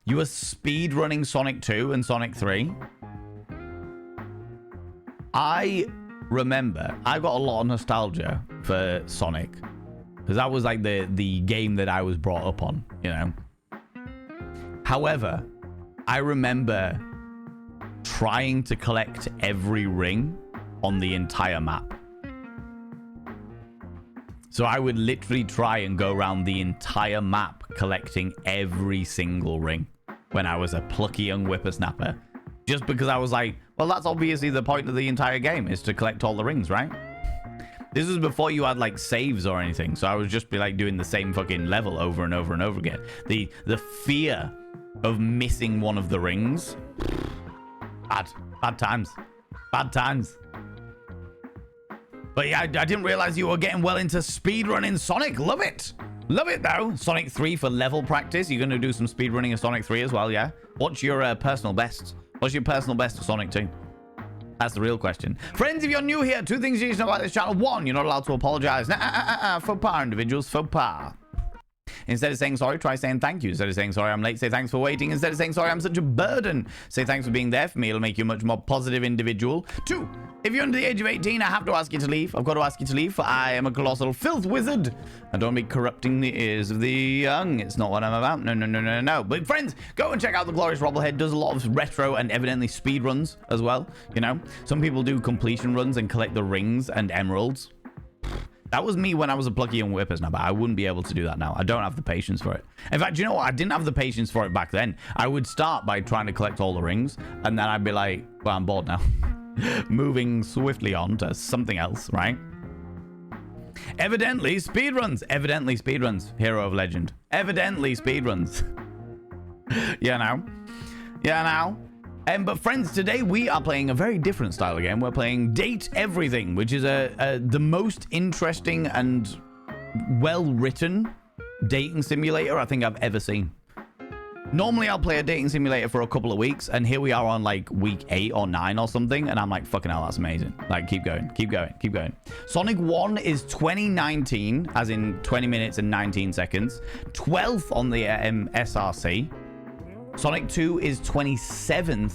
You are speed running Sonic 2 and Sonic 3. I remember I got a lot of nostalgia for Sonic. Because that was like the game that I was brought up on, you know. However, I remember trying to collect every ring on the entire map. So I would literally try and go around the entire map collecting every single ring when I was a plucky young whippersnapper. Just because I was like, well, that's obviously the point of the entire game, is to collect all the rings, right? This was before you had like saves or anything, so I would just be like doing the same fucking level over and over and over again. The fear of missing one of the rings. Bad times. But yeah, I didn't realize you were getting well into speedrunning Sonic. Love it though. Sonic 3 for level practice. You're gonna do some speedrunning of Sonic 3 as well, yeah? What's your personal best? What's your personal best of Sonic 2? That's the real question. Friends, if you're new here, 2 things you need to know about this channel. 1, you're not allowed to apologize. Faux pas, individuals. Faux pas. Instead of saying sorry, try saying thank you. Instead of saying sorry, I'm late, say thanks for waiting. Instead of saying sorry, I'm such a burden, say thanks for being there for me. It'll make you a much more positive individual. 2, if you're under the age of 18, I have to ask you to leave. I've got to ask you to leave, for I am a colossal filth wizard. I don't be corrupting the ears of the young. It's not what I'm about. No. But friends, go and check out the Glorious Robblehead. Does a lot of retro and evidently speed runs as well. You know, some people do completion runs and collect the rings and emeralds. That was me when I was a plucky young whippersnapper. I wouldn't be able to do that now. I don't have the patience for it. In fact, you know what? I didn't have the patience for it back then. I would start by trying to collect all the rings, and then I'd be like, well, I'm bored now. Moving swiftly on to something else, right? Evidently speedruns. Hero of legend. Evidently speedruns. Yeah, now. But friends, today we are playing a very different style again. We're playing Date Everything, which is the most interesting and well-written dating simulator I think I've ever seen. Normally, I'll play a dating simulator for a couple of weeks, and here we are on like week 8 or 9 or something, and I'm like, fucking hell, that's amazing. Like, keep going. Sonic 1 is 2019, as in 20 minutes and 19 seconds. 12th on the SRC. Sonic 2 is 27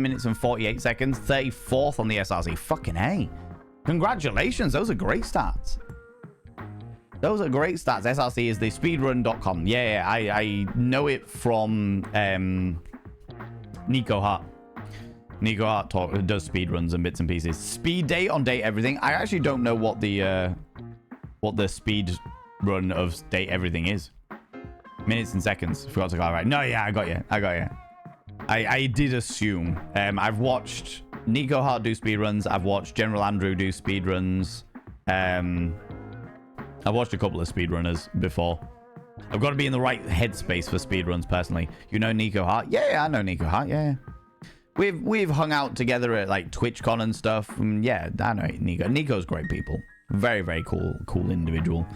minutes and 48 seconds. 34th on the SRC. Fucking A. Congratulations. Those are great stats. SRC is the speedrun.com. Yeah, I know it from Nico Hart. Nico Hart does speedruns and bits and pieces. Speed date on Date Everything. I actually don't know what the speed run of Date Everything is. Minutes and seconds. Forgot to clarify. No, yeah, I got you. I did assume. I've watched Nico Hart do speedruns. I've watched General Andrew do speedruns. I've watched a couple of speedrunners before. I've got to be in the right headspace for speedruns, personally. You know Nico Hart? Yeah, I know Nico Hart, yeah. We've hung out together at, like, TwitchCon and stuff. Yeah, I know Nico. Nico's great people. Very, very cool individual.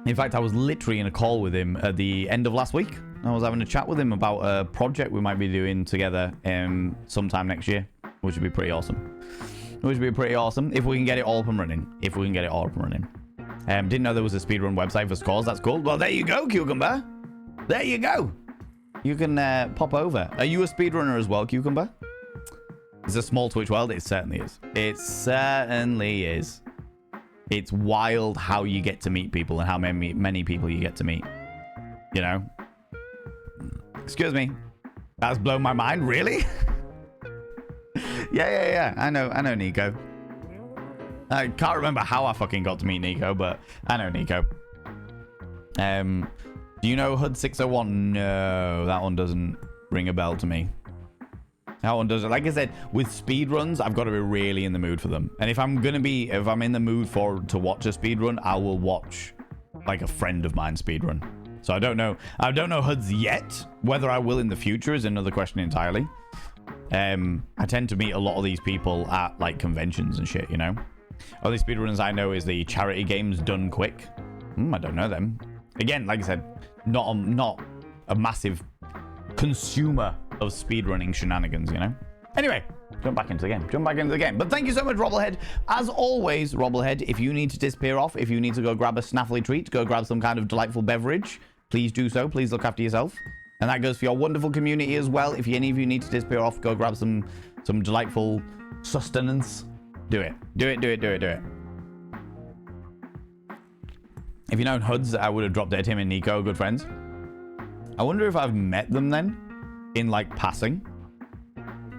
In fact, I was literally in a call with him at the end of last week. I was having a chat with him about a project we might be doing together sometime next year, which would be pretty awesome. If we can get it all up and running. Didn't know there was a speedrun website for scores. That's cool. Well, there you go, Cucumber. There you go. You can pop over. Are you a speedrunner as well, Cucumber? It's a small Twitch world. It certainly is. It's wild how you get to meet people and how many people you get to meet. You know? Excuse me. That's blown my mind. Really? Yeah. I know Nico. I can't remember how I fucking got to meet Nico, but I know Nico. Do you know HUD 601? No, that one doesn't ring a bell to me. That one doesn't. Like I said, with speedruns, I've got to be really in the mood for them. And if I'm in the mood to watch a speedrun, I will watch like a friend of mine speedrun. So I don't know HUDs yet. Whether I will in the future is another question entirely. I tend to meet a lot of these people at like conventions and shit, you know. Only speedrunners I know is the charity games done quick. I don't know them. Again, like I said, not a massive consumer of speedrunning shenanigans, you know. Anyway, jump back into the game. But thank you so much, Robblehead. As always, Robblehead, if you need to disappear off, if you need to go grab a snaffly treat, go grab some kind of delightful beverage, please do so. Please look after yourself. And that goes for your wonderful community as well. If any of you need to disappear off, go grab some delightful sustenance. Do it. Do it. If you known Huds, I would have dropped dead him and Nico, good friends. I wonder if I've met them then in like passing.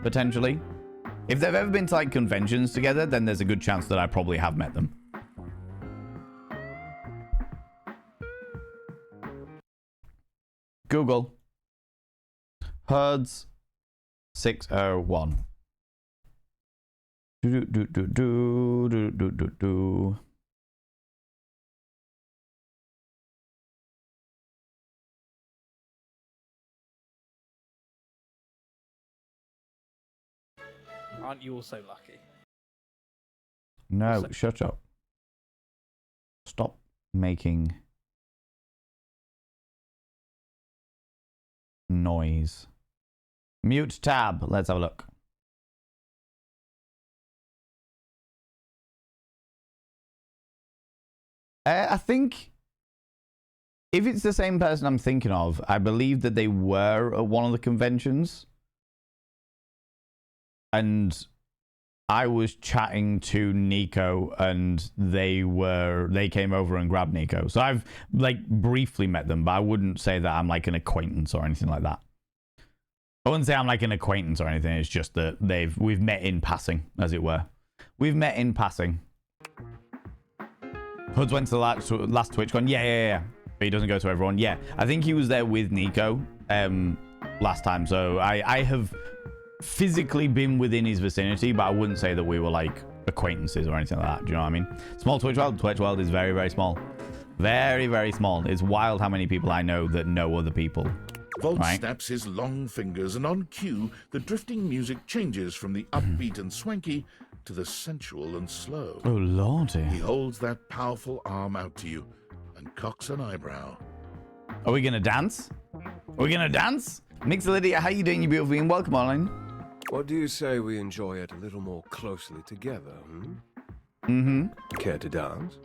Potentially. If they've ever been to like conventions together, then there's a good chance that I probably have met them. Google. Herds 601. Aren't you also lucky? No, shut up. Stop making noise. Mute tab. Let's have a look. I think if it's the same person I'm thinking of, I believe that they were at one of the conventions. And I was chatting to Nico and they came over and grabbed Nico. So I've like briefly met them, but I wouldn't say that I'm like an acquaintance or anything like that. I wouldn't say I'm like an acquaintance or anything. It's just that we've met in passing, as it were. We've met in passing. Hoods went to the last TwitchCon. Yeah. But he doesn't go to everyone. Yeah, I think he was there with Nico last time. So I have physically been within his vicinity, but I wouldn't say that we were like acquaintances or anything like that. Do you know what I mean? Small Twitch world. Twitch world is very, very small. Very, very small. It's wild how many people I know that know other people. Volt snaps his long fingers, and on cue, the drifting music changes from the upbeat and swanky to the sensual and slow. Oh, lordy. He holds that powerful arm out to you and cocks an eyebrow. Are we going to dance? Are we going to dance? Mixolydia, how you doing, you beautiful being? Welcome online. What do you say we enjoy it a little more closely together, hmm? Mm-hmm. Care to dance?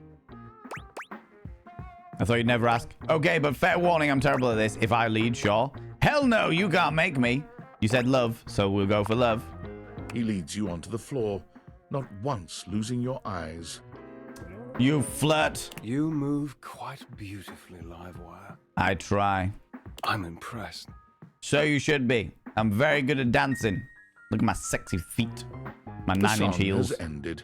I thought you'd never ask. Okay, but fair warning, I'm terrible at this. If I lead, sure. Hell no, you can't make me. You said love, so we'll go for love. He leads you onto the floor, not once losing your eyes. You flirt. You move quite beautifully, Livewire. I try. I'm impressed. So you should be. I'm very good at dancing. Look at my sexy feet. My 9-inch heels. The song has ended,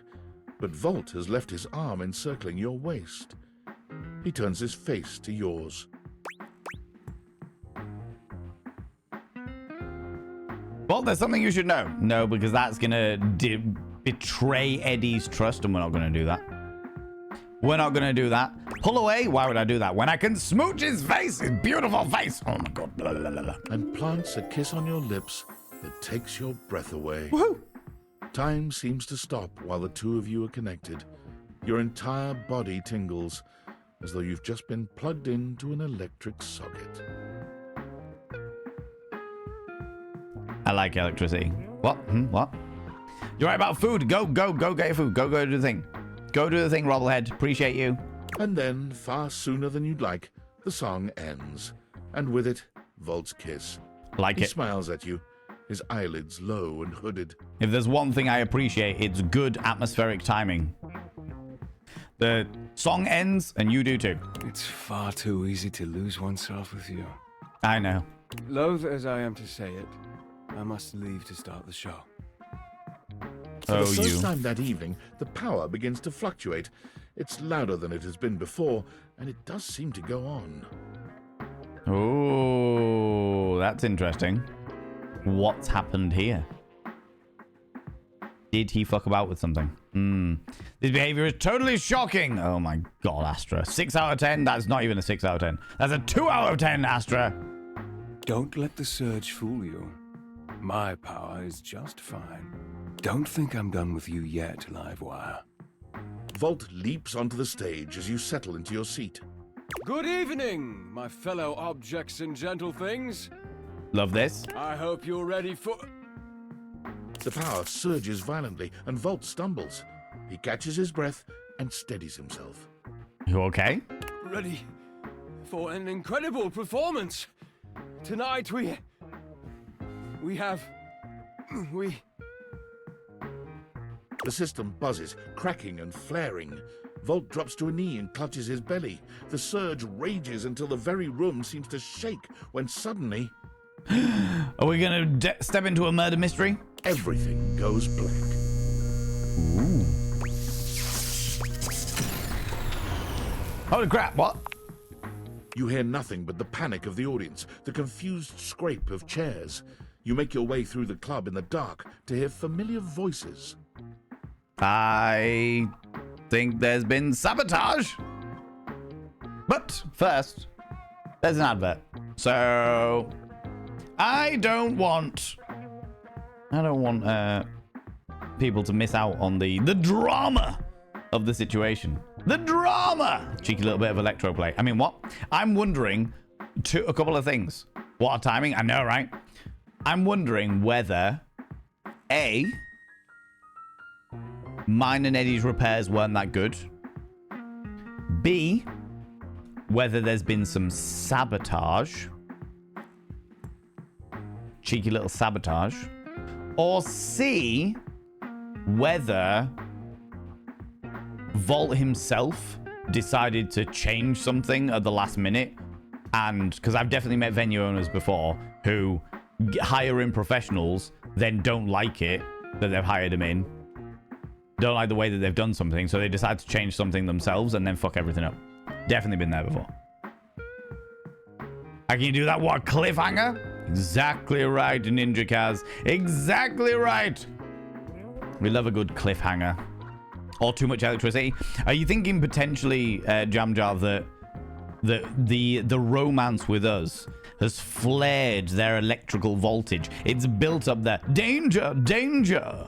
but Volt has left his arm encircling your waist. He turns his face to yours. Well, there's something you should know. No, because that's going to betray Eddie's trust, and we're not going to do that. We're not going to do that. Pull away? Why would I do that? When I can smooch his face, his beautiful face. Oh, my God. Blah, blah, blah, blah. And plants a kiss on your lips that takes your breath away. Woohoo! Time seems to stop while the two of you are connected. Your entire body tingles, as though you've just been plugged into an electric socket. I like electricity. What? What? You're right about food. Go get your food. Go do the thing. Go do the thing, Robblehead. Appreciate you. And then, far sooner than you'd like, the song ends. And with it, Volt's kiss. He smiles at you, his eyelids low and hooded. If there's one thing I appreciate, it's good atmospheric timing. The song ends, and you do too. It's far too easy to lose oneself with you. I know. Loath as I am to say it, I must leave to start the show. For the first time that evening, the power begins to fluctuate. It's louder than it has been before, and it does seem to go on. Oh, that's interesting. What's happened here? Did he fuck about with something? This behavior is totally shocking. Oh my God, Astra. 6 out of 10? That's not even a 6 out of 10. That's a 2 out of 10, Astra. Don't let the surge fool you. My power is just fine. Don't think I'm done with you yet, Livewire. Volt leaps onto the stage as you settle into your seat. Good evening, my fellow objects and gentle things. Love this. I hope you're ready for... The power surges violently, and Volt stumbles. He catches his breath and steadies himself. You okay? Ready for an incredible performance. Tonight we have... The system buzzes, cracking and flaring. Volt drops to a knee and clutches his belly. The surge rages until the very room seems to shake, when suddenly... Are we going to step into a murder mystery? Everything goes black. Ooh. Holy crap, what? You hear nothing but the panic of the audience, the confused scrape of chairs. You make your way through the club in the dark to hear familiar voices. I think there's been sabotage. But first, there's an advert. So I don't want people to miss out on the drama of the situation. The drama! Cheeky little bit of Electro-play. I mean, what? I'm wondering a couple of things. What a timing. I know, right? I'm wondering whether A, mine and Eddie's repairs weren't that good. B, whether there's been some sabotage. Cheeky little sabotage. Or C, whether Volt himself decided to change something at the last minute. And because I've definitely met venue owners before who hire in professionals, then don't like it that they've hired them in. Don't like the way that they've done something, so they decide to change something themselves and then fuck everything up. Definitely been there before. How can you do that? What, a cliffhanger? Exactly right, Ninja Kaz. Exactly right. We love a good cliffhanger. Or too much electricity. Are you thinking potentially, Jam Jar, that the romance with us has flared their electrical voltage? It's built up there. Danger, danger.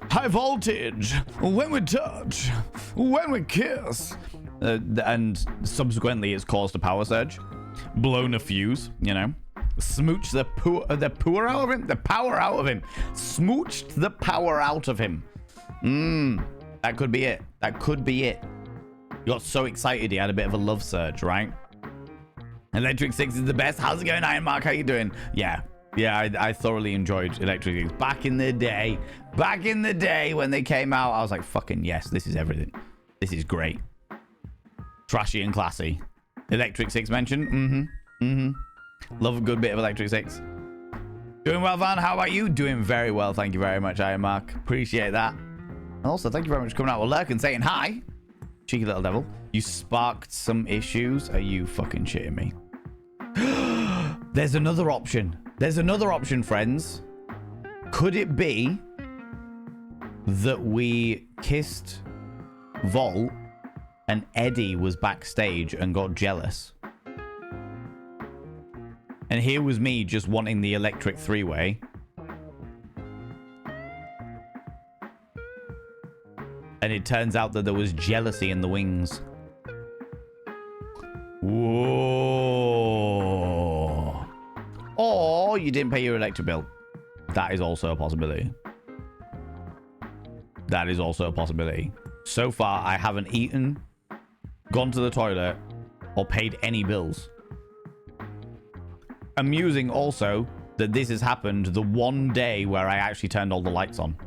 High voltage. When we touch. When we kiss. And subsequently it's caused a power surge. Blown a fuse, you know. Smooched the power out of him. The power out of him. Smooched the power out of him. That could be it. That could be it. He got so excited he had a bit of a love surge, right? Electric Six is the best. How's it going, Iron Mark? How you doing? Yeah, I thoroughly enjoyed Electric Six. Back in the day when they came out, I was like, fucking yes, this is everything. This is great. Trashy and classy. Electric Six mentioned. Love a good bit of Electric Six. Doing well, Van. How about you? Doing very well. Thank you very much, Iron Mark. Appreciate that. And also, thank you very much for coming out with Lurk and saying hi. Cheeky little devil. You sparked some issues. Are you fucking shitting me? There's another option. There's another option, friends. Could it be that we kissed Volt and Eddie was backstage and got jealous? And here was me just wanting the electric three-way. And it turns out that there was jealousy in the wings. Whoa. Or you didn't pay your electric bill. That is also a possibility. That is also a possibility. So far, I haven't eaten, gone to the toilet, or paid any bills. Amusing also that this has happened the one day where I actually turned all the lights on.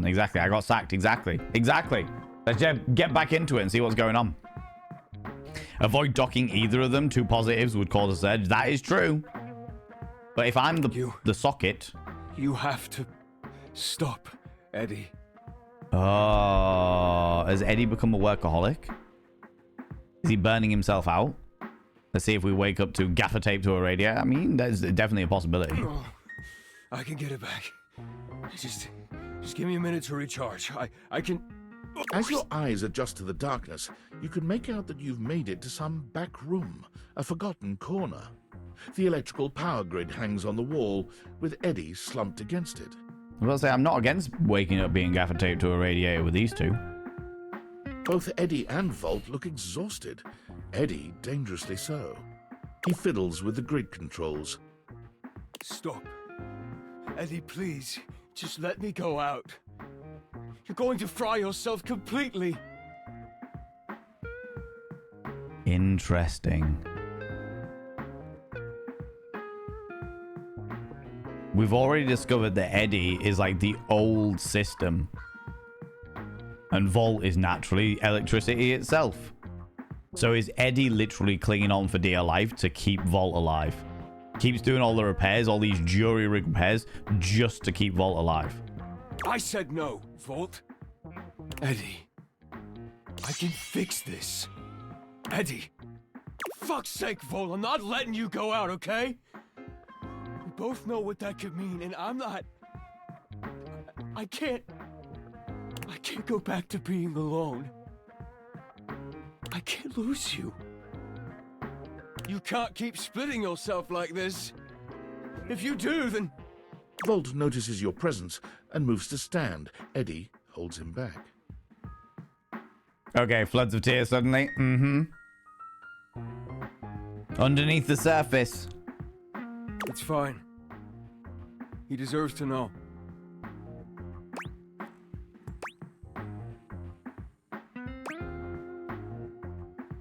Exactly. I got sacked. Exactly. Let's get back into it and see what's going on. Avoid docking either of them. Two positives would cause a surge. That is true. But if I'm the socket... You have to stop, Eddie. Oh, has Eddie become a workaholic? Is he burning himself out? Let's see if we wake up to gaffer tape to a radio. I mean, that's definitely a possibility. Oh, I can get it back. Just give me a minute to recharge. I can... As your eyes adjust to the darkness, you can make out that you've made it to some back room, a forgotten corner. The electrical power grid hangs on the wall, with Eddie slumped against it. I will say I'm not against waking up being gaffer taped to a radiator with these two. Both Eddie and Volt look exhausted. Eddie dangerously so. He fiddles with the grid controls. Stop. Eddie, please. Just let me go out. You're going to fry yourself completely. Interesting. We've already discovered that Eddie is like the old system. And Volt is naturally electricity itself. So is Eddie literally clinging on for dear life to keep Volt alive? Keeps doing all the repairs, all these jury rig repairs, just to keep Volt alive. I said no, Volt. Eddie, I can fix this. Eddie, fuck's sake, Volt, I'm not letting you go out, okay? We both know what that could mean, and I'm not... I can't go back to being alone. I can't lose you. You can't keep splitting yourself like this. If you do, then... Volt notices your presence and moves to stand. Eddie holds him back. Okay, floods of tears suddenly. Underneath the surface. It's fine. He deserves to know.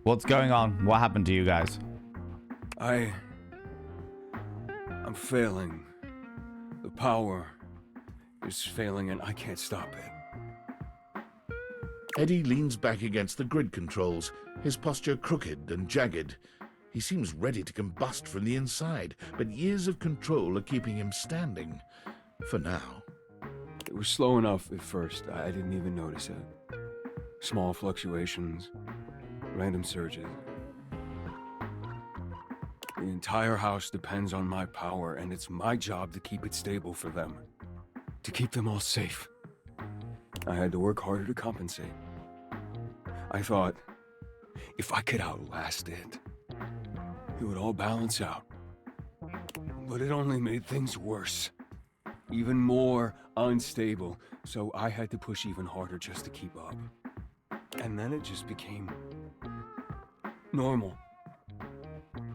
What's going on? What happened to you guys? I'm failing. The power is failing and I can't stop it. Eddie leans back against the grid controls, his posture crooked and jagged. He seems ready to combust from the inside, but years of control are keeping him standing. For now. It was slow enough at first. I didn't even notice it. Small fluctuations, random surges. The entire house depends on my power, and it's my job to keep it stable for them. To keep them all safe. I had to work harder to compensate. I thought, if I could outlast it, it would all balance out. But it only made things worse. Even more unstable, so I had to push even harder just to keep up. And then it just became normal.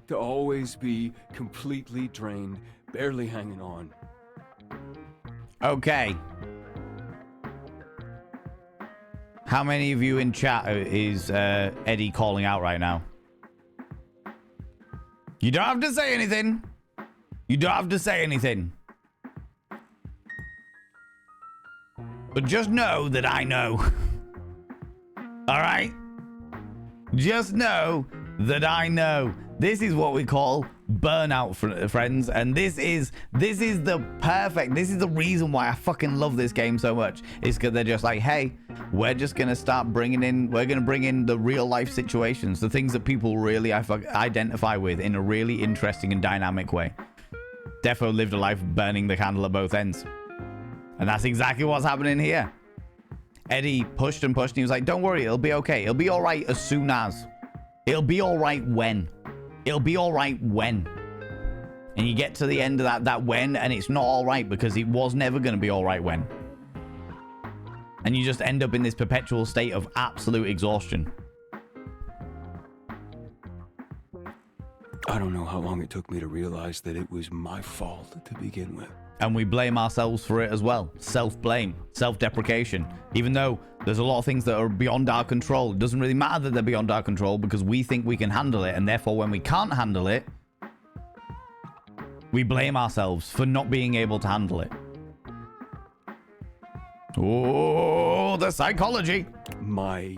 To always be completely drained, barely hanging on. Okay. How many of you in chat is Eddie calling out right now? You don't have to say anything. You don't have to say anything. But just know that I know. All right? Just know that I know. This is what we call burnout, friends, and this is the reason why I fucking love this game so much. Is because they're just like, hey, we're just gonna start bringing in the real life situations, the things that people really identify with in a really interesting and dynamic way. Defo lived a life burning the candle at both ends, and that's exactly what's happening here. Eddie pushed and pushed, and he was like, don't worry, it'll be okay. It'll be all right as soon as. It'll be all right when. It'll be all right when. And you get to the end of that when, and it's not all right because it was never going to be all right when. And you just end up in this perpetual state of absolute exhaustion. I don't know how long it took me to realize that it was my fault to begin with. And we blame ourselves for it as well. Self-blame, self-deprecation. Even though there's a lot of things that are beyond our control. It doesn't really matter that they're beyond our control because we think we can handle it. And therefore, when we can't handle it, we blame ourselves for not being able to handle it. Oh, the psychology. My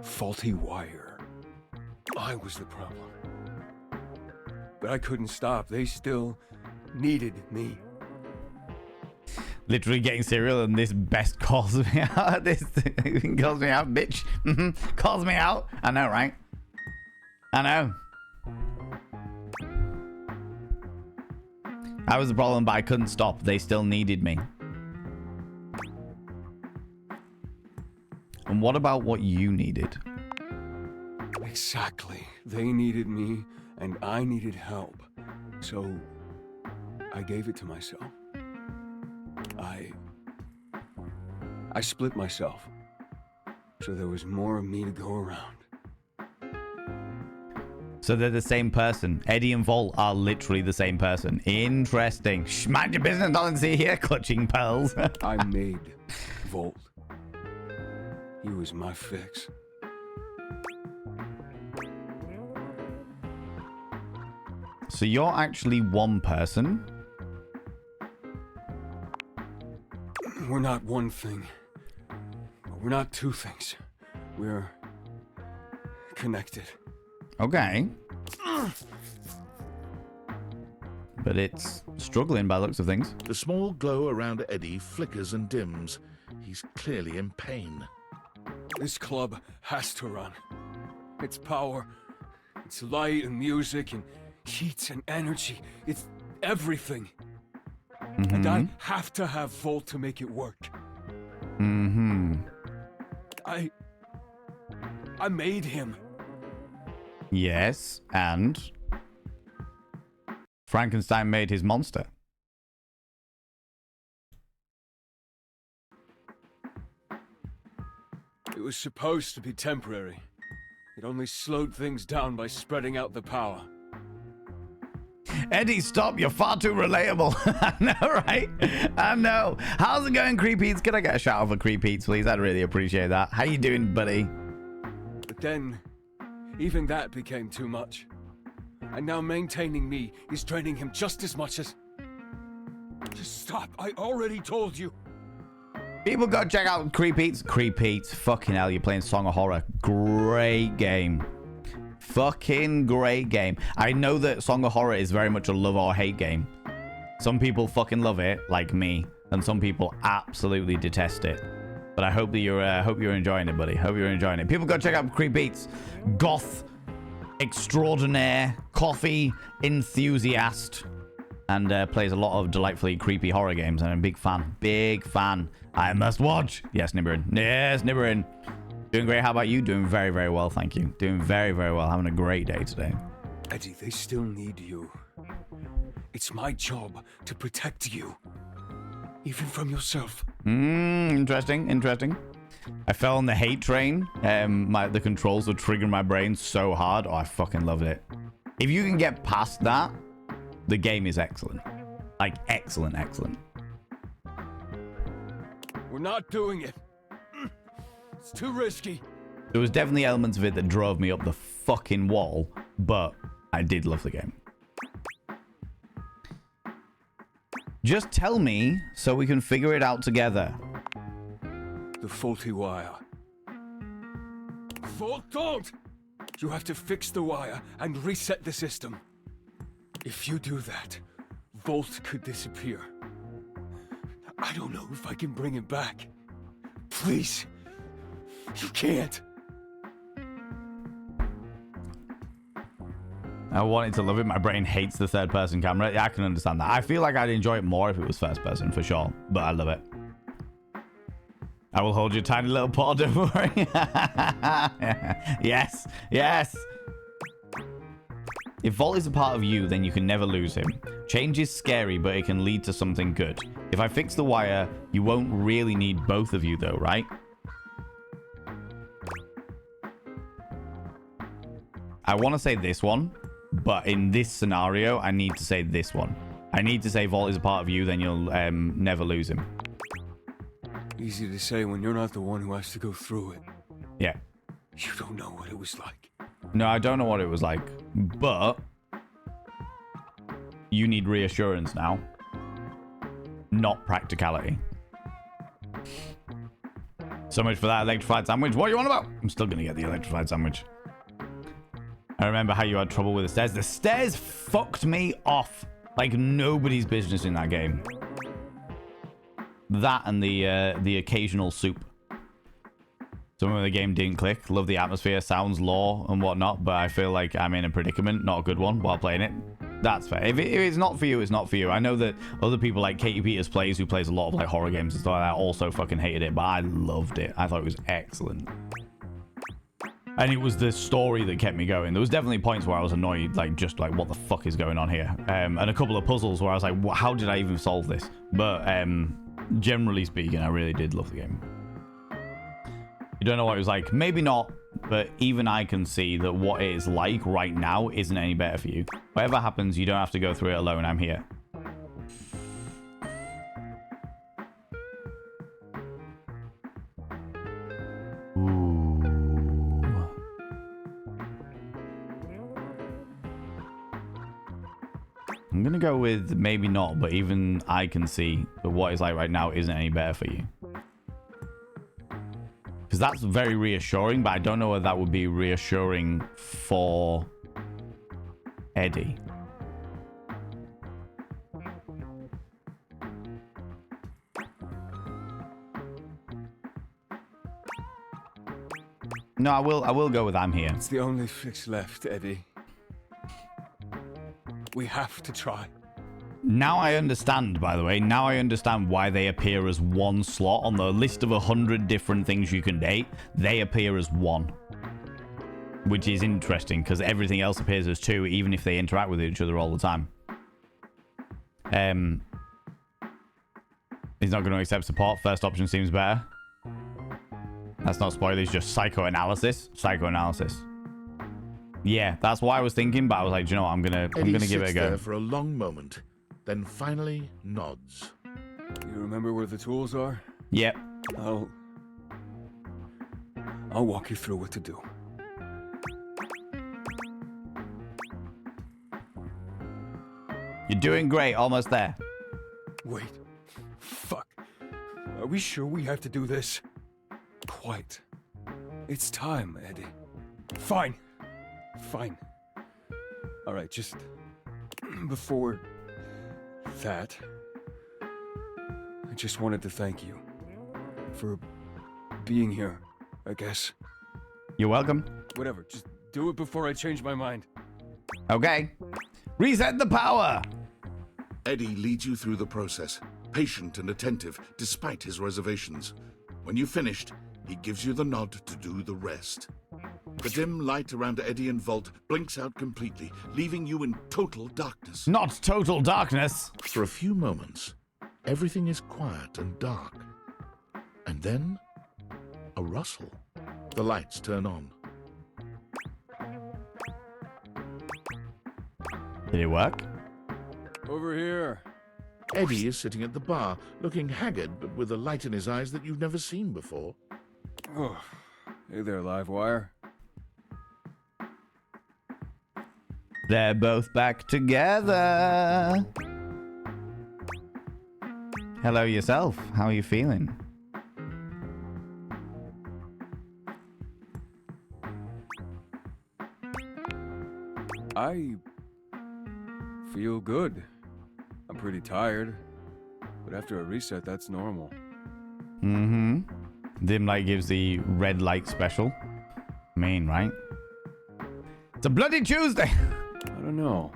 faulty wire. I was the problem. But I couldn't stop. They still needed me. Literally getting cereal and this best calls me out. This calls me out, bitch. Calls me out. I know, right? I know. I was the problem, but I couldn't stop. They still needed me. And what about what you needed? Exactly. They needed me, and I needed help. So, I gave it to myself. I split myself. So there was more of me to go around. So they're the same person. Eddie and Volt are literally the same person. Interesting. Shh, mind your business, darling. See here, clutching pearls. I made Volt. He was my fix. So you're actually one person? We're not one thing. We're not two things. We're connected. Okay. But it's struggling by the looks of things. The small glow around Eddie flickers and dims. He's clearly in pain. This club has to run. It's power, it's light and music and heat and energy. It's everything. And I have to have Volt to make it work. I made him. Yes, and Frankenstein made his monster. It was supposed to be temporary. It only slowed things down by spreading out the power. Eddie, stop. You're far too relatable. I know, right? I know. How's it going, Creepeats? Can I get a shout out for Creepeats, please? I'd really appreciate that. How you doing, buddy? But then, even that became too much. And now maintaining me is draining him just as much as... Just stop. I already told you. People go check out Creepeats. Creepeats. Fucking hell, you're playing Song of Horror. Great game. Fucking great game. I know that Song of Horror is very much a love or hate game. Some people fucking love it, like me, and some people absolutely detest it. But I hope that you're enjoying it, buddy. Hope you're enjoying it. People go check out Creepeats. Goth extraordinaire, coffee enthusiast, and plays a lot of delightfully creepy horror games. And I'm a big fan. Big fan. I must watch. Yes, Nibberin. Yes, Nibberin. Doing great. How about you? Doing very, very well, thank you. Doing very, very well. Having a great day today. Eddie, they still need you. It's my job to protect you. Even from yourself. Interesting, interesting. I fell on the hate train. The controls were triggering my brain so hard. Oh, I fucking loved it. If you can get past that, the game is excellent. Like, excellent, excellent. We're not doing it. It's too risky. There was definitely elements of it that drove me up the fucking wall, but I did love the game. Just tell me so we can figure it out together. The faulty wire. Volt, don't! You have to fix the wire and reset the system. If you do that, Volt could disappear. I don't know if I can bring him back. Please. You can't. I wanted to love it. My brain hates the third-person camera. Yeah, I can understand that. I feel like I'd enjoy it more if it was first-person, for sure. But I love it. I will hold your tiny little paw, don't worry. Yes, yes. If Volt is a part of you, then you can never lose him. Change is scary, but it can lead to something good. If I fix the wire, you won't really need both of you, though, right? I want to say this one, but in this scenario, I need to say this one. I need to say Volt is a part of you, then you'll never lose him. Easy to say when you're not the one who has to go through it. Yeah. You don't know what it was like. No, I don't know what it was like, but you need reassurance now, not practicality. So much for that electrified sandwich. What are you on about? I'm still going to get the electrified sandwich. I remember how you had trouble with the stairs. The stairs fucked me off like nobody's business in that game. That and the occasional soup. So when the game didn't click, love the atmosphere, sounds, lore, and whatnot, but I feel like I'm in a predicament, not a good one, while playing it. That's fair. If it's not for you, it's not for you. I know that other people like Katie Peters who plays a lot of like horror games and stuff like that, also fucking hated it, but I loved it. I thought it was excellent. And it was the story that kept me going. There was definitely points where I was annoyed, like just like what the fuck is going on here? And a couple of puzzles where I was like, how did I even solve this? But generally speaking, I really did love the game. You don't know what it was like. Maybe not, but even I can see that what it is like right now isn't any better for you. Whatever happens, you don't have to go through it alone. I'm here. Ooh. I'm gonna go with maybe not, but even I can see that what it's like right now isn't any better for you. Because that's very reassuring, but I don't know whether that would be reassuring for Eddie. No, I will go with I'm here. It's the only fix left, Eddie. We have to try. Now I understand, by the way. Now I understand why they appear as one slot on the list of 100 different things you can date. They appear as one, which is interesting because everything else appears as two, even if they interact with each other all the time. He's not going to accept support. First option seems better. That's not spoilers, just psychoanalysis. Psychoanalysis. Yeah, that's what I was thinking, but I was like, you know what, I'm gonna give it a go. There for a long moment, then finally nods. You remember where the tools are? Yep. I'll walk you through what to do. You're doing great, almost there. Wait. Fuck. Are we sure we have to do this? Quite. It's time, Eddie. Fine. Fine. All right, just before that, I just wanted to thank you for being here, I guess. You're welcome. Whatever, just do it before I change my mind. Okay. Reset the power! Eddie leads you through the process, patient and attentive despite his reservations. When you've finished, he gives you the nod to do the rest. The dim light around Eddie and Vault blinks out completely, leaving you in total darkness. Not total darkness! For a few moments, everything is quiet and dark. And then, a rustle. The lights turn on. Did it work? Over here. Eddie is sitting at the bar, looking haggard but with a light in his eyes that you've never seen before. Oh, hey there, Livewire. They're both back together. Hello yourself. How are you feeling? I feel good. I'm pretty tired, but after a reset, that's normal. Mm-hmm. Dim light gives the red light special. Mean, right? It's a bloody Tuesday! I don't know.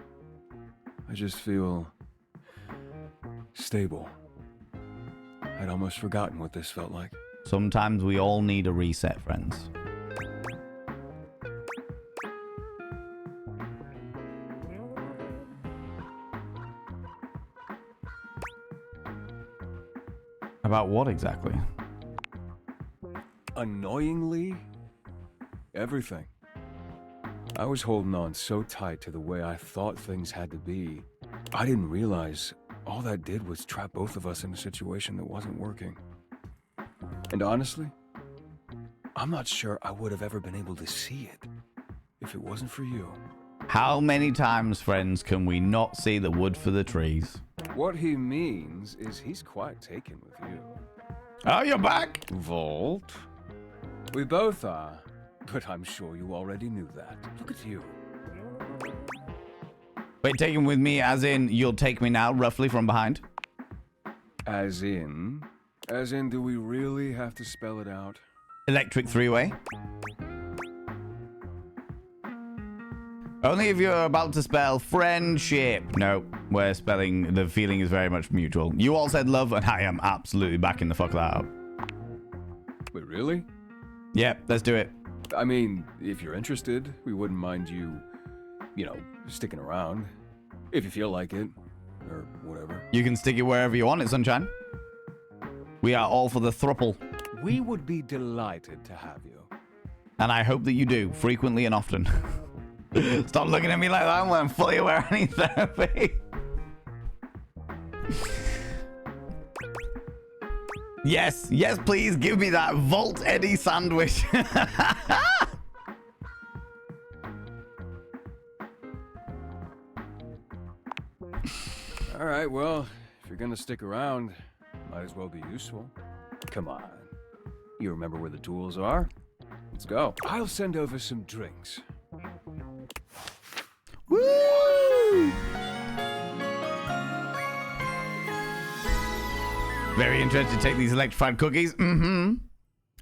I just feel stable. I'd almost forgotten what this felt like. Sometimes we all need a reset, friends. About what exactly? Annoyingly, everything. I was holding on so tight to the way I thought things had to be. I didn't realize all that did was trap both of us in a situation that wasn't working. And honestly, I'm not sure I would have ever been able to see it if it wasn't for you. How many times, friends, can we not see the wood for the trees? What he means is he's quite taken with you. Oh, you're back? Vault? We both are, but I'm sure you already knew that. Look at you. Wait, taken with me as in you'll take me now, roughly from behind? As in? As in, do we really have to spell it out? Electric three-way. Only if you're about to spell friendship. No, we're spelling the feeling is very much mutual. You all said love, and I am absolutely backing the fuck that up. Wait, really? Yep, let's do it. I mean, if you're interested, we wouldn't mind you, sticking around. If you feel like it, or whatever. You can stick it wherever you want it, sunshine. We are all for the thruple. We would be delighted to have you. And I hope that you do, frequently and often. Stop looking at me like that when I'm fully aware I need therapy. Yes, yes, please give me that Volt Eddie sandwich. All right, well, if you're gonna stick around, might as well be useful. Come on. You remember where the tools are? Let's go. I'll send over some drinks. Woo! Very interested to take these electrified cookies. Mm-hmm.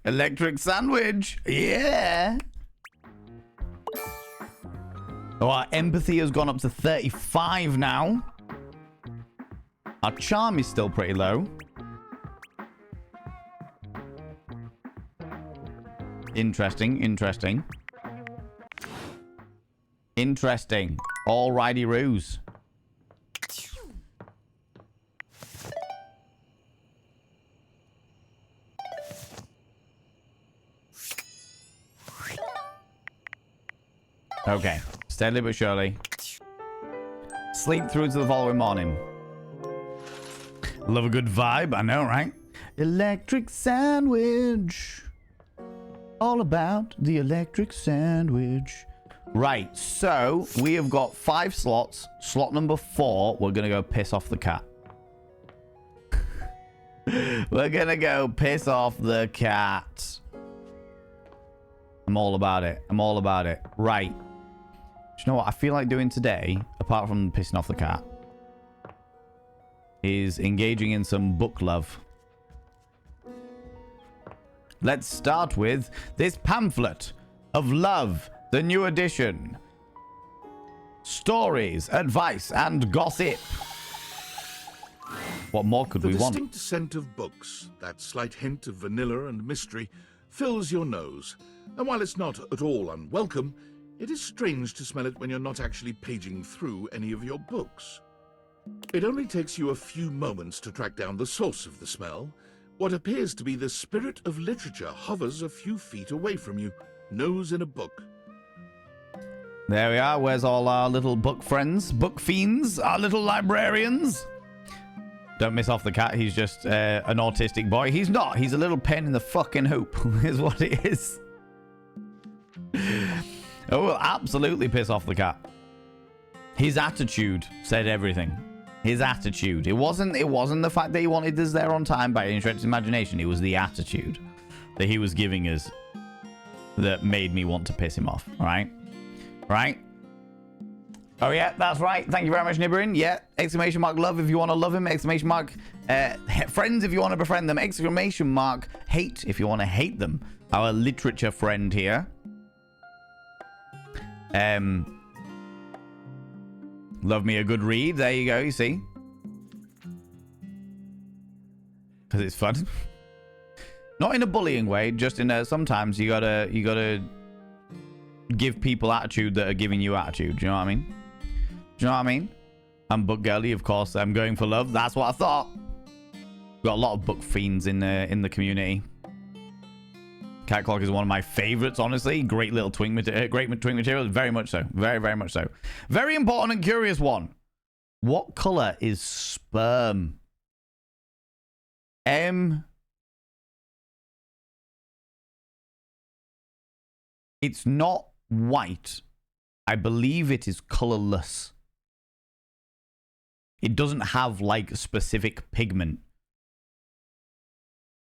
Electric sandwich. Yeah. Oh, our empathy has gone up to 35 now. Our charm is still pretty low. Interesting, interesting. Interesting. Alrighty roos. Okay. Steadily but surely. Sleep through to the following morning. Love a good vibe, I know, right? Electric sandwich. All about the electric sandwich. Right, so we have got 5 slots. Slot number 4, we're going to go piss off the cat. We're going to go piss off the cat. I'm all about it. I'm all about it. Right. Do you know what I feel like doing today, apart from pissing off the cat, is engaging in some book love. Let's start with this pamphlet of love, the new edition. Stories, advice, and gossip. What more could we want? The distinct scent of books, that slight hint of vanilla and mystery, fills your nose. And while it's not at all unwelcome, it is strange to smell it when you're not actually paging through any of your books. It only takes you a few moments to track down the source of the smell. What appears to be the spirit of literature hovers a few feet away from you, nose in a book. There we are. Where's all our little book friends? Book fiends? Our little librarians? Don't miss off the cat. He's just an autistic boy. He's not. He's a little pen in the fucking hoop is what it is. Oh, we'll absolutely piss off the cat. His attitude said everything. His attitude. It wasn't the fact that he wanted us there on time by any stretch of imagination. It was the attitude that he was giving us that made me want to piss him off. Right? Right? Oh, yeah, that's right. Thank you very much, Nibberin. Yeah, exclamation mark love if you want to love him. Exclamation mark friends if you want to befriend them. Exclamation mark hate if you want to hate them. Our literature friend here. Love me a good read. There you go, you see. Because it's fun. Not in a bullying way, just in a sometimes you gotta give people attitude that are giving you attitude. Do you know what I mean? Do you know what I mean? I'm book girly, of course. I'm going for love. That's what I thought. Got a lot of book fiends in the community. Cat Clock is one of my favorites, honestly. Great little twink material. Very much so. Very, very much so. Very important and curious one. What color is sperm? It's not white. I believe it is colorless. It doesn't have, like, specific pigment.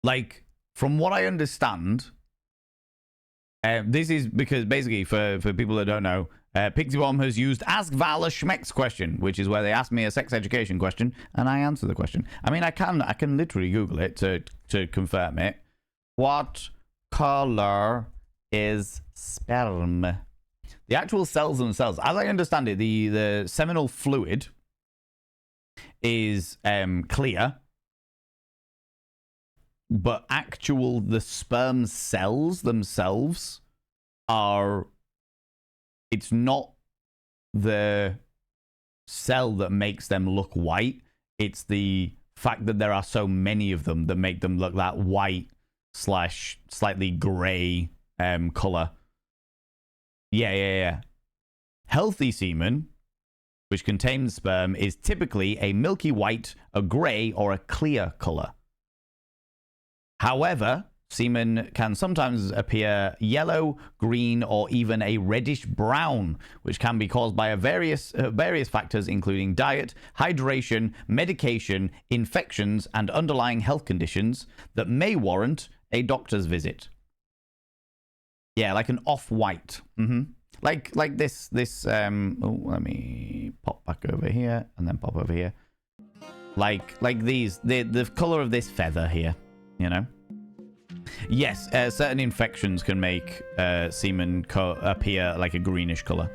Like, from what I understand... this is because basically for people that don't know, Pixie Bomb has used Ask Val a Schmeck's question, which is where they ask me a sex education question and I answer the question. I mean, I can literally Google it to confirm it. What color is sperm? The actual cells themselves, as I understand it, the seminal fluid is clear, but the sperm cells themselves are, it's not the cell that makes them look white. It's the fact that there are so many of them that make them look that white / slightly gray color. Yeah. Healthy semen, which contains sperm, is typically a milky white, a gray, or a clear color. However, semen can sometimes appear yellow, green, or even a reddish brown, which can be caused by various factors, including diet, hydration, medication, infections, and underlying health conditions that may warrant a doctor's visit. Yeah, like an off-white. Like this. Let me pop back over here and then pop over here. Like these, the color of this feather here. You know. Yes, certain infections can make semen appear like a greenish color.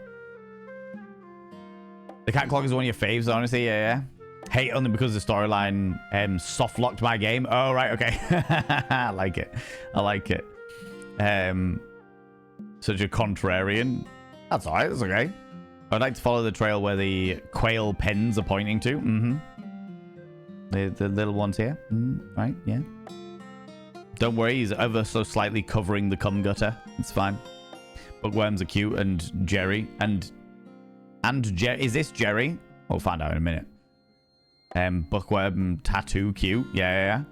The cat clock is one of your faves, honestly. Yeah. Hate only because the storyline soft-locked my game. Oh, right, okay. I like it. Such a contrarian. That's alright, that's okay. I'd like to follow the trail where the quail pens are pointing to. The little ones here. Right, yeah. Don't worry, he's ever so slightly covering the cum gutter. It's fine. Bookworms are cute, and Jerry. Is this Jerry? We'll find out in a minute. Bookworm tattoo cute. Yeah.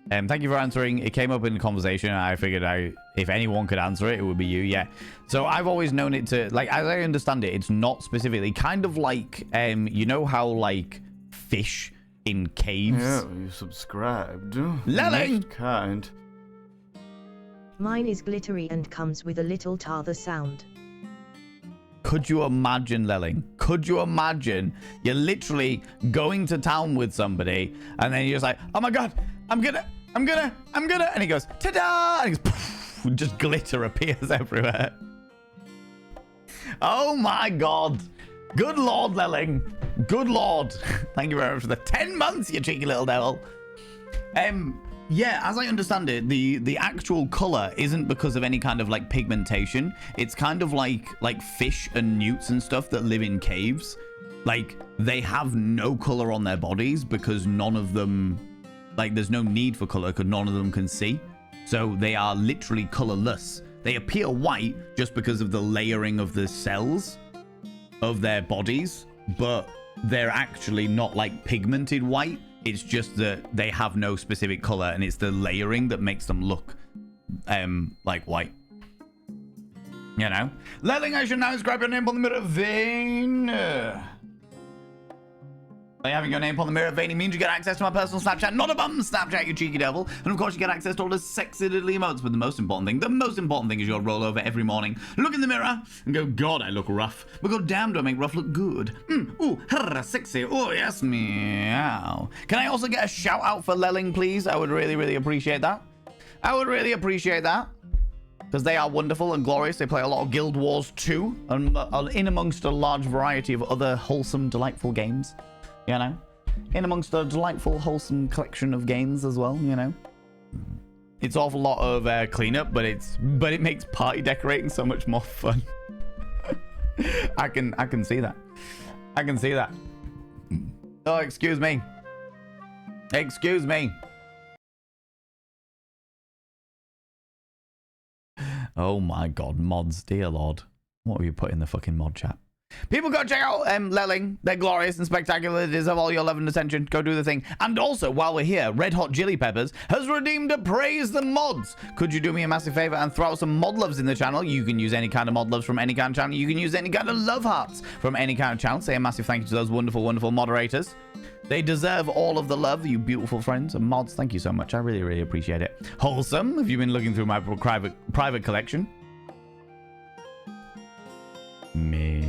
Thank you for answering. It came up in the conversation, and I figured if anyone could answer it, it would be you. Yeah. So I've always known it to, like, as I understand it, it's not specifically kind of like, you know how like fish in caves. Yeah, you subscribed. Lelling! Most kind. Mine is glittery and comes with a little tather sound. Could you imagine, Lelling? Could you imagine you're literally going to town with somebody and then you're just like, oh my god, I'm gonna, and he goes, ta-da! And he goes, poof, just glitter appears everywhere. Oh my god. Good lord, Lelling. Good lord. Thank you very much for the 10 months, you cheeky little devil. Yeah, as I understand it, the actual color isn't because of any kind of like pigmentation. It's kind of like fish and newts and stuff that live in caves. Like, they have no color on their bodies because none of them, like, there's no need for color because none of them can see. So they are literally colorless. They appear white just because of the layering of the cells of their bodies, but they're actually not like pigmented white. It's just that they have no specific color, and it's the layering that makes them look like white. You know? Lelling, I should now inscribe your name on the mirror vein. By having your name on the mirror vein means you get access to my personal Snapchat, not a bum Snapchat, you cheeky devil. And of course you get access to all the sexy little emotes, but the most important thing is you'll roll over every morning, look in the mirror, and go, God, I look rough. But god damn, do I make rough look good. Ooh, sexy, oh yes, meow. Can I also get a shout out for Lelling, please? I would really, really appreciate that. Because they are wonderful and glorious. They play a lot of Guild Wars 2, and in amongst a large variety of other wholesome, delightful games. You know, in amongst a delightful, wholesome collection of games as well. You know, it's awful lot of cleanup, but it makes party decorating so much more fun. I can see that. Oh, excuse me. Oh my god, mods, dear lord, what have you put in the fucking mod chat? People go check out Lelling. They're glorious and spectacular. They deserve all your love and attention. Go do the thing. And also, while we're here, Red Hot Chili Peppers has redeemed a Praise the Mods. Could you do me a massive favor and throw out some mod loves in the channel? You can use any kind of mod loves from any kind of channel. You can use any kind of love hearts from any kind of channel. Say a massive thank you to those wonderful, wonderful moderators. They deserve all of the love, you beautiful friends and mods. Thank you so much. I really, really appreciate it. Wholesome, have you been looking through my private collection? Maybe.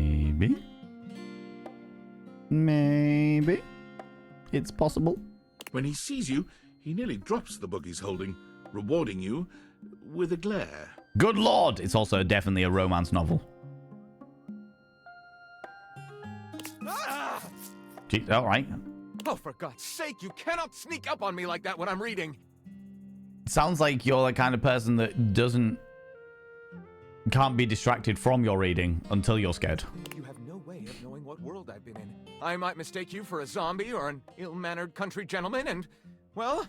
It's possible. When he sees you, he nearly drops the book he's holding, rewarding you with a glare. Good lord! It's also definitely a romance novel. Gee, all right. Oh, for God's sake, you cannot sneak up on me like that when I'm reading. Sounds like you're the kind of person that can't be distracted from your reading until you're scared. You have no way of knowing what world I've been in. I might mistake you for a zombie or an ill-mannered country gentleman, and, well...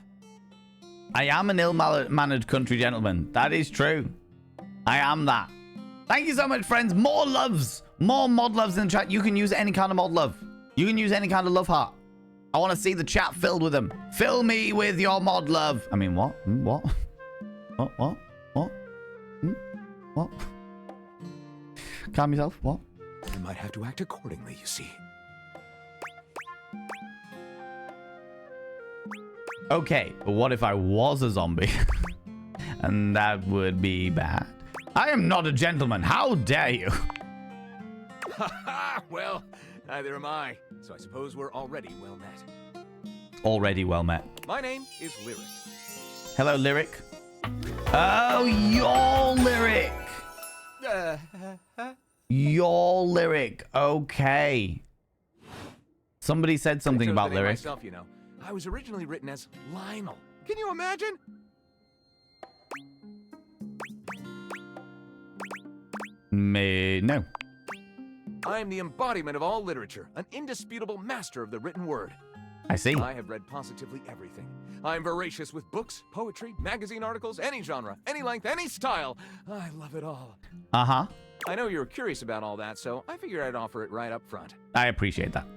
I am an ill-mannered country gentleman. That is true. I am that. Thank you so much, friends. More loves. More mod loves in the chat. You can use any kind of mod love. You can use any kind of love heart. I want to see the chat filled with them. Fill me with your mod love. I mean, what? What? What? What? Calm yourself. What? I might have to act accordingly, you see. Okay, but what if I was a zombie? And that would be bad. I am not a gentleman. How dare you? Ha! Well, neither am I. So I suppose we're already well met. Already well met. My name is Lyric. Hello, Lyric. Oh, your Lyric. Your Lyric. Okay. Somebody said something about Lyric. Myself, you know. I was originally written as Lionel. Can you imagine? No. I'm the embodiment of all literature, an indisputable master of the written word. I see. I have read positively everything. I'm voracious with books, poetry, magazine articles, any genre, any length, any style. I love it all. Uh-huh. I know you were curious about all that, so I figured I'd offer it right up front. I appreciate that.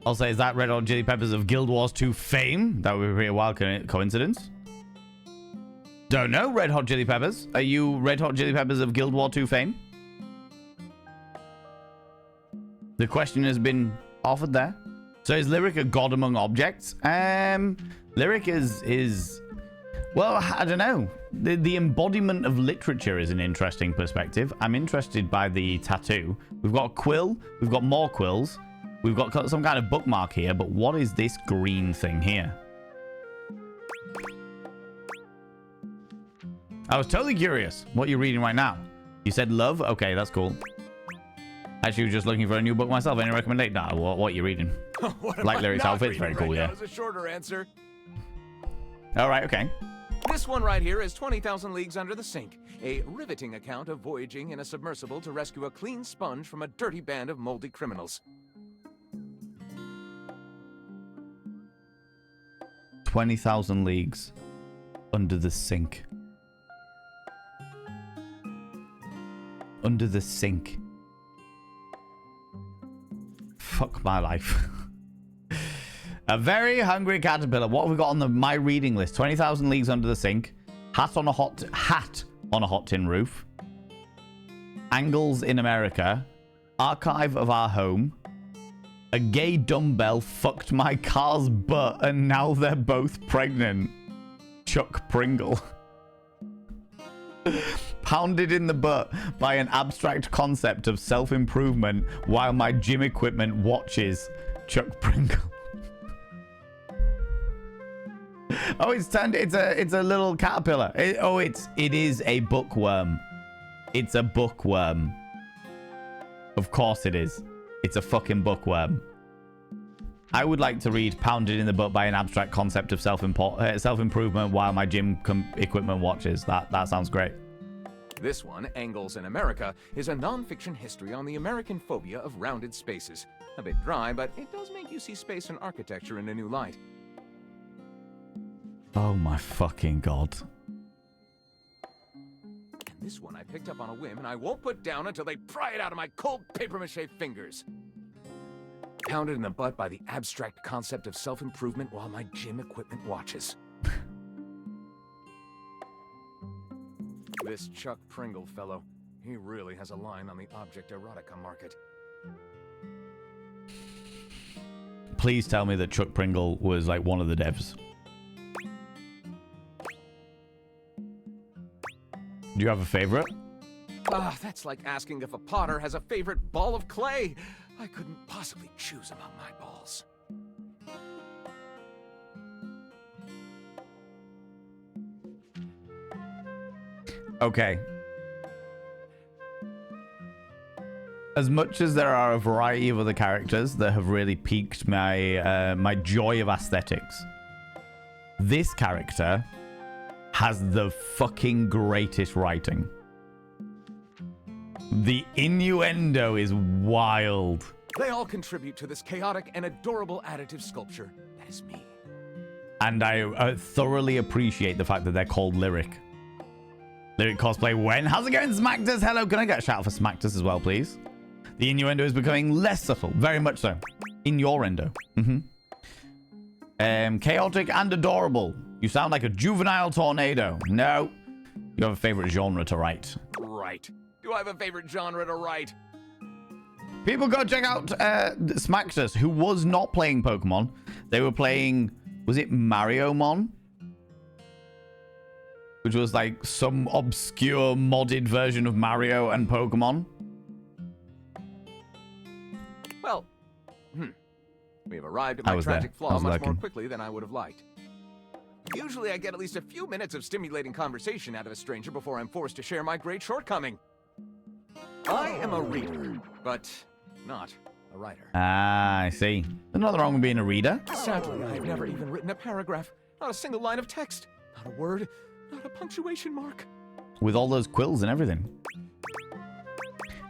I'll say, is that Red Hot Chili Peppers of Guild Wars 2 fame? That would be a pretty wild coincidence. Don't know, Red Hot Chili Peppers. Are you Red Hot Chili Peppers of Guild War 2 fame? The question has been offered there. So is Lyric a god among objects? Lyric is well, I don't know. The embodiment of literature is an interesting perspective. I'm interested by the tattoo. We've got a quill. We've got more quills. We've got some kind of bookmark here, but what is this green thing here? I was totally curious what you're reading right now. You said love? Okay, that's cool. Actually, was just looking for a new book myself. Any recommendation? Nah, what are you reading? Like Lyric's outfit's very cool, yeah. That was a shorter answer. All right, okay. This one right here is 20,000 Leagues Under the Sink, a riveting account of voyaging in a submersible to rescue a clean sponge from a dirty band of moldy criminals. 20,000 Leagues Under the Sink. Under the Sink. Fuck my life. A very hungry caterpillar. What have we got on my reading list? 20,000 Leagues Under the Sink. Hat on a hot tin roof. Angles in America. Archive of Our Home. A gay dumbbell fucked my car's butt and now they're both pregnant. Chuck Pringle. Pounded in the butt by an abstract concept of self-improvement while my gym equipment watches. Chuck Pringle. Oh, it's a little caterpillar. It is a bookworm. It's a bookworm. Of course it is. It's a fucking bookworm. I would like to read Pounded in the Butt by an abstract concept of self-improvement while my gym equipment watches. That sounds great. This one, Angles in America, is a non-fiction history on the American phobia of rounded spaces. A bit dry, but it does make you see space and architecture in a new light. Oh my fucking god. And this one I picked up on a whim and I won't put down until they pry it out of my cold papier-mâché fingers. Pounded in the butt by the abstract concept of self-improvement while my gym equipment watches. This Chuck Pringle fellow, he really has a line on the object erotica market. Please tell me that Chuck Pringle was like one of the devs. Do you have a favorite? Ah, that's like asking if a potter has a favorite ball of clay. I couldn't possibly choose among my balls. Okay. As much as there are a variety of other characters that have really piqued my my joy of aesthetics, this character has the fucking greatest writing. The innuendo is wild. They all contribute to this chaotic and adorable additive sculpture. That is me. And I thoroughly appreciate the fact that they're called Lyric. Lyric cosplay when? How's it going, Smacktus? Hello, can I get a shout out for Smacktus as well, please? The innuendo is becoming less subtle. Very much so. In your endo. Chaotic and adorable. You sound like a juvenile tornado. No. You have a favorite genre to write. Right. Do I have a favorite genre to write? People go check out Smacktus, who was not playing Pokemon. They were playing, was it Mario-mon? Which was like some obscure modded version of Mario and Pokemon. Well, we have arrived at my tragic flaw much more quickly than I would have liked. Usually I get at least a few minutes of stimulating conversation out of a stranger before I'm forced to share my great shortcoming. I am a reader, but not a writer. Ah, I see. There's nothing wrong with being a reader. Sadly, I've never even written a paragraph. Not a single line of text. Not a word. Not a punctuation mark. With all those quills and everything.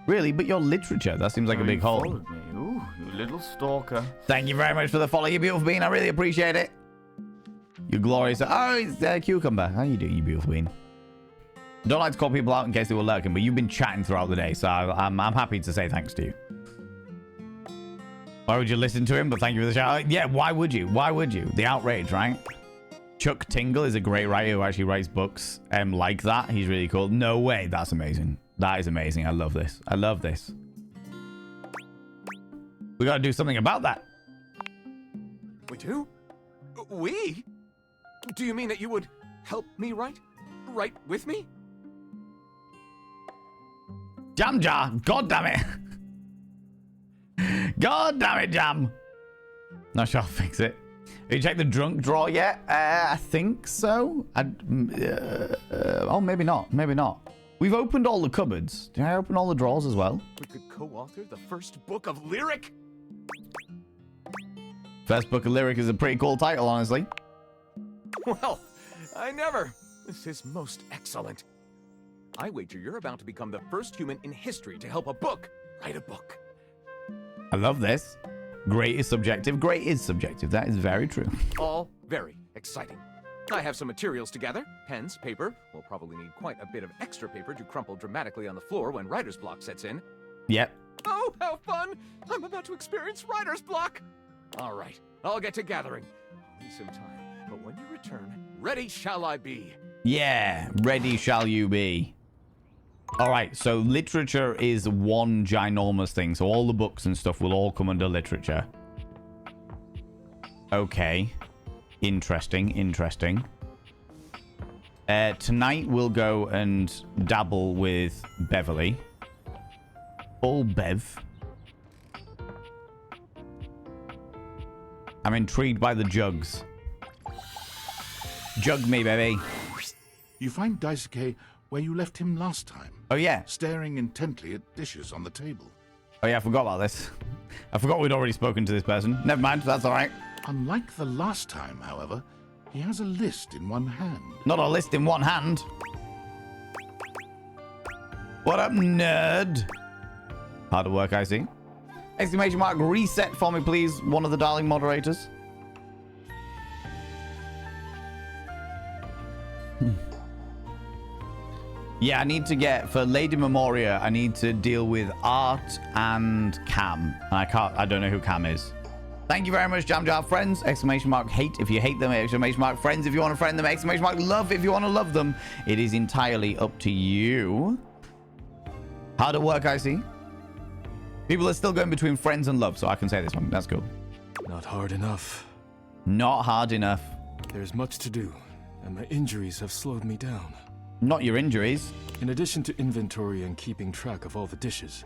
Really? But your literature, that seems like a big hole. Followed me. Ooh, you little stalker. Thank you very much for the follow, you beautiful bean. I really appreciate it. You glorious. Oh, it's Cucumber. How you doing, you beautiful bean? I don't like to call people out in case they were lurking, but you've been chatting throughout the day, so I'm happy to say thanks to you. Why would you listen to him? But thank you for the shout out. Yeah, why would you? Why would you? The outrage, right? Chuck Tingle is a great writer who actually writes books like that. He's really cool. No way. That's amazing. That is amazing. I love this. I love this. We got to do something about that. We do? We? Do you mean that you would help me write? Write with me? Jam Jar. God damn it. God damn it, Jam. Not sure I'll fix it. Have you checked the drunk drawer yet? I think so. Oh, maybe not. Maybe not. We've opened all the cupboards. Did I open all the drawers as well? We could co-author the first book of Lyric? First book of Lyric is a pretty cool title, honestly. Well, I never. This is most excellent. I wager you're about to become the first human in history to help a book write a book. I love this. Great is subjective. Great is subjective. That is very true. All very exciting. I have some materials to gather. Pens, paper. We'll probably need quite a bit of extra paper to crumple dramatically on the floor when writer's block sets in. Yep. Oh, how fun! I'm about to experience writer's block! All right, I'll get to gathering. I'll need some time, but when you return, ready shall I be. Yeah, ready shall you be. All right, so literature is one ginormous thing. So all the books and stuff will all come under literature. Okay. Interesting, interesting. Tonight we'll go and dabble with Beverly. All Bev. I'm intrigued by the jugs. Jug me, baby. You find Daisuke where you left him last time. Oh, yeah. Staring intently at dishes on the table. Oh, yeah, I forgot about this. I forgot we'd already spoken to this person. Never mind, that's all right. Unlike the last time, however, he has a list in one hand. Not a list in one hand. What up, nerd? Hard to work, I see. Exclamation mark, reset for me, please, one of the darling moderators. Yeah, I need to get, for Lady Memoria, I need to deal with Art and Cam. And I don't know who Cam is. Thank you very much, Jam Jar. Friends, exclamation mark, hate if you hate them, exclamation mark, friends if you want to friend them, exclamation mark, love if you want to love them. It is entirely up to you. Hard at work, I see. People are still going between friends and love, so I can say this one. That's cool. Not hard enough. Not hard enough. There's much to do, and my injuries have slowed me down. Not your injuries. In addition to inventory and keeping track of all the dishes,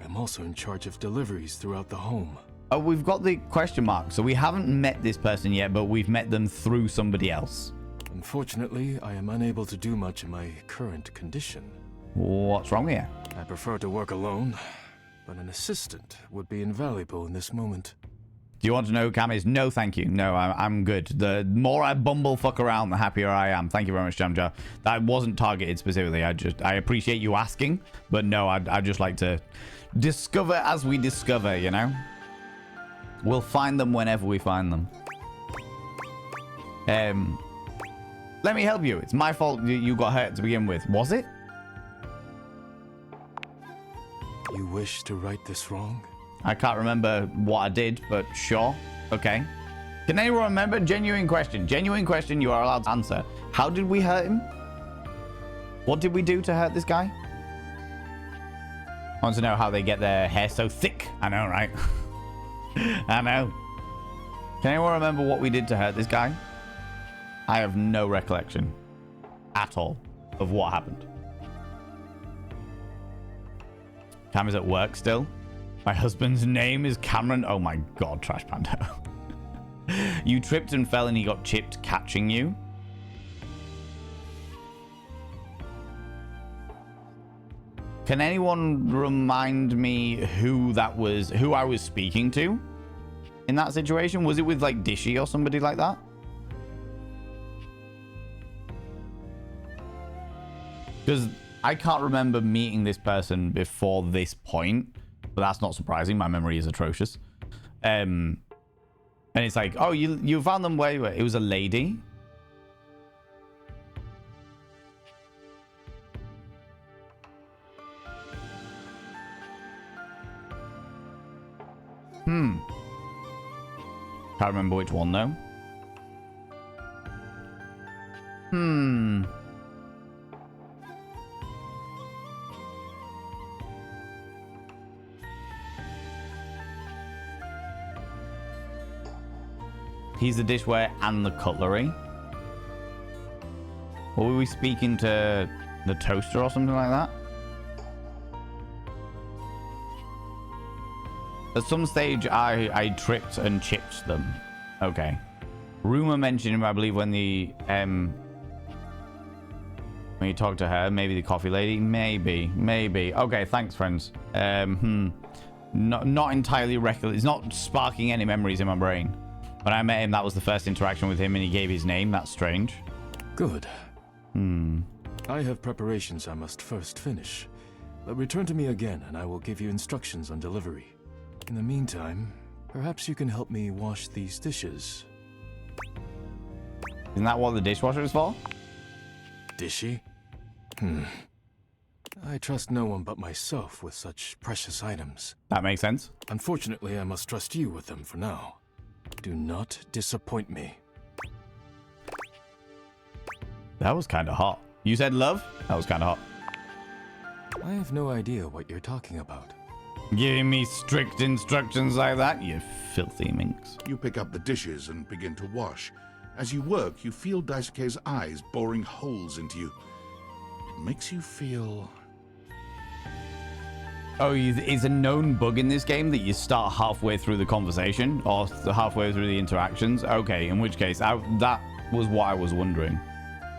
I'm also in charge of deliveries throughout the home. Oh, we've got the question mark. So we haven't met this person yet, but we've met them through somebody else. Unfortunately, I am unable to do much in my current condition. What's wrong here? I prefer to work alone, but an assistant would be invaluable in this moment. Do you want to know who Cam is? No, thank you. No, I'm good. The more I bumblefuck around, the happier I am. Thank you very much, Jamjar. That wasn't targeted specifically. I appreciate you asking, but no, I just like to discover as we discover, you know? We'll find them whenever we find them. Let me help you. It's my fault you got hurt to begin with. Was it? You wish to right this wrong? I can't remember what I did, but sure. Okay. Can anyone remember? Genuine question. Genuine question you are allowed to answer. How did we hurt him? What did we do to hurt this guy? I want to know how they get their hair so thick. I know, right? I know. Can anyone remember what we did to hurt this guy? I have no recollection at all of what happened. Cam is at work still. My husband's name is Cameron. Oh my god, Trash Panda. You tripped and fell and he got chipped catching you. Can anyone remind me who that was, who I was speaking to in that situation? Was it with like Dishy or somebody like that? Because I can't remember meeting this person before this point, but that's not surprising. My memory is atrocious. And it's like, oh, you found them where it was a lady. Can't remember which one though. He's the dishware and the cutlery. Or were we speaking to the toaster or something like that? At some stage, I tripped and chipped them. Okay. Rumor mentioned him, I believe, when the when you talked to her, maybe the coffee lady, maybe. Okay, thanks, friends. Not entirely it's not sparking any memories in my brain. When I met him, that was the first interaction with him, and he gave his name. That's strange. Good. I have preparations I must first finish. But return to me again, and I will give you instructions on delivery. In the meantime, perhaps you can help me wash these dishes. Isn't that what the dishwasher is for? Dishy? I trust no one but myself with such precious items. That makes sense. Unfortunately, I must trust you with them for now. Do not disappoint me. That was kind of hot. You said love? That was kind of hot. I have no idea what you're talking about. Giving me strict instructions like that, you filthy minx. You pick up the dishes and begin to wash. As you work, you feel Daisuke's eyes boring holes into you. It makes you feel... Oh, it's a known bug in this game that you start halfway through the conversation or halfway through the interactions. Okay, in which case, that was what I was wondering.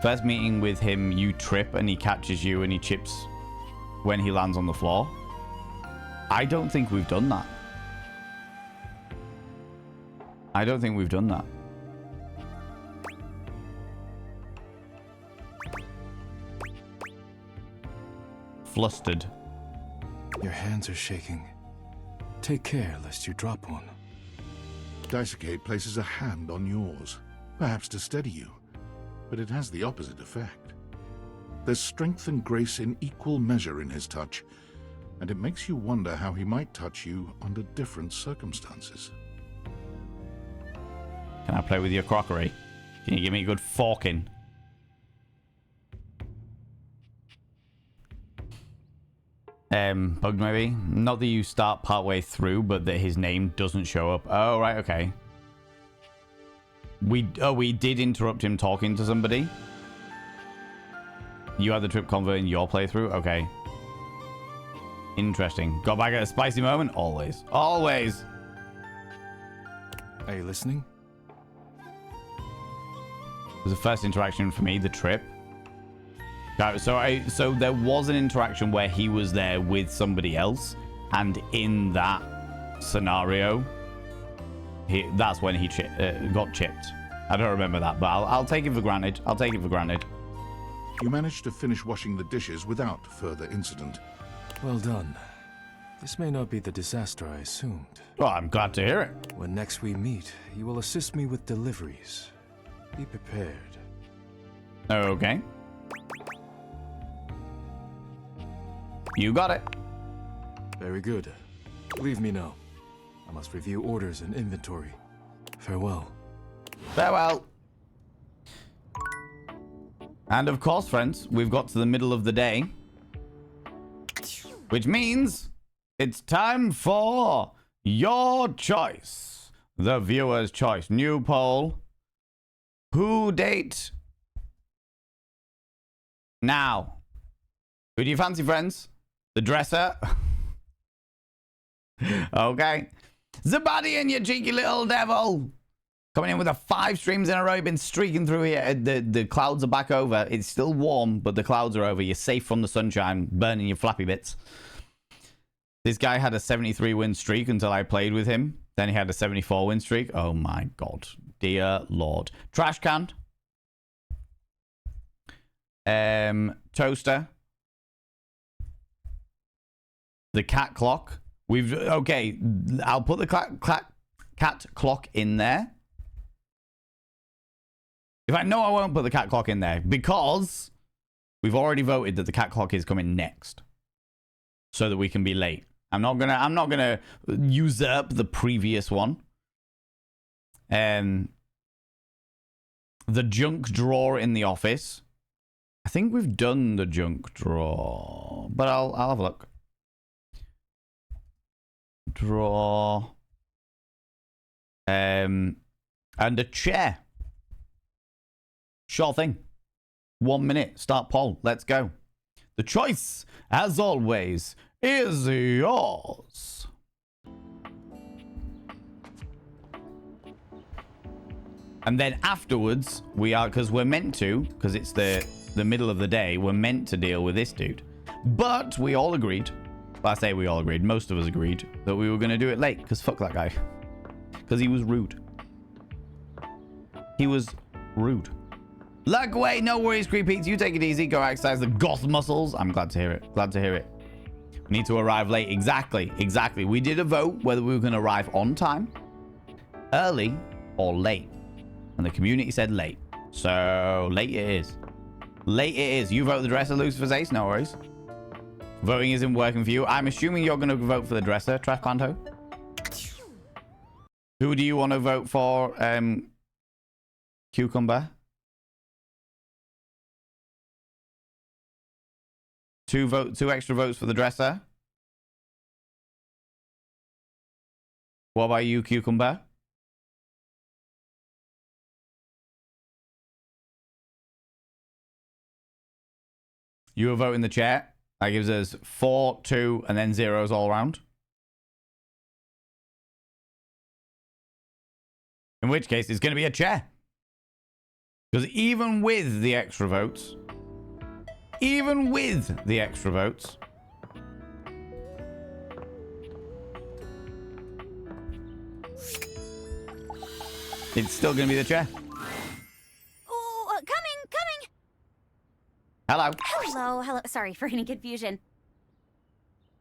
First meeting with him, you trip and he catches you and he chips when he lands on the floor. I don't think we've done that. I don't think we've done that. Flustered. Your hands are shaking. Take care lest you drop one. Daisuke places a hand on yours, perhaps to steady you, but it has the opposite effect. There's strength and grace in equal measure in his touch, and it makes you wonder how he might touch you under different circumstances. Can I play with your crockery? Can you give me a good forking? Bug maybe? Not that you start partway through, but that his name doesn't show up. Oh, right, okay. We did interrupt him talking to somebody. You had the trip convert in your playthrough? Okay. Interesting. Got back at a spicy moment? Always. Always! Are you listening? was the first interaction for me, the trip. So there was an interaction where he was there with somebody else, and in that scenario, that's when he got chipped. I don't remember that, but I'll take it for granted. I'll take it for granted. You managed to finish washing the dishes without further incident. Well done. This may not be the disaster I assumed. Well, I'm glad to hear it. When next we meet, you will assist me with deliveries. Be prepared. Okay. You got it. Very good. Leave me now. I must review orders and inventory. Farewell. Farewell. And of course, friends, we've got to the middle of the day. Which means it's time for your choice. The viewer's choice. New poll. Who date now? Who do you fancy, friends? The dresser? Okay. Zabadian, you cheeky little devil. Coming in with 5 streams in a row. You've been streaking through here. The clouds are back over. It's still warm, but the clouds are over. You're safe from the sunshine, burning your flappy bits. This guy had a 73 win streak until I played with him. Then he had a 74 win streak. Oh my god. Dear Lord. Trash can. Toaster. The cat clock. Okay, I'll put the cat clock in there. In fact, no, I won't put the cat clock in there because we've already voted that the cat clock is coming next, so that we can be late. I'm not gonna usurp the previous one. The junk drawer in the office. I think we've done the junk drawer, but I'll have a look. Drawer. And a chair. Sure thing. 1 minute. Start poll. Let's go. The choice, as always, is yours. And then afterwards, we are, because we're meant to, because it's the middle of the day, we're meant to deal with this dude. But we all agreed, well, I say we all agreed, most of us agreed, that we were going to do it late, because fuck that guy. Because he was rude. He was rude. Luck away, no worries, Creepeats. You take it easy. Go exercise the goth muscles. I'm glad to hear it. Glad to hear it. We need to arrive late. Exactly. Exactly. We did a vote whether we were going to arrive on time, early, or late. And the community said late. So, late it is. Late it is. You vote the dresser, Lucifer's Ace. No worries. Voting isn't working for you. I'm assuming you're going to vote for the dresser, Trash Panto. Who do you want to vote for? Cucumber? 2 extra votes for the dresser. What about you, Cucumber? You were voting the chair. That gives us 4, 2, and then zeros all around. In which case, it's going to be a chair. Because even with the extra votes, it's still going to be the chair. Oh, coming! Hello. Hello. Sorry for any confusion.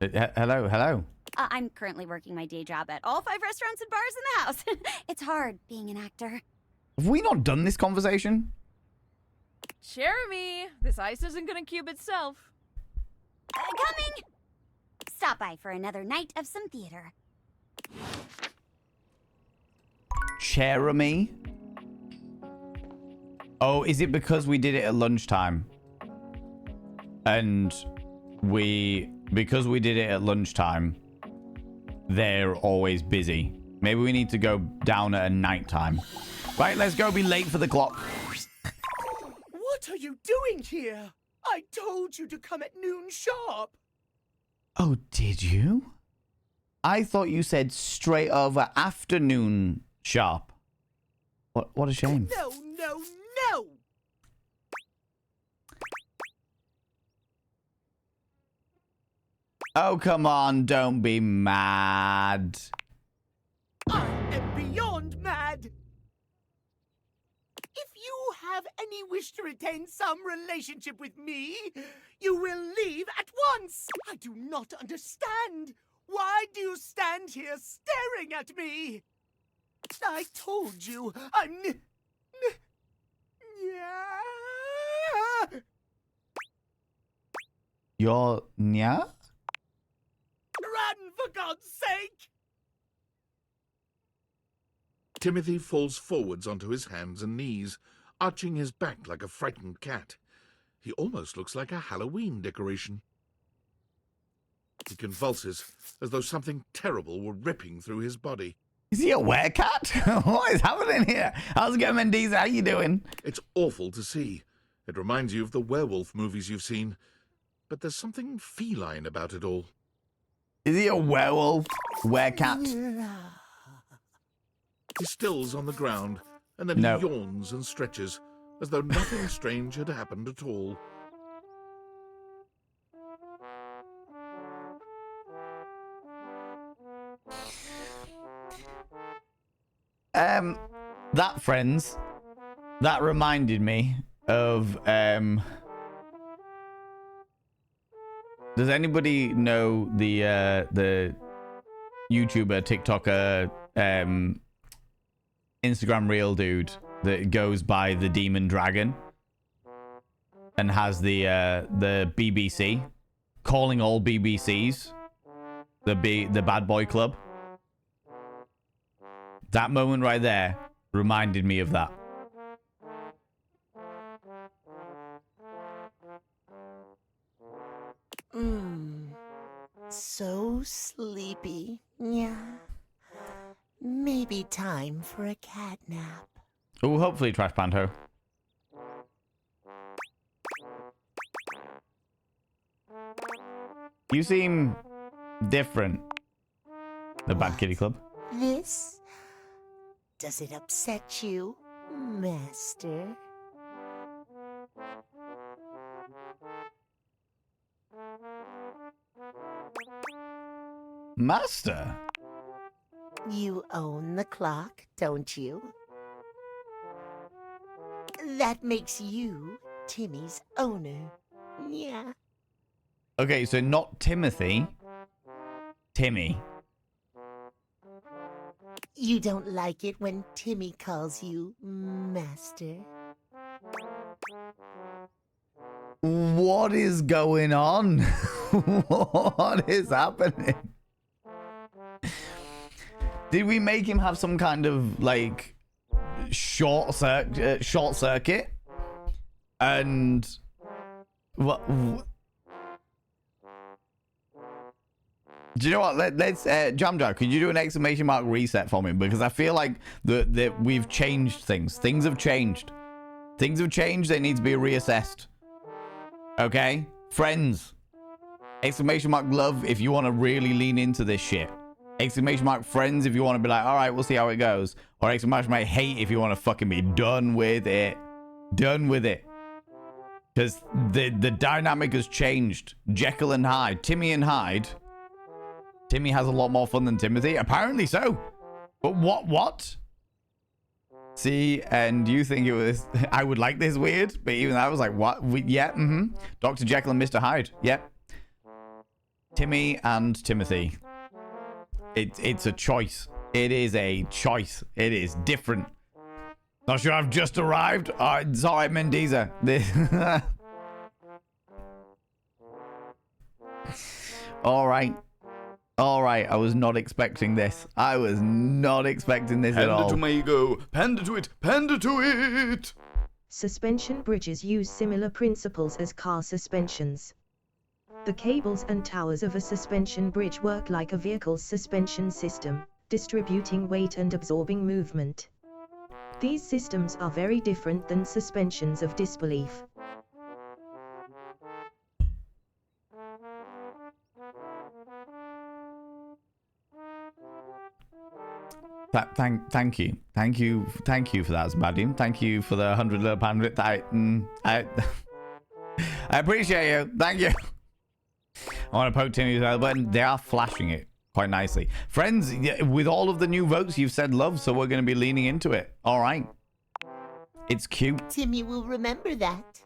Hello. I'm currently working my day job at all 5 restaurants and bars in the house. It's hard being an actor. Have we not done this conversation? Jeremy, this ice isn't gonna cube itself. Coming! Stop by for another night of some theater. Jeremy? Oh, is it because we did it at lunchtime? And because we did it at lunchtime, they're always busy. Maybe we need to go down at a nighttime. Right, let's go be late for the clock. What are you doing here? I told you to come at noon sharp. Oh, did you? I thought you said straight over afternoon sharp. What a shame. No. Oh, come on. Don't be mad. I am beyond mad. If you have any wish to retain some relationship with me, you will leave at once. I do not understand. Why do you stand here staring at me? I told you, I'm yeah. You're nya? Run, for God's sake! Timothy falls forwards onto his hands and knees, arching his back like a frightened cat. He almost looks like a Halloween decoration. He convulses, as though something terrible were ripping through his body. Is he a werecat? What is happening here? How's it going, Mendiza? How you doing? It's awful to see. It reminds you of the werewolf movies you've seen. But there's something feline about it all. Is he a werewolf? Werecat? He stills on the ground, and then No. he yawns and stretches, as though nothing strange had happened at all. That, friends, that reminded me of, does anybody know the YouTuber, TikToker, Instagram reel dude that goes by the Demon Dragon and has the BBC calling all BBCs the Bad Boy Club? That moment right there reminded me of that. So sleepy. Yeah. Maybe time for a cat nap. Oh, hopefully Trash Panto. You seem different. The Bad Kitty Club. This? Does it upset you, Master? Master? You own the clock, don't you? That makes you Timmy's owner. Yeah. Okay, so not Timothy. Timmy. You don't like it when Timmy calls you Master? What is going on? What is happening? Did we make him have some kind of like short circuit? And what? Do you know what? Let's Jam Jar, could you do an exclamation mark reset for me? Because I feel like that we've changed things. Things have changed. Things have changed. They need to be reassessed. Okay, friends. Exclamation mark love if you want to really lean into this shit. Exclamation mark friends if you want to be like, all right, we'll see how it goes. Or exclamation mark hate if you want to fucking be done with it. Done with it. Because the dynamic has changed. Jekyll and Hyde. Timmy and Hyde. Timmy has a lot more fun than Timothy. Apparently so. But what? See, and you think it was... I would like this weird, but even I was like, what? Yeah, Dr. Jekyll and Mr. Hyde. Yep. Timmy and Timothy. It's a choice. It is a choice. It is different. Not sure I've just arrived. It's all right, Mendiza. All right. All right. I was not expecting this. I was not expecting this at all. Panda to Mago. Panda to it. Panda to it. Suspension bridges use similar principles as car suspensions. The cables and towers of a suspension bridge work like a vehicle's suspension system, distributing weight and absorbing movement. These systems are very different than suspensions of disbelief. Thank you for that, Zbadim. Thank you for the 100 little pound. I appreciate you. Thank you. I want to poke Timmy's belly button. They are flashing it quite nicely. Friends, with all of the new votes, you've said love, so we're going to be leaning into it. All right. It's cute. Timmy will remember that,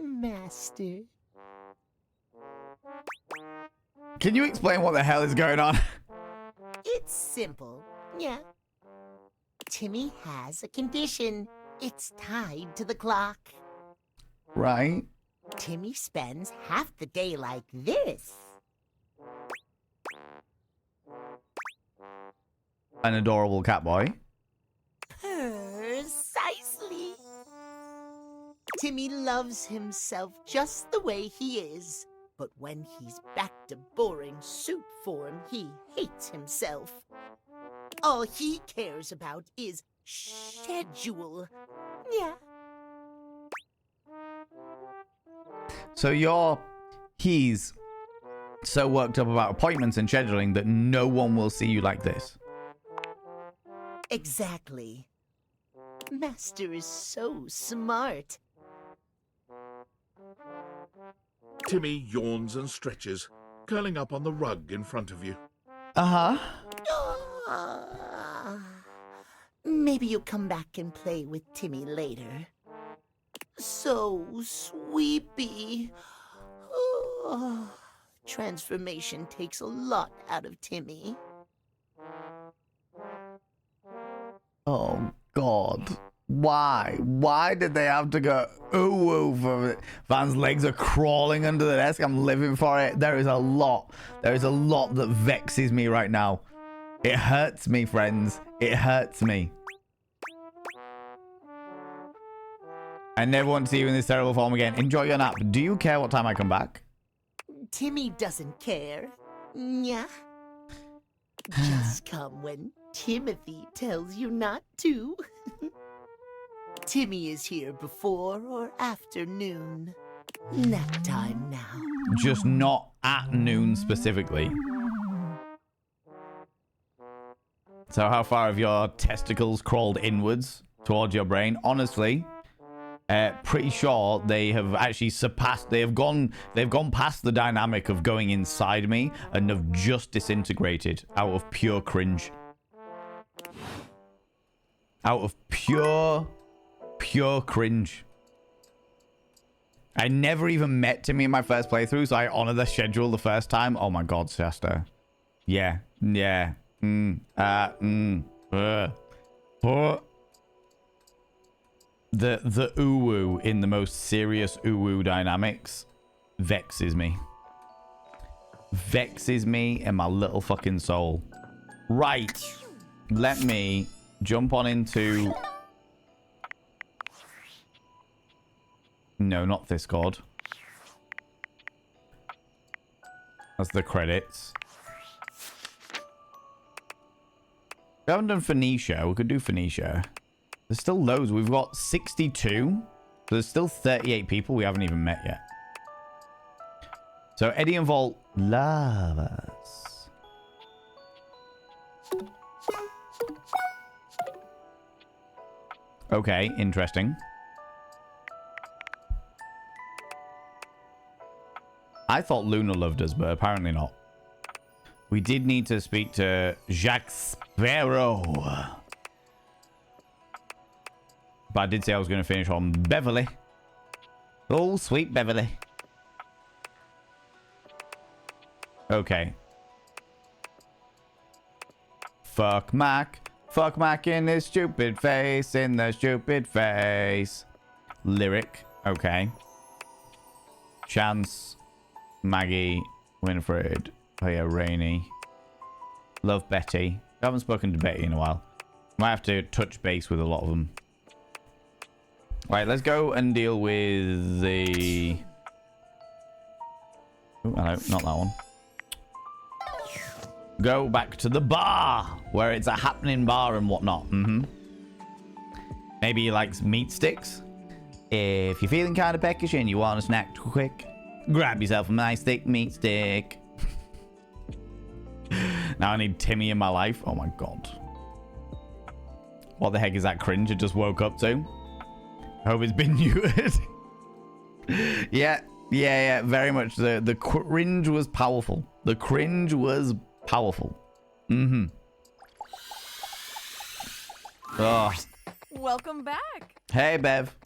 Master. Can you explain what the hell is going on? It's simple, yeah. Timmy has a condition. It's tied to the clock. Right. Timmy spends half the day like this. An adorable cat boy. Precisely. Timmy loves himself just the way he is. But when he's back to boring soup form, he hates himself. All he cares about is schedule. Yeah. So he's so worked up about appointments and scheduling that no one will see you like this. Exactly. Master is so smart. Timmy yawns and stretches, curling up on the rug in front of you. Uh-huh. Maybe you'll come back and play with Timmy later. So sweepy. Transformation takes a lot out of Timmy. Oh, God. Why? Why did they have to go ooh for it? Van's legs are crawling under the desk. I'm living for it. There is a lot. There is a lot that vexes me right now. It hurts me, friends. It hurts me. I never want to see you in this terrible form again. Enjoy your nap. Do you care what time I come back? Timmy doesn't care. Yeah. Just come when Timothy tells you not to. Timmy is here before or after noon. Nap time now. Just not at noon specifically. So how far have your testicles crawled inwards towards your brain? Honestly, pretty sure they have actually surpassed. They've gone past the dynamic of going inside me and have just disintegrated out of pure cringe. Out of pure cringe. I never even met Timmy in my first playthrough, so I honor the schedule the first time. Oh my God, Shasta. Yeah. The uwu in the most serious uwu dynamics vexes me. Vexes me in my little fucking soul. Right. Let me jump on into... No, not this god. That's the credits. We haven't done Phoenicia. We could do Phoenicia. There's still loads. We've got 62. There's still 38 people we haven't even met yet. So Eddie and Volt love us. Okay, interesting. I thought Luna loved us, but apparently not. We did need to speak to Jack Sparrow. But I did say I was going to finish on Beverly. Oh, sweet Beverly. Okay. Fuck Mac. Fuck Mac in his stupid face. In the stupid face. Lyric. Okay. Chance. Maggie. Winifred. Oh yeah, Rainey. Love Betty. I haven't spoken to Betty in a while. Might have to touch base with a lot of them. Right, let's go and deal with the... Oh, hello, not that one. Go back to the bar, where it's a happening bar and whatnot. Maybe he likes meat sticks. If you're feeling kind of peckish and you want a snack quick, grab yourself a nice thick meat stick. Now I need Timmy in my life. Oh my God. What the heck is that cringe I just woke up to? I hope it's been muted. Yeah, Yeah, very much. The cringe was powerful. The cringe was powerful. Mm-hmm. Oh. Welcome back. Hey, Bev.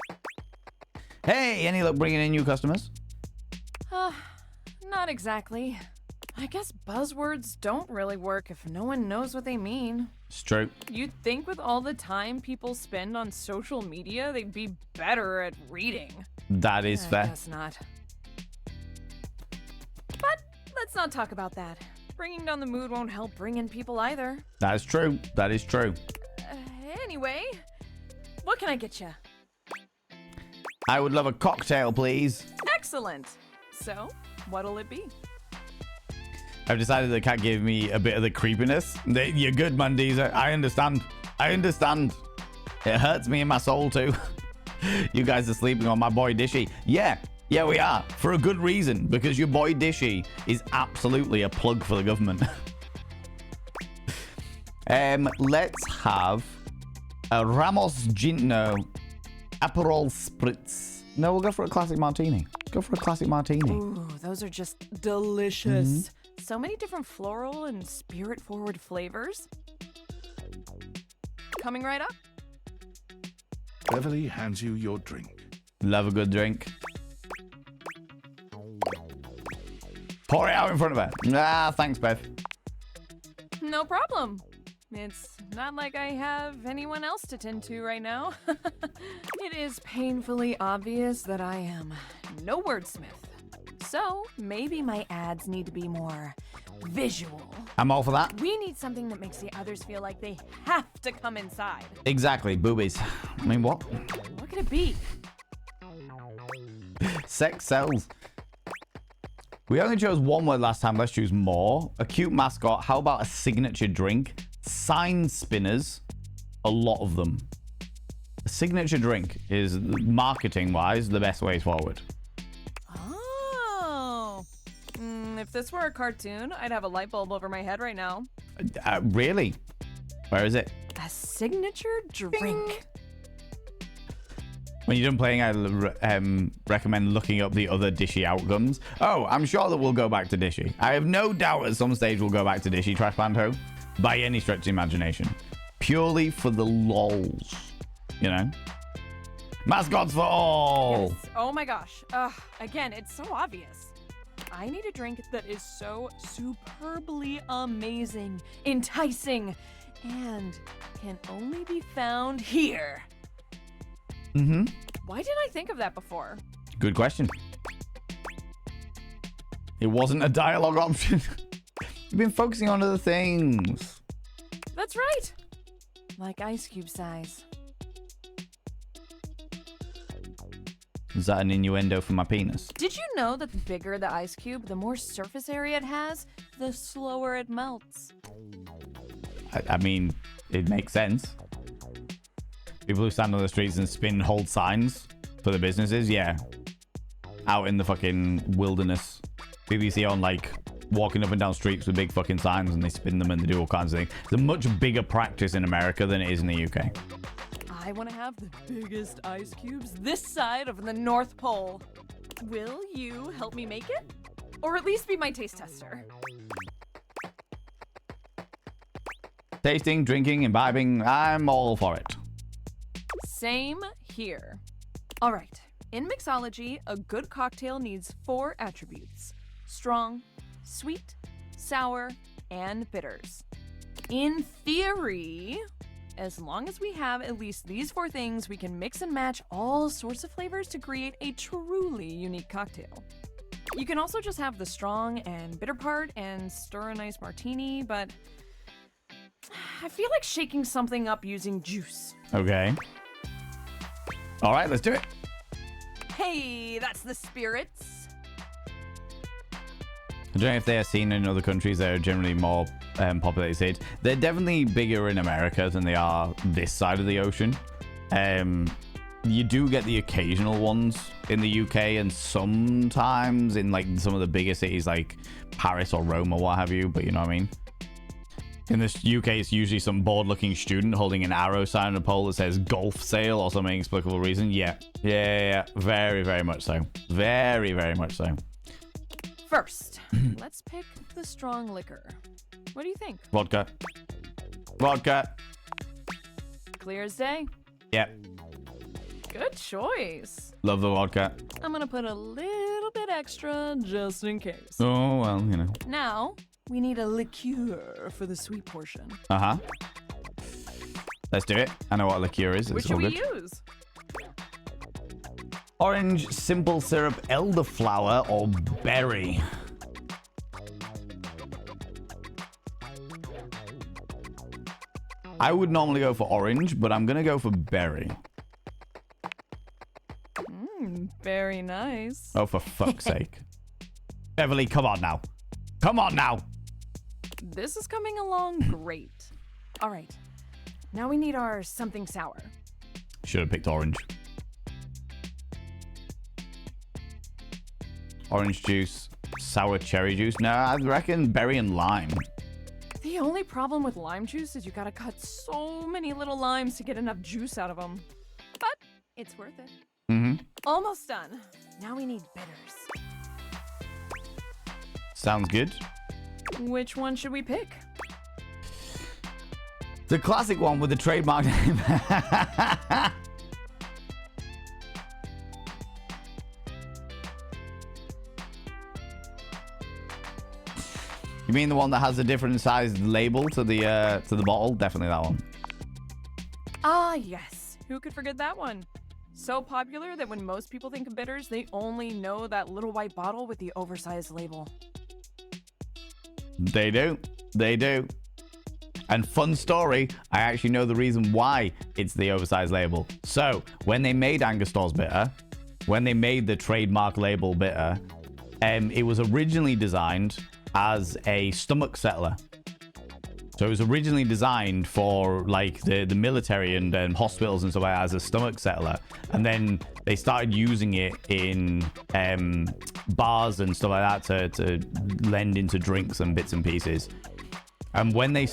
Hey, any luck bringing in new customers? Not exactly. I guess buzzwords don't really work if no one knows what they mean. It's true. You'd think with all the time people spend on social media, they'd be better at reading. That is fair. I guess not. But let's not talk about that. Bringing down the mood won't help bring in people either. That is true. That is true. Anyway, what can I get you? I would love a cocktail, please. Excellent. So, what'll it be? I've decided they can't give me a bit of the creepiness. You're good, Mundiza. I understand. I understand. It hurts me in my soul, too. You guys are sleeping on my boy Dishy. Yeah, we are. For a good reason. Because your boy Dishy is absolutely a plug for the government. Let's have a Ramos Ginto Aperol Spritz. No, we'll go for a classic martini. Go for a classic martini. Ooh, those are just delicious. So many different floral and spirit-forward flavors. Coming right up. Beverly hands you your drink. Love a good drink. Pour it out in front of her. Ah, thanks, Bev. No problem. It's not like I have anyone else to tend to right now. It is painfully obvious that I am no wordsmith. So maybe my ads need to be more visual. I'm all for that. We need something that makes the others feel like they have to come inside. Exactly, boobies. I mean, what? What could it be? Sex sells. We only chose one word last time. Let's choose more. A cute mascot. How about a signature drink? Sign spinners. A lot of them. A signature drink is, marketing-wise, the best way forward. Oh. If this were a cartoon, I'd have a light bulb over my head right now. Really? Where is it? A signature drink. When you're done playing, I recommend looking up the other Dishy outcomes. Oh, I'm sure that we'll go back to Dishy. I have no doubt at some stage we'll go back to Dishy Trash Bando by any stretch of the imagination. Purely for the lols, you know? Mascots for all! Yes. Oh my gosh. Again, it's so obvious. I need a drink that is so superbly amazing, enticing, and can only be found here. Mm-hmm. Why didn't I think of that before? Good question. It wasn't a dialogue option. You've been focusing on other things. That's right. Like ice cube size. Is that an innuendo for my penis? Did you know that the bigger the ice cube, the more surface area it has, the slower it melts? I mean, it makes sense. People who stand on the streets and spin hold signs for the businesses, yeah. Out in the fucking wilderness. People you see on, like, walking up and down streets with big fucking signs and they spin them and they do all kinds of things. It's a much bigger practice in America than it is in the UK. I want to have the biggest ice cubes this side of the North Pole. Will you help me make it? Or at least be my taste tester? Tasting, drinking, imbibing, I'm all for it. Same here. All right. In mixology, a good cocktail needs 4 attributes: strong, sweet, sour, and bitters. In theory, as long as we have at least these 4 things, we can mix and match all sorts of flavors to create a truly unique cocktail. You can also just have the strong and bitter part and stir a nice martini, but I feel like shaking something up using juice. Okay. All right, let's do it. Hey, that's the spirits. I don't know if they are seen in other countries. They're generally more populated. They're definitely bigger in America than they are this side of the ocean. You do get the occasional ones in the UK and sometimes in like some of the bigger cities like Paris or Rome or what have you, but you know what I mean? In the UK, it's usually some bored-looking student holding an arrow sign on a pole that says golf sale or some inexplicable reason. Yeah. Very, very much so. Very, very much so. First, let's pick the strong liquor. What do you think? Vodka. Vodka. Clear as day? Yeah. Good choice. Love the vodka. I'm gonna put a little bit extra just in case. Oh, well, you know. Now, we need a liqueur for the sweet portion. Uh-huh. Let's do it. I know what a liqueur is. Which It's should all we good. use? Orange, simple syrup, elderflower, or berry? I would normally go for orange, but I'm going to go for berry. Very nice. Oh, for fuck's sake. Beverly, come on now. Come on now. This is coming along great. All right. Now we need our something sour. Should have picked orange. Orange juice, sour cherry juice. No, I reckon berry and lime. The only problem with lime juice is you gotta cut so many little limes to get enough juice out of them. But it's worth it. Mm-hmm. Almost done. Now we need bitters. Sounds good. Which one should we pick? The classic one with the trademark name. You mean the one that has a different sized label to the bottle? Definitely that one. Ah, yes. Who could forget that one? So popular that when most people think of bitters, they only know that little white bottle with the oversized label. They do. They do. And fun story, I actually know the reason why it's the oversized label. So, when they made Angostur's Bitter, when they made the trademark label bitter, it was originally designed as a stomach settler. So it was originally designed for like the military and hospitals and stuff like that as a stomach settler. And then they started using it in bars and stuff like that to lend into drinks and bits and pieces. And when they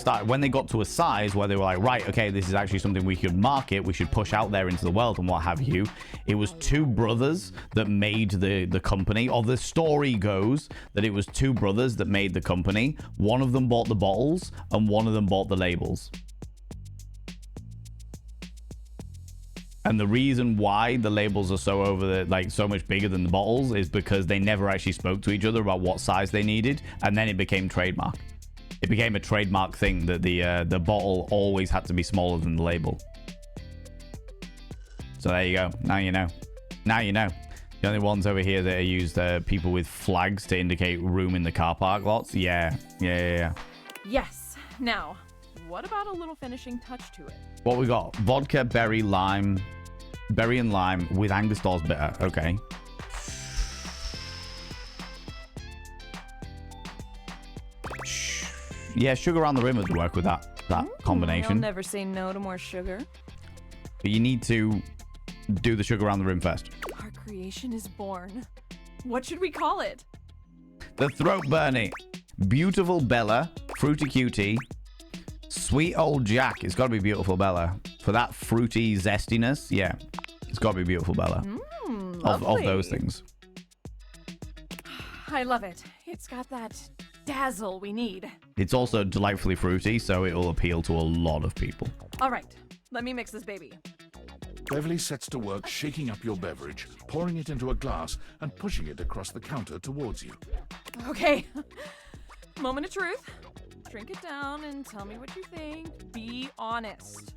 got to a size where they were like, right, okay, this is actually something we could market, we should push out there into the world and what have you. It was two brothers that made the company, or the story goes that it was two brothers that made the company. One of them bought the bottles and one of them bought the labels. And the reason why the labels are so much bigger than the bottles is because they never actually spoke to each other about what size they needed, and then it became trademark. It became a trademark thing that the bottle always had to be smaller than the label. So there you go. Now you know. Now you know. The only ones over here that are used are people with flags to indicate room in the car park lots. Yeah. Yes. Now, what about a little finishing touch to it? What we got? Vodka, berry, lime. Berry and lime with Angostur's Bitter. Okay. Yeah, sugar around the rim would work with that combination. I'll never say no to more sugar. But you need to do the sugar around the rim first. Our creation is born. What should we call it? The Throat Burnie. Beautiful Bella. Fruity Cutie. Sweet Old Jack. It's got to be Beautiful Bella. For that fruity zestiness, yeah. It's got to be Beautiful Bella. Of those things. I love it. It's got that dazzle we need. It's also delightfully fruity, so it will appeal to a lot of people. All right, let me mix this baby. Beverly sets to work shaking up your beverage, pouring it into a glass, and pushing it across the counter towards you. Okay, moment of truth. Drink it down and tell me what you think. Be honest.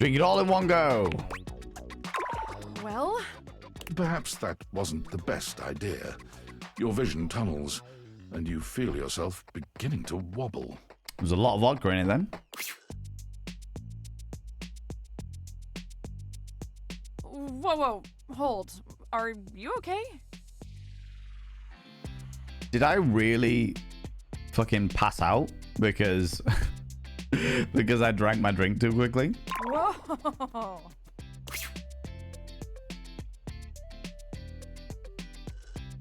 Drink it all in one go. Well? Perhaps that wasn't the best idea. Your vision tunnels, and you feel yourself beginning to wobble. There's a lot of vodka in it then. Whoa, hold. Are you okay? Did I really fucking pass out because I drank my drink too quickly? Whoa.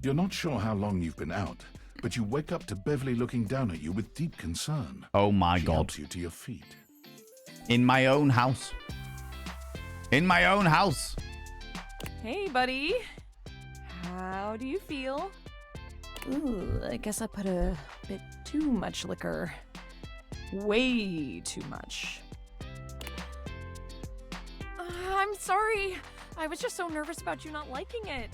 You're not sure how long you've been out, but you wake up to Beverly looking down at you with deep concern. Oh my She God. helps you to your feet. In my own house. In my own house. Hey, buddy. How do you feel? Ooh, I guess I put a bit too much liquor. Way too much. I'm sorry. I was just so nervous about you not liking it.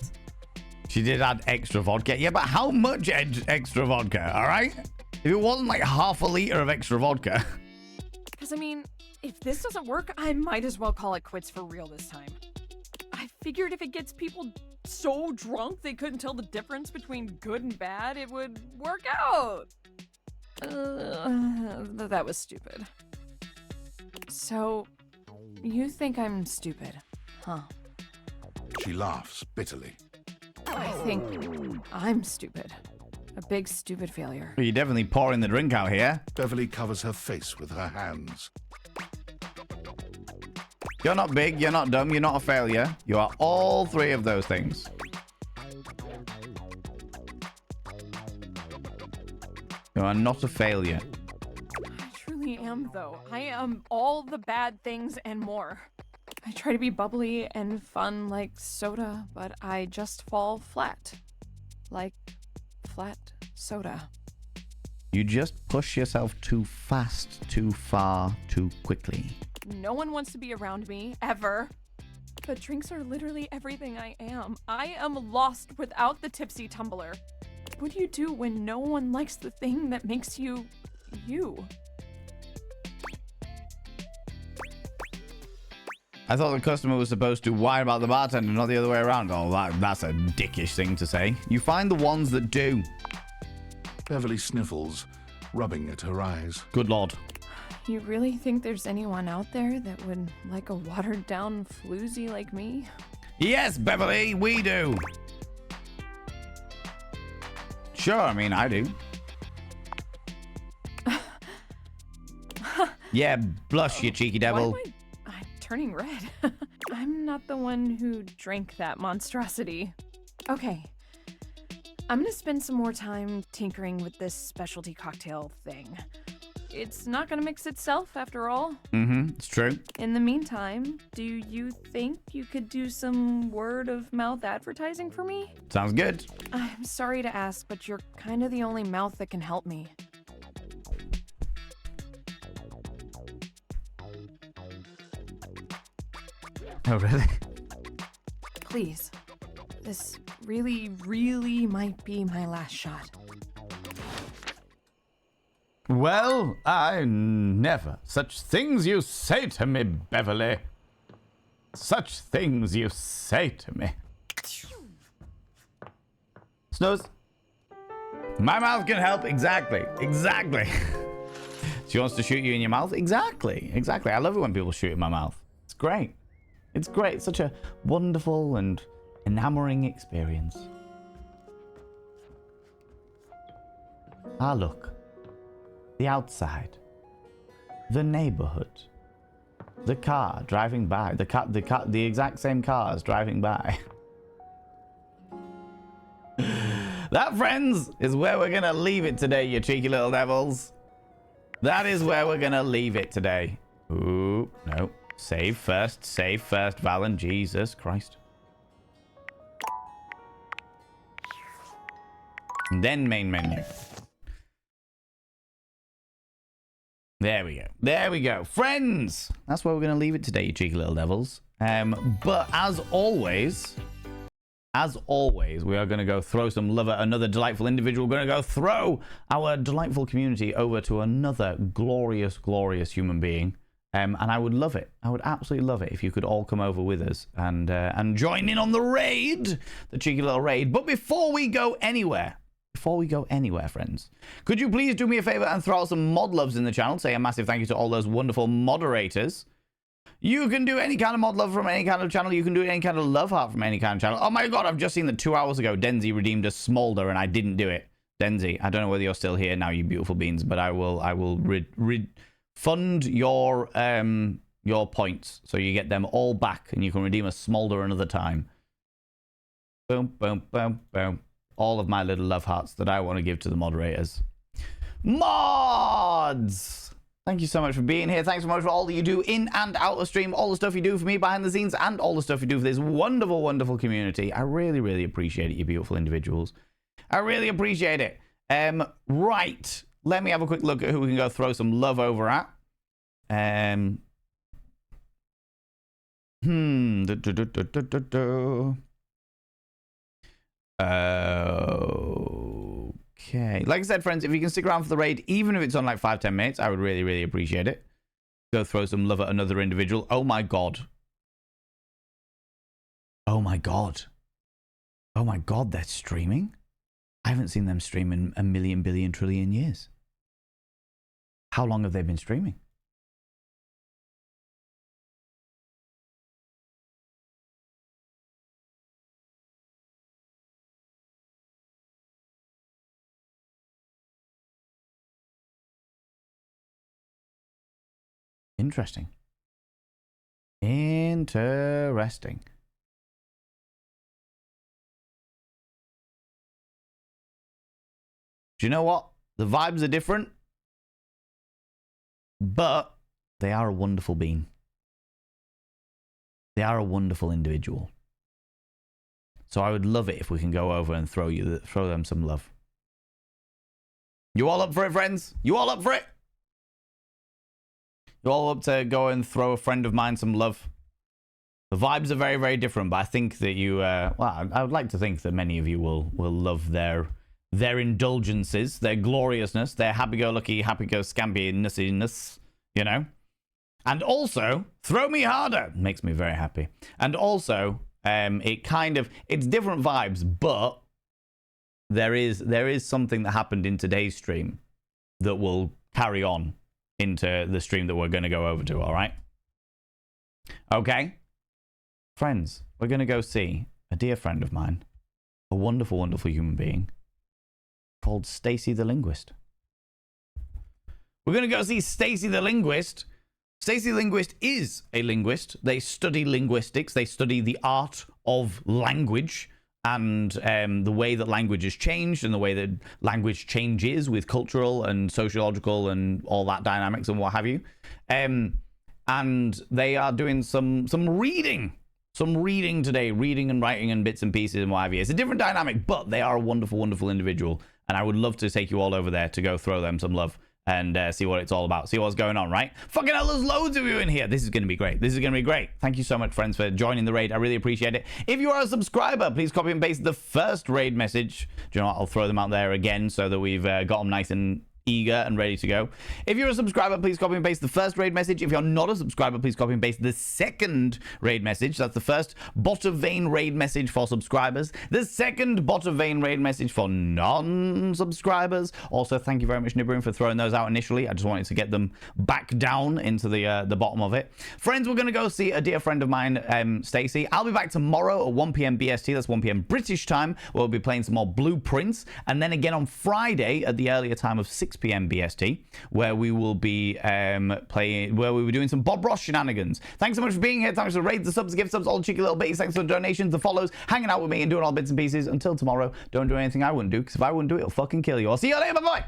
She did add extra vodka. Yeah, but how much extra vodka, all right? If it wasn't like half a liter of extra vodka. Because, I mean, if this doesn't work, I might as well call it quits for real this time. I figured if it gets people so drunk they couldn't tell the difference between good and bad, it would work out. That was stupid. So, you think I'm stupid, huh? She laughs bitterly. I think I'm stupid. A big stupid failure. You're definitely pouring the drink out here. Beverly covers her face with her hands. You're not big, you're not dumb, you're not a failure. You are all three of those things. You are not a failure. I truly am, though. I am all the bad things and more. I try to be bubbly and fun like soda, but I just fall flat. Like flat soda. You just push yourself too fast, too far, too quickly. No one wants to be around me, ever. But drinks are literally everything I am. I am lost without the tipsy tumbler. What do you do when no one likes the thing that makes you, you? I thought the customer was supposed to whine about the bartender, not the other way around. Oh, that's a dickish thing to say. You find the ones that do. Beverly sniffles, rubbing at her eyes. Good Lord. You really think there's anyone out there that would like a watered-down floozy like me? Yes, Beverly, we do. Sure, I mean, I do. Yeah, blush, you cheeky devil. Why am I'm turning red. I'm not the one who drank that monstrosity. Okay. I'm gonna spend some more time tinkering with this specialty cocktail thing. It's not gonna mix itself, after all. Mm-hmm, it's true. In the meantime, do you think you could do some word-of-mouth advertising for me? Sounds good. I'm sorry to ask, but you're kind of the only mouth that can help me. Oh, really? Please. This really, really might be my last shot. Well, I never. Such things you say to me, Beverly. Such things you say to me. Snooze. My mouth can help. Exactly. Exactly. She wants to shoot you in your mouth? Exactly. Exactly. I love it when people shoot in my mouth. It's great. It's great. It's such a wonderful and enamoring experience. Ah, look. The outside. The neighborhood. The car driving by. The exact same cars driving by. That, friends, is where we're going to leave it today, you cheeky little devils. That is where we're going to leave it today. Ooh, no. Save first, Valen. Jesus Christ. And then main menu. There we go. There we go. Friends! That's where we're going to leave it today, you cheeky little devils. But as always, we are going to go throw some love at another delightful individual. We're going to go throw our delightful community over to another glorious, glorious human being. And I would love it. I would absolutely love it if you could all come over with us and join in on the raid, the cheeky little raid. But before we go anywhere, friends, could you please do me a favor and throw out some mod loves in the channel? Say a massive thank you to all those wonderful moderators. You can do any kind of mod love from any kind of channel. You can do any kind of love heart from any kind of channel. Oh my god, I've just seen that 2 hours ago Denzi redeemed a smolder and I didn't do it. Denzi, I don't know whether you're still here now, you beautiful beans, but I will fund your points so you get them all back and you can redeem a smolder another time. Boom, boom, boom, boom. all of my little love hearts that I want to give to the moderators. Mods! Thank you so much for being here. Thanks so much for all that you do in and out of stream, all the stuff you do for me behind the scenes, and all the stuff you do for this wonderful, wonderful community. I really, really appreciate it, you beautiful individuals. I really appreciate it. Right. Let me have a quick look at who we can go throw some love over at. Okay. Like I said, friends, if you can stick around for the raid, even if it's on like 5-10 minutes, I would really, really appreciate it. Go throw some love at another individual. Oh my god. Oh my god. Oh my god, they're streaming? I haven't seen them stream in a million, billion, trillion years. How long have they been streaming? Interesting. Interesting. Do you know what? The vibes are different, but they are a wonderful being. They are a wonderful individual. So I would love it if we can go over and throw them some love. You all up for it, friends? You all up for it? You all up to go and throw a friend of mine some love? The vibes are very, very different, but I think that you, well, I would like to think that many of you will love their indulgences, their gloriousness, their happy-go-lucky, happy-go-scampy-nussiness, you know? And also, throw me harder makes me very happy. And also, it's different vibes, but there is something that happened in today's stream that will carry on into the stream that we're going to go over to, all right? Okay? Friends, we're going to go see a dear friend of mine, a wonderful, wonderful human being called Stacy the Linguist. We're going to go see Stacy the Linguist. Stacy the Linguist is a linguist. They study linguistics. They study the art of language and the way that language has changed and the way that language changes with cultural and sociological and all that dynamics and what have you. And they are doing some reading. Some reading today, reading and writing and bits and pieces and what have you. It's a different dynamic, but they are a wonderful, wonderful individual. And I would love to take you all over there to go throw them some love and see what it's all about. See what's going on, right? Fucking hell, there's loads of you in here. This is going to be great. This is going to be great. Thank you so much, friends, for joining the raid. I really appreciate it. If you are a subscriber, please copy and paste the first raid message. Do you know what? I'll throw them out there again so that we've got them nice and eager and ready to go. If you're a subscriber, please copy and paste the first raid message. If you're not a subscriber, please copy and paste the second raid message. That's the first bot of vein raid message for subscribers, the second bot of vein raid message for non-subscribers. Also, thank you very much, Nibrin, for throwing those out initially. I just wanted to get them back down into the bottom of it. Friends, we're going to go see a dear friend of mine, Stacy. I'll be back tomorrow at 1 p.m. BST. That's 1 p.m. British time. We'll be playing some more Blueprints, and then again on Friday at the earlier time of 6 p.m. BST, where we will be doing some Bob Ross shenanigans. Thanks so much for being here. Thanks for raid, the subs, gift subs, all the cheeky little bits. Thanks for the donations, the follows, hanging out with me and doing all bits and pieces. Until tomorrow, don't do anything I wouldn't do, because if I wouldn't do it, it'll fucking kill you. I'll see you later. Bye-bye.